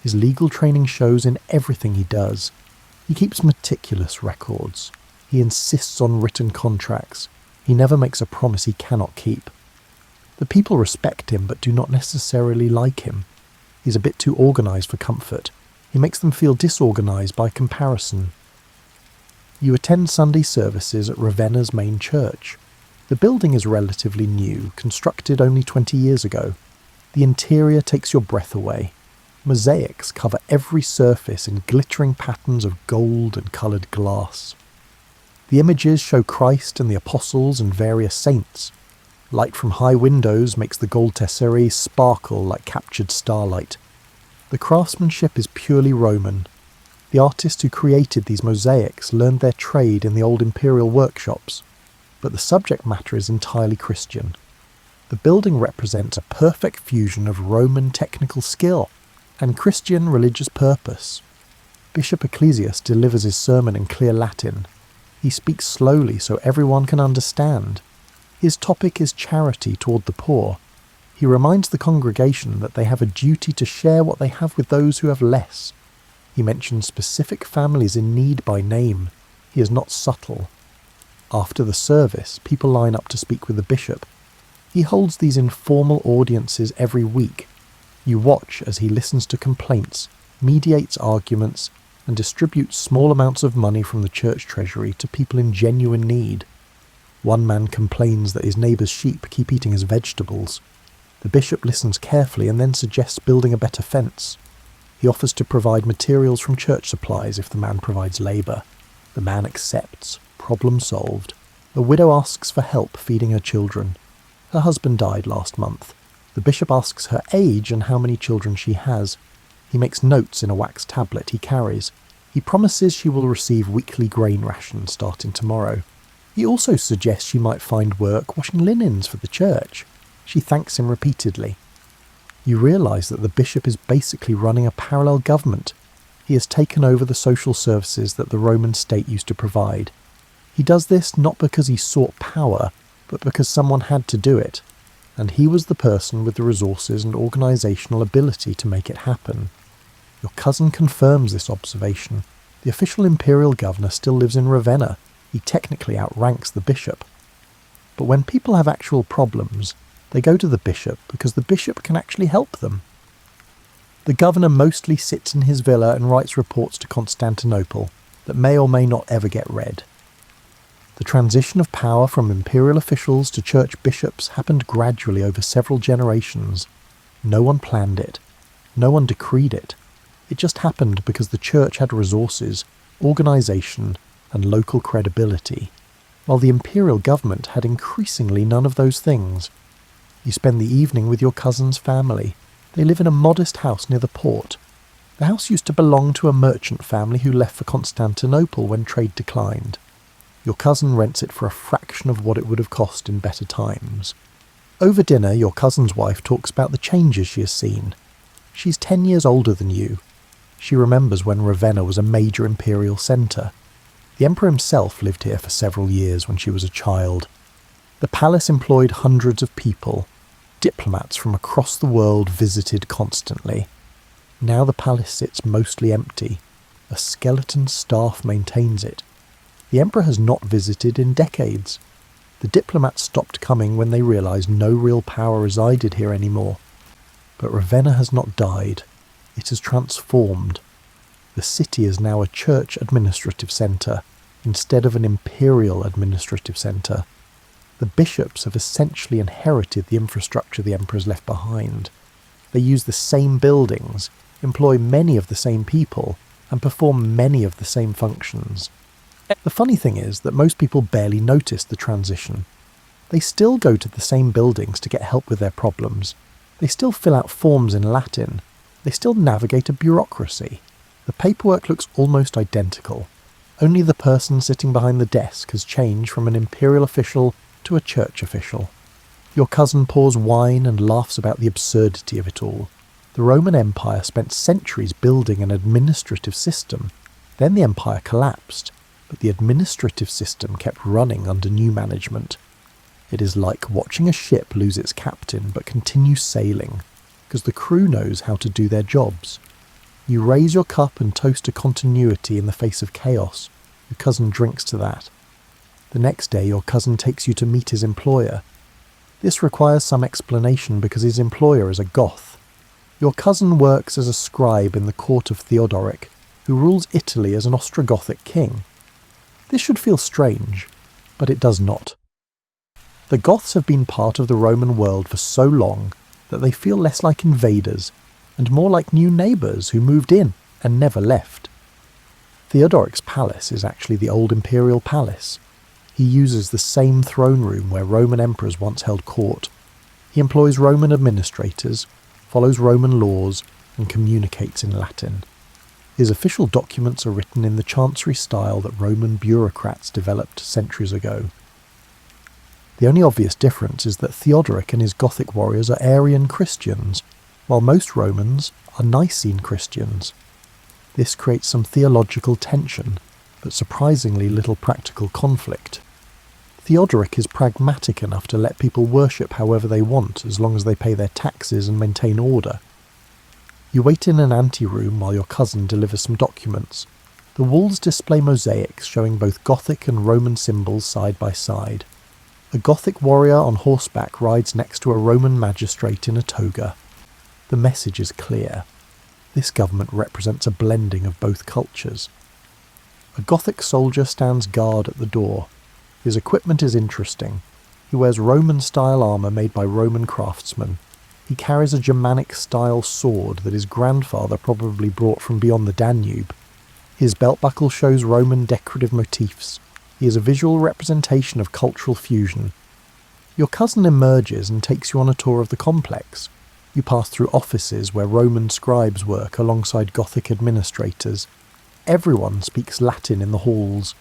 His legal training shows in everything he does. He keeps meticulous records. He insists on written contracts. He never makes a promise he cannot keep. The people respect him but do not necessarily like him. He's a bit too organised for comfort. He makes them feel disorganised by comparison. You attend Sunday services at Ravenna's main church. The building is relatively new, constructed only 20 years ago. The interior takes your breath away. Mosaics cover every surface in glittering patterns of gold and coloured glass. The images show Christ and the apostles and various saints. Light from high windows makes the gold tesserae sparkle like captured starlight. The craftsmanship is purely Roman. The artists who created these mosaics learned their trade in the old imperial workshops, but the subject matter is entirely Christian. The building represents a perfect fusion of Roman technical skill and Christian religious purpose. Bishop Ecclesius delivers his sermon in clear Latin. He speaks slowly so everyone can understand. His topic is charity toward the poor. He reminds the congregation that they have a duty to share what they have with those who have less. He mentions specific families in need by name. He is not subtle. After the service, people line up to speak with the bishop. He holds these informal audiences every week. You watch as he listens to complaints, mediates arguments, and distributes small amounts of money from the church treasury to people in genuine need. One man complains that his neighbour's sheep keep eating his vegetables. The bishop listens carefully and then suggests building a better fence. He offers to provide materials from church supplies if the man provides labour. The man accepts. Problem solved. A widow asks for help feeding her children. Her husband died last month. The bishop asks her age and how many children she has. He makes notes in a wax tablet he carries. He promises she will receive weekly grain rations starting tomorrow. He also suggests she might find work washing linens for the church. She thanks him repeatedly. You realise that the bishop is basically running a parallel government. He has taken over the social services that the Roman state used to provide. He does this not because he sought power, but because someone had to do it, and he was the person with the resources and organisational ability to make it happen. Your cousin confirms this observation. The official imperial governor still lives in Ravenna. He technically outranks the bishop. But when people have actual problems, they go to the bishop because the bishop can actually help them. The governor mostly sits in his villa and writes reports to Constantinople that may or may not ever get read. The transition of power from imperial officials to church bishops happened gradually over several generations. No one planned it. No one decreed it. It just happened because the church had resources, organisation, and local credibility, while the imperial government had increasingly none of those things. You spend the evening with your cousin's family. They live in a modest house near the port. The house used to belong to a merchant family who left for Constantinople when trade declined. Your cousin rents it for a fraction of what it would have cost in better times. Over dinner, your cousin's wife talks about the changes she has seen. She's 10 years older than you. She remembers when Ravenna was a major imperial centre. The emperor himself lived here for several years when she was a child. The palace employed hundreds of people. Diplomats from across the world visited constantly. Now the palace sits mostly empty. A skeleton staff maintains it. The emperor has not visited in decades. The diplomats stopped coming when they realised no real power resided here anymore. But Ravenna has not died. It has transformed. The city is now a church administrative centre, instead of an imperial administrative centre. The bishops have essentially inherited the infrastructure the emperors left behind. They use the same buildings, employ many of the same people, and perform many of the same functions. The funny thing is that most people barely notice the transition. They still go to the same buildings to get help with their problems. They still fill out forms in Latin. They still navigate a bureaucracy. The paperwork looks almost identical. Only the person sitting behind the desk has changed from an imperial official to a church official. Your cousin pours wine and laughs about the absurdity of it all. The Roman Empire spent centuries building an administrative system. Then the empire collapsed, but the administrative system kept running under new management. It is like watching a ship lose its captain but continue sailing, because the crew knows how to do their jobs. You raise your cup and toast to continuity in the face of chaos. Your cousin drinks to that. The next day your cousin takes you to meet his employer. This requires some explanation because his employer is a Goth. Your cousin works as a scribe in the court of Theodoric, who rules Italy as an Ostrogothic king. This should feel strange, but it does not. The Goths have been part of the Roman world for so long that they feel less like invaders and more like new neighbours who moved in and never left. Theodoric's palace is actually the old imperial palace. He uses the same throne room where Roman emperors once held court. He employs Roman administrators, follows Roman laws, and communicates in Latin. His official documents are written in the chancery style that Roman bureaucrats developed centuries ago. The only obvious difference is that Theodoric and his Gothic warriors are Arian Christians, while most Romans are Nicene Christians. This creates some theological tension, but surprisingly little practical conflict. Theodoric is pragmatic enough to let people worship however they want as long as they pay their taxes and maintain order. You wait in an anteroom while your cousin delivers some documents. The walls display mosaics showing both Gothic and Roman symbols side by side. A Gothic warrior on horseback rides next to a Roman magistrate in a toga. The message is clear. This government represents a blending of both cultures. A Gothic soldier stands guard at the door. His equipment is interesting. He wears Roman-style armour made by Roman craftsmen. He carries a Germanic-style sword that his grandfather probably brought from beyond the Danube. His belt buckle shows Roman decorative motifs. He is a visual representation of cultural fusion. Your cousin emerges and takes you on a tour of the complex. You pass through offices where Roman scribes work alongside Gothic administrators. Everyone speaks Latin in the halls.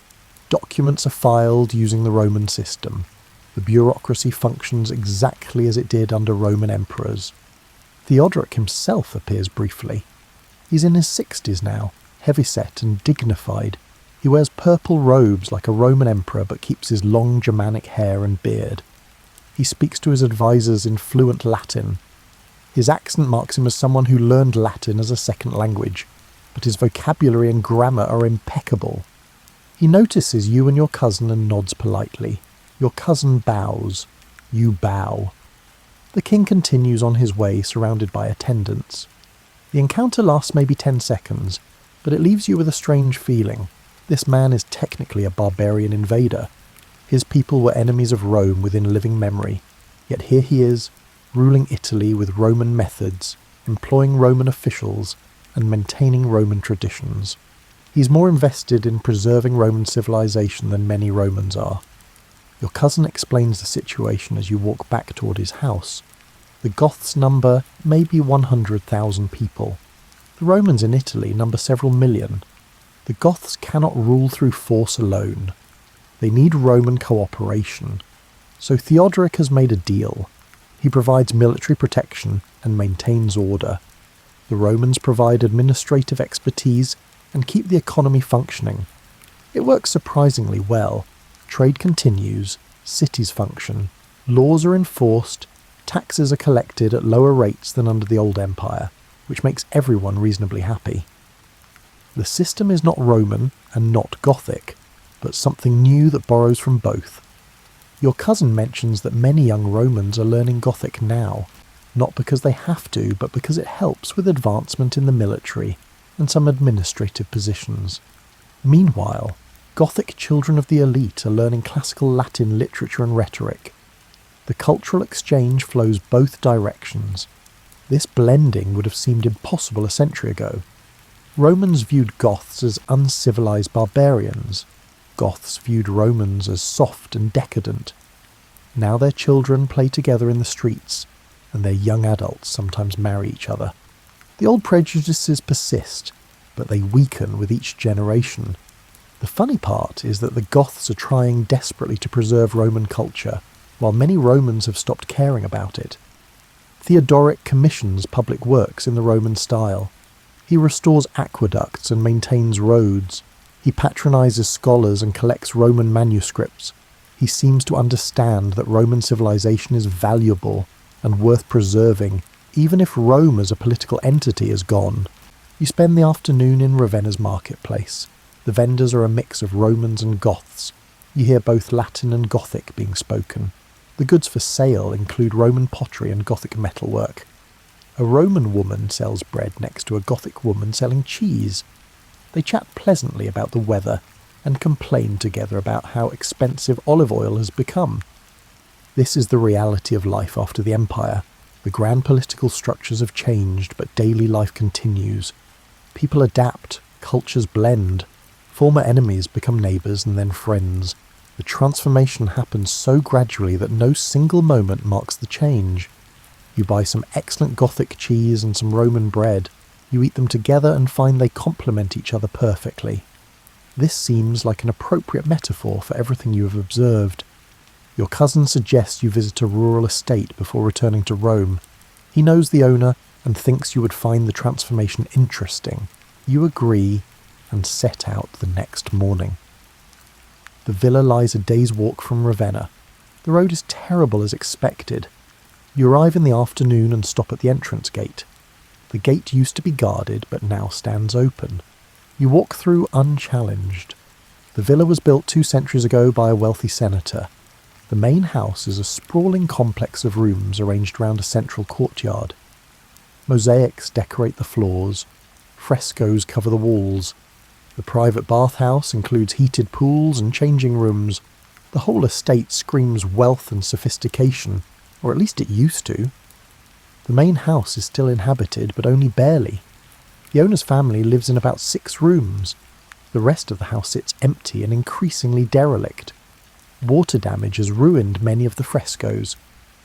Documents are filed using the Roman system. The bureaucracy functions exactly as it did under Roman emperors. Theodoric himself appears briefly. He's in his 60s now, heavyset and dignified. He wears purple robes like a Roman emperor but keeps his long Germanic hair and beard. He speaks to his advisors in fluent Latin. His accent marks him as someone who learned Latin as a second language, but his vocabulary and grammar are impeccable. He notices you and your cousin and nods politely. Your cousin bows. You bow. The king continues on his way, surrounded by attendants. The encounter lasts maybe 10 seconds, but it leaves you with a strange feeling. This man is technically a barbarian invader. His people were enemies of Rome within living memory, yet here he is, ruling Italy with Roman methods, employing Roman officials, and maintaining Roman traditions. He's more invested in preserving Roman civilization than many Romans are. Your cousin explains the situation as you walk back toward his house. The Goths number maybe 100,000 people. The Romans in Italy number several million. The Goths cannot rule through force alone. They need Roman cooperation. So Theodoric has made a deal. He provides military protection and maintains order. The Romans provide administrative expertise and keep the economy functioning. It works surprisingly well. Trade continues, cities function, laws are enforced, taxes are collected at lower rates than under the old empire, which makes everyone reasonably happy. The system is not Roman and not Gothic, but something new that borrows from both. Your cousin mentions that many young Romans are learning Gothic now, not because they have to, but because it helps with advancement in the military and some administrative positions. Meanwhile, Gothic children of the elite are learning classical Latin literature and rhetoric. The cultural exchange flows both directions. This blending would have seemed impossible a century ago. Romans viewed Goths as uncivilized barbarians. Goths viewed Romans as soft and decadent. Now their children play together in the streets, and their young adults sometimes marry each other. The old prejudices persist, but they weaken with each generation. The funny part is that the Goths are trying desperately to preserve Roman culture, while many Romans have stopped caring about it. Theodoric commissions public works in the Roman style. He restores aqueducts and maintains roads. He patronizes scholars and collects Roman manuscripts. He seems to understand that Roman civilization is valuable and worth preserving, even if Rome as a political entity is gone. You spend the afternoon in Ravenna's marketplace. The vendors are a mix of Romans and Goths. You hear both Latin and Gothic being spoken. The goods for sale include Roman pottery and Gothic metalwork. A Roman woman sells bread next to a Gothic woman selling cheese. They chat pleasantly about the weather and complain together about how expensive olive oil has become. This is the reality of life after the Empire. The grand political structures have changed, but daily life continues. People adapt, cultures blend. Former enemies become neighbours and then friends. The transformation happens so gradually that no single moment marks the change. You buy some excellent Gothic cheese and some Roman bread. You eat them together and find they complement each other perfectly. This seems like an appropriate metaphor for everything you have observed. Your cousin suggests you visit a rural estate before returning to Rome. He knows the owner and thinks you would find the transformation interesting. You agree and set out the next morning. The villa lies a day's walk from Ravenna. The road is terrible as expected. You arrive in the afternoon and stop at the entrance gate. The gate used to be guarded, but now stands open. You walk through unchallenged. The villa was built 2 centuries ago by a wealthy senator. The main house is a sprawling complex of rooms arranged around a central courtyard. Mosaics decorate the floors. Frescoes cover the walls. The private bathhouse includes heated pools and changing rooms. The whole estate screams wealth and sophistication, or at least it used to. The main house is still inhabited, but only barely. The owner's family lives in about 6 rooms. The rest of the house sits empty and increasingly derelict. Water damage has ruined many of the frescoes.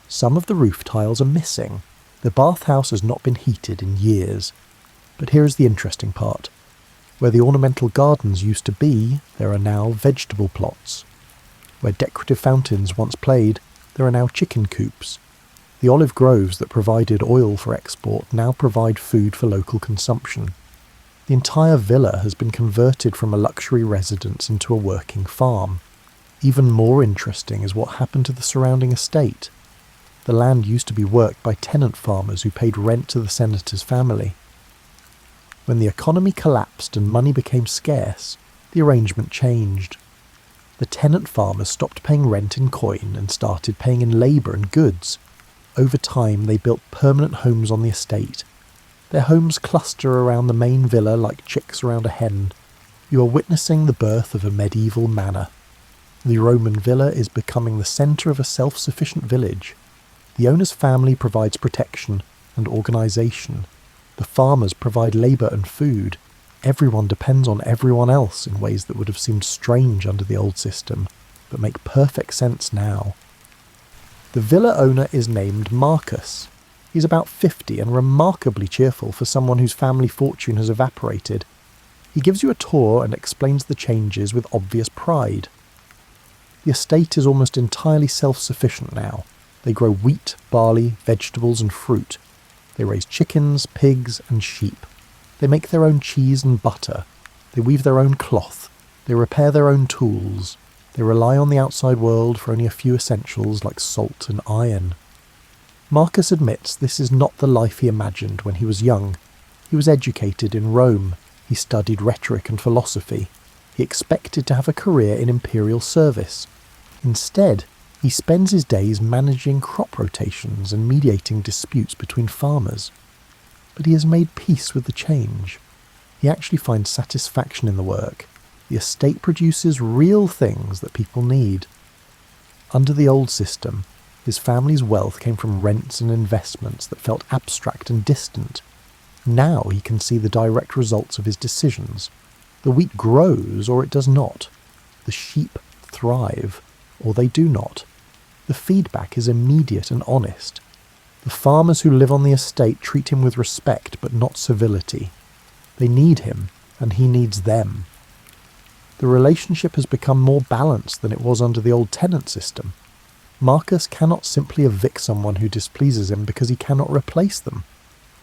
Some of the roof tiles are missing. The bathhouse has not been heated in years. But here is the interesting part. Where the ornamental gardens used to be, there are now vegetable plots. Where decorative fountains once played, there are now chicken coops. The olive groves that provided oil for export now provide food for local consumption. The entire villa has been converted from a luxury residence into a working farm. Even more interesting is what happened to the surrounding estate. The land used to be worked by tenant farmers who paid rent to the senator's family. When the economy collapsed and money became scarce, the arrangement changed. The tenant farmers stopped paying rent in coin and started paying in labour and goods. Over time, they built permanent homes on the estate. Their homes cluster around the main villa like chicks around a hen. You are witnessing the birth of a medieval manor. The Roman villa is becoming the centre of a self-sufficient village. The owner's family provides protection and organisation. The farmers provide labour and food. Everyone depends on everyone else in ways that would have seemed strange under the old system, but make perfect sense now. The villa owner is named Marcus. He's about 50 and remarkably cheerful for someone whose family fortune has evaporated. He gives you a tour and explains the changes with obvious pride. The estate is almost entirely self-sufficient now. They grow wheat, barley, vegetables and fruit. They raise chickens, pigs and sheep. They make their own cheese and butter. They weave their own cloth. They repair their own tools. They rely on the outside world for only a few essentials like salt and iron. Marcus admits this is not the life he imagined when he was young. He was educated in Rome. He studied rhetoric and philosophy. He expected to have a career in imperial service. Instead, he spends his days managing crop rotations and mediating disputes between farmers. But he has made peace with the change. He actually finds satisfaction in the work. The estate produces real things that people need. Under the old system, his family's wealth came from rents and investments that felt abstract and distant. Now he can see the direct results of his decisions. The wheat grows or it does not. The sheep thrive or they do not. The feedback is immediate and honest. The farmers who live on the estate treat him with respect but not civility. They need him and he needs them. The relationship has become more balanced than it was under the old tenant system. Marcus cannot simply evict someone who displeases him because he cannot replace them.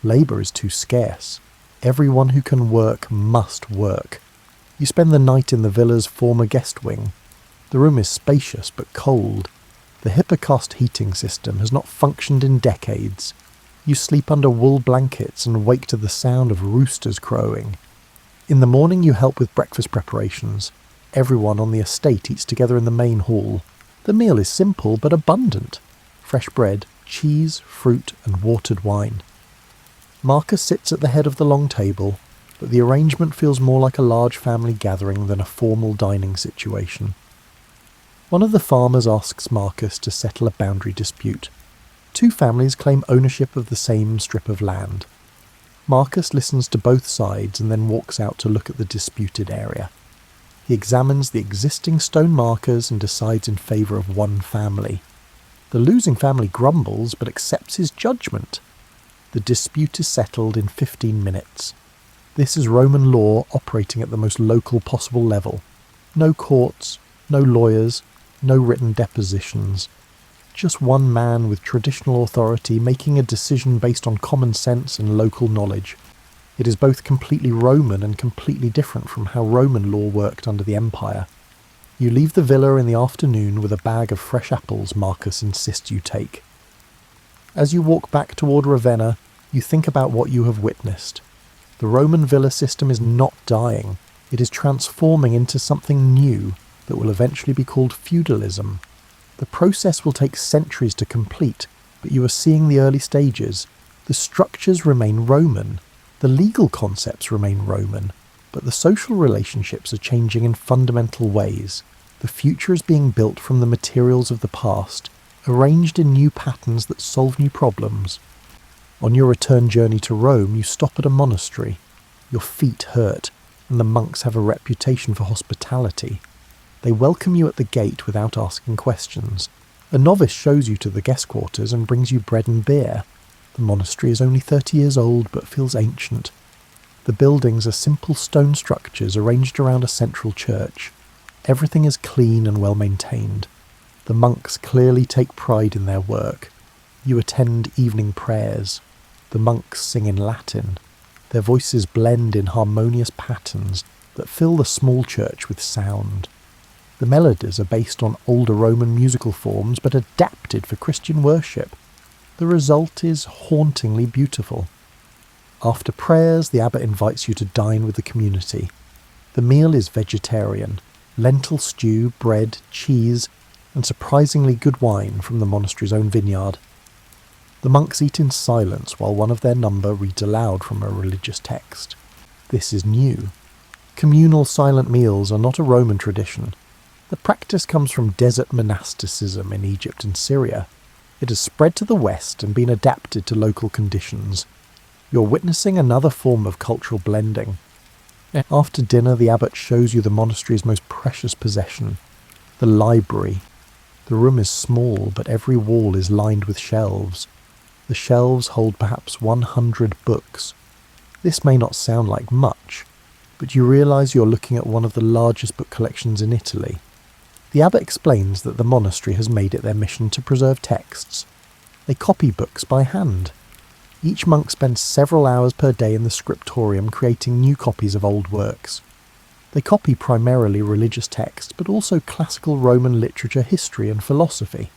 Labour is too scarce. Everyone who can work must work. You spend the night in the villa's former guest wing. The room is spacious but cold. The Hippocaust heating system has not functioned in decades. You sleep under wool blankets and wake to the sound of roosters crowing. In the morning you help with breakfast preparations. Everyone on the estate eats together in the main hall. The meal is simple but abundant. Fresh bread, cheese, fruit and watered wine. Marcus sits at the head of the long table, but the arrangement feels more like a large family gathering than a formal dining situation. One of the farmers asks Marcus to settle a boundary dispute. Two families claim ownership of the same strip of land. Marcus listens to both sides and then walks out to look at the disputed area. He examines the existing stone markers and decides in favour of one family. The losing family grumbles but accepts his judgment. The dispute is settled in 15 minutes. This is Roman law operating at the most local possible level. No courts, no lawyers, no written depositions. Just one man with traditional authority making a decision based on common sense and local knowledge. It is both completely Roman and completely different from how Roman law worked under the Empire. You leave the villa in the afternoon with a bag of fresh apples Marcus insists you take. As you walk back toward Ravenna, you think about what you have witnessed. The Roman villa system is not dying. It is transforming into something new that will eventually be called feudalism. The process will take centuries to complete, but you are seeing the early stages. The structures remain Roman. The legal concepts remain Roman, but the social relationships are changing in fundamental ways. The future is being built from the materials of the past, arranged in new patterns that solve new problems. On your return journey to Rome, you stop at a monastery. Your feet hurt, and the monks have a reputation for hospitality. They welcome you at the gate without asking questions. A novice shows you to the guest quarters and brings you bread and beer. The monastery is only 30 years old but feels ancient. The buildings are simple stone structures arranged around a central church. Everything is clean and well maintained. The monks clearly take pride in their work. You attend evening prayers. The monks sing in Latin. Their voices blend in harmonious patterns that fill the small church with sound. The melodies are based on older Roman musical forms but adapted for Christian worship. The result is hauntingly beautiful. After prayers, the abbot invites you to dine with the community. The meal is vegetarian. Lentil stew, bread, cheese, and surprisingly good wine from the monastery's own vineyard. The monks eat in silence while one of their number reads aloud from a religious text. This is new. Communal silent meals are not a Roman tradition. The practice comes from desert monasticism in Egypt and Syria. It has spread to the west and been adapted to local conditions. You're witnessing another form of cultural blending. After dinner, the abbot shows you the monastery's most precious possession, the library. The room is small, but every wall is lined with shelves. The shelves hold perhaps 100 books. This may not sound like much, but you realise you're looking at one of the largest book collections in Italy. The abbot explains that the monastery has made it their mission to preserve texts. They copy books by hand. Each monk spends several hours per day in the scriptorium creating new copies of old works. They copy primarily religious texts, but also classical Roman literature, history and philosophy.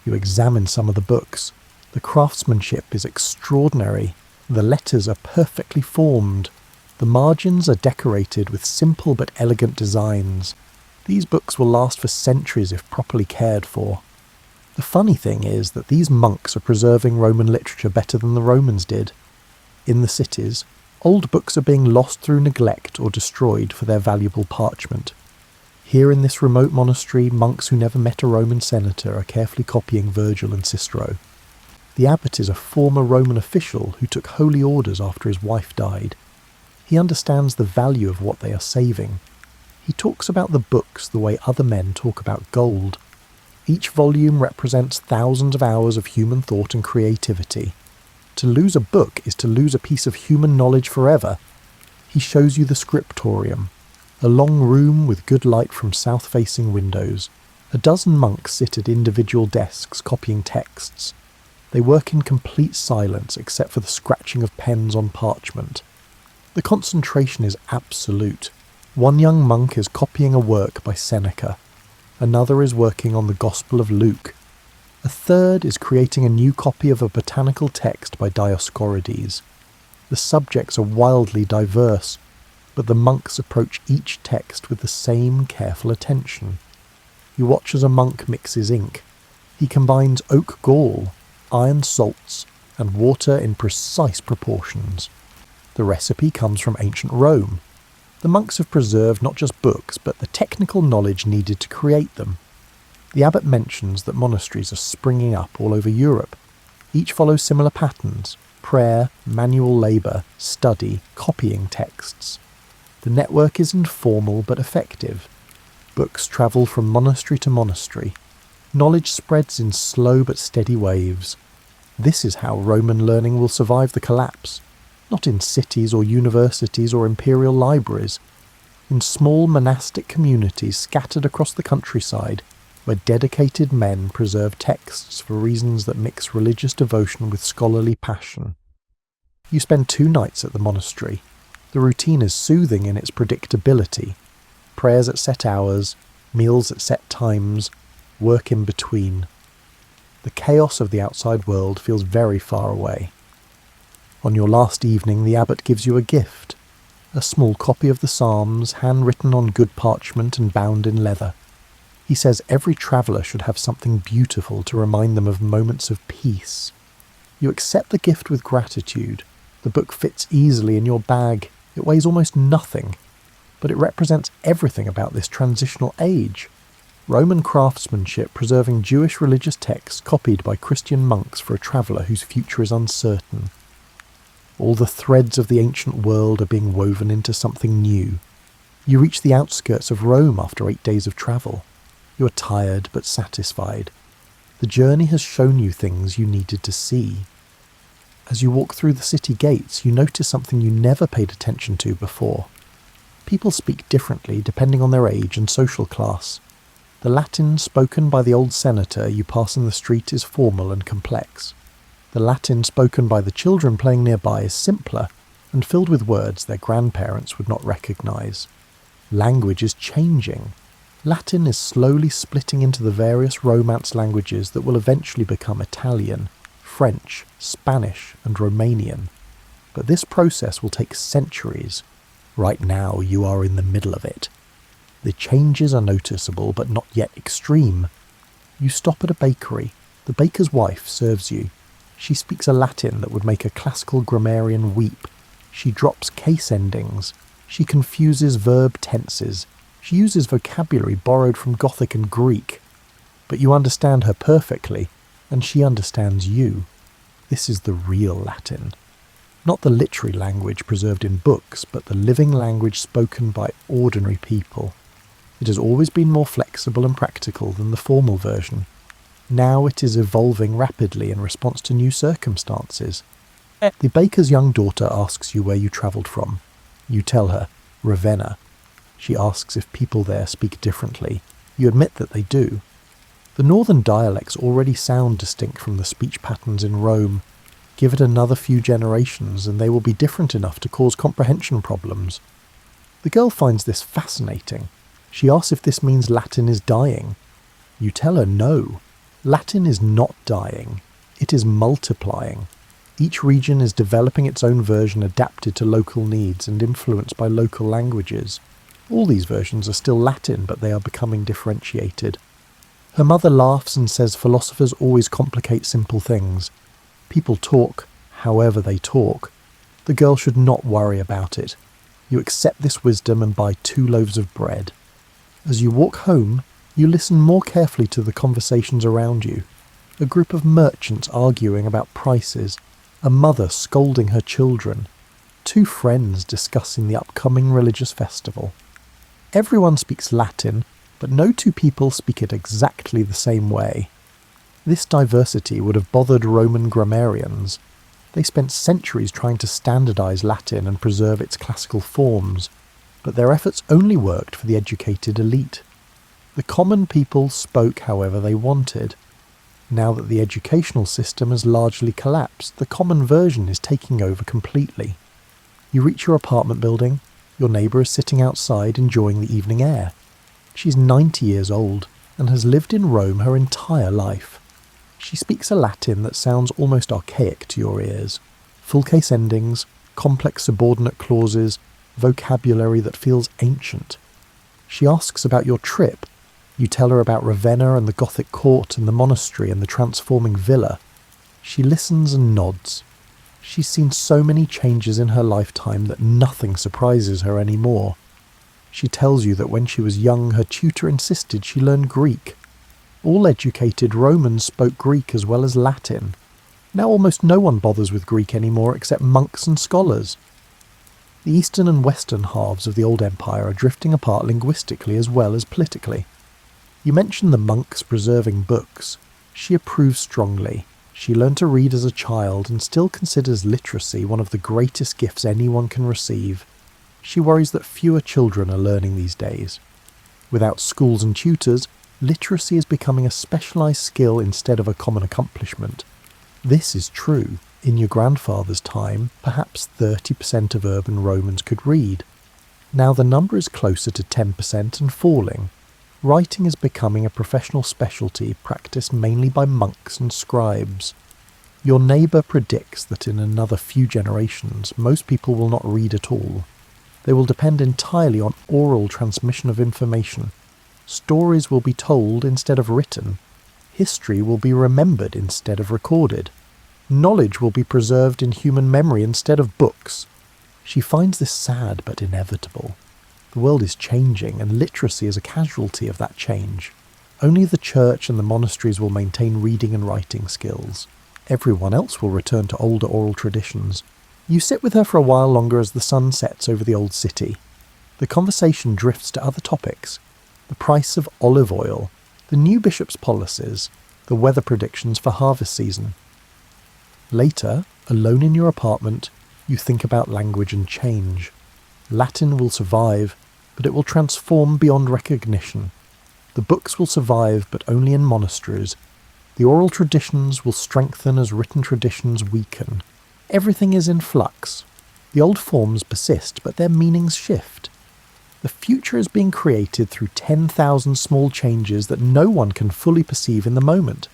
You examine some of the books. The craftsmanship is extraordinary. The letters are perfectly formed. The margins are decorated with simple but elegant designs. These books will last for centuries if properly cared for. The funny thing is that these monks are preserving Roman literature better than the Romans did. In the cities, old books are being lost through neglect or destroyed for their valuable parchment. Here in this remote monastery, monks who never met a Roman senator are carefully copying Virgil and Cicero. The abbot is a former Roman official who took holy orders after his wife died. He understands the value of what they are saving. He talks about the books the way other men talk about gold. Each volume represents thousands of hours of human thought and creativity. To lose a book is to lose a piece of human knowledge forever. He shows you the scriptorium, a long room with good light from south-facing windows. A dozen monks sit at individual desks copying texts. They work in complete silence except for the scratching of pens on parchment. The concentration is absolute. One young monk is copying a work by Seneca. Another is working on the Gospel of Luke. A third is creating a new copy of a botanical text by Dioscorides. The subjects are wildly diverse, but the monks approach each text with the same careful attention. You watch as a monk mixes ink. He combines oak gall, iron salts, and water in precise proportions. The recipe comes from ancient Rome. The monks have preserved not just books, but the technical knowledge needed to create them. The abbot mentions that monasteries are springing up all over Europe. Each follows similar patterns: prayer, manual labour, study, copying texts. The network is informal but effective. Books travel from monastery to monastery. Knowledge spreads in slow but steady waves. This is how Roman learning will survive the collapse. Not in cities or universities or imperial libraries. In small monastic communities scattered across the countryside, where dedicated men preserve texts for reasons that mix religious devotion with scholarly passion. You spend 2 nights at the monastery. The routine is soothing in its predictability. Prayers at set hours, meals at set times, work in between. The chaos of the outside world feels very far away. On your last evening, the abbot gives you a gift, a small copy of the Psalms, handwritten on good parchment and bound in leather. He says every traveller should have something beautiful to remind them of moments of peace. You accept the gift with gratitude. The book fits easily in your bag. It weighs almost nothing, but it represents everything about this transitional age. Roman craftsmanship preserving Jewish religious texts copied by Christian monks for a traveller whose future is uncertain. All the threads of the ancient world are being woven into something new. You reach the outskirts of Rome after 8 days of travel. You are tired but satisfied. The journey has shown you things you needed to see. As you walk through the city gates, you notice something you never paid attention to before. People speak differently depending on their age and social class. The Latin spoken by the old senator you pass in the street is formal and complex. The Latin spoken by the children playing nearby is simpler and filled with words their grandparents would not recognize. Language is changing. Latin is slowly splitting into the various Romance languages that will eventually become Italian, French, Spanish, and Romanian. But this process will take centuries. Right now you are in the middle of it. The changes are noticeable but not yet extreme. You stop at a bakery. The baker's wife serves you. She speaks a Latin that would make a classical grammarian weep. She drops case endings. She confuses verb tenses. She uses vocabulary borrowed from Gothic and Greek. But you understand her perfectly, and she understands you. This is the real Latin. Not the literary language preserved in books, but the living language spoken by ordinary people. It has always been more flexible and practical than the formal version. Now it is evolving rapidly in response to new circumstances. The baker's young daughter asks you where you travelled from. You tell her, Ravenna. She asks if people there speak differently. You admit that they do. The northern dialects already sound distinct from the speech patterns in Rome. Give it another few generations and they will be different enough to cause comprehension problems. The girl finds this fascinating. She asks if this means Latin is dying. You tell her no. Latin is not dying. It is multiplying. Each region is developing its own version adapted to local needs and influenced by local languages. All these versions are still Latin, but they are becoming differentiated. Her mother laughs and says philosophers always complicate simple things. People talk, however they talk. The girl should not worry about it. You accept this wisdom and buy 2 loaves of bread. As you walk home, you listen more carefully to the conversations around you. A group of merchants arguing about prices, a mother scolding her children, 2 friends discussing the upcoming religious festival. Everyone speaks Latin, but no 2 people speak it exactly the same way. This diversity would have bothered Roman grammarians. They spent centuries trying to standardize Latin and preserve its classical forms, but their efforts only worked for the educated elite. The common people spoke however they wanted. Now that the educational system has largely collapsed, the common version is taking over completely. You reach your apartment building. Your neighbour is sitting outside enjoying the evening air. She's 90 years old and has lived in Rome her entire life. She speaks a Latin that sounds almost archaic to your ears. Full case endings, complex subordinate clauses, vocabulary that feels ancient. She asks about your trip. You tell her about Ravenna and the Gothic court and the monastery and the transforming villa. She listens and nods. She's seen so many changes in her lifetime that nothing surprises her anymore. She tells you that when she was young, her tutor insisted she learn Greek. All educated Romans spoke Greek as well as Latin. Now almost no one bothers with Greek anymore except monks and scholars. The eastern and western halves of the old empire are drifting apart linguistically as well as politically. You mention the monks preserving books. She approves strongly. She learned to read as a child and still considers literacy one of the greatest gifts anyone can receive. She worries that fewer children are learning these days. Without schools and tutors, literacy is becoming a specialised skill instead of a common accomplishment. This is true. In your grandfather's time, perhaps 30% of urban Romans could read. Now the number is closer to 10% and falling. Writing is becoming a professional specialty practiced mainly by monks and scribes. Your neighbour predicts that in another few generations, most people will not read at all. They will depend entirely on oral transmission of information. Stories will be told instead of written. History will be remembered instead of recorded. Knowledge will be preserved in human memory instead of books. She finds this sad but inevitable. The world is changing, and literacy is a casualty of that change. Only the church and the monasteries will maintain reading and writing skills. Everyone else will return to older oral traditions. You sit with her for a while longer as the sun sets over the old city. The conversation drifts to other topics. The price of olive oil, the new bishop's policies, the weather predictions for harvest season. Later, alone in your apartment, you think about language and change. Latin will survive, but it will transform beyond recognition. The books will survive, but only in monasteries. The oral traditions will strengthen as written traditions weaken. Everything is in flux. The old forms persist, but their meanings shift. The future is being created through 10,000 small changes that no one can fully perceive in the moment.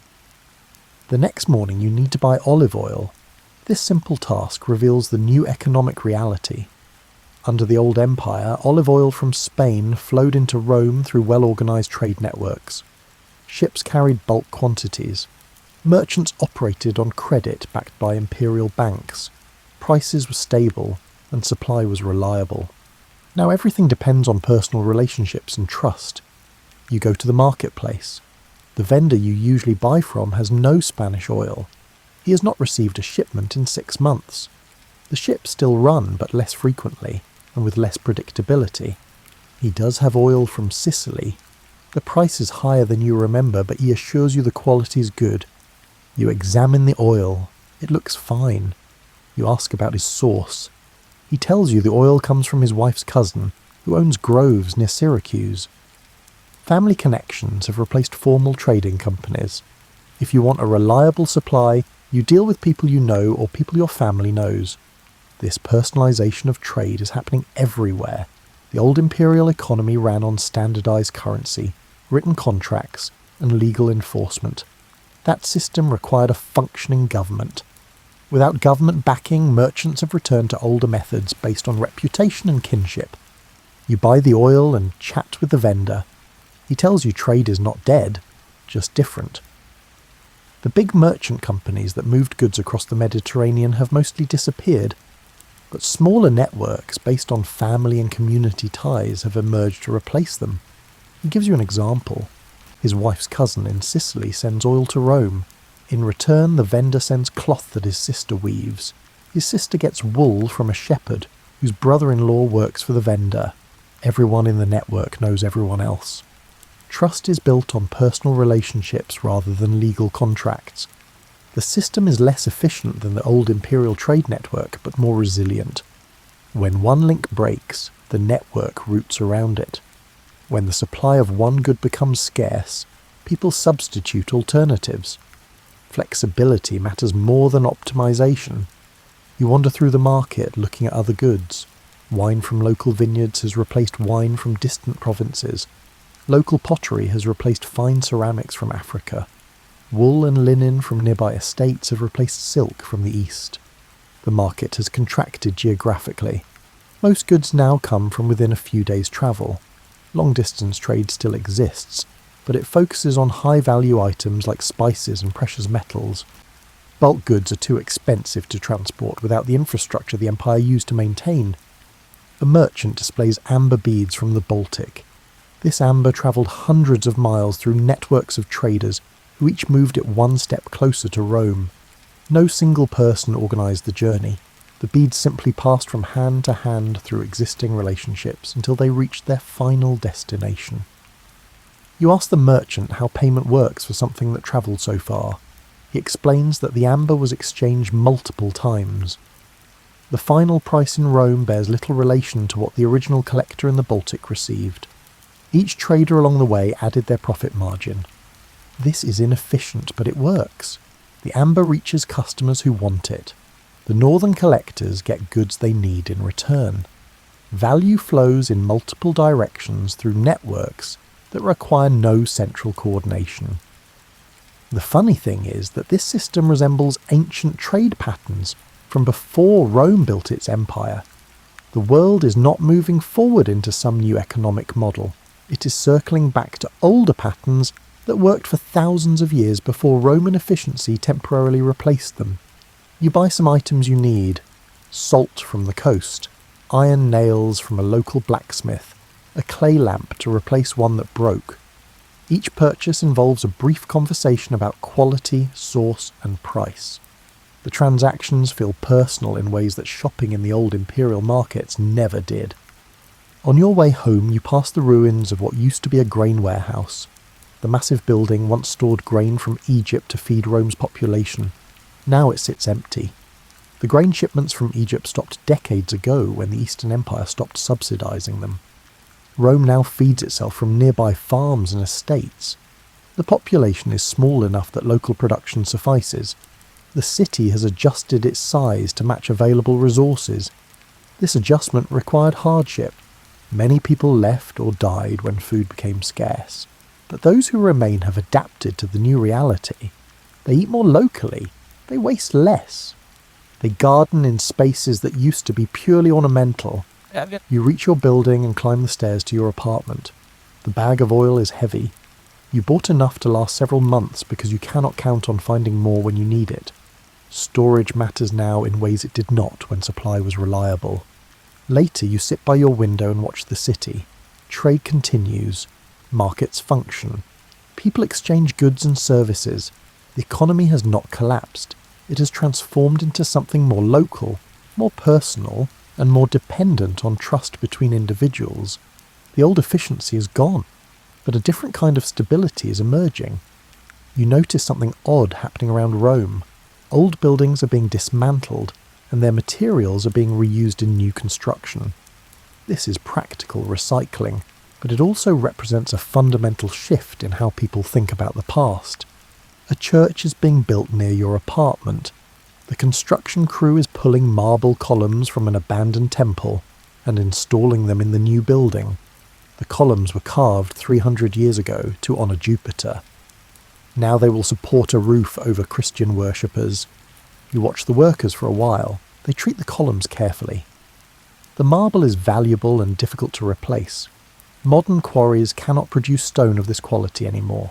The next morning you need to buy olive oil. This simple task reveals the new economic reality. Under the old empire, olive oil from Spain flowed into Rome through well-organised trade networks. Ships carried bulk quantities. Merchants operated on credit backed by imperial banks. Prices were stable, and supply was reliable. Now everything depends on personal relationships and trust. You go to the marketplace. The vendor you usually buy from has no Spanish oil. He has not received a shipment in 6 months. The ships still run, but less frequently, and with less predictability. He does have oil from Sicily. The price is higher than you remember, but he assures you the quality is good. You examine the oil. It looks fine. You ask about his source. He tells you the oil comes from his wife's cousin, who owns groves near Syracuse. Family connections have replaced formal trading companies. If you want a reliable supply, you deal with people you know or people your family knows. This personalisation of trade is happening everywhere. The old imperial economy ran on standardised currency, written contracts, and legal enforcement. That system required a functioning government. Without government backing, merchants have returned to older methods based on reputation and kinship. You buy the oil and chat with the vendor. He tells you trade is not dead, just different. The big merchant companies that moved goods across the Mediterranean have mostly disappeared, but smaller networks based on family and community ties have emerged to replace them. He gives you an example. His wife's cousin in Sicily sends oil to Rome. In return, the vendor sends cloth that his sister weaves. His sister gets wool from a shepherd whose brother-in-law works for the vendor. Everyone in the network knows everyone else. Trust is built on personal relationships rather than legal contracts. The system is less efficient than the old imperial trade network, but more resilient. When one link breaks, the network routes around it. When the supply of one good becomes scarce, people substitute alternatives. Flexibility matters more than optimization. You wander through the market looking at other goods. Wine from local vineyards has replaced wine from distant provinces. Local pottery has replaced fine ceramics from Africa. Wool and linen from nearby estates have replaced silk from the east. The market has contracted geographically. Most goods now come from within a few days' travel. Long-distance trade still exists, but it focuses on high-value items like spices and precious metals. Bulk goods are too expensive to transport without the infrastructure the empire used to maintain. A merchant displays amber beads from the Baltic. This amber travelled hundreds of miles through networks of traders who each moved it one step closer to Rome. No single person organised the journey. The beads simply passed from hand to hand through existing relationships until they reached their final destination. You ask the merchant how payment works for something that travelled so far. He explains that the amber was exchanged multiple times. The final price in Rome bears little relation to what the original collector in the Baltic received. Each trader along the way added their profit margin. This is inefficient, but it works. The amber reaches customers who want it. The northern collectors get goods they need in return. Value flows in multiple directions through networks that require no central coordination. The funny thing is that this system resembles ancient trade patterns from before Rome built its empire. The world is not moving forward into some new economic model. It is circling back to older patterns that worked for thousands of years before Roman efficiency temporarily replaced them. You buy some items you need: salt from the coast, iron nails from a local blacksmith, a clay lamp to replace one that broke. Each purchase involves a brief conversation about quality, source, and price. The transactions feel personal in ways that shopping in the old imperial markets never did. On your way home, you pass the ruins of what used to be a grain warehouse. The massive building once stored grain from Egypt to feed Rome's population. Now it sits empty. The grain shipments from Egypt stopped decades ago when the Eastern Empire stopped subsidizing them. Rome now feeds itself from nearby farms and estates. The population is small enough that local production suffices. The city has adjusted its size to match available resources. This adjustment required hardship. Many people left or died when food became scarce. But those who remain have adapted to the new reality. They eat more locally. They waste less. They garden in spaces that used to be purely ornamental. You reach your building and climb the stairs to your apartment. The bag of oil is heavy. You bought enough to last several months because you cannot count on finding more when you need it. Storage matters now in ways it did not when supply was reliable. Later you sit by your window and watch the city. Trade continues. Markets function. People exchange goods and services. The economy has not collapsed. It has transformed into something more local, more personal, and more dependent on trust between individuals. The old efficiency is gone, but a different kind of stability is emerging. You notice something odd happening around Rome. Old buildings are being dismantled, and their materials are being reused in new construction. This is practical recycling, but it also represents a fundamental shift in how people think about the past. A church is being built near your apartment. The construction crew is pulling marble columns from an abandoned temple and installing them in the new building. The columns were carved 300 years ago to honour Jupiter. Now they will support a roof over Christian worshippers. You watch the workers for a while. They treat the columns carefully. The marble is valuable and difficult to replace. Modern quarries cannot produce stone of this quality anymore.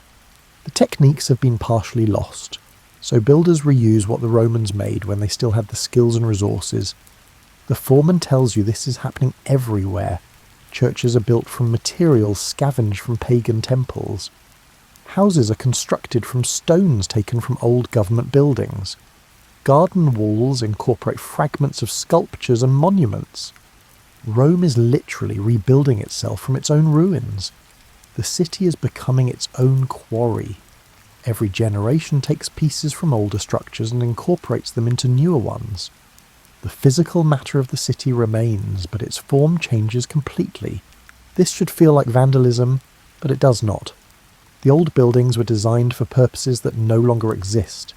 The techniques have been partially lost, so builders reuse what the Romans made when they still had the skills and resources. The foreman tells you this is happening everywhere. Churches are built from materials scavenged from pagan temples. Houses are constructed from stones taken from old government buildings. Garden walls incorporate fragments of sculptures and monuments. Rome is literally rebuilding itself from its own ruins. The city is becoming its own quarry. Every generation takes pieces from older structures and incorporates them into newer ones. The physical matter of the city remains, but its form changes completely. This should feel like vandalism, but it does not. The old buildings were designed for purposes that no longer exist.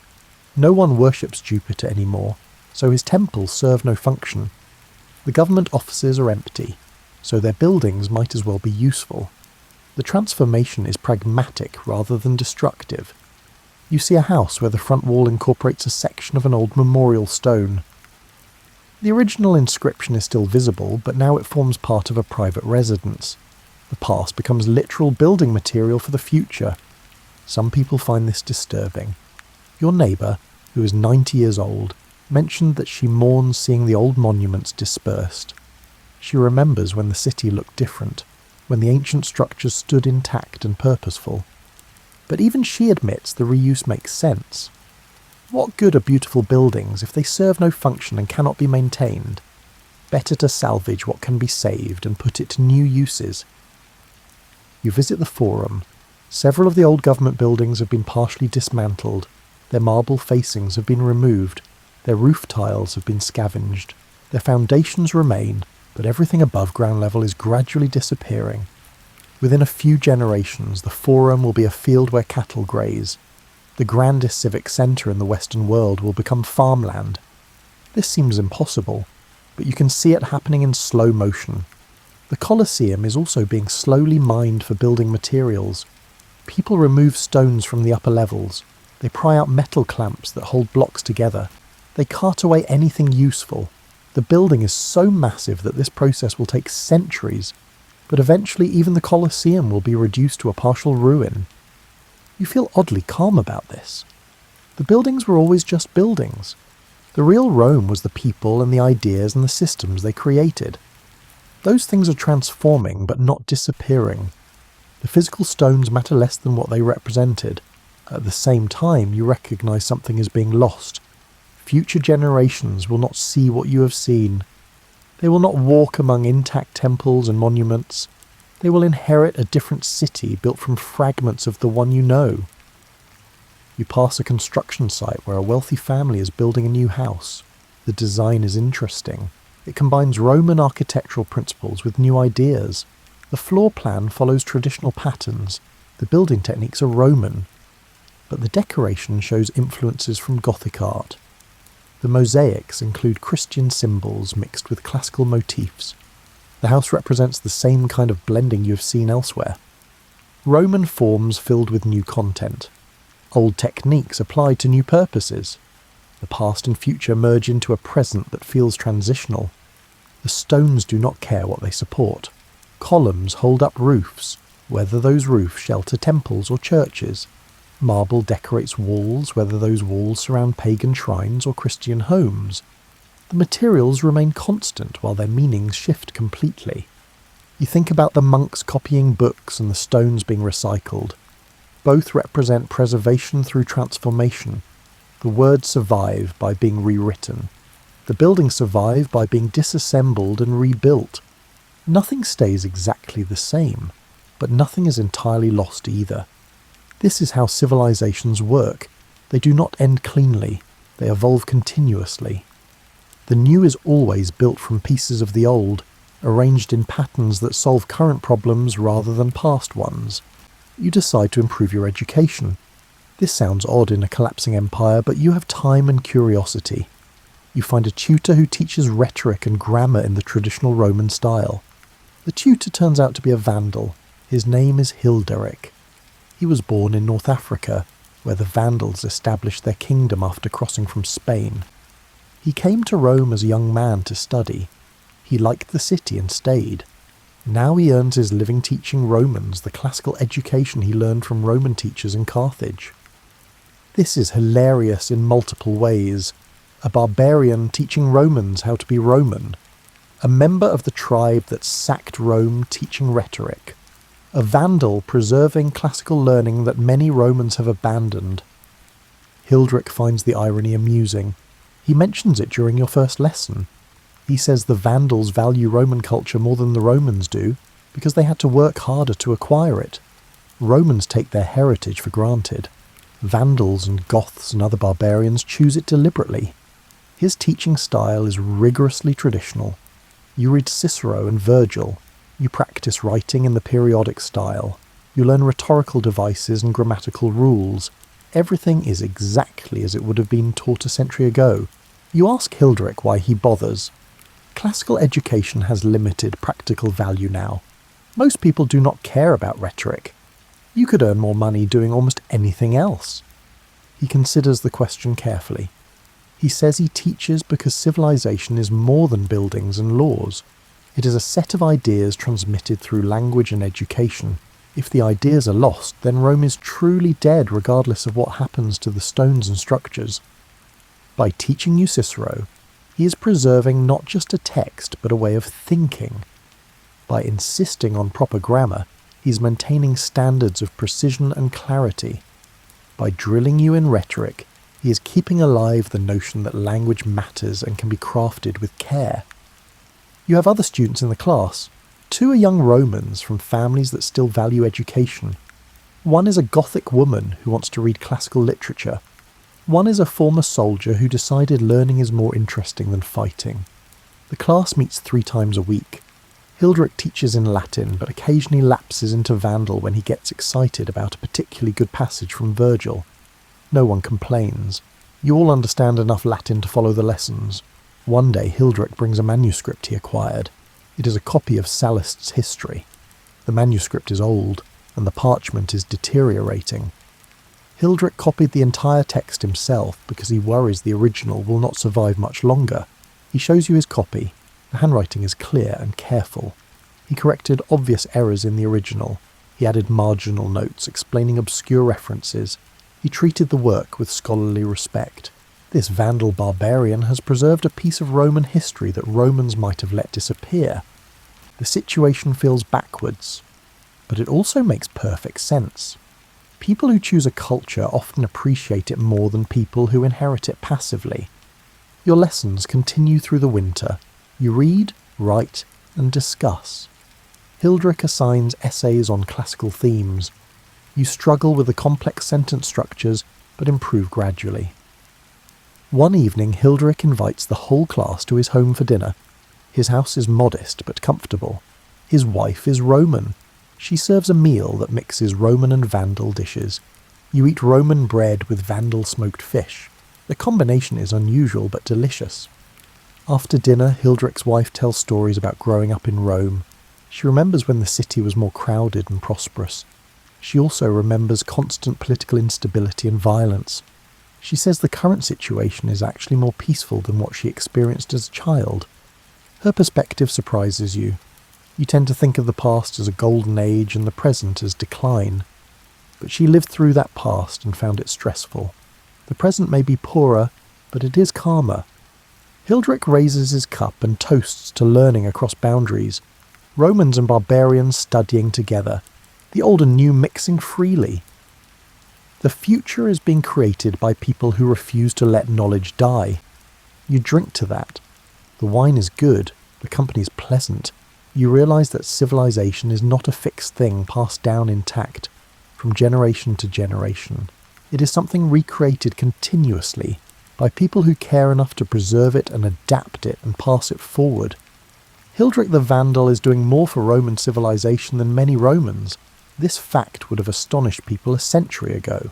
No one worships Jupiter anymore, so his temples serve no function. The government offices are empty, so their buildings might as well be useful. The transformation is pragmatic rather than destructive. You see a house where the front wall incorporates a section of an old memorial stone. The original inscription is still visible, but now it forms part of a private residence. The past becomes literal building material for the future. Some people find this disturbing. Your neighbour, who is 90 years old, mentioned that she mourns seeing the old monuments dispersed. She remembers when the city looked different, when the ancient structures stood intact and purposeful. But even she admits the reuse makes sense. What good are beautiful buildings if they serve no function and cannot be maintained? Better to salvage what can be saved and put it to new uses. You visit the Forum. Several of the old government buildings have been partially dismantled. Their marble facings have been removed. Their roof tiles have been scavenged. Their foundations remain, but everything above ground level is gradually disappearing. Within a few generations, the Forum will be a field where cattle graze. The grandest civic centre in the Western world will become farmland. This seems impossible, but you can see it happening in slow motion. The Colosseum is also being slowly mined for building materials. People remove stones from the upper levels. They pry out metal clamps that hold blocks together. They cart away anything useful. The building is so massive that this process will take centuries, but eventually even the Colosseum will be reduced to a partial ruin. You feel oddly calm about this. The buildings were always just buildings. The real Rome was the people and the ideas and the systems they created. Those things are transforming but not disappearing. The physical stones matter less than what they represented. At the same time, you recognise something is being lost. Future generations will not see what you have seen. They will not walk among intact temples and monuments. They will inherit a different city built from fragments of the one you know. You pass a construction site where a wealthy family is building a new house. The design is interesting. It combines Roman architectural principles with new ideas. The floor plan follows traditional patterns. The building techniques are Roman. But the decoration shows influences from Gothic art. The mosaics include Christian symbols mixed with classical motifs. The house represents the same kind of blending you have seen elsewhere. Roman forms filled with new content. Old techniques applied to new purposes. The past and future merge into a present that feels transitional. The stones do not care what they support. Columns hold up roofs, whether those roofs shelter temples or churches. Marble decorates walls, whether those walls surround pagan shrines or Christian homes. The materials remain constant while their meanings shift completely. You think about the monks copying books and the stones being recycled. Both represent preservation through transformation. The words survive by being rewritten. The buildings survive by being disassembled and rebuilt. Nothing stays exactly the same, but nothing is entirely lost either. This is how civilizations work. They do not end cleanly. They evolve continuously. The new is always built from pieces of the old, arranged in patterns that solve current problems rather than past ones. You decide to improve your education. This sounds odd in a collapsing empire, but you have time and curiosity. You find a tutor who teaches rhetoric and grammar in the traditional Roman style. The tutor turns out to be a Vandal. His name is Hilderic. He was born in North Africa, where the Vandals established their kingdom after crossing from Spain. He came to Rome as a young man to study. He liked the city and stayed. Now he earns his living teaching Romans the classical education he learned from Roman teachers in Carthage. This is hilarious in multiple ways. A barbarian teaching Romans how to be Roman. A member of the tribe that sacked Rome teaching rhetoric. A vandal preserving classical learning that many Romans have abandoned. Hildrich finds the irony amusing. He mentions it during your first lesson. He says the Vandals value Roman culture more than the Romans do because they had to work harder to acquire it. Romans take their heritage for granted. Vandals and Goths and other barbarians choose it deliberately. His teaching style is rigorously traditional. You read Cicero and Virgil. You practice writing in the periodic style. You learn rhetorical devices and grammatical rules. Everything is exactly as it would have been taught a century ago. You ask Hildrich why he bothers. Classical education has limited practical value now. Most people do not care about rhetoric. You could earn more money doing almost anything else. He considers the question carefully. He says he teaches because civilization is more than buildings and laws. It is a set of ideas transmitted through language and education. If the ideas are lost, then Rome is truly dead regardless of what happens to the stones and structures. By teaching you Cicero, he is preserving not just a text but a way of thinking. By insisting on proper grammar, he is maintaining standards of precision and clarity. By drilling you in rhetoric, he is keeping alive the notion that language matters and can be crafted with care. You have other students in the class. 2 are young Romans from families that still value education. One is a Gothic woman who wants to read classical literature. One is a former soldier who decided learning is more interesting than fighting. The class meets 3 times a week. Hildrich teaches in Latin, but occasionally lapses into Vandal when he gets excited about a particularly good passage from Virgil. No one complains. You all understand enough Latin to follow the lessons. One day Hildrich brings a manuscript he acquired. It is a copy of Sallust's history. The manuscript is old, and the parchment is deteriorating. Hildrich copied the entire text himself because he worries the original will not survive much longer. He shows you his copy. The handwriting is clear and careful. He corrected obvious errors in the original. He added marginal notes explaining obscure references. He treated the work with scholarly respect. This Vandal barbarian has preserved a piece of Roman history that Romans might have let disappear. The situation feels backwards, but it also makes perfect sense. People who choose a culture often appreciate it more than people who inherit it passively. Your lessons continue through the winter. You read, write, and discuss. Hildrich assigns essays on classical themes. You struggle with the complex sentence structures, but improve gradually. One evening, Hildrich invites the whole class to his home for dinner. His house is modest but comfortable. His wife is Roman. She serves a meal that mixes Roman and Vandal dishes. You eat Roman bread with Vandal smoked fish. The combination is unusual but delicious. After dinner, Hildrich's wife tells stories about growing up in Rome. She remembers when the city was more crowded and prosperous. She also remembers constant political instability and violence. She says the current situation is actually more peaceful than what she experienced as a child. Her perspective surprises you. You tend to think of the past as a golden age and the present as decline. But she lived through that past and found it stressful. The present may be poorer, but it is calmer. Hildrich raises his cup and toasts to learning across boundaries. Romans and barbarians studying together. The old and new mixing freely. The future is being created by people who refuse to let knowledge die. You drink to that. The wine is good, the company is pleasant. You realise that civilization is not a fixed thing passed down intact, from generation to generation. It is something recreated continuously by people who care enough to preserve it and adapt it and pass it forward. Hildrich the Vandal is doing more for Roman civilization than many Romans. This fact would have astonished people a century ago.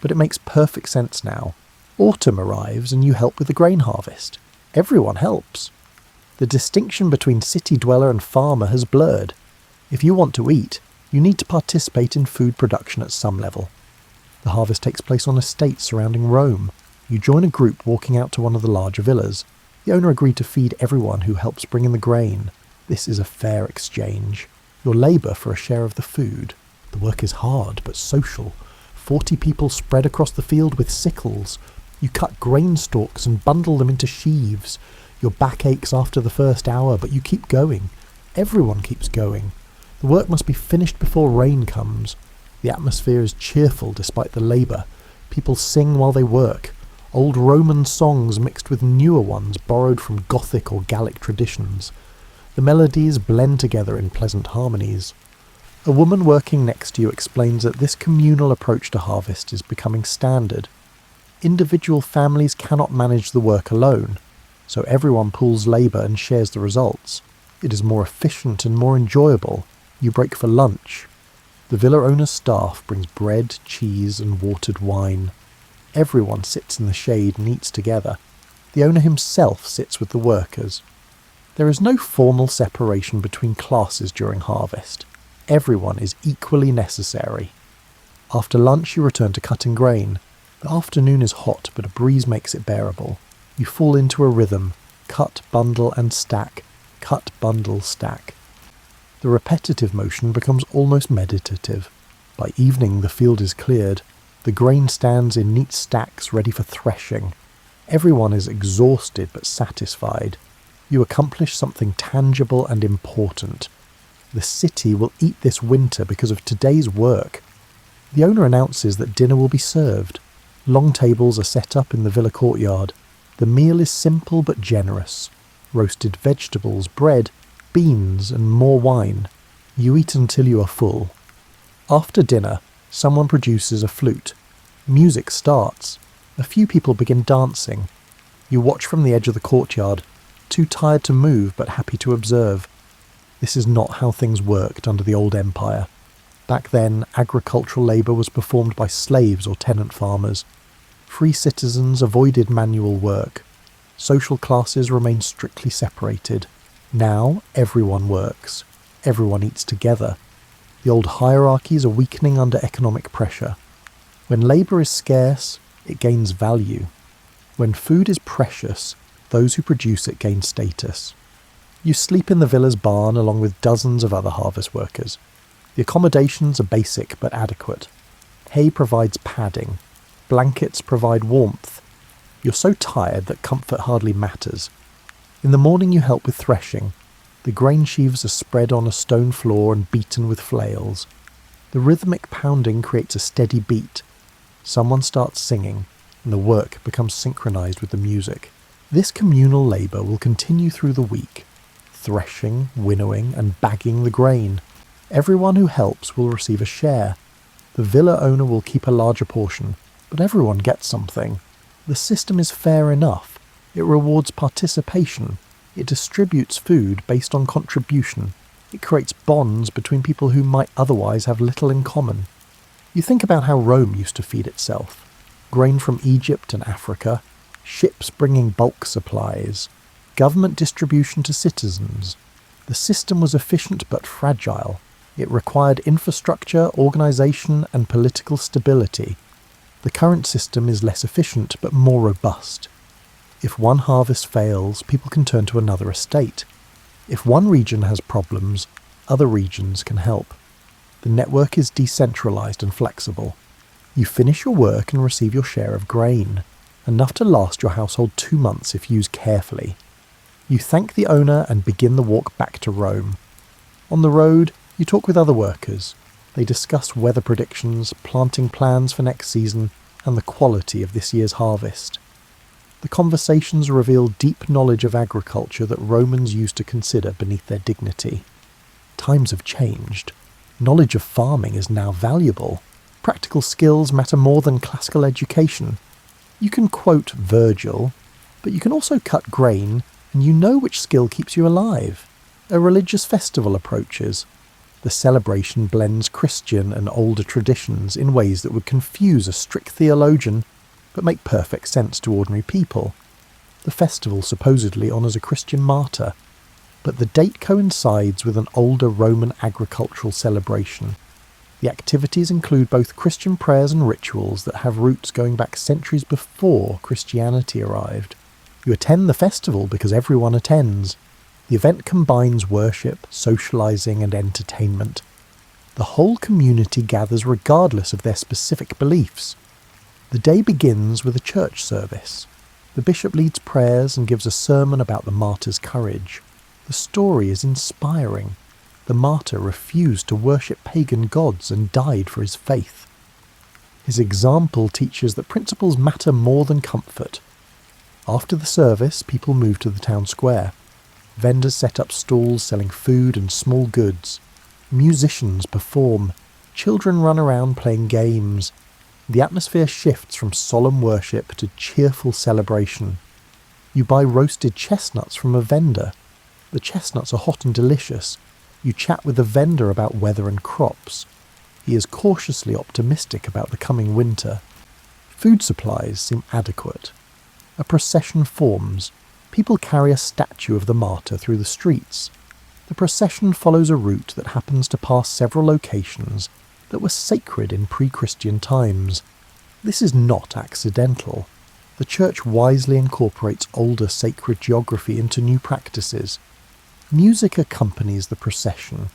But it makes perfect sense now. Autumn arrives and you help with the grain harvest. Everyone helps. The distinction between city dweller and farmer has blurred. If you want to eat, you need to participate in food production at some level. The harvest takes place on estates surrounding Rome. You join a group walking out to one of the larger villas. The owner agreed to feed everyone who helps bring in the grain. This is a fair exchange. Your labour for a share of the food. The work is hard but social. 40 people spread across the field with sickles. You cut grain stalks and bundle them into sheaves. Your back aches after the first hour, but you keep going. Everyone keeps going. The work must be finished before rain comes. The atmosphere is cheerful despite the labour. People sing while they work. Old Roman songs mixed with newer ones borrowed from Gothic or Gallic traditions. The melodies blend together in pleasant harmonies. A woman working next to you explains that this communal approach to harvest is becoming standard. Individual families cannot manage the work alone, so everyone pools labour and shares the results. It is more efficient and more enjoyable. You break for lunch. The villa owner's staff brings bread, cheese and watered wine. Everyone sits in the shade and eats together. The owner himself sits with the workers. There is no formal separation between classes during harvest. Everyone is equally necessary. After lunch you return to cutting grain. The afternoon is hot, but a breeze makes it bearable. You fall into a rhythm. Cut, bundle and stack. Cut, bundle, stack. The repetitive motion becomes almost meditative. By evening the field is cleared. The grain stands in neat stacks ready for threshing. Everyone is exhausted but satisfied. You accomplish something tangible and important. The city will eat this winter because of today's work. The owner announces that dinner will be served. Long tables are set up in the villa courtyard. The meal is simple but generous. Roasted vegetables, bread, beans and more wine. You eat until you are full. After dinner, someone produces a flute. Music starts. A few people begin dancing. You watch from the edge of the courtyard, too tired to move but happy to observe. This is not how things worked under the old empire. Back then, agricultural labour was performed by slaves or tenant farmers. Free citizens avoided manual work. Social classes remained strictly separated. Now, everyone works. Everyone eats together. The old hierarchies are weakening under economic pressure. When labour is scarce, it gains value. When food is precious, those who produce it gain status. You sleep in the villa's barn along with dozens of other harvest workers. The accommodations are basic but adequate. Hay provides padding. Blankets provide warmth. You're so tired that comfort hardly matters. In the morning you help with threshing. The grain sheaves are spread on a stone floor and beaten with flails. The rhythmic pounding creates a steady beat. Someone starts singing, and the work becomes synchronized with the music. This communal labour will continue through the week, threshing, winnowing, and bagging the grain. Everyone who helps will receive a share. The villa owner will keep a larger portion, but everyone gets something. The system is fair enough. It rewards participation. It distributes food based on contribution. It creates bonds between people who might otherwise have little in common. You think about how Rome used to feed itself. Grain from Egypt and Africa, ships bringing bulk supplies, government distribution to citizens. The system was efficient but fragile. It required infrastructure, organisation and political stability. The current system is less efficient but more robust. If one harvest fails, people can turn to another estate. If one region has problems, other regions can help. The network is decentralised and flexible. You finish your work and receive your share of grain, enough to last your household 2 months if used carefully. You thank the owner and begin the walk back to Rome. On the road, you talk with other workers. They discuss weather predictions, planting plans for next season, and the quality of this year's harvest. The conversations reveal deep knowledge of agriculture that Romans used to consider beneath their dignity. Times have changed. Knowledge of farming is now valuable. Practical skills matter more than classical education. You can quote Virgil, but you can also cut grain, and you know which skill keeps you alive. A religious festival approaches. The celebration blends Christian and older traditions in ways that would confuse a strict theologian, but make perfect sense to ordinary people. The festival supposedly honours a Christian martyr, but the date coincides with an older Roman agricultural celebration. The activities include both Christian prayers and rituals that have roots going back centuries before Christianity arrived. You attend the festival because everyone attends. The event combines worship, socialising and entertainment. The whole community gathers regardless of their specific beliefs. The day begins with a church service. The bishop leads prayers and gives a sermon about the martyr's courage. The story is inspiring. The martyr refused to worship pagan gods and died for his faith. His example teaches that principles matter more than comfort. After the service, people move to the town square. Vendors set up stalls selling food and small goods. Musicians perform. Children run around playing games. The atmosphere shifts from solemn worship to cheerful celebration. You buy roasted chestnuts from a vendor. The chestnuts are hot and delicious. You chat with the vendor about weather and crops. He is cautiously optimistic about the coming winter. Food supplies seem adequate. A procession forms. People carry a statue of the martyr through the streets. The procession follows a route that happens to pass several locations that were sacred in pre-Christian times. This is not accidental. The Church wisely incorporates older sacred geography into new practices. Music accompanies the procession.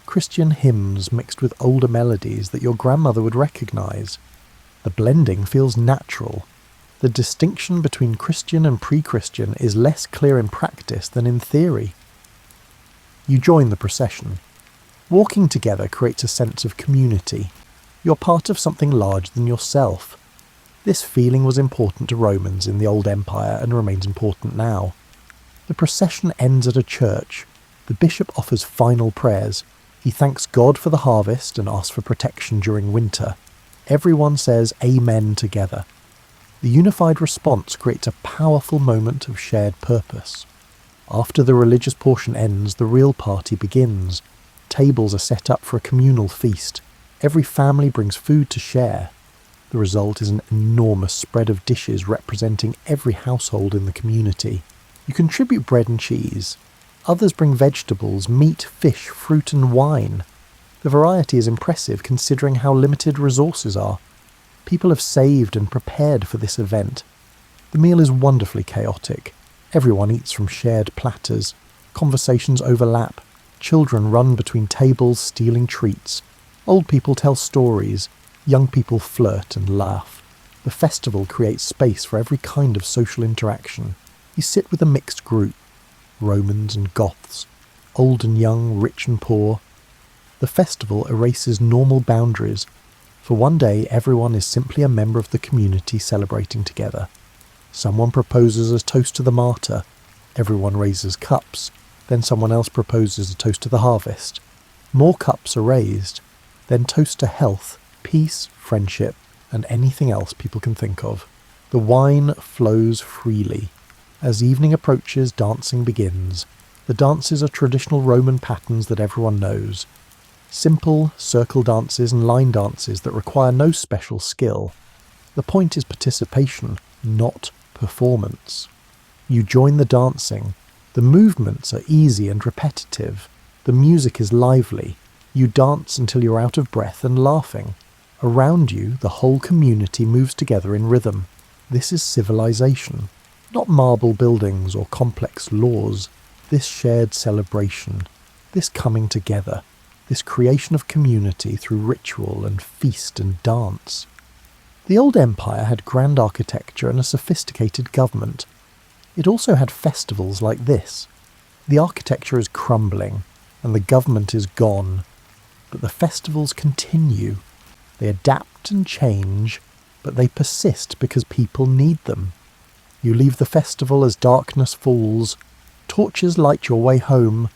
Christian hymns mixed with older melodies that your grandmother would recognise. The blending feels natural. The distinction between Christian and pre-Christian is less clear in practice than in theory. You join the procession. Walking together creates a sense of community. You're part of something larger than yourself. This feeling was important to Romans in the Old Empire and remains important now. The procession ends at a church. The bishop offers final prayers. He thanks God for the harvest and asks for protection during winter. Everyone says Amen together. The unified response creates a powerful moment of shared purpose. After the religious portion ends, the real party begins. Tables are set up for a communal feast. Every family brings food to share. The result is an enormous spread of dishes representing every household in the community. You contribute bread and cheese. Others bring vegetables, meat, fish, fruit and wine. The variety is impressive considering how limited resources are. People have saved and prepared for this event. The meal is wonderfully chaotic. Everyone eats from shared platters. Conversations overlap. Children run between tables stealing treats. Old people tell stories. Young people flirt and laugh. The festival creates space for every kind of social interaction. You sit with a mixed group. Romans and Goths. Old and young, rich and poor. The festival erases normal boundaries. For one day, everyone is simply a member of the community celebrating together. Someone proposes a toast to the martyr. Everyone raises cups. Then someone else proposes a toast to the harvest. More cups are raised. Then toast to health, peace, friendship, and anything else people can think of. The wine flows freely. As evening approaches, dancing begins. The dances are traditional Roman patterns that everyone knows. Simple circle dances and line dances that require no special skill. The point is participation, not performance. You join the dancing. The movements are easy and repetitive. The music is lively. You dance until you're out of breath and laughing. Around you, the whole community moves together in rhythm. This is civilization. Not marble buildings or complex laws. This shared celebration. This coming together. This creation of community through ritual and feast and dance. The old empire had grand architecture and a sophisticated government. It also had festivals like this. The architecture is crumbling, and the government is gone. But the festivals continue. They adapt and change, but they persist because people need them. You leave the festival as darkness falls. Torches light your way home.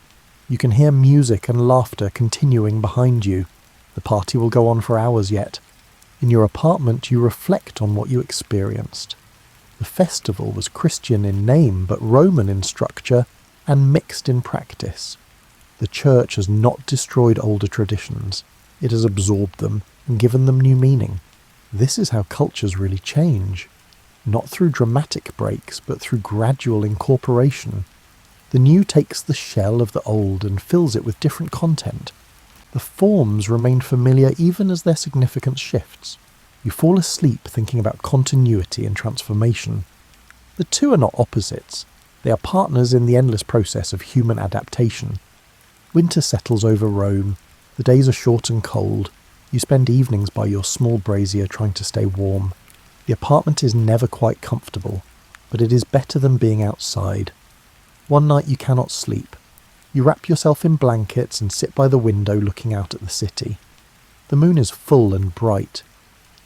You can hear music and laughter continuing behind you. The party will go on for hours yet. In your apartment, you reflect on what you experienced. The festival was Christian in name, but Roman in structure and mixed in practice. The church has not destroyed older traditions. It has absorbed them and given them new meaning. This is how cultures really change. Not through dramatic breaks, but through gradual incorporation. The new takes the shell of the old and fills it with different content. The forms remain familiar even as their significance shifts. You fall asleep thinking about continuity and transformation. The two are not opposites. They are partners in the endless process of human adaptation. Winter settles over Rome. The days are short and cold. You spend evenings by your small brazier trying to stay warm. The apartment is never quite comfortable, but it is better than being outside. One night you cannot sleep. You wrap yourself in blankets and sit by the window looking out at the city. The moon is full and bright.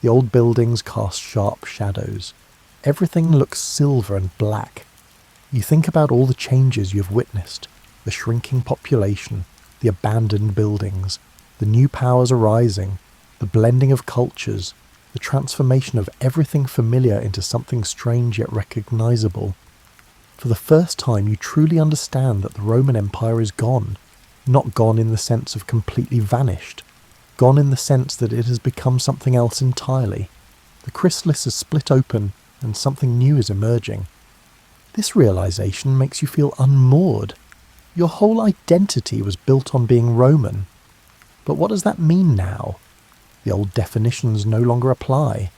The old buildings cast sharp shadows. Everything looks silver and black. You think about all the changes you have witnessed, the shrinking population, the abandoned buildings, the new powers arising, the blending of cultures, the transformation of everything familiar into something strange yet recognizable. For the first time you truly understand that the Roman Empire is gone, not gone in the sense of completely vanished, gone in the sense that it has become something else entirely. The chrysalis is split open and something new is emerging. This realization makes you feel unmoored. Your whole identity was built on being Roman. But what does that mean now? The old definitions no longer apply.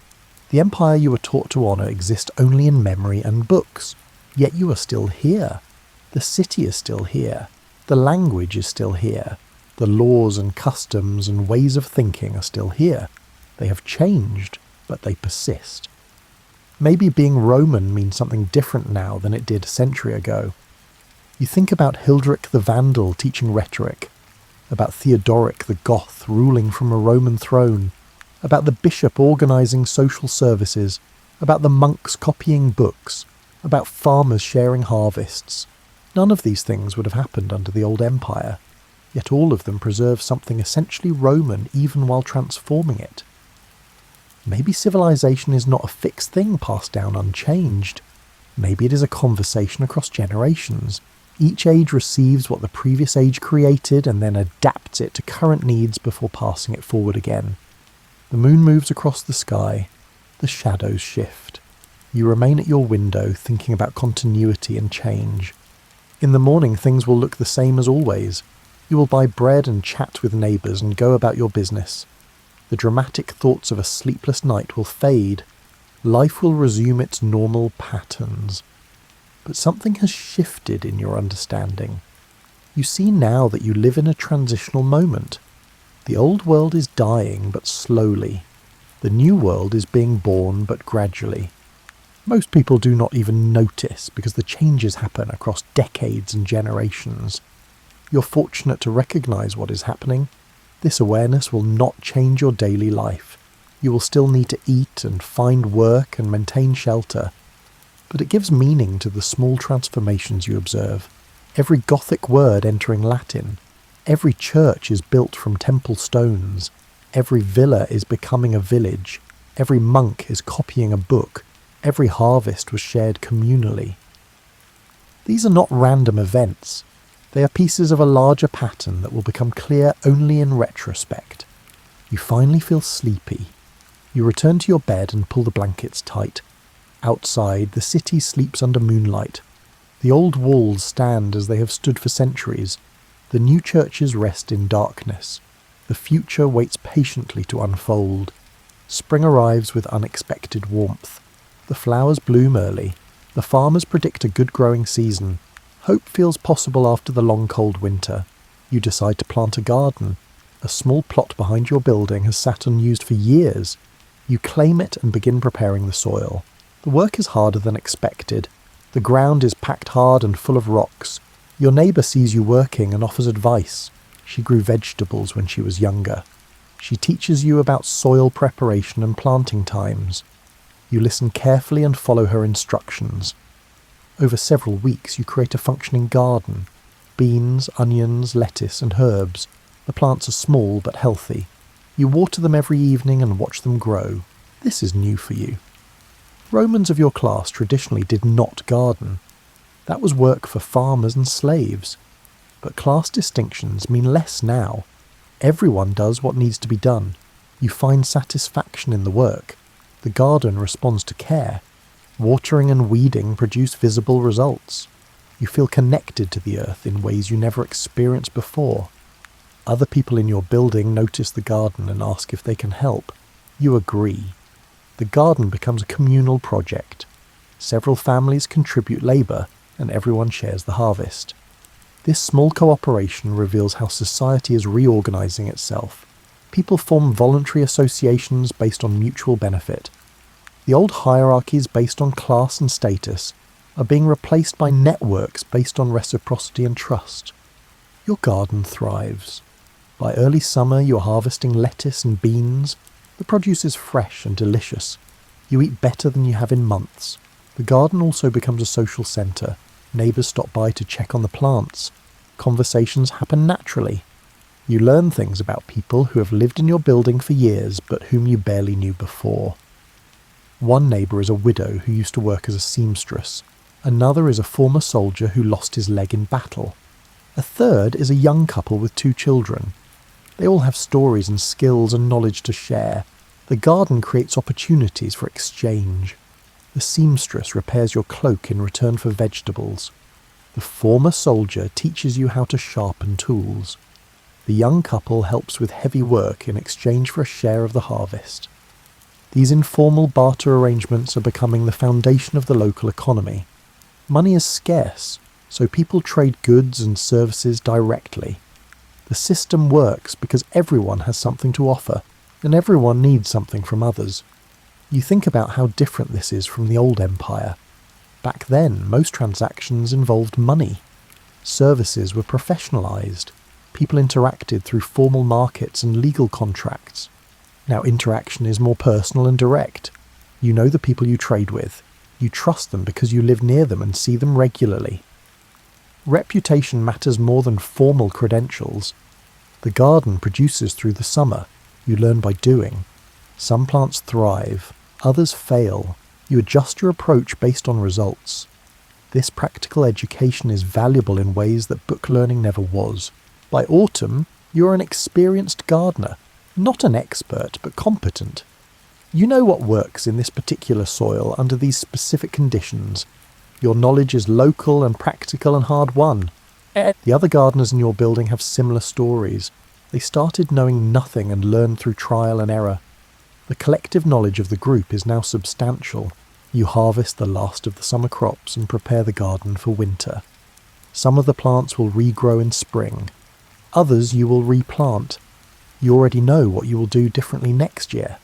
The empire you were taught to honour exists only in memory and books. Yet you are still here. The city is still here. The language is still here. The laws and customs and ways of thinking are still here. They have changed, but they persist. Maybe being Roman means something different now than it did a century ago. You think about Hilderic the Vandal teaching rhetoric, about Theodoric the Goth ruling from a Roman throne, about the bishop organising social services, about the monks copying books, about farmers sharing harvests. None of these things would have happened under the old empire, yet all of them preserve something essentially Roman even while transforming it. Maybe civilization is not a fixed thing passed down unchanged. Maybe it is a conversation across generations. Each age receives what the previous age created and then adapts it to current needs before passing it forward again. The moon moves across the sky. The shadows shift. You remain at your window thinking about continuity and change. In the morning things will look the same as always. You will buy bread and chat with neighbours and go about your business. The dramatic thoughts of a sleepless night will fade. Life will resume its normal patterns. But something has shifted in your understanding. You see now that you live in a transitional moment. The old world is dying, but slowly. The new world is being born, but gradually. Most people do not even notice because the changes happen across decades and generations. You're fortunate to recognise what is happening. This awareness will not change your daily life. You will still need to eat and find work and maintain shelter. But it gives meaning to the small transformations you observe. Every Gothic word entering Latin. Every church is built from temple stones. Every villa is becoming a village. Every monk is copying a book. Every harvest was shared communally. These are not random events. They are pieces of a larger pattern that will become clear only in retrospect. You finally feel sleepy. You return to your bed and pull the blankets tight. Outside, the city sleeps under moonlight. The old walls stand as they have stood for centuries. The new churches rest in darkness. The future waits patiently to unfold. Spring arrives with unexpected warmth. The flowers bloom early. The farmers predict a good growing season. Hope feels possible after the long cold winter. You decide to plant a garden. A small plot behind your building has sat unused for years. You claim it and begin preparing the soil. The work is harder than expected. The ground is packed hard and full of rocks. Your neighbour sees you working and offers advice. She grew vegetables when she was younger. She teaches you about soil preparation and planting times. You listen carefully and follow her instructions. Over several weeks you create a functioning garden. Beans, onions, lettuce and herbs. The plants are small but healthy. You water them every evening and watch them grow. This is new for you. Romans of your class traditionally did not garden. That was work for farmers and slaves. But class distinctions mean less now. Everyone does what needs to be done. You find satisfaction in the work. The garden responds to care. Watering and weeding produce visible results. You feel connected to the earth in ways you never experienced before. Other people in your building notice the garden and ask if they can help. You agree. The garden becomes a communal project. Several families contribute labour, and everyone shares the harvest. This small cooperation reveals how society is reorganising itself. People form voluntary associations based on mutual benefit. The old hierarchies based on class and status are being replaced by networks based on reciprocity and trust. Your garden thrives. By early summer you are harvesting lettuce and beans. The produce is fresh and delicious. You eat better than you have in months. The garden also becomes a social centre. Neighbours stop by to check on the plants. Conversations happen naturally. You learn things about people who have lived in your building for years but whom you barely knew before. One neighbour is a widow who used to work as a seamstress. Another is a former soldier who lost his leg in battle. A third is a young couple with 2 children. They all have stories and skills and knowledge to share. The garden creates opportunities for exchange. The seamstress repairs your cloak in return for vegetables. The former soldier teaches you how to sharpen tools. The young couple helps with heavy work in exchange for a share of the harvest. These informal barter arrangements are becoming the foundation of the local economy. Money is scarce, so people trade goods and services directly. The system works because everyone has something to offer, and everyone needs something from others. You think about how different this is from the old empire. Back then, most transactions involved money. Services were professionalised. People interacted through formal markets and legal contracts. Now interaction is more personal and direct. You know the people you trade with. You trust them because you live near them and see them regularly. Reputation matters more than formal credentials. The garden produces through the summer. You learn by doing. Some plants thrive, others fail. You adjust your approach based on results. This practical education is valuable in ways that book learning never was. By autumn, you are an experienced gardener, not an expert, but competent. You know what works in this particular soil under these specific conditions. Your knowledge is local and practical and hard-won. The other gardeners in your building have similar stories. They started knowing nothing and learned through trial and error. The collective knowledge of the group is now substantial. You harvest the last of the summer crops and prepare the garden for winter. Some of the plants will regrow in spring. Others you will replant. You already know what you will do differently next year.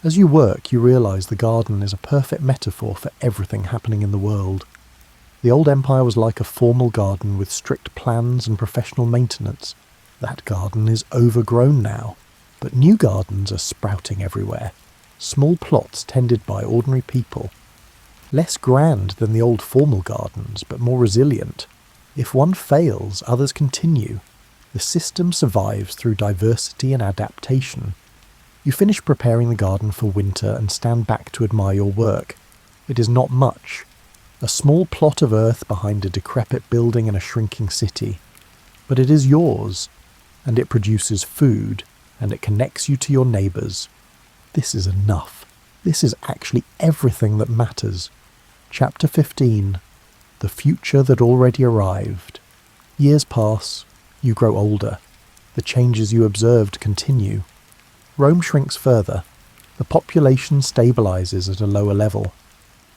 As you work, you realise the garden is a perfect metaphor for everything happening in the world. The old empire was like a formal garden with strict plans and professional maintenance. That garden is overgrown now, but new gardens are sprouting everywhere. Small plots tended by ordinary people. Less grand than the old formal gardens, but more resilient. If one fails, others continue. The system survives through diversity and adaptation. You finish preparing the garden for winter and stand back to admire your work. It is not much. A small plot of earth behind a decrepit building in a shrinking city. But it is yours, and it produces food, and it connects you to your neighbours. This is enough. This is actually everything that matters. Chapter 15. The future that already arrived. Years pass. You grow older. The changes you observed continue. Rome shrinks further. The population stabilises at a lower level.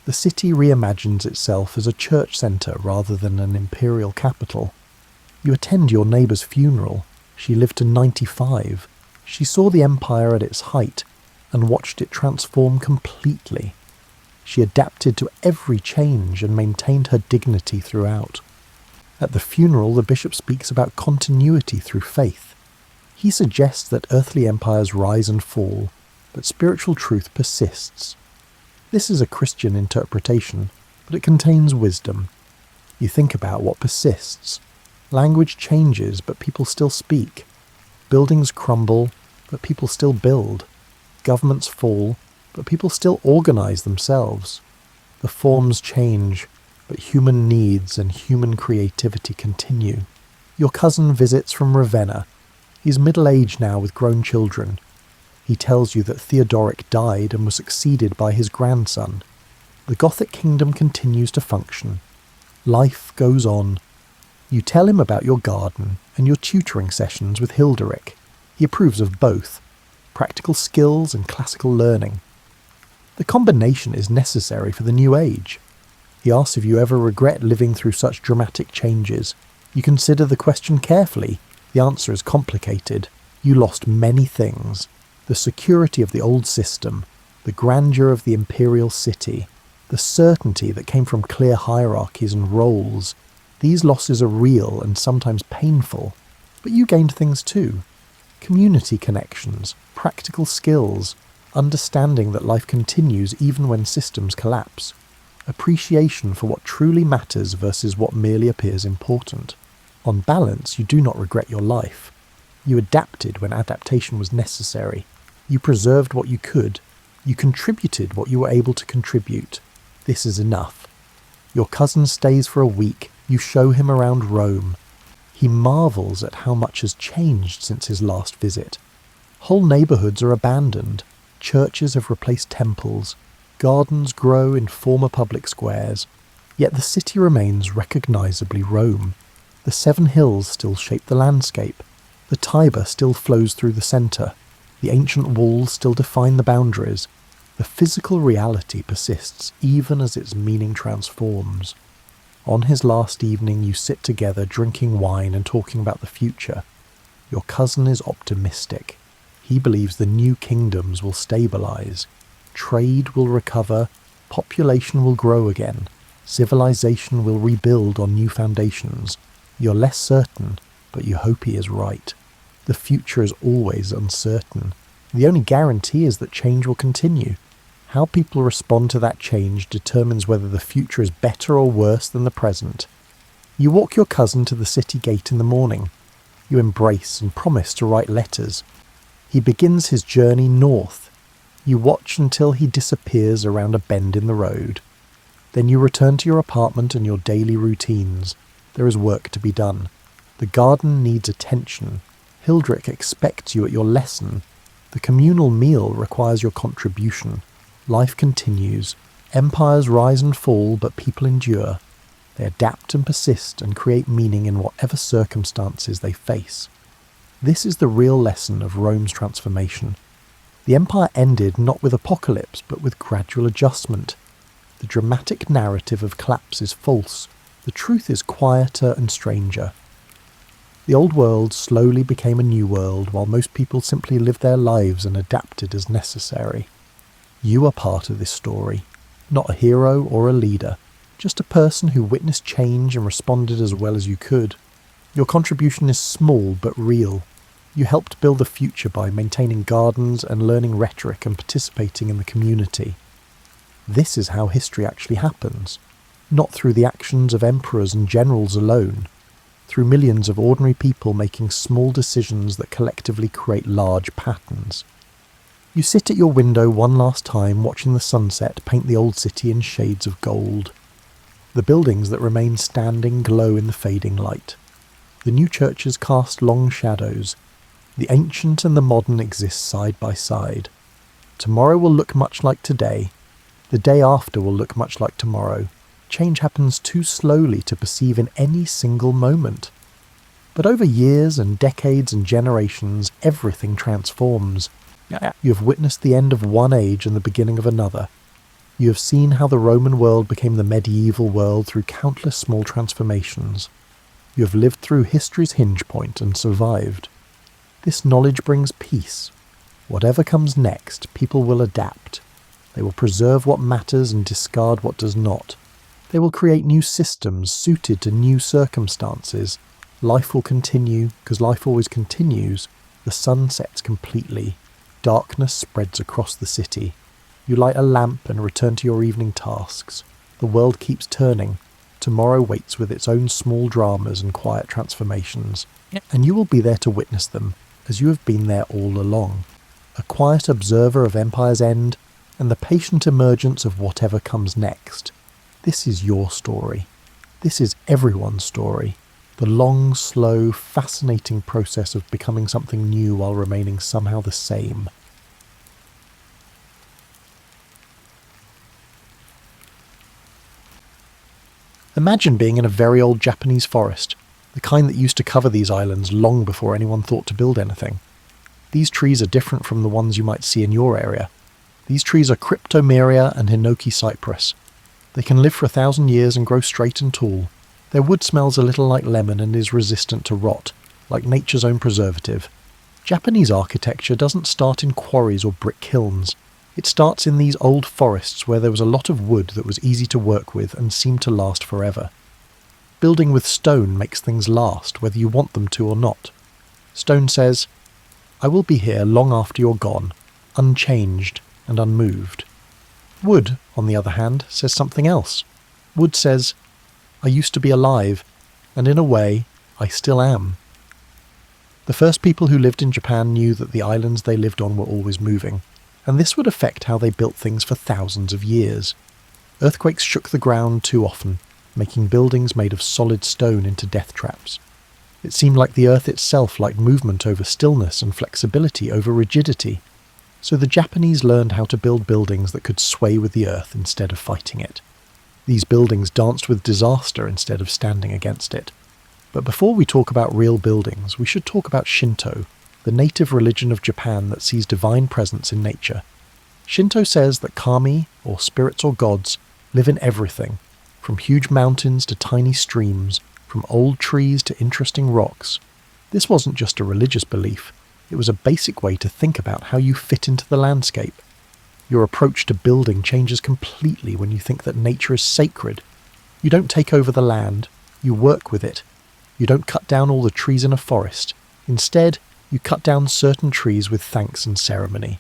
The city reimagines itself as a church centre rather than an imperial capital. You attend your neighbour's funeral. She lived to 95. She saw the empire at its height and watched it transform completely. She adapted to every change and maintained her dignity throughout. At the funeral, the bishop speaks about continuity through faith. He suggests that earthly empires rise and fall, but spiritual truth persists. This is a Christian interpretation, but it contains wisdom. You think about what persists. Language changes, but people still speak. Buildings crumble, but people still build. Governments fall, but people still organise themselves. The forms change, but human needs and human creativity continue. Your cousin visits from Ravenna. He's middle-aged now with grown children. He tells you that Theodoric died and was succeeded by his grandson. The Gothic kingdom continues to function. Life goes on. You tell him about your garden and your tutoring sessions with Hilderic. He approves of both, practical skills and classical learning. The combination is necessary for the new age. He asks if you ever regret living through such dramatic changes. You consider the question carefully. The answer is complicated. You lost many things. The security of the old system, the grandeur of the imperial city, the certainty that came from clear hierarchies and roles. These losses are real and sometimes painful, but you gained things too. Community connections, practical skills, understanding that life continues even when systems collapse, appreciation for what truly matters versus what merely appears important. On balance, you do not regret your life. You adapted when adaptation was necessary. You preserved what you could. You contributed what you were able to contribute. This is enough. Your cousin stays for a week. You show him around Rome. He marvels at how much has changed since his last visit. Whole neighbourhoods are abandoned. Churches have replaced temples. Gardens grow in former public squares. Yet the city remains recognisably Rome. The 7 hills still shape the landscape. The Tiber still flows through the centre. The ancient walls still define the boundaries. The physical reality persists even as its meaning transforms. On his last evening, you sit together drinking wine and talking about the future. Your cousin is optimistic. He believes the new kingdoms will stabilise. Trade will recover. Population will grow again. Civilization will rebuild on new foundations. You're less certain, but you hope he is right. The future is always uncertain. The only guarantee is that change will continue. How people respond to that change determines whether the future is better or worse than the present. You walk your cousin to the city gate in the morning. You embrace and promise to write letters. He begins his journey north. You watch until he disappears around a bend in the road. Then you return to your apartment and your daily routines. There is work to be done. The garden needs attention. Hilderic expects you at your lesson. The communal meal requires your contribution. Life continues. Empires rise and fall, but people endure. They adapt and persist and create meaning in whatever circumstances they face. This is the real lesson of Rome's transformation. The empire ended not with apocalypse, but with gradual adjustment. The dramatic narrative of collapse is false. The truth is quieter and stranger. The old world slowly became a new world, while most people simply lived their lives and adapted as necessary. You are part of this story, not a hero or a leader, just a person who witnessed change and responded as well as you could. Your contribution is small but real. You helped build the future by maintaining gardens and learning rhetoric and participating in the community. This is how history actually happens, not through the actions of emperors and generals alone, through millions of ordinary people making small decisions that collectively create large patterns. You sit at your window one last time watching the sunset paint the old city in shades of gold. The buildings that remain standing glow in the fading light. The new churches cast long shadows. The ancient and the modern exist side by side. Tomorrow will look much like today. The day after will look much like tomorrow. Change happens too slowly to perceive in any single moment. But over years and decades and generations, everything transforms. You have witnessed the end of one age and the beginning of another. You have seen how the Roman world became the medieval world through countless small transformations. You have lived through history's hinge point and survived. This knowledge brings peace. Whatever comes next, people will adapt. They will preserve what matters and discard what does not. They will create new systems suited to new circumstances. Life will continue, because life always continues. The sun sets completely. Darkness spreads across the city. You light a lamp and return to your evening tasks. The world keeps turning. Tomorrow waits with its own small dramas and quiet transformations. And you will be there to witness them, as you have been there all along. A quiet observer of empire's end, and the patient emergence of whatever comes next. This is your story. This is everyone's story. The long, slow, fascinating process of becoming something new while remaining somehow the same. Imagine being in a very old Japanese forest. the kind that used to cover these islands long before anyone thought to build anything. These trees are different from the ones you might see in your area. These trees are Cryptomeria and Hinoki cypress. They can live for 1,000 years and grow straight and tall. Their wood smells a little like lemon and is resistant to rot, like nature's own preservative. Japanese architecture doesn't start in quarries or brick kilns. It starts in these old forests where there was a lot of wood that was easy to work with and seemed to last forever. Building with stone makes things last, whether you want them to or not. Stone says, "I will be here long after you're gone, unchanged and unmoved." Wood, on the other hand, says something else. Wood says, "I used to be alive, and in a way, I still am." The first people who lived in Japan knew that the islands they lived on were always moving, and this would affect how they built things for thousands of years. Earthquakes shook the ground too often, making buildings made of solid stone into death traps. It seemed like the earth itself liked movement over stillness and flexibility over rigidity. So the Japanese learned how to build buildings that could sway with the earth instead of fighting it. These buildings danced with disaster instead of standing against it. But before we talk about real buildings, we should talk about Shinto, the native religion of Japan that sees divine presence in nature. Shinto says that kami, or spirits or gods, live in everything, from huge mountains to tiny streams, from old trees to interesting rocks. This wasn't just a religious belief, it was a basic way to think about how you fit into the landscape. Your approach to building changes completely when you think that nature is sacred. You don't take over the land, you work with it. You don't cut down all the trees in a forest. Instead, you cut down certain trees with thanks and ceremony.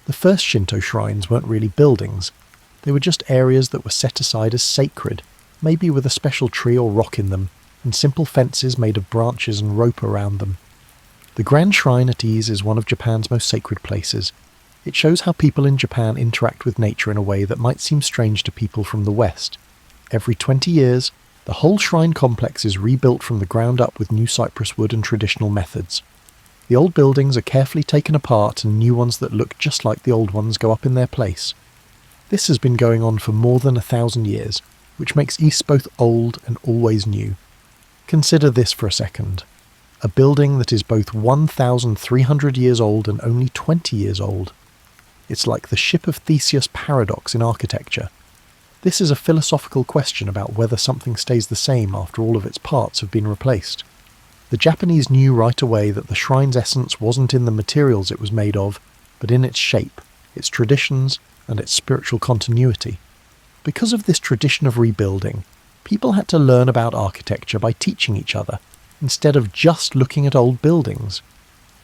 The first Shinto shrines weren't really buildings. They were just areas that were set aside as sacred, maybe with a special tree or rock in them, and simple fences made of branches and rope around them. The Grand Shrine at Ise is one of Japan's most sacred places. It shows how people in Japan interact with nature in a way that might seem strange to people from the West. Every 20 years, the whole shrine complex is rebuilt from the ground up with new cypress wood and traditional methods. The old buildings are carefully taken apart and new ones that look just like the old ones go up in their place. This has been going on for more than 1,000 years, which makes Ise both old and always new. Consider this for a second. A building that is both 1,300 years old and only 20 years old. It's like the ship of Theseus paradox in architecture. This is a philosophical question about whether something stays the same after all of its parts have been replaced. The Japanese knew right away that the shrine's essence wasn't in the materials it was made of, but in its shape, its traditions, and its spiritual continuity. Because of this tradition of rebuilding, people had to learn about architecture by teaching each other, instead of just looking at old buildings.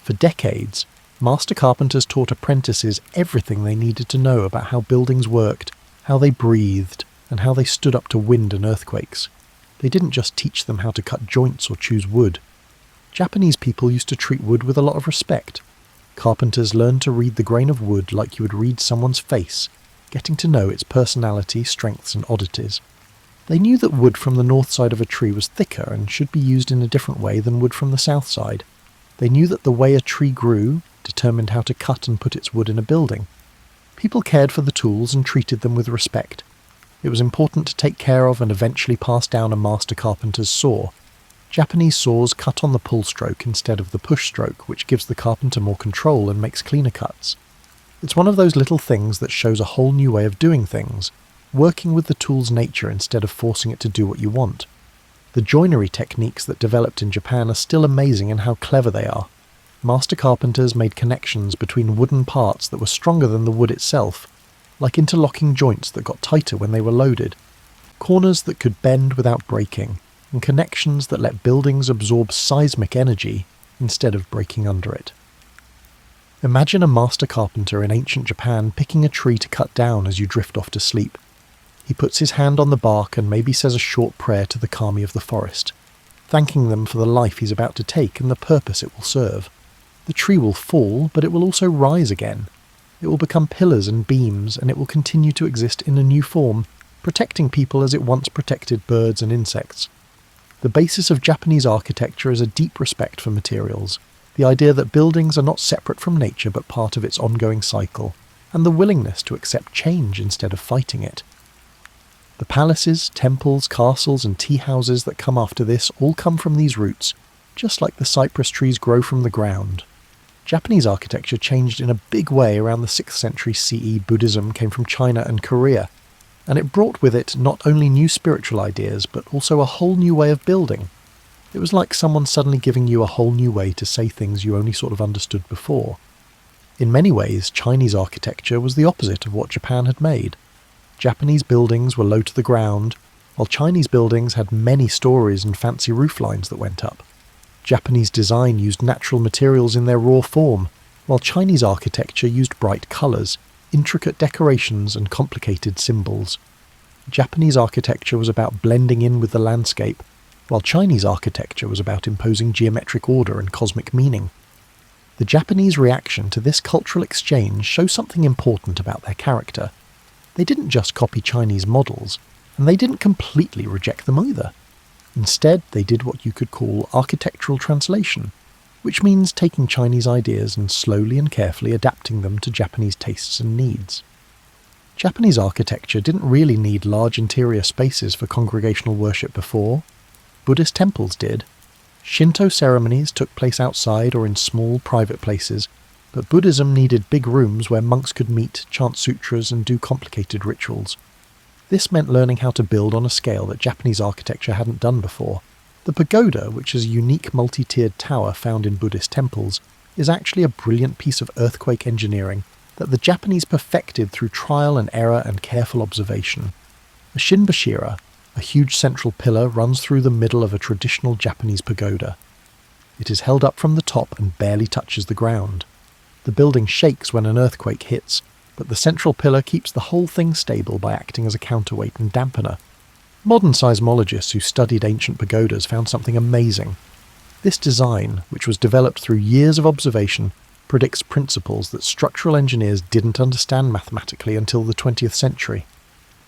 For decades, master carpenters taught apprentices everything they needed to know about how buildings worked, how they breathed, and how they stood up to wind and earthquakes. They didn't just teach them how to cut joints or choose wood. Japanese people used to treat wood with a lot of respect. Carpenters learned to read the grain of wood like you would read someone's face, getting to know its personality, strengths, and oddities. They knew that wood from the north side of a tree was thicker and should be used in a different way than wood from the south side. They knew that the way a tree grew determined how to cut and put its wood in a building. People cared for the tools and treated them with respect. It was important to take care of and eventually pass down a master carpenter's saw. Japanese saws cut on the pull stroke instead of the push stroke, which gives the carpenter more control and makes cleaner cuts. It's one of those little things that shows a whole new way of doing things, working with the tool's nature instead of forcing it to do what you want. The joinery techniques that developed in Japan are still amazing in how clever they are. Master carpenters made connections between wooden parts that were stronger than the wood itself, like interlocking joints that got tighter when they were loaded, corners that could bend without breaking, and connections that let buildings absorb seismic energy instead of breaking under it. Imagine a master carpenter in ancient Japan picking a tree to cut down as you drift off to sleep. He puts his hand on the bark and maybe says a short prayer to the kami of the forest, thanking them for the life he's about to take and the purpose it will serve. The tree will fall, but it will also rise again. It will become pillars and beams, and it will continue to exist in a new form, protecting people as it once protected birds and insects. The basis of Japanese architecture is a deep respect for materials, the idea that buildings are not separate from nature but part of its ongoing cycle, and the willingness to accept change instead of fighting it. The palaces, temples, castles and tea houses that come after this all come from these roots, just like the cypress trees grow from the ground. Japanese architecture changed in a big way around the 6th century CE. Buddhism came from China and Korea, and it brought with it not only new spiritual ideas, but also a whole new way of building. It was like someone suddenly giving you a whole new way to say things you only sort of understood before. In many ways, Chinese architecture was the opposite of what Japan had made. Japanese buildings were low to the ground, while Chinese buildings had many stories and fancy roof lines that went up. Japanese design used natural materials in their raw form, while Chinese architecture used bright colours, intricate decorations and complicated symbols. Japanese architecture was about blending in with the landscape, while Chinese architecture was about imposing geometric order and cosmic meaning. The Japanese reaction to this cultural exchange shows something important about their character. They didn't just copy Chinese models, and they didn't completely reject them either. Instead, they did what you could call architectural translation, which means taking Chinese ideas and slowly and carefully adapting them to Japanese tastes and needs. Japanese architecture didn't really need large interior spaces for congregational worship before. Buddhist temples did. Shinto ceremonies took place outside or in small private places, but Buddhism needed big rooms where monks could meet, chant sutras and do complicated rituals. This meant learning how to build on a scale that Japanese architecture hadn't done before. The pagoda, which is a unique multi-tiered tower found in Buddhist temples, is actually a brilliant piece of earthquake engineering that the Japanese perfected through trial and error and careful observation. A shinbashira, a huge central pillar, runs through the middle of a traditional Japanese pagoda. It is held up from the top and barely touches the ground. The building shakes when an earthquake hits, but the central pillar keeps the whole thing stable by acting as a counterweight and dampener. Modern seismologists who studied ancient pagodas found something amazing. This design, which was developed through years of observation, predicts principles that structural engineers didn't understand mathematically until the 20th century.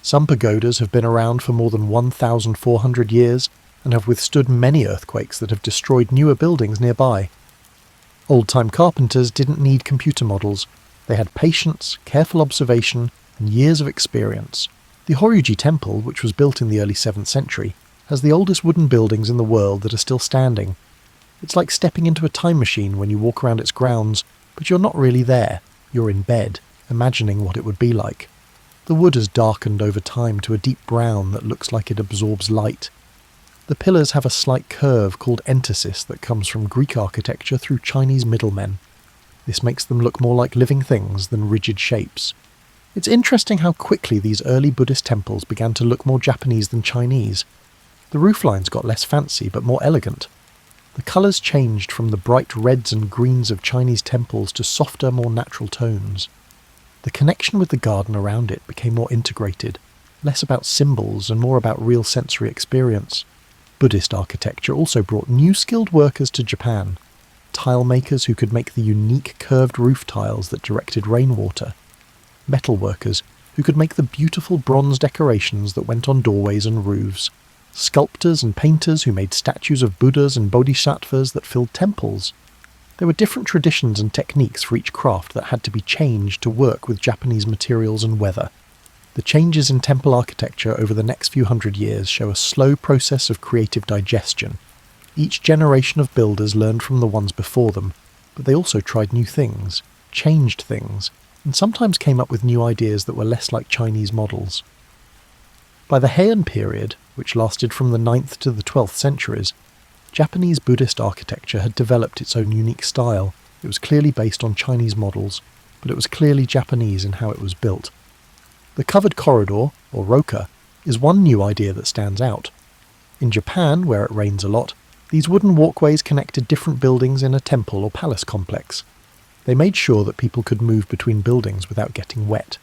Some pagodas have been around for more than 1,400 years and have withstood many earthquakes that have destroyed newer buildings nearby. Old-time carpenters didn't need computer models. They had patience, careful observation, and years of experience. The Horyuji Temple, which was built in the early 7th century, has the oldest wooden buildings in the world that are still standing. It's like stepping into a time machine when you walk around its grounds, but you're not really there. You're in bed, imagining what it would be like. The wood has darkened over time to a deep brown that looks like it absorbs light. The pillars have a slight curve called entasis that comes from Greek architecture through Chinese middlemen. This makes them look more like living things than rigid shapes. It's interesting how quickly these early Buddhist temples began to look more Japanese than Chinese. The rooflines got less fancy but more elegant. The colours changed from the bright reds and greens of Chinese temples to softer, more natural tones. The connection with the garden around it became more integrated, less about symbols and more about real sensory experience. Buddhist architecture also brought new skilled workers to Japan. Tile makers who could make the unique curved roof tiles that directed rainwater. Metal workers who could make the beautiful bronze decorations that went on doorways and roofs. Sculptors and painters who made statues of Buddhas and bodhisattvas that filled temples. There were different traditions and techniques for each craft that had to be changed to work with Japanese materials and weather. The changes in temple architecture over the next few hundred years show a slow process of creative digestion. Each generation of builders learned from the ones before them, but they also tried new things, changed things, and sometimes came up with new ideas that were less like Chinese models. By the Heian period, which lasted from the 9th to the 12th centuries, Japanese Buddhist architecture had developed its own unique style. It was clearly based on Chinese models, but it was clearly Japanese in how it was built. The covered corridor, or roka, is one new idea that stands out. In Japan, where it rains a lot, these wooden walkways connected different buildings in a temple or palace complex. They made sure that people could move between buildings without getting wet.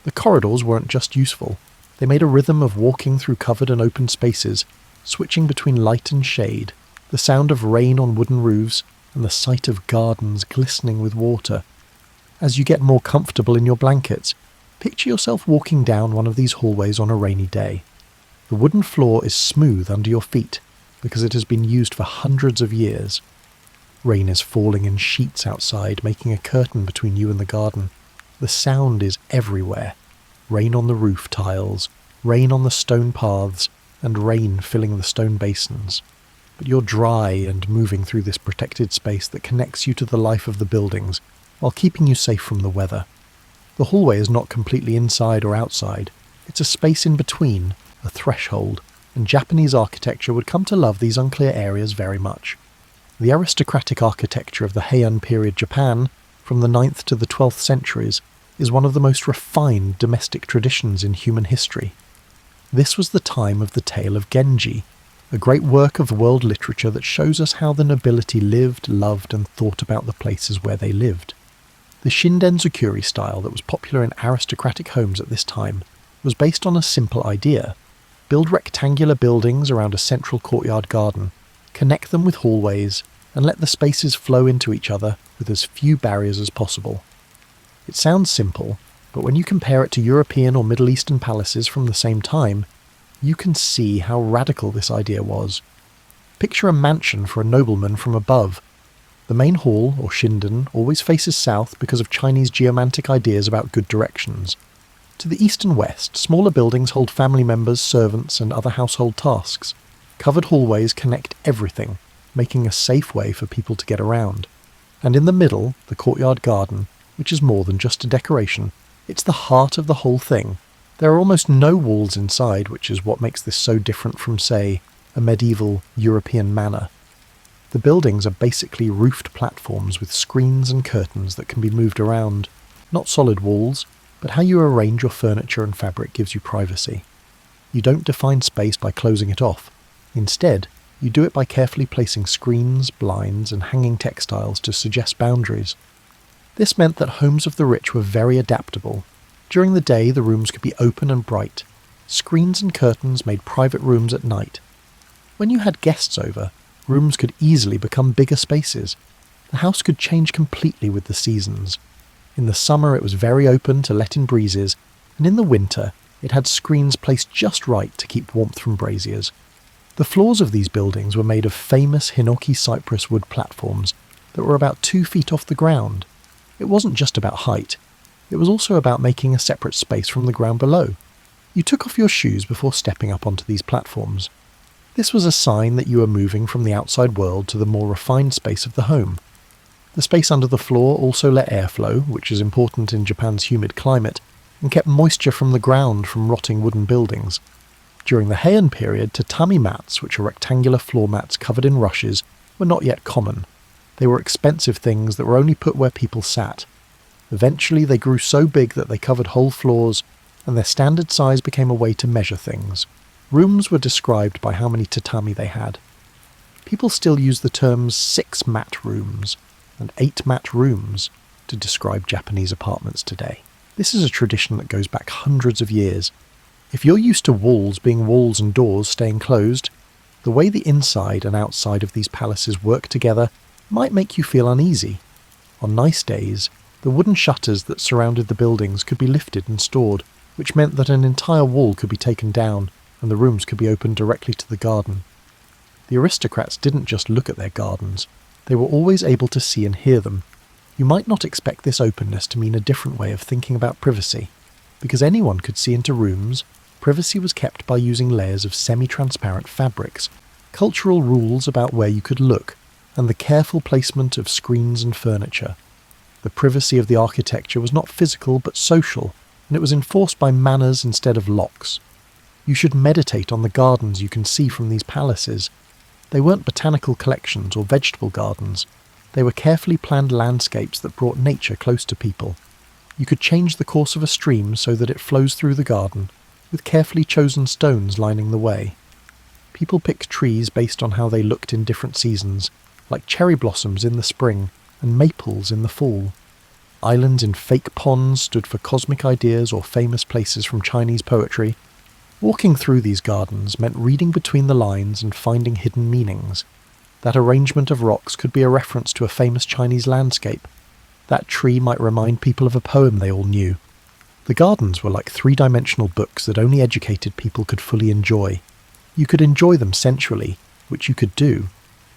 The corridors weren't just useful. They made a rhythm of walking through covered and open spaces, switching between light and shade, the sound of rain on wooden roofs, and the sight of gardens glistening with water. As you get more comfortable in your blankets, picture yourself walking down one of these hallways on a rainy day. The wooden floor is smooth under your feet, because it has been used for hundreds of years. Rain is falling in sheets outside, making a curtain between you and the garden. The sound is everywhere. Rain on the roof tiles, rain on the stone paths, and rain filling the stone basins. But you're dry and moving through this protected space that connects you to the life of the buildings, while keeping you safe from the weather. The hallway is not completely inside or outside, it's a space in between, a threshold, and Japanese architecture would come to love these unclear areas very much. The aristocratic architecture of the Heian period Japan, from the 9th to the 12th centuries, is one of the most refined domestic traditions in human history. This was the time of the tale of Genji, a great work of world literature that shows us how the nobility lived, loved, and thought about the places where they lived. The Shindenzukuri style that was popular in aristocratic homes at this time was based on a simple idea: build rectangular buildings around a central courtyard garden, connect them with hallways, and let the spaces flow into each other with as few barriers as possible. It sounds simple, but when you compare it to European or Middle Eastern palaces from the same time, you can see how radical this idea was. Picture a mansion for a nobleman from above. The main hall, or shinden, always faces south because of Chinese geomantic ideas about good directions. To the east and west, smaller buildings hold family members, servants, and other household tasks. Covered hallways connect everything, making a safe way for people to get around. And in the middle, the courtyard garden, which is more than just a decoration, it's the heart of the whole thing. There are almost no walls inside, which is what makes this so different from, say, a medieval European manor. The buildings are basically roofed platforms with screens and curtains that can be moved around. Not solid walls, but how you arrange your furniture and fabric gives you privacy. You don't define space by closing it off. Instead, you do it by carefully placing screens, blinds, and hanging textiles to suggest boundaries. This meant that homes of the rich were very adaptable. During the day, the rooms could be open and bright. Screens and curtains made private rooms at night. When you had guests over, rooms could easily become bigger spaces. The house could change completely with the seasons. In the summer it was very open to let in breezes, and in the winter it had screens placed just right to keep warmth from braziers. The floors of these buildings were made of famous hinoki cypress wood platforms that were about 2 feet off the ground. It wasn't just about height, it was also about making a separate space from the ground below. You took off your shoes before stepping up onto these platforms. This was a sign that you were moving from the outside world to the more refined space of the home. The space under the floor also let air flow, which is important in Japan's humid climate, and kept moisture from the ground from rotting wooden buildings. During the Heian period, tatami mats, which are rectangular floor mats covered in rushes, were not yet common. They were expensive things that were only put where people sat. Eventually they grew so big that they covered whole floors, and their standard size became a way to measure things. Rooms were described by how many tatami they had. People still use the terms 6-mat rooms and 8-mat rooms to describe Japanese apartments today. This is a tradition that goes back hundreds of years. If you're used to walls being walls and doors staying closed, the way the inside and outside of these palaces work together might make you feel uneasy. On nice days, the wooden shutters that surrounded the buildings could be lifted and stored, which meant that an entire wall could be taken down and the rooms could be opened directly to the garden. The aristocrats didn't just look at their gardens, they were always able to see and hear them. You might not expect this openness to mean a different way of thinking about privacy. Because anyone could see into rooms, privacy was kept by using layers of semi-transparent fabrics, cultural rules about where you could look, and the careful placement of screens and furniture. The privacy of the architecture was not physical but social, and it was enforced by manners instead of locks. You should meditate on the gardens you can see from these palaces. They weren't botanical collections or vegetable gardens. They were carefully planned landscapes that brought nature close to people. You could change the course of a stream so that it flows through the garden, with carefully chosen stones lining the way. People picked trees based on how they looked in different seasons, like cherry blossoms in the spring and maples in the fall. Islands in fake ponds stood for cosmic ideas or famous places from Chinese poetry. Walking through these gardens meant reading between the lines and finding hidden meanings. That arrangement of rocks could be a reference to a famous Chinese landscape. That tree might remind people of a poem they all knew. The gardens were like 3-dimensional books that only educated people could fully enjoy. You could enjoy them sensually, which you could do,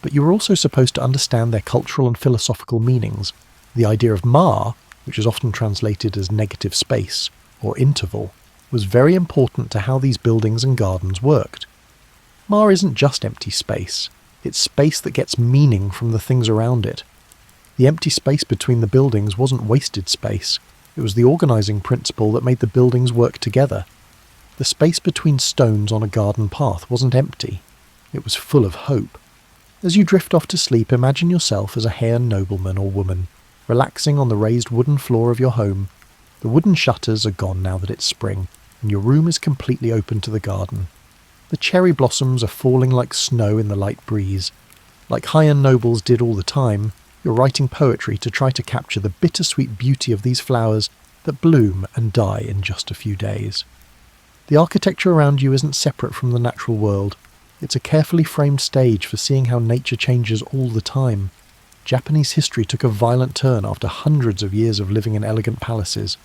but you were also supposed to understand their cultural and philosophical meanings. The idea of ma, which is often translated as negative space, or interval, was very important to how these buildings and gardens worked. Ma isn't just empty space, it's space that gets meaning from the things around it. The empty space between the buildings wasn't wasted space, it was the organising principle that made the buildings work together. The space between stones on a garden path wasn't empty, it was full of hope. As you drift off to sleep, imagine yourself as a Heian nobleman or woman, relaxing on the raised wooden floor of your home. The wooden shutters are gone now that it's spring, and your room is completely open to the garden. The cherry blossoms are falling like snow in the light breeze. Like Heian nobles did all the time, you're writing poetry to try to capture the bittersweet beauty of these flowers that bloom and die in just a few days. The architecture around you isn't separate from the natural world. It's a carefully framed stage for seeing how nature changes all the time. Japanese history took a violent turn after hundreds of years of living in elegant palaces.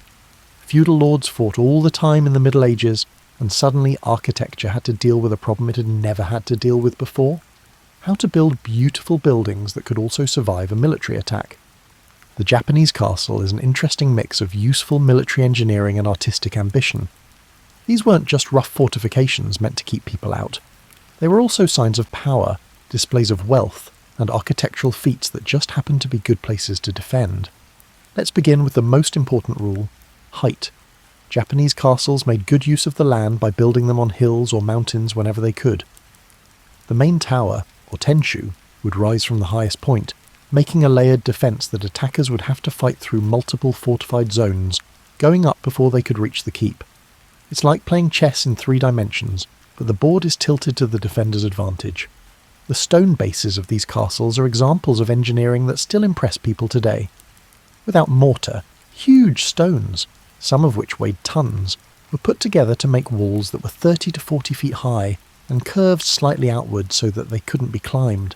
Feudal lords fought all the time in the Middle Ages, and suddenly architecture had to deal with a problem it had never had to deal with before: how to build beautiful buildings that could also survive a military attack. The Japanese castle is an interesting mix of useful military engineering and artistic ambition. These weren't just rough fortifications meant to keep people out. They were also signs of power, displays of wealth, and architectural feats that just happened to be good places to defend. Let's begin with the most important rule: height. Japanese castles made good use of the land by building them on hills or mountains whenever they could. The main tower, or tenshu, would rise from the highest point, making a layered defence that attackers would have to fight through multiple fortified zones, going up before they could reach the keep. It's like playing chess in 3 dimensions, but the board is tilted to the defender's advantage. The stone bases of these castles are examples of engineering that still impress people today. Without mortar, huge stones, some of which weighed tons, were put together to make walls that were 30 to 40 feet high and curved slightly outward so that they couldn't be climbed.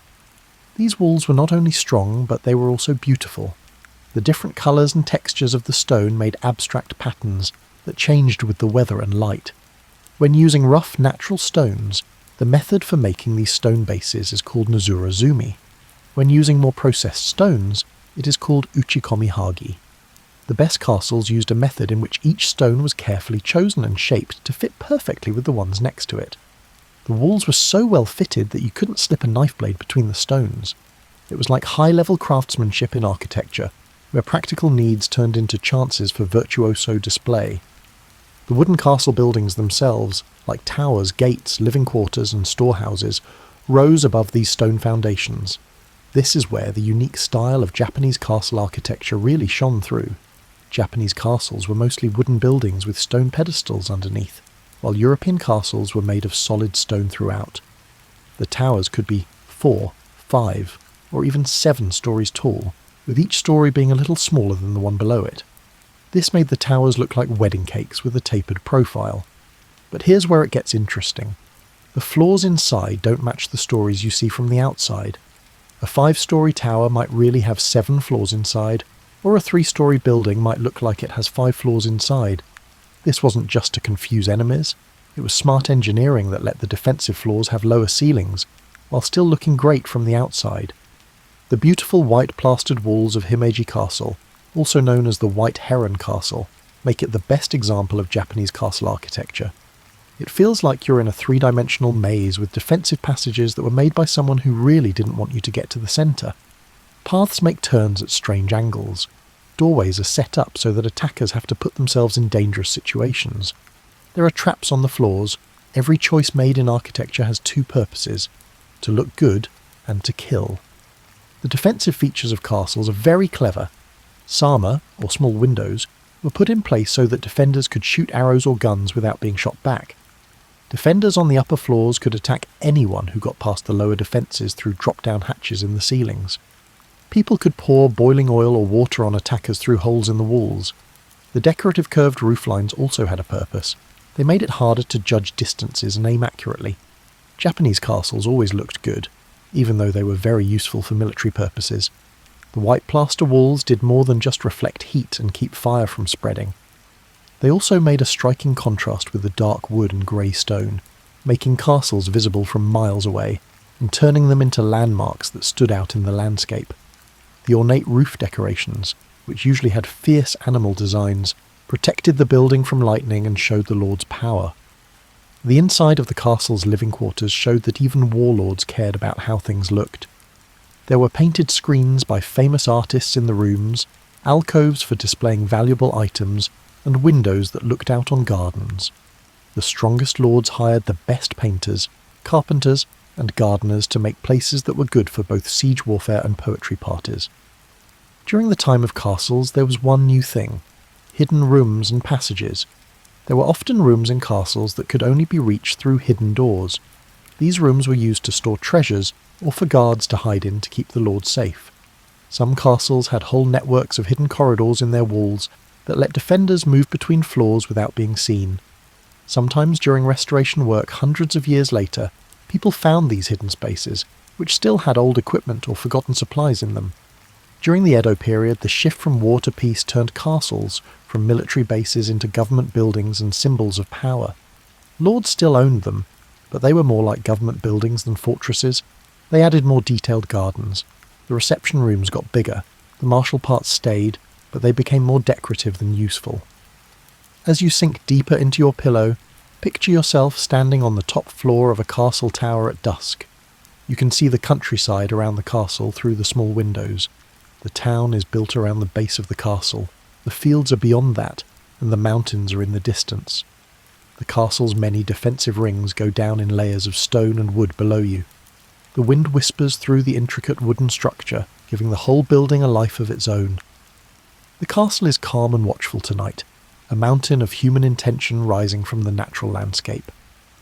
These walls were not only strong, but they were also beautiful. The different colours and textures of the stone made abstract patterns that changed with the weather and light. When using rough natural stones, the method for making these stone bases is called Nozurazumi. When using more processed stones, it is called Uchikomi Hagi. The best castles used a method in which each stone was carefully chosen and shaped to fit perfectly with the ones next to it. The walls were so well fitted that you couldn't slip a knife blade between the stones. It was like high-level craftsmanship in architecture, where practical needs turned into chances for virtuoso display. The wooden castle buildings themselves, like towers, gates, living quarters and storehouses, rose above these stone foundations. This is where the unique style of Japanese castle architecture really shone through. Japanese castles were mostly wooden buildings with stone pedestals underneath, while European castles were made of solid stone throughout. The towers could be 4, 5, or even 7 stories tall, with each story being a little smaller than the one below it. This made the towers look like wedding cakes with a tapered profile. But here's where it gets interesting. The floors inside don't match the stories you see from the outside. A 5-story tower might really have 7 floors inside, or a 3-story building might look like it has 5 floors inside. This wasn't just to confuse enemies, it was smart engineering that let the defensive floors have lower ceilings, while still looking great from the outside. The beautiful white plastered walls of Himeji Castle, also known as the White Heron Castle, make it the best example of Japanese castle architecture. It feels like you're in a 3-dimensional maze with defensive passages that were made by someone who really didn't want you to get to the centre. Paths make turns at strange angles. Doorways are set up so that attackers have to put themselves in dangerous situations. There are traps on the floors. Every choice made in architecture has 2 purposes: to look good and to kill. The defensive features of castles are very clever. Sama, or small windows, were put in place so that defenders could shoot arrows or guns without being shot back. Defenders on the upper floors could attack anyone who got past the lower defences through drop-down hatches in the ceilings. People could pour boiling oil or water on attackers through holes in the walls. The decorative curved roof lines also had a purpose. They made it harder to judge distances and aim accurately. Japanese castles always looked good, even though they were very useful for military purposes. The white plaster walls did more than just reflect heat and keep fire from spreading. They also made a striking contrast with the dark wood and grey stone, making castles visible from miles away, and turning them into landmarks that stood out in the landscape. The ornate roof decorations, which usually had fierce animal designs, protected the building from lightning and showed the lord's power. The inside of the castle's living quarters showed that even warlords cared about how things looked. There were painted screens by famous artists in the rooms, alcoves for displaying valuable items, and windows that looked out on gardens. The strongest lords hired the best painters, carpenters, and gardeners to make places that were good for both siege warfare and poetry parties. During the time of castles, there was one new thing: hidden rooms and passages. There were often rooms in castles that could only be reached through hidden doors. These rooms were used to store treasures or for guards to hide in to keep the lord safe. Some castles had whole networks of hidden corridors in their walls that let defenders move between floors without being seen. Sometimes during restoration work hundreds of years later, people found these hidden spaces, which still had old equipment or forgotten supplies in them. During the Edo period, the shift from war to peace turned castles from military bases into government buildings and symbols of power. Lords still owned them, but they were more like government buildings than fortresses. They added more detailed gardens. The reception rooms got bigger. The martial parts stayed, but they became more decorative than useful. As you sink deeper into your pillow, picture yourself standing on the top floor of a castle tower at dusk. You can see the countryside around the castle through the small windows. The town is built around the base of the castle. The fields are beyond that, and the mountains are in the distance. The castle's many defensive rings go down in layers of stone and wood below you. The wind whispers through the intricate wooden structure, giving the whole building a life of its own. The castle is calm and watchful tonight, a mountain of human intention rising from the natural landscape.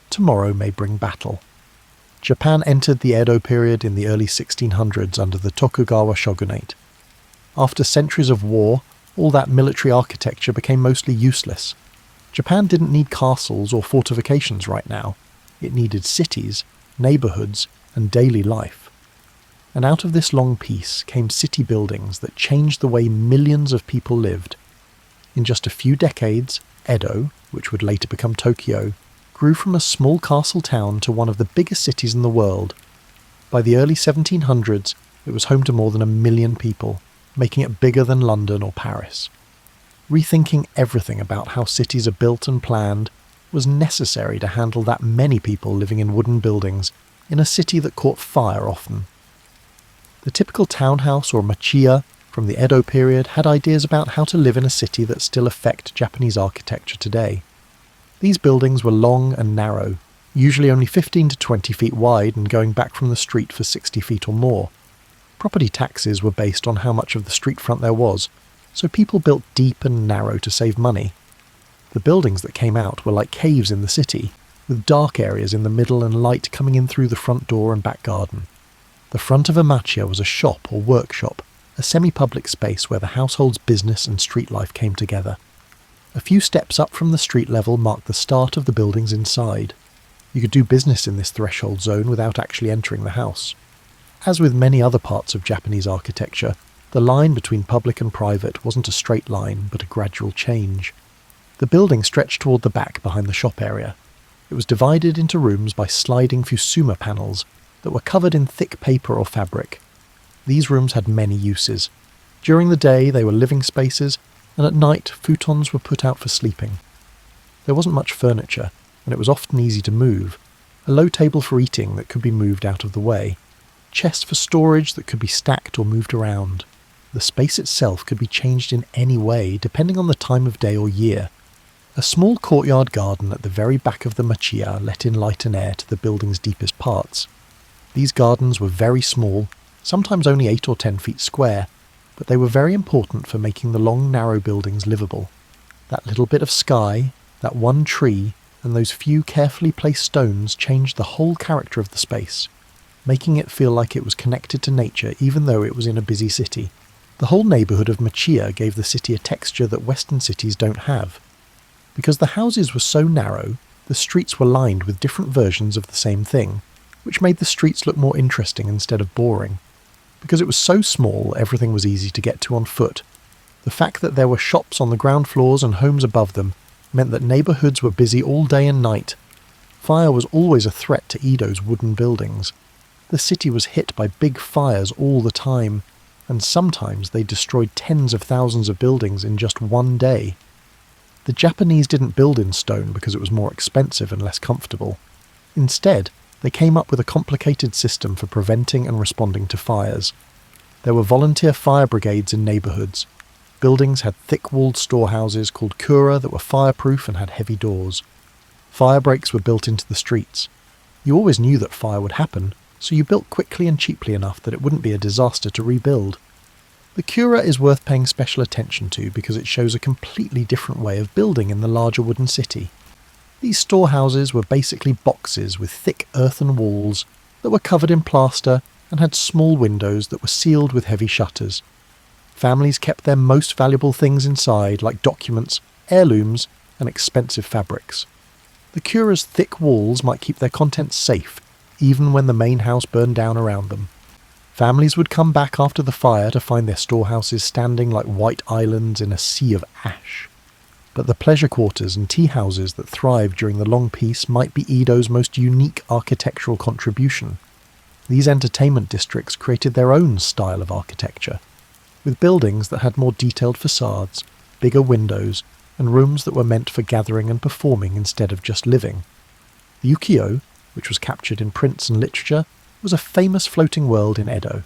Tomorrow may bring battle. Japan entered the Edo period in the early 1600s under the Tokugawa shogunate. After centuries of war, all that military architecture became mostly useless. Japan didn't need castles or fortifications right now. It needed cities, neighbourhoods, and daily life. And out of this long peace came city buildings that changed the way millions of people lived. In just a few decades, Edo, which would later become Tokyo, grew from a small castle town to one of the biggest cities in the world. By the early 1700s, it was home to more than 1 million people, making it bigger than London or Paris. Rethinking everything about how cities are built and planned was necessary to handle that many people living in wooden buildings in a city that caught fire often. The typical townhouse or machiya from the Edo period had ideas about how to live in a city that still affect Japanese architecture today. These buildings were long and narrow, usually only 15 to 20 feet wide and going back from the street for 60 feet or more. Property taxes were based on how much of the street front there was, so people built deep and narrow to save money. The buildings that came out were like caves in the city, with dark areas in the middle and light coming in through the front door and back garden. The front of a machiya was a shop or workshop, a semi-public space where the household's business and street life came together. A few steps up from the street level marked the start of the buildings inside. You could do business in this threshold zone without actually entering the house. As with many other parts of Japanese architecture, the line between public and private wasn't a straight line, but a gradual change. The building stretched toward the back behind the shop area. It was divided into rooms by sliding fusuma panels that were covered in thick paper or fabric. These rooms had many uses. During the day they were living spaces, and at night futons were put out for sleeping. There wasn't much furniture, and it was often easy to move. A low table for eating that could be moved out of the way. Chests for storage that could be stacked or moved around. The space itself could be changed in any way, depending on the time of day or year. A small courtyard garden at the very back of the machiya let in light and air to the building's deepest parts. These gardens were very small, sometimes only 8 or 10 feet square, but they were very important for making the long, narrow buildings livable. That little bit of sky, that one tree, and those few carefully placed stones changed the whole character of the space, making it feel like it was connected to nature even though it was in a busy city. The whole neighbourhood of machiya gave the city a texture that Western cities don't have. Because the houses were so narrow, the streets were lined with different versions of the same thing, which made the streets look more interesting instead of boring. Because it was so small, everything was easy to get to on foot. The fact that there were shops on the ground floors and homes above them meant that neighbourhoods were busy all day and night. Fire was always a threat to Edo's wooden buildings. The city was hit by big fires all the time, and sometimes they destroyed tens of thousands of buildings in just one day. The Japanese didn't build in stone because it was more expensive and less comfortable. Instead, they came up with a complicated system for preventing and responding to fires. There were volunteer fire brigades in neighbourhoods. Buildings had thick-walled storehouses called kura that were fireproof and had heavy doors. Fire breaks were built into the streets. You always knew that fire would happen, so you built quickly and cheaply enough that it wouldn't be a disaster to rebuild. The kura is worth paying special attention to because it shows a completely different way of building in the larger wooden city. These storehouses were basically boxes with thick earthen walls that were covered in plaster and had small windows that were sealed with heavy shutters. Families kept their most valuable things inside, like documents, heirlooms, and expensive fabrics. The kura's thick walls might keep their contents safe, even when the main house burned down around them. Families would come back after the fire to find their storehouses standing like white islands in a sea of ash. But the pleasure quarters and tea houses that thrived during the long peace might be Edo's most unique architectural contribution. These entertainment districts created their own style of architecture, with buildings that had more detailed facades, bigger windows, and rooms that were meant for gathering and performing instead of just living. The ukiyo, which was captured in prints and literature, was a famous floating world in Edo.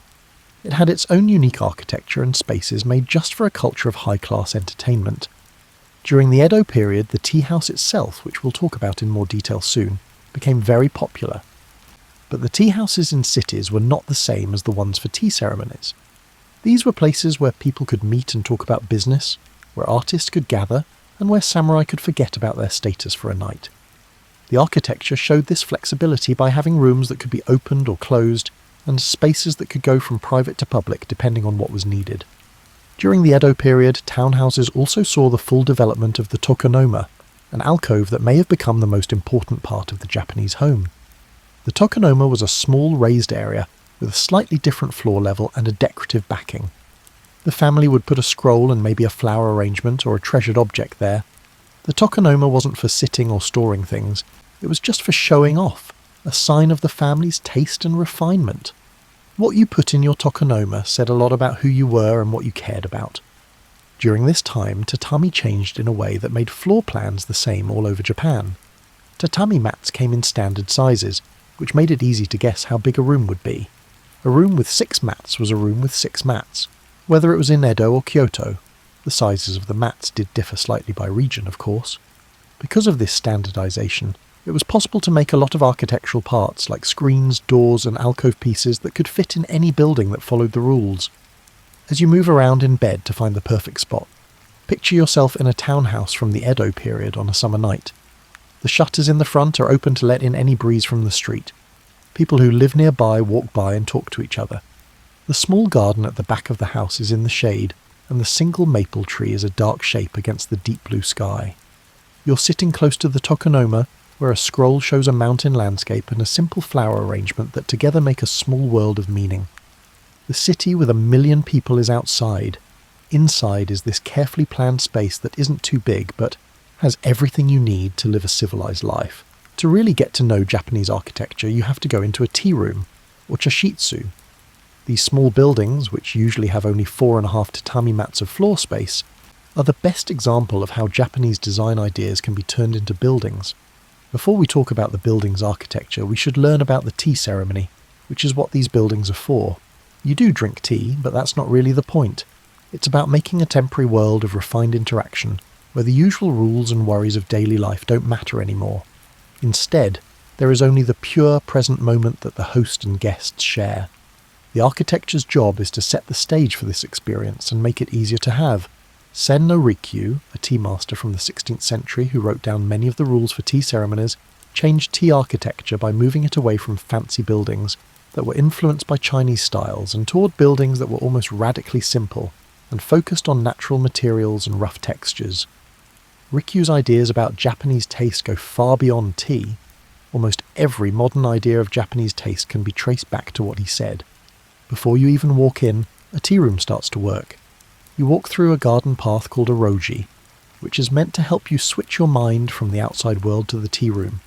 It had its own unique architecture and spaces made just for a culture of high-class entertainment. During the Edo period, the tea house itself, which we'll talk about in more detail soon, became very popular. But the tea houses in cities were not the same as the ones for tea ceremonies. These were places where people could meet and talk about business, where artists could gather, and where samurai could forget about their status for a night. The architecture showed this flexibility by having rooms that could be opened or closed, and spaces that could go from private to public depending on what was needed. During the Edo period, townhouses also saw the full development of the tokonoma, an alcove that may have become the most important part of the Japanese home. The tokonoma was a small raised area with a slightly different floor level and a decorative backing. The family would put a scroll and maybe a flower arrangement or a treasured object there. The tokonoma wasn't for sitting or storing things, it was just for showing off, a sign of the family's taste and refinement. What you put in your tokonoma said a lot about who you were and what you cared about. During this time, tatami changed in a way that made floor plans the same all over Japan. Tatami mats came in standard sizes, which made it easy to guess how big a room would be. A room with 6 mats was a room with 6 mats, whether it was in Edo or Kyoto. The sizes of the mats did differ slightly by region, of course. Because of this standardization, it was possible to make a lot of architectural parts like screens, doors, and alcove pieces that could fit in any building that followed the rules. As you move around in bed to find the perfect spot, picture yourself in a townhouse from the Edo period on a summer night. The shutters in the front are open to let in any breeze from the street. People who live nearby walk by and talk to each other. The small garden at the back of the house is in the shade, and the single maple tree is a dark shape against the deep blue sky. You're sitting close to the tokonoma, where a scroll shows a mountain landscape and a simple flower arrangement that together make a small world of meaning. The city with 1 million people is outside. Inside is this carefully planned space that isn't too big, but has everything you need to live a civilized life. To really get to know Japanese architecture, you have to go into a tea room, or chashitsu. These small buildings, which usually have only 4.5 tatami mats of floor space, are the best example of how Japanese design ideas can be turned into buildings. Before we talk about the building's architecture, we should learn about the tea ceremony, which is what these buildings are for. You do drink tea, but that's not really the point. It's about making a temporary world of refined interaction, where the usual rules and worries of daily life don't matter anymore. Instead, there is only the pure present moment that the host and guests share. The architecture's job is to set the stage for this experience and make it easier to have. Sen no Rikyu, a tea master from the 16th century who wrote down many of the rules for tea ceremonies, changed tea architecture by moving it away from fancy buildings that were influenced by Chinese styles and toward buildings that were almost radically simple and focused on natural materials and rough textures. Rikyu's ideas about Japanese taste go far beyond tea. Almost every modern idea of Japanese taste can be traced back to what he said. Before you even walk in, a tea room starts to work. You walk through a garden path called a roji, which is meant to help you switch your mind from the outside world to the tea room.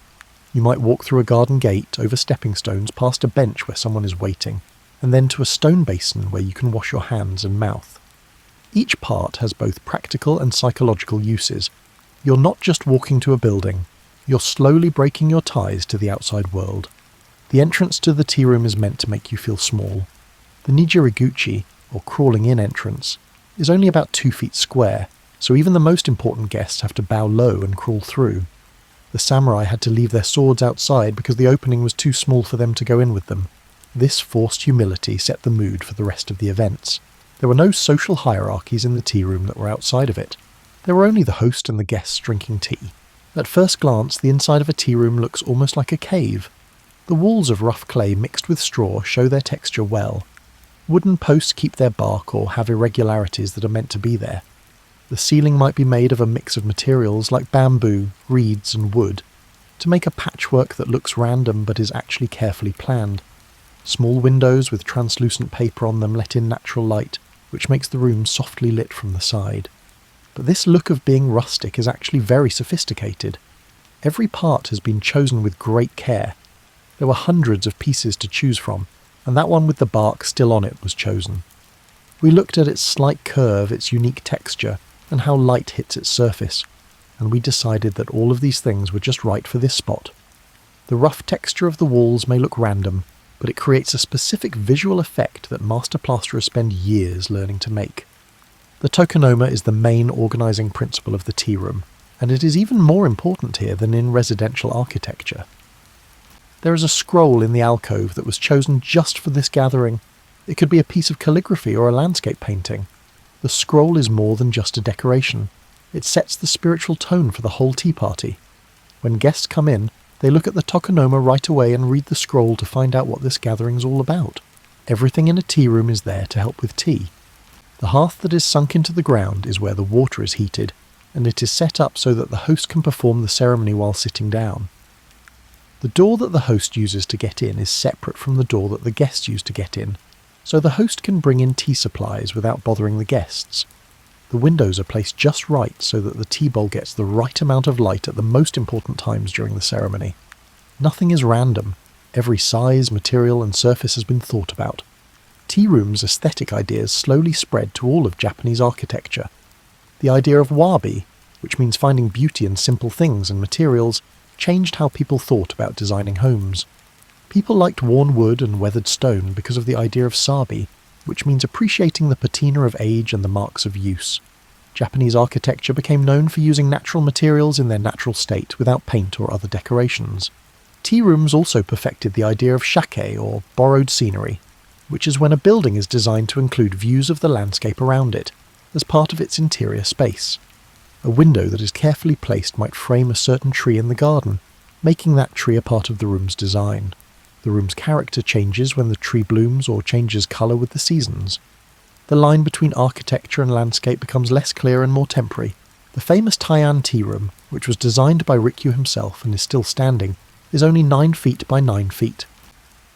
You might walk through a garden gate, over stepping stones, past a bench where someone is waiting, and then to a stone basin where you can wash your hands and mouth. Each part has both practical and psychological uses. You're not just walking to a building, you're slowly breaking your ties to the outside world. The entrance to the tea room is meant to make you feel small. The Nijiriguchi, or crawling in entrance, is only about 2 feet square, so even the most important guests have to bow low and crawl through. The samurai had to leave their swords outside because the opening was too small for them to go in with them. This forced humility set the mood for the rest of the events. There were no social hierarchies in the tea room that were outside of it. There were only the host and the guests drinking tea. At first glance, the inside of a tea room looks almost like a cave. The walls of rough clay mixed with straw show their texture well. Wooden posts keep their bark or have irregularities that are meant to be there. The ceiling might be made of a mix of materials like bamboo, reeds and wood, to make a patchwork that looks random but is actually carefully planned. Small windows with translucent paper on them let in natural light, which makes the room softly lit from the side. But this look of being rustic is actually very sophisticated. Every part has been chosen with great care. There were hundreds of pieces to choose from, and that one with the bark still on it was chosen. We looked at its slight curve, its unique texture, and how light hits its surface, and we decided that all of these things were just right for this spot. The rough texture of the walls may look random, but it creates a specific visual effect that master plasterers spend years learning to make. The tokonoma is the main organising principle of the tea room, and it is even more important here than in residential architecture. There is a scroll in the alcove that was chosen just for this gathering. It could be a piece of calligraphy or a landscape painting. The scroll is more than just a decoration. It sets the spiritual tone for the whole tea party. When guests come in, they look at the tokonoma right away and read the scroll to find out what this gathering's all about. Everything in a tea room is there to help with tea. The hearth that is sunk into the ground is where the water is heated, and it is set up so that the host can perform the ceremony while sitting down. The door that the host uses to get in is separate from the door that the guests use to get in, so the host can bring in tea supplies without bothering the guests. The windows are placed just right so that the tea bowl gets the right amount of light at the most important times during the ceremony. Nothing is random. Every size, material and surface has been thought about. Tea rooms' aesthetic ideas slowly spread to all of Japanese architecture. The idea of wabi, which means finding beauty in simple things and materials, changed how people thought about designing homes. People liked worn wood and weathered stone because of the idea of sabi, which means appreciating the patina of age and the marks of use. Japanese architecture became known for using natural materials in their natural state without paint or other decorations. Tea rooms also perfected the idea of shake, or borrowed scenery, which is when a building is designed to include views of the landscape around it, as part of its interior space. A window that is carefully placed might frame a certain tree in the garden, making that tree a part of the room's design. The room's character changes when the tree blooms or changes colour with the seasons. The line between architecture and landscape becomes less clear and more temporary. The famous Taian tea room, which was designed by Rikyū himself and is still standing, is only 9 feet by 9 feet.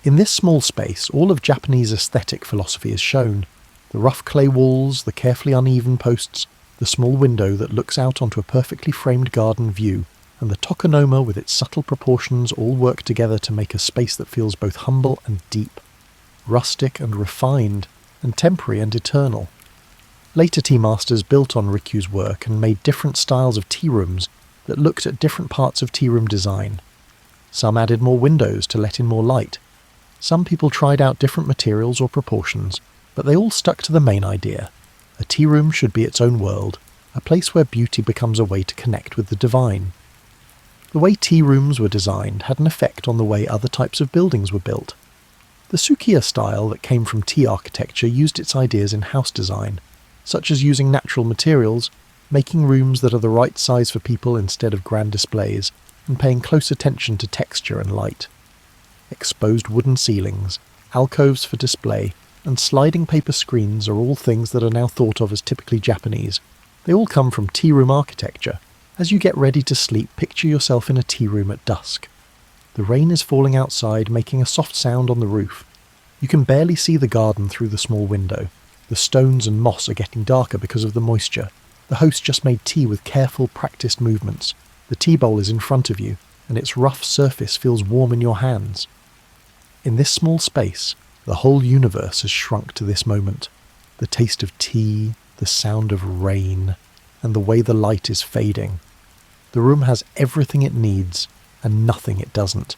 In this small space, all of Japanese aesthetic philosophy is shown. The rough clay walls, the carefully uneven posts, the small window that looks out onto a perfectly framed garden view, and the tokonoma with its subtle proportions all work together to make a space that feels both humble and deep, rustic and refined, and temporary and eternal. Later tea masters built on Rikyū's work and made different styles of tea rooms that looked at different parts of tea room design. Some added more windows to let in more light. Some people tried out different materials or proportions, but they all stuck to the main idea. A tea room should be its own world, a place where beauty becomes a way to connect with the divine. The way tea rooms were designed had an effect on the way other types of buildings were built. The Sukiya style that came from tea architecture used its ideas in house design, such as using natural materials, making rooms that are the right size for people instead of grand displays, and paying close attention to texture and light. Exposed wooden ceilings, alcoves for display, and sliding paper screens are all things that are now thought of as typically Japanese. They all come from tea room architecture. As you get ready to sleep, picture yourself in a tea room at dusk. The rain is falling outside, making a soft sound on the roof. You can barely see the garden through the small window. The stones and moss are getting darker because of the moisture. The host just made tea with careful, practiced movements. The tea bowl is in front of you, and its rough surface feels warm in your hands. In this small space, the whole universe has shrunk to this moment. The taste of tea, the sound of rain, and the way the light is fading. The room has everything it needs and nothing it doesn't.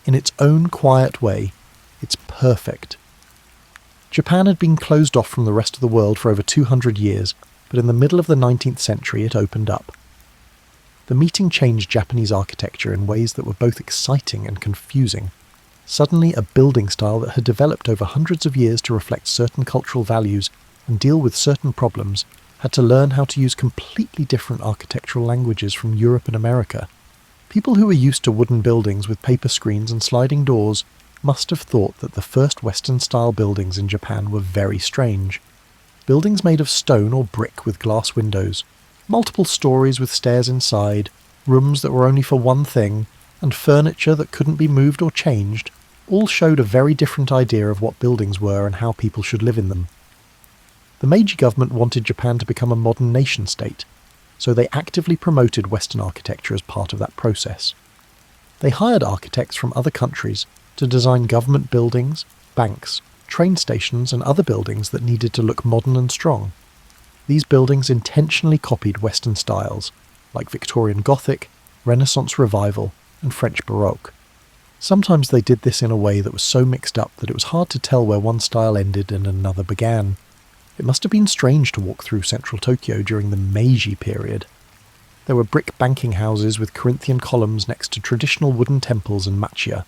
In its own quiet way, it's perfect. Japan had been closed off from the rest of the world for over 200 years, but in the middle of the 19th century it opened up. The meeting changed Japanese architecture in ways that were both exciting and confusing. Suddenly, a building style that had developed over hundreds of years to reflect certain cultural values and deal with certain problems had to learn how to use completely different architectural languages from Europe and America. People who were used to wooden buildings with paper screens and sliding doors must have thought that the first Western-style buildings in Japan were very strange. Buildings made of stone or brick with glass windows, multiple stories with stairs inside, rooms that were only for one thing, and furniture that couldn't be moved or changed, all showed a very different idea of what buildings were and how people should live in them. The Meiji government wanted Japan to become a modern nation-state, so they actively promoted Western architecture as part of that process. They hired architects from other countries to design government buildings, banks, train stations and other buildings that needed to look modern and strong. These buildings intentionally copied Western styles, like Victorian Gothic, Renaissance Revival and French Baroque. Sometimes they did this in a way that was so mixed up that it was hard to tell where one style ended and another began. It must have been strange to walk through central Tokyo during the Meiji period. There were brick banking houses with Corinthian columns next to traditional wooden temples and machiya.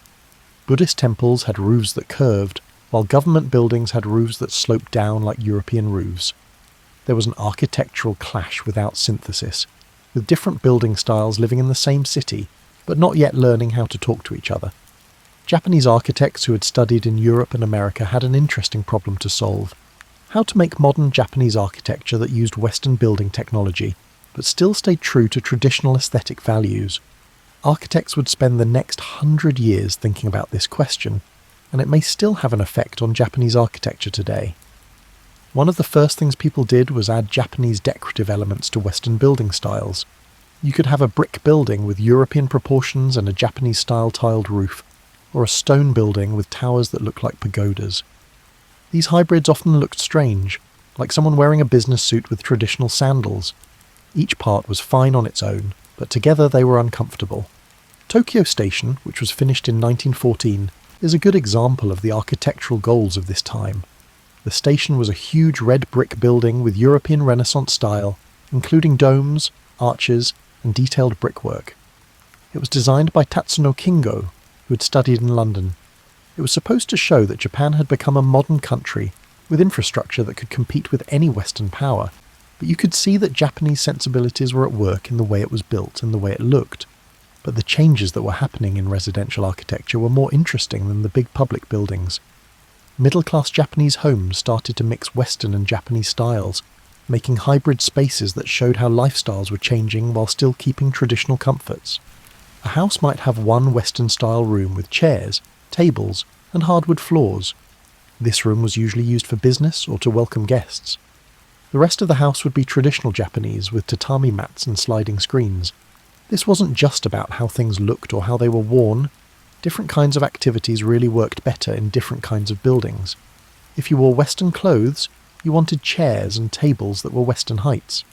Buddhist temples had roofs that curved, while government buildings had roofs that sloped down like European roofs. There was an architectural clash without synthesis, with different building styles living in the same city, but not yet learning how to talk to each other. Japanese architects who had studied in Europe and America had an interesting problem to solve: how to make modern Japanese architecture that used Western building technology, but still stayed true to traditional aesthetic values. Architects would spend the next 100 years thinking about this question, and it may still have an effect on Japanese architecture today. One of the first things people did was add Japanese decorative elements to Western building styles. You could have a brick building with European proportions and a Japanese-style tiled roof, or a stone building with towers that looked like pagodas. These hybrids often looked strange, like someone wearing a business suit with traditional sandals. Each part was fine on its own, but together they were uncomfortable. Tokyo Station, which was finished in 1914, is a good example of the architectural goals of this time. The station was a huge red brick building with European Renaissance style, including domes, arches, and detailed brickwork. It was designed by Tatsuno Kingo, who had studied in London. It was supposed to show that Japan had become a modern country, with infrastructure that could compete with any Western power, but you could see that Japanese sensibilities were at work in the way it was built and the way it looked. But the changes that were happening in residential architecture were more interesting than the big public buildings. Middle-class Japanese homes started to mix Western and Japanese styles, making hybrid spaces that showed how lifestyles were changing while still keeping traditional comforts. A house might have one Western-style room with chairs, tables, and hardwood floors. This room was usually used for business or to welcome guests. The rest of the house would be traditional Japanese with tatami mats and sliding screens. This wasn't just about how things looked or how they were worn. Different kinds of activities really worked better in different kinds of buildings. If you wore Western clothes, you wanted chairs and tables that were Western heights.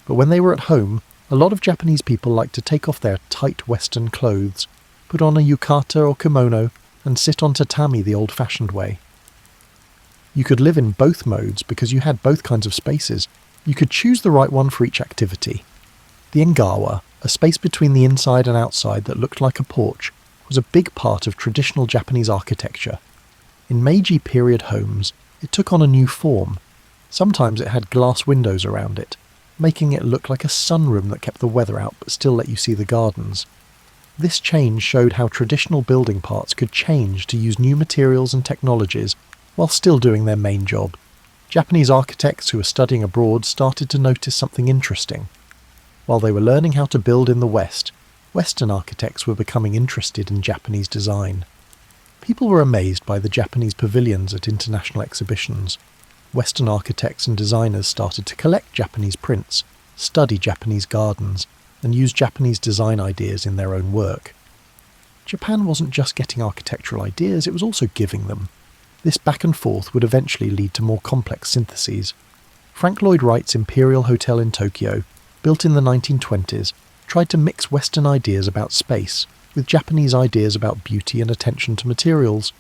But when they were at home, a lot of Japanese people liked to take off their tight Western clothes, put on a yukata or kimono, and sit on tatami the old-fashioned way. You could live in both modes because you had both kinds of spaces. You could choose the right one for each activity. The engawa, a space between the inside and outside that looked like a porch, was a big part of traditional Japanese architecture. In Meiji period homes, it took on a new form. Sometimes it had glass windows around it, making it look like a sunroom that kept the weather out but still let you see the gardens. This change showed how traditional building parts could change to use new materials and technologies while still doing their main job. Japanese architects who were studying abroad started to notice something interesting. While they were learning how to build in the West, Western architects were becoming interested in Japanese design. People were amazed by the Japanese pavilions at international exhibitions. Western architects and designers started to collect Japanese prints, study Japanese gardens, and use Japanese design ideas in their own work. Japan wasn't just getting architectural ideas, it was also giving them. This back and forth would eventually lead to more complex syntheses. Frank Lloyd Wright's Imperial Hotel in Tokyo, built in the 1920s, tried to mix Western ideas about space with Japanese ideas about beauty and attention to materials.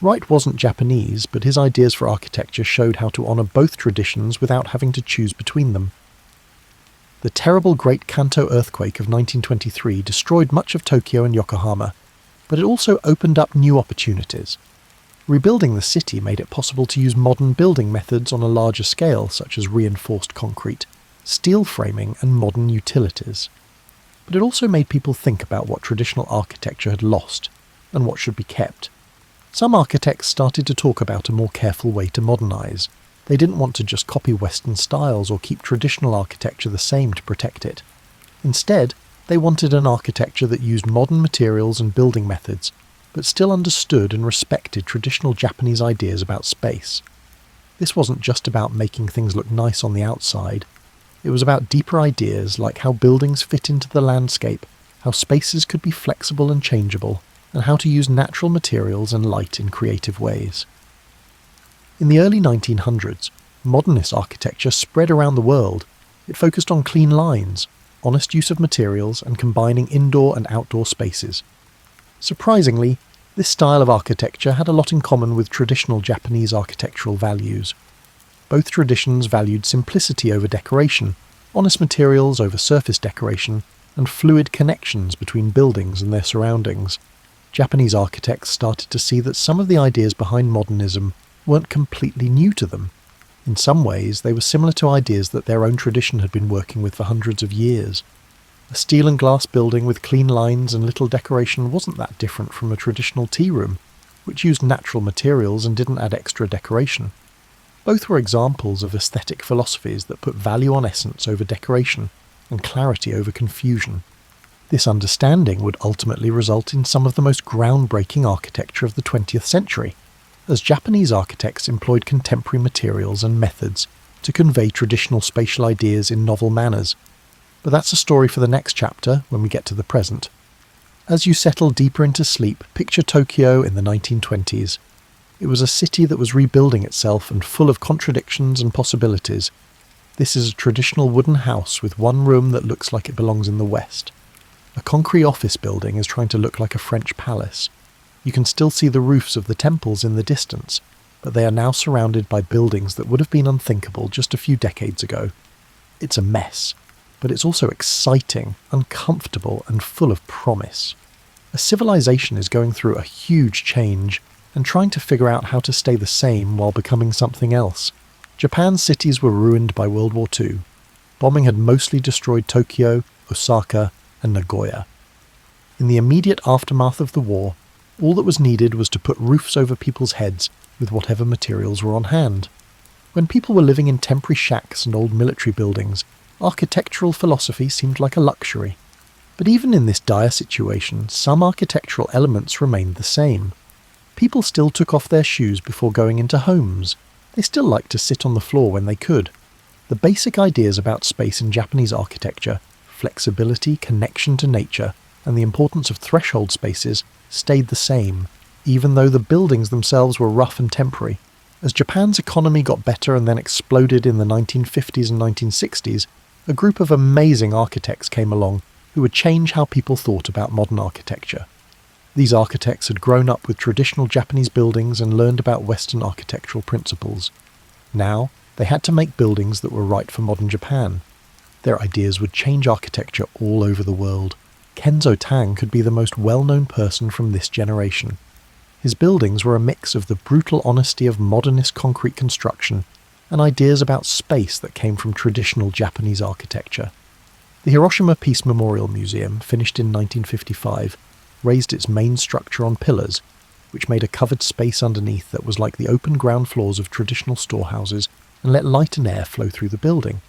Wright wasn't Japanese, but his ideas for architecture showed how to honour both traditions without having to choose between them. The terrible Great Kanto earthquake of 1923 destroyed much of Tokyo and Yokohama, but it also opened up new opportunities. Rebuilding the city made it possible to use modern building methods on a larger scale, such as reinforced concrete, steel framing and modern utilities. But it also made people think about what traditional architecture had lost and what should be kept. Some architects started to talk about a more careful way to modernise. They didn't want to just copy Western styles or keep traditional architecture the same to protect it. Instead, they wanted an architecture that used modern materials and building methods, but still understood and respected traditional Japanese ideas about space. This wasn't just about making things look nice on the outside. It was about deeper ideas like how buildings fit into the landscape, how spaces could be flexible and changeable, and how to use natural materials and light in creative ways. In the early 1900s, modernist architecture spread around the world. It focused on clean lines, honest use of materials, and combining indoor and outdoor spaces. Surprisingly, this style of architecture had a lot in common with traditional Japanese architectural values. Both traditions valued simplicity over decoration, honest materials over surface decoration, and fluid connections between buildings and their surroundings. Japanese architects started to see that some of the ideas behind modernism weren't completely new to them. In some ways, they were similar to ideas that their own tradition had been working with for hundreds of years. A steel and glass building with clean lines and little decoration wasn't that different from a traditional tea room, which used natural materials and didn't add extra decoration. Both were examples of aesthetic philosophies that put value on essence over decoration and clarity over confusion. This understanding would ultimately result in some of the most groundbreaking architecture of the 20th century, as Japanese architects employed contemporary materials and methods to convey traditional spatial ideas in novel manners. But that's a story for the next chapter, when we get to the present. As you settle deeper into sleep, picture Tokyo in the 1920s. It was a city that was rebuilding itself and full of contradictions and possibilities. This is a traditional wooden house with one room that looks like it belongs in the West. A concrete office building is trying to look like a French palace. You can still see the roofs of the temples in the distance, but they are now surrounded by buildings that would have been unthinkable just a few decades ago. It's a mess, but it's also exciting, uncomfortable, and full of promise. A civilization is going through a huge change and trying to figure out how to stay the same while becoming something else. Japan's cities were ruined by World War II. Bombing had mostly destroyed Tokyo, Osaka, and Nagoya. In the immediate aftermath of the war, all that was needed was to put roofs over people's heads with whatever materials were on hand. When people were living in temporary shacks and old military buildings, architectural philosophy seemed like a luxury. But even in this dire situation, some architectural elements remained the same. People still took off their shoes before going into homes. They still liked to sit on the floor when they could. The basic ideas about space in Japanese architecture, flexibility, connection to nature, and the importance of threshold spaces stayed the same, even though the buildings themselves were rough and temporary. As Japan's economy got better and then exploded in the 1950s and 1960s, a group of amazing architects came along who would change how people thought about modern architecture. These architects had grown up with traditional Japanese buildings and learned about Western architectural principles. Now, they had to make buildings that were right for modern Japan. Their ideas would change architecture all over the world. Kenzo Tang could be the most well-known person from this generation. His buildings were a mix of the brutal honesty of modernist concrete construction and ideas about space that came from traditional Japanese architecture. The Hiroshima Peace Memorial Museum, finished in 1955, raised its main structure on pillars, which made a covered space underneath that was like the open ground floors of traditional storehouses and let light and air flow through the building.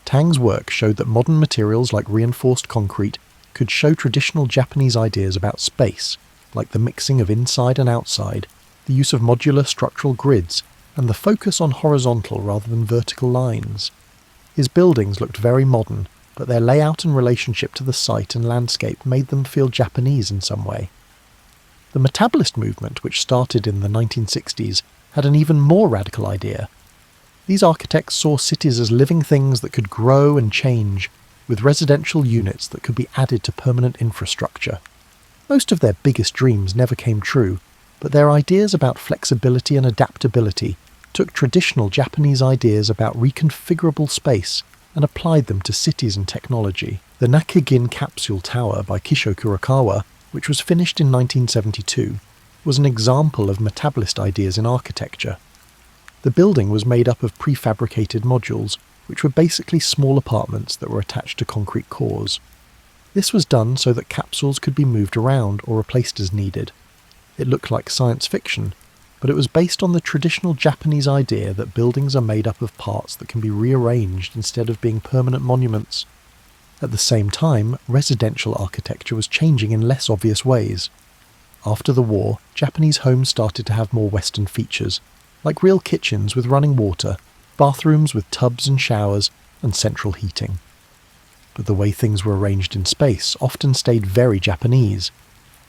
Tang's work showed that modern materials like reinforced concrete could show traditional Japanese ideas about space, like the mixing of inside and outside, the use of modular structural grids, and the focus on horizontal rather than vertical lines. His buildings looked very modern, but their layout and relationship to the site and landscape made them feel Japanese in some way. The metabolist movement, which started in the 1960s, had an even more radical idea. These architects saw cities as living things that could grow and change, with residential units that could be added to permanent infrastructure. Most of their biggest dreams never came true, but their ideas about flexibility and adaptability took traditional Japanese ideas about reconfigurable space and applied them to cities and technology. The Nakagin Capsule Tower by Kisho Kurokawa, which was finished in 1972, was an example of metabolist ideas in architecture. The building was made up of prefabricated modules, which were basically small apartments that were attached to concrete cores. This was done so that capsules could be moved around or replaced as needed. It looked like science fiction, but it was based on the traditional Japanese idea that buildings are made up of parts that can be rearranged instead of being permanent monuments. At the same time, residential architecture was changing in less obvious ways. After the war, Japanese homes started to have more Western features, like real kitchens with running water, bathrooms with tubs and showers, and central heating. But the way things were arranged in space often stayed very Japanese.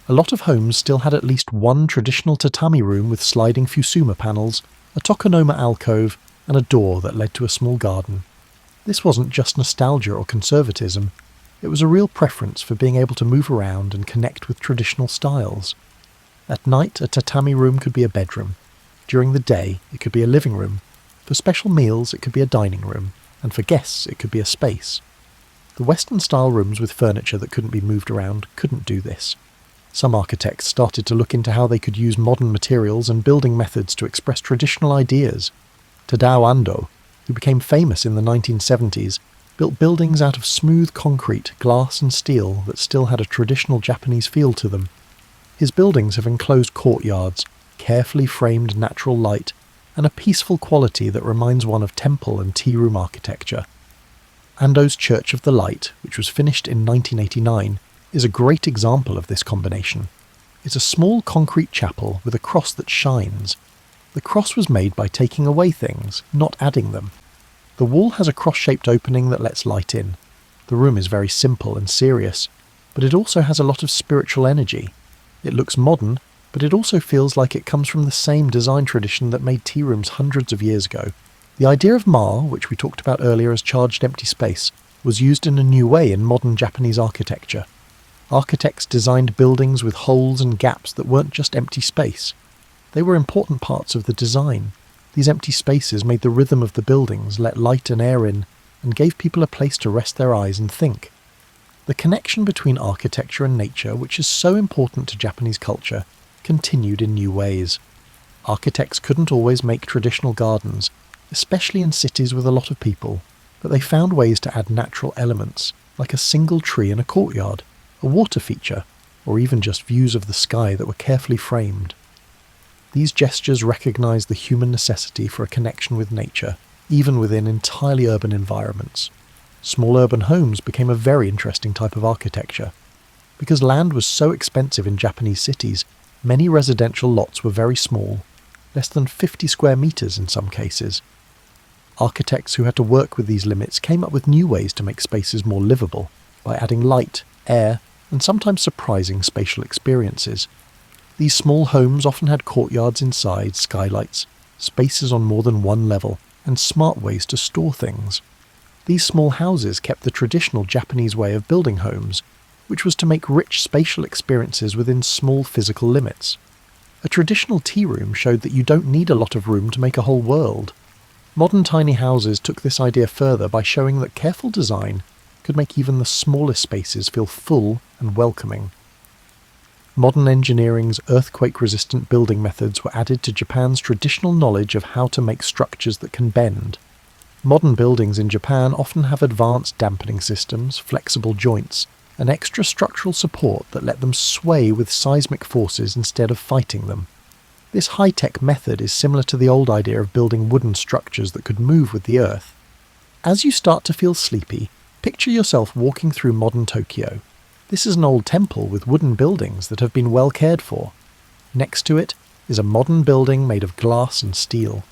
A lot of homes still had at least one traditional tatami room with sliding fusuma panels, a tokonoma alcove, and a door that led to a small garden. This wasn't just nostalgia or conservatism, it was a real preference for being able to move around and connect with traditional styles. At night, a tatami room could be a bedroom. During the day, it could be a living room. For special meals, it could be a dining room, and for guests, it could be a space. The Western-style rooms with furniture that couldn't be moved around couldn't do this. Some architects started to look into how they could use modern materials and building methods to express traditional ideas. Tadao Ando, who became famous in the 1970s, built buildings out of smooth concrete, glass and steel that still had a traditional Japanese feel to them. His buildings have enclosed courtyards, carefully framed natural light, and a peaceful quality that reminds one of temple and tea-room architecture. Ando's Church of the Light, which was finished in 1989, is a great example of this combination. It's a small concrete chapel with a cross that shines. The cross was made by taking away things, not adding them. The wall has a cross-shaped opening that lets light in. The room is very simple and serious, but it also has a lot of spiritual energy. It looks modern, but it also feels like it comes from the same design tradition that made tea rooms hundreds of years ago. The idea of ma, which we talked about earlier as charged empty space, was used in a new way in modern Japanese architecture. Architects designed buildings with holes and gaps that weren't just empty space. They were important parts of the design. These empty spaces made the rhythm of the buildings, let light and air in, and gave people a place to rest their eyes and think. The connection between architecture and nature, which is so important to Japanese culture, continued in new ways. Architects couldn't always make traditional gardens, especially in cities with a lot of people, but they found ways to add natural elements, like a single tree in a courtyard, a water feature, or even just views of the sky that were carefully framed. These gestures recognized the human necessity for a connection with nature, even within entirely urban environments. Small urban homes became a very interesting type of architecture. Because land was so expensive in Japanese cities, many residential lots were very small, less than 50 square meters in some cases. Architects who had to work with these limits came up with new ways to make spaces more livable, by adding light, air, and sometimes surprising spatial experiences. These small homes often had courtyards inside, skylights, spaces on more than one level, and smart ways to store things. These small houses kept the traditional Japanese way of building homes, which was to make rich spatial experiences within small physical limits. A traditional tea room showed that you don't need a lot of room to make a whole world. Modern tiny houses took this idea further by showing that careful design could make even the smallest spaces feel full and welcoming. Modern engineering's earthquake-resistant building methods were added to Japan's traditional knowledge of how to make structures that can bend. Modern buildings in Japan often have advanced dampening systems, flexible joints, and extra structural support that let them sway with seismic forces instead of fighting them. This high-tech method is similar to the old idea of building wooden structures that could move with the earth. As you start to feel sleepy, picture yourself walking through modern Tokyo. This is an old temple with wooden buildings that have been well cared for. Next to it is a modern building made of glass and steel.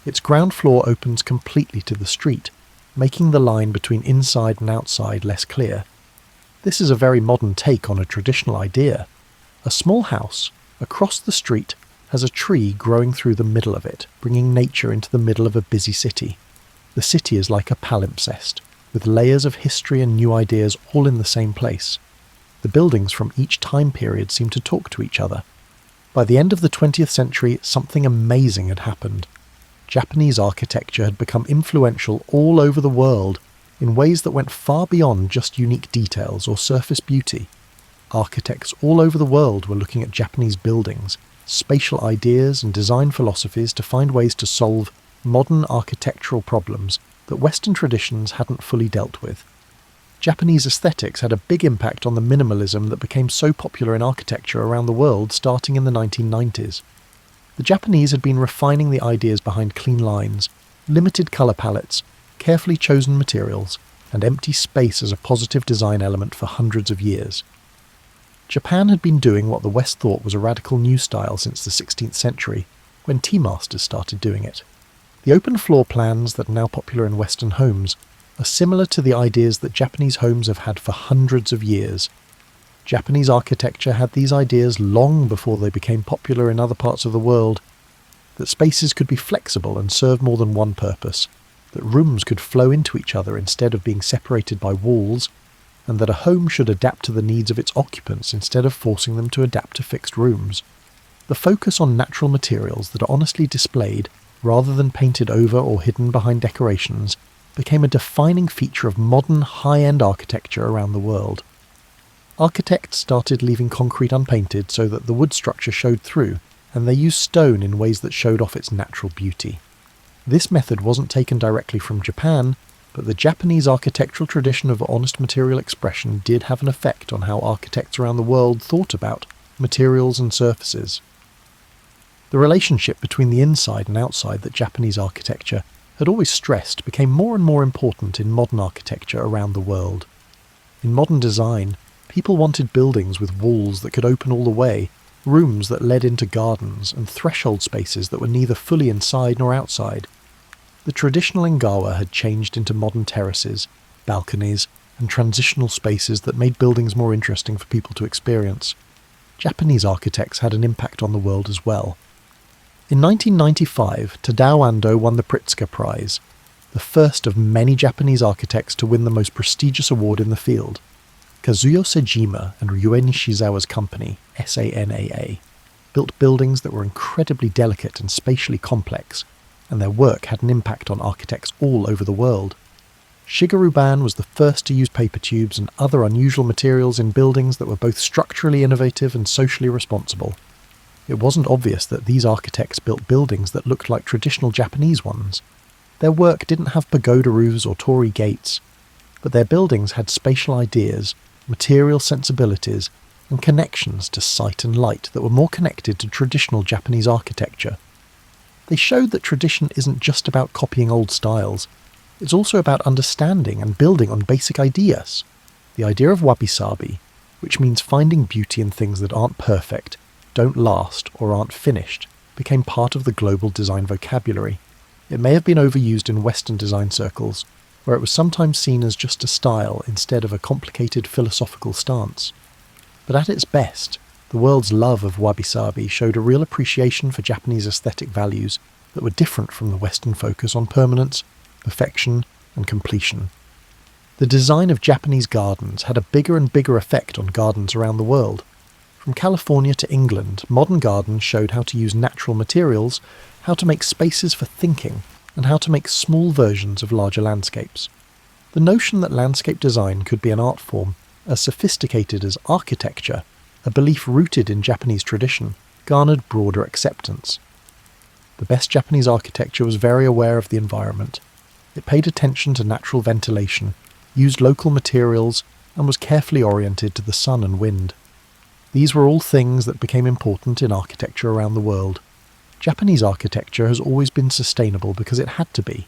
Its ground floor opens completely to the street, making the line between inside and outside less clear. This is a very modern take on a traditional idea. A small house, across the street, has a tree growing through the middle of it, bringing nature into the middle of a busy city. The city is like a palimpsest. with layers of history and new ideas all in the same place. The buildings from each time period seemed to talk to each other. By the end of the 20th century, something amazing had happened. Japanese architecture had become influential all over the world in ways that went far beyond just unique details or surface beauty. Architects all over the world were looking at Japanese buildings, spatial ideas and design philosophies to find ways to solve modern architectural problems that Western traditions hadn't fully dealt with. Japanese aesthetics had a big impact on the minimalism that became so popular in architecture around the world starting in the 1990s. The Japanese had been refining the ideas behind clean lines, limited colour palettes, carefully chosen materials, and empty space as a positive design element for hundreds of years. Japan had been doing what the West thought was a radical new style since the 16th century, when tea masters started doing it. The open floor plans that are now popular in Western homes are similar to the ideas that Japanese homes have had for hundreds of years. Japanese architecture had these ideas long before they became popular in other parts of the world, that spaces could be flexible and serve more than one purpose, that rooms could flow into each other instead of being separated by walls, and that a home should adapt to the needs of its occupants instead of forcing them to adapt to fixed rooms. The focus on natural materials that are honestly displayed, rather than painted over or hidden behind decorations, became a defining feature of modern high-end architecture around the world. Architects started leaving concrete unpainted so that the wood structure showed through, and they used stone in ways that showed off its natural beauty. This method wasn't taken directly from Japan, but the Japanese architectural tradition of honest material expression did have an effect on how architects around the world thought about materials and surfaces. The relationship between the inside and outside that Japanese architecture had always stressed became more and more important in modern architecture around the world. In modern design, people wanted buildings with walls that could open all the way, rooms that led into gardens, and threshold spaces that were neither fully inside nor outside. The traditional Engawa had changed into modern terraces, balconies, and transitional spaces that made buildings more interesting for people to experience. Japanese architects had an impact on the world as well. In 1995, Tadao Ando won the Pritzker Prize, the first of many Japanese architects to win the most prestigious award in the field. Kazuyo Sejima and Ryue Nishizawa's company, SANAA, built buildings that were incredibly delicate and spatially complex, and their work had an impact on architects all over the world. Shigeru Ban was the first to use paper tubes and other unusual materials in buildings that were both structurally innovative and socially responsible. It wasn't obvious that these architects built buildings that looked like traditional Japanese ones. Their work didn't have pagoda roofs or torii gates, but their buildings had spatial ideas, material sensibilities, and connections to sight and light that were more connected to traditional Japanese architecture. They showed that tradition isn't just about copying old styles, it's also about understanding and building on basic ideas. The idea of wabi-sabi, which means finding beauty in things that aren't perfect, don't last, or aren't finished, became part of the global design vocabulary. It may have been overused in Western design circles, where it was sometimes seen as just a style instead of a complicated philosophical stance. But at its best, the world's love of wabi-sabi showed a real appreciation for Japanese aesthetic values that were different from the Western focus on permanence, perfection, and completion. The design of Japanese gardens had a bigger and bigger effect on gardens around the world. From California to England, modern gardens showed how to use natural materials, how to make spaces for thinking, and how to make small versions of larger landscapes. The notion that landscape design could be an art form as sophisticated as architecture, a belief rooted in Japanese tradition, garnered broader acceptance. The best Japanese architecture was very aware of the environment. It paid attention to natural ventilation, used local materials, and was carefully oriented to the sun and wind. These were all things that became important in architecture around the world. Japanese architecture has always been sustainable because it had to be.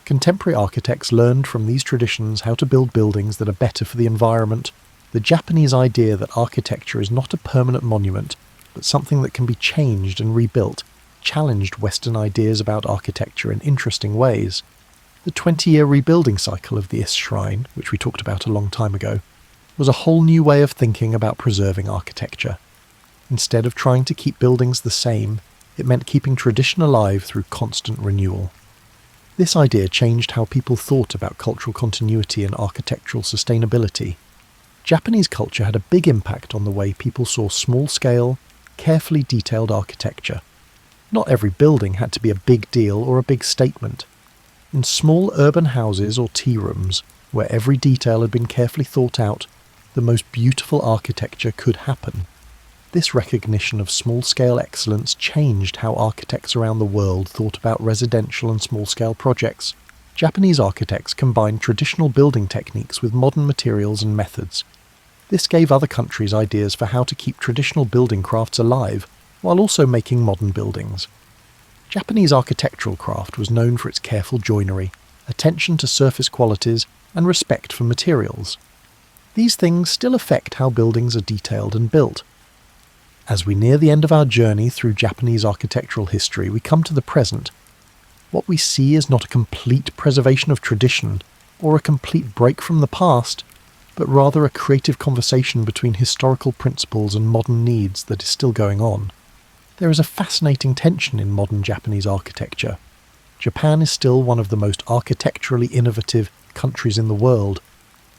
Contemporary architects learned from these traditions how to build buildings that are better for the environment. The Japanese idea that architecture is not a permanent monument, but something that can be changed and rebuilt, challenged Western ideas about architecture in interesting ways. The 20-year rebuilding cycle of the Is Shrine, which we talked about a long time ago, was a whole new way of thinking about preserving architecture. Instead of trying to keep buildings the same, it meant keeping tradition alive through constant renewal. This idea changed how people thought about cultural continuity and architectural sustainability. Japanese culture had a big impact on the way people saw small-scale, carefully detailed architecture. Not every building had to be a big deal or a big statement. In small urban houses or tea rooms, where every detail had been carefully thought out, the most beautiful architecture could happen. This recognition of small-scale excellence changed how architects around the world thought about residential and small-scale projects. Japanese architects combined traditional building techniques with modern materials and methods. This gave other countries ideas for how to keep traditional building crafts alive, while also making modern buildings. Japanese architectural craft was known for its careful joinery, attention to surface qualities, and respect for materials. These things still affect how buildings are detailed and built. As we near the end of our journey through Japanese architectural history, we come to the present. What we see is not a complete preservation of tradition, or a complete break from the past, but rather a creative conversation between historical principles and modern needs that is still going on. There is a fascinating tension in modern Japanese architecture. Japan is still one of the most architecturally innovative countries in the world.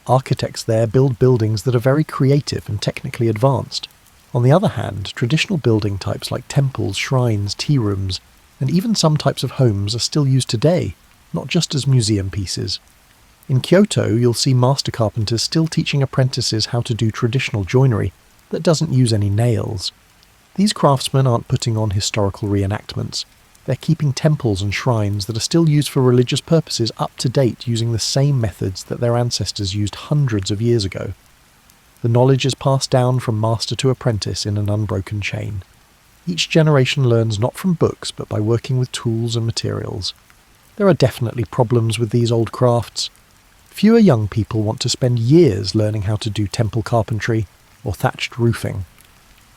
Architects there build buildings that are very creative and technically advanced. On the other hand, traditional building types like temples, shrines, tea rooms, and even some types of homes are still used today, not just as museum pieces. In Kyoto, you'll see master carpenters still teaching apprentices how to do traditional joinery that doesn't use any nails. These craftsmen aren't putting on historical reenactments. They're keeping temples and shrines that are still used for religious purposes up to date using the same methods that their ancestors used hundreds of years ago. The knowledge is passed down from master to apprentice in an unbroken chain. Each generation learns not from books but by working with tools and materials. There are definitely problems with these old crafts. Fewer young people want to spend years learning how to do temple carpentry or thatched roofing.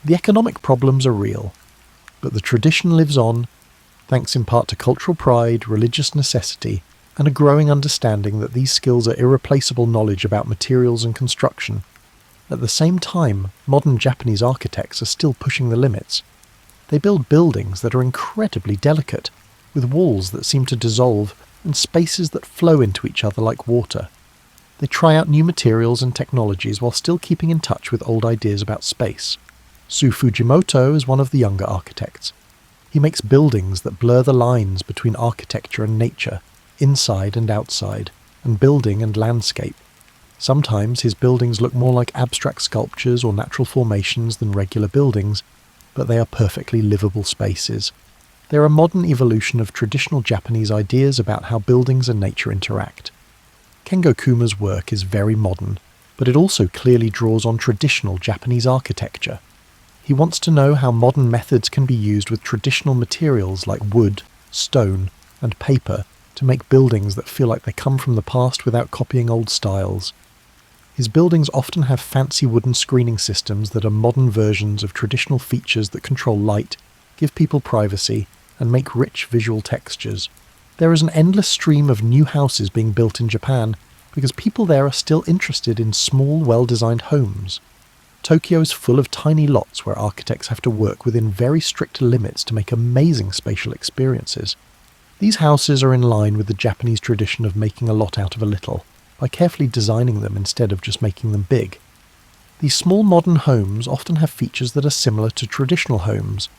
The economic problems are real, but the tradition lives on, thanks in part to cultural pride, religious necessity, and a growing understanding that these skills are irreplaceable knowledge about materials and construction. At the same time, modern Japanese architects are still pushing the limits. They build buildings that are incredibly delicate, with walls that seem to dissolve and spaces that flow into each other like water. They try out new materials and technologies while still keeping in touch with old ideas about space. Su Fujimoto is one of the younger architects. He makes buildings that blur the lines between architecture and nature, inside and outside, and building and landscape. Sometimes his buildings look more like abstract sculptures or natural formations than regular buildings, but they are perfectly livable spaces. They're a modern evolution of traditional Japanese ideas about how buildings and nature interact. Kengo Kuma's work is very modern, but it also clearly draws on traditional Japanese architecture. He wants to know how modern methods can be used with traditional materials like wood, stone, and paper to make buildings that feel like they come from the past without copying old styles. His buildings often have fancy wooden screening systems that are modern versions of traditional features that control light, give people privacy, and make rich visual textures. There is an endless stream of new houses being built in Japan because people there are still interested in small, well-designed homes. Tokyo is full of tiny lots where architects have to work within very strict limits to make amazing spatial experiences. These houses are in line with the Japanese tradition of making a lot out of a little, by carefully designing them instead of just making them big. These small modern homes often have features that are similar to traditional homes,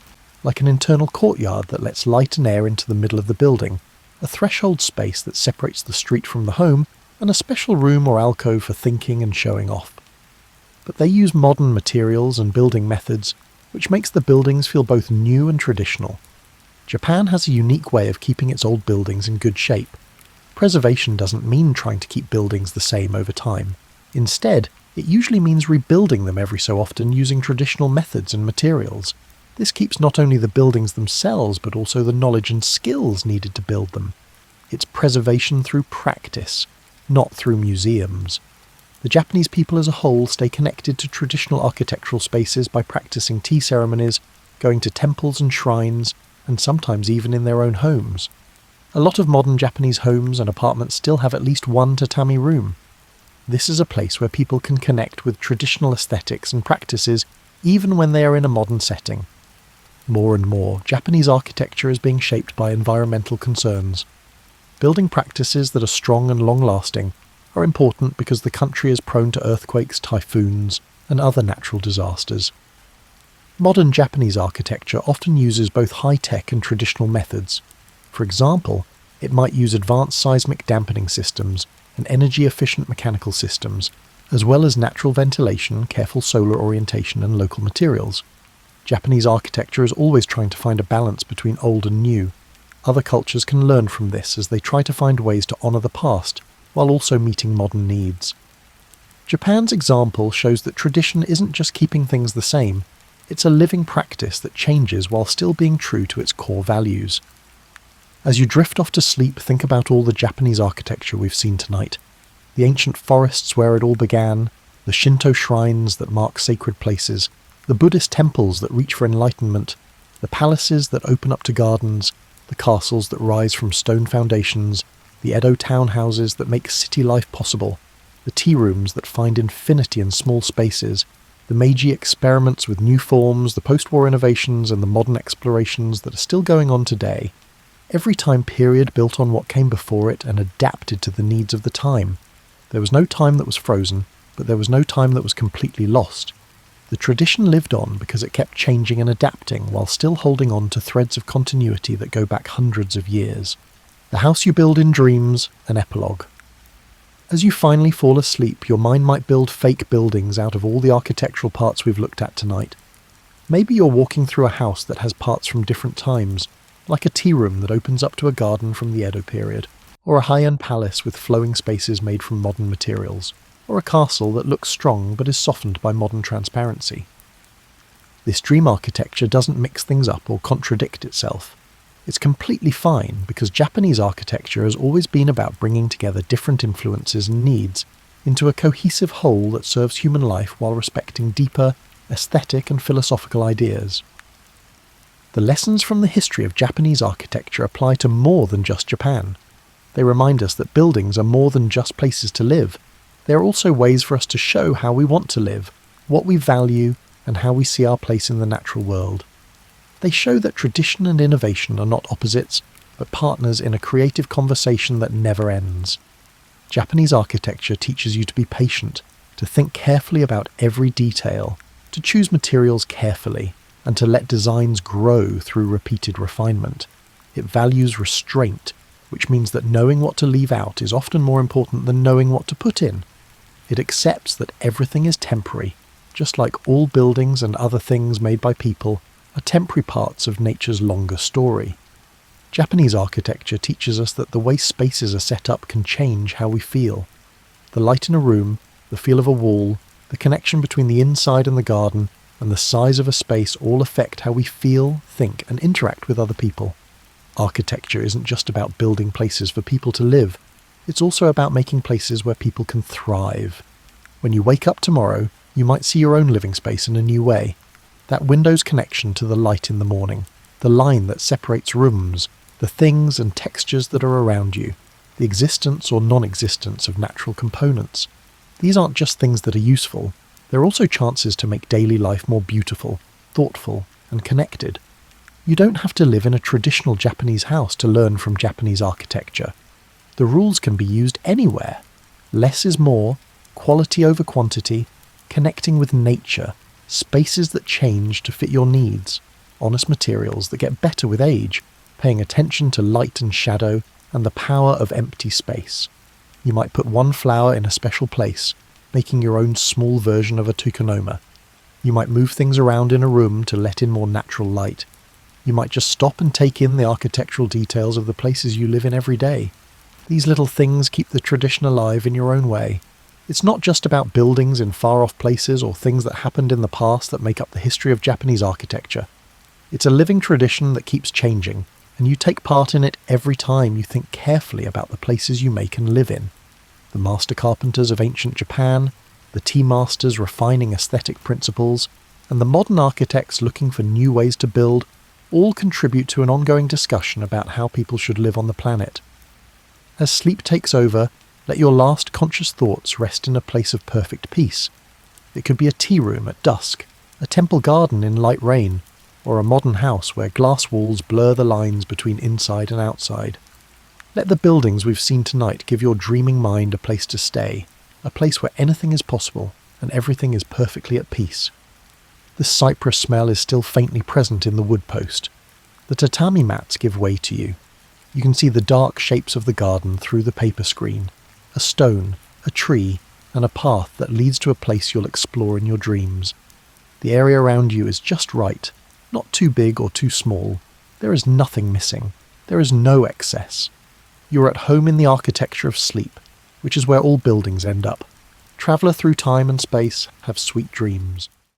like an internal courtyard that lets light and air into the middle of the building, a threshold space that separates the street from the home, and a special room or alcove for thinking and showing off. But they use modern materials and building methods, which makes the buildings feel both new and traditional. Japan has a unique way of keeping its old buildings in good shape. Preservation doesn't mean trying to keep buildings the same over time. Instead, it usually means rebuilding them every so often using traditional methods and materials. This keeps not only the buildings themselves, but also the knowledge and skills needed to build them. It's preservation through practice, not through museums. The Japanese people as a whole stay connected to traditional architectural spaces by practicing tea ceremonies, going to temples and shrines, and sometimes even in their own homes. A lot of modern Japanese homes and apartments still have at least one tatami room. This is a place where people can connect with traditional aesthetics and practices even when they are in a modern setting. More and more, Japanese architecture is being shaped by environmental concerns. Building practices that are strong and long-lasting are important because the country is prone to earthquakes, typhoons, and other natural disasters. Modern Japanese architecture often uses both high-tech and traditional methods. For example, it might use advanced seismic dampening systems and energy-efficient mechanical systems, as well as natural ventilation, careful solar orientation, and local materials. Japanese architecture is always trying to find a balance between old and new. Other cultures can learn from this as they try to find ways to honour the past while also meeting modern needs. Japan's example shows that tradition isn't just keeping things the same, it's a living practice that changes while still being true to its core values. As you drift off to sleep, think about all the Japanese architecture we've seen tonight. The ancient forests where it all began, the Shinto shrines that mark sacred places, the Buddhist temples that reach for enlightenment, the palaces that open up to gardens, the castles that rise from stone foundations, the Edo townhouses that make city life possible, the tea rooms that find infinity in small spaces, the Meiji experiments with new forms, the post-war innovations, and the modern explorations that are still going on today. Every time period built on what came before it and adapted to the needs of the time. There was no time that was frozen, but there was no time that was completely lost. The tradition lived on because it kept changing and adapting while still holding on to threads of continuity that go back hundreds of years. The House You Build in Dreams, an epilogue. As you finally fall asleep, your mind might build fake buildings out of all the architectural parts we've looked at tonight. Maybe you're walking through a house that has parts from different times, like a tea room that opens up to a garden from the Edo period, or a high-end palace with flowing spaces made from modern materials, or a castle that looks strong but is softened by modern transparency. This dream architecture doesn't mix things up or contradict itself. It's completely fine because Japanese architecture has always been about bringing together different influences and needs into a cohesive whole that serves human life while respecting deeper, aesthetic and philosophical ideas. The lessons from the history of Japanese architecture apply to more than just Japan. They remind us that buildings are more than just places to live. They are also ways for us to show how we want to live, what we value, and how we see our place in the natural world. They show that tradition and innovation are not opposites, but partners in a creative conversation that never ends. Japanese architecture teaches you to be patient, to think carefully about every detail, to choose materials carefully, and to let designs grow through repeated refinement. It values restraint, which means that knowing what to leave out is often more important than knowing what to put in. It accepts that everything is temporary, just like all buildings and other things made by people are temporary parts of nature's longer story. Japanese architecture teaches us that the way spaces are set up can change how we feel. The light in a room, the feel of a wall, the connection between the inside and the garden, and the size of a space all affect how we feel, think, and interact with other people. Architecture isn't just about building places for people to live, it's also about making places where people can thrive. When you wake up tomorrow, you might see your own living space in a new way. That window's connection to the light in the morning, the line that separates rooms, the things and textures that are around you, the existence or non-existence of natural components. These aren't just things that are useful, they're also chances to make daily life more beautiful, thoughtful, and connected. You don't have to live in a traditional Japanese house to learn from Japanese architecture. The rules can be used anywhere. Less is more, quality over quantity, connecting with nature, spaces that change to fit your needs, honest materials that get better with age, paying attention to light and shadow, and the power of empty space. You might put one flower in a special place, making your own small version of a tokonoma. You might move things around in a room to let in more natural light. You might just stop and take in the architectural details of the places you live in every day. These little things keep the tradition alive in your own way. It's not just about buildings in far-off places or things that happened in the past that make up the history of Japanese architecture. It's a living tradition that keeps changing, and you take part in it every time you think carefully about the places you make and live in. The master carpenters of ancient Japan, the tea masters refining aesthetic principles, and the modern architects looking for new ways to build all contribute to an ongoing discussion about how people should live on the planet. As sleep takes over, let your last conscious thoughts rest in a place of perfect peace. It could be a tea room at dusk, a temple garden in light rain, or a modern house where glass walls blur the lines between inside and outside. Let the buildings we've seen tonight give your dreaming mind a place to stay, a place where anything is possible and everything is perfectly at peace. The cypress smell is still faintly present in the wood post. The tatami mats give way to you. You can see the dark shapes of the garden through the paper screen, a stone, a tree, and a path that leads to a place you'll explore in your dreams. The area around you is just right, not too big or too small. There is nothing missing. There is no excess. You are at home in the architecture of sleep, which is where all buildings end up. Traveller through time and space, have sweet dreams.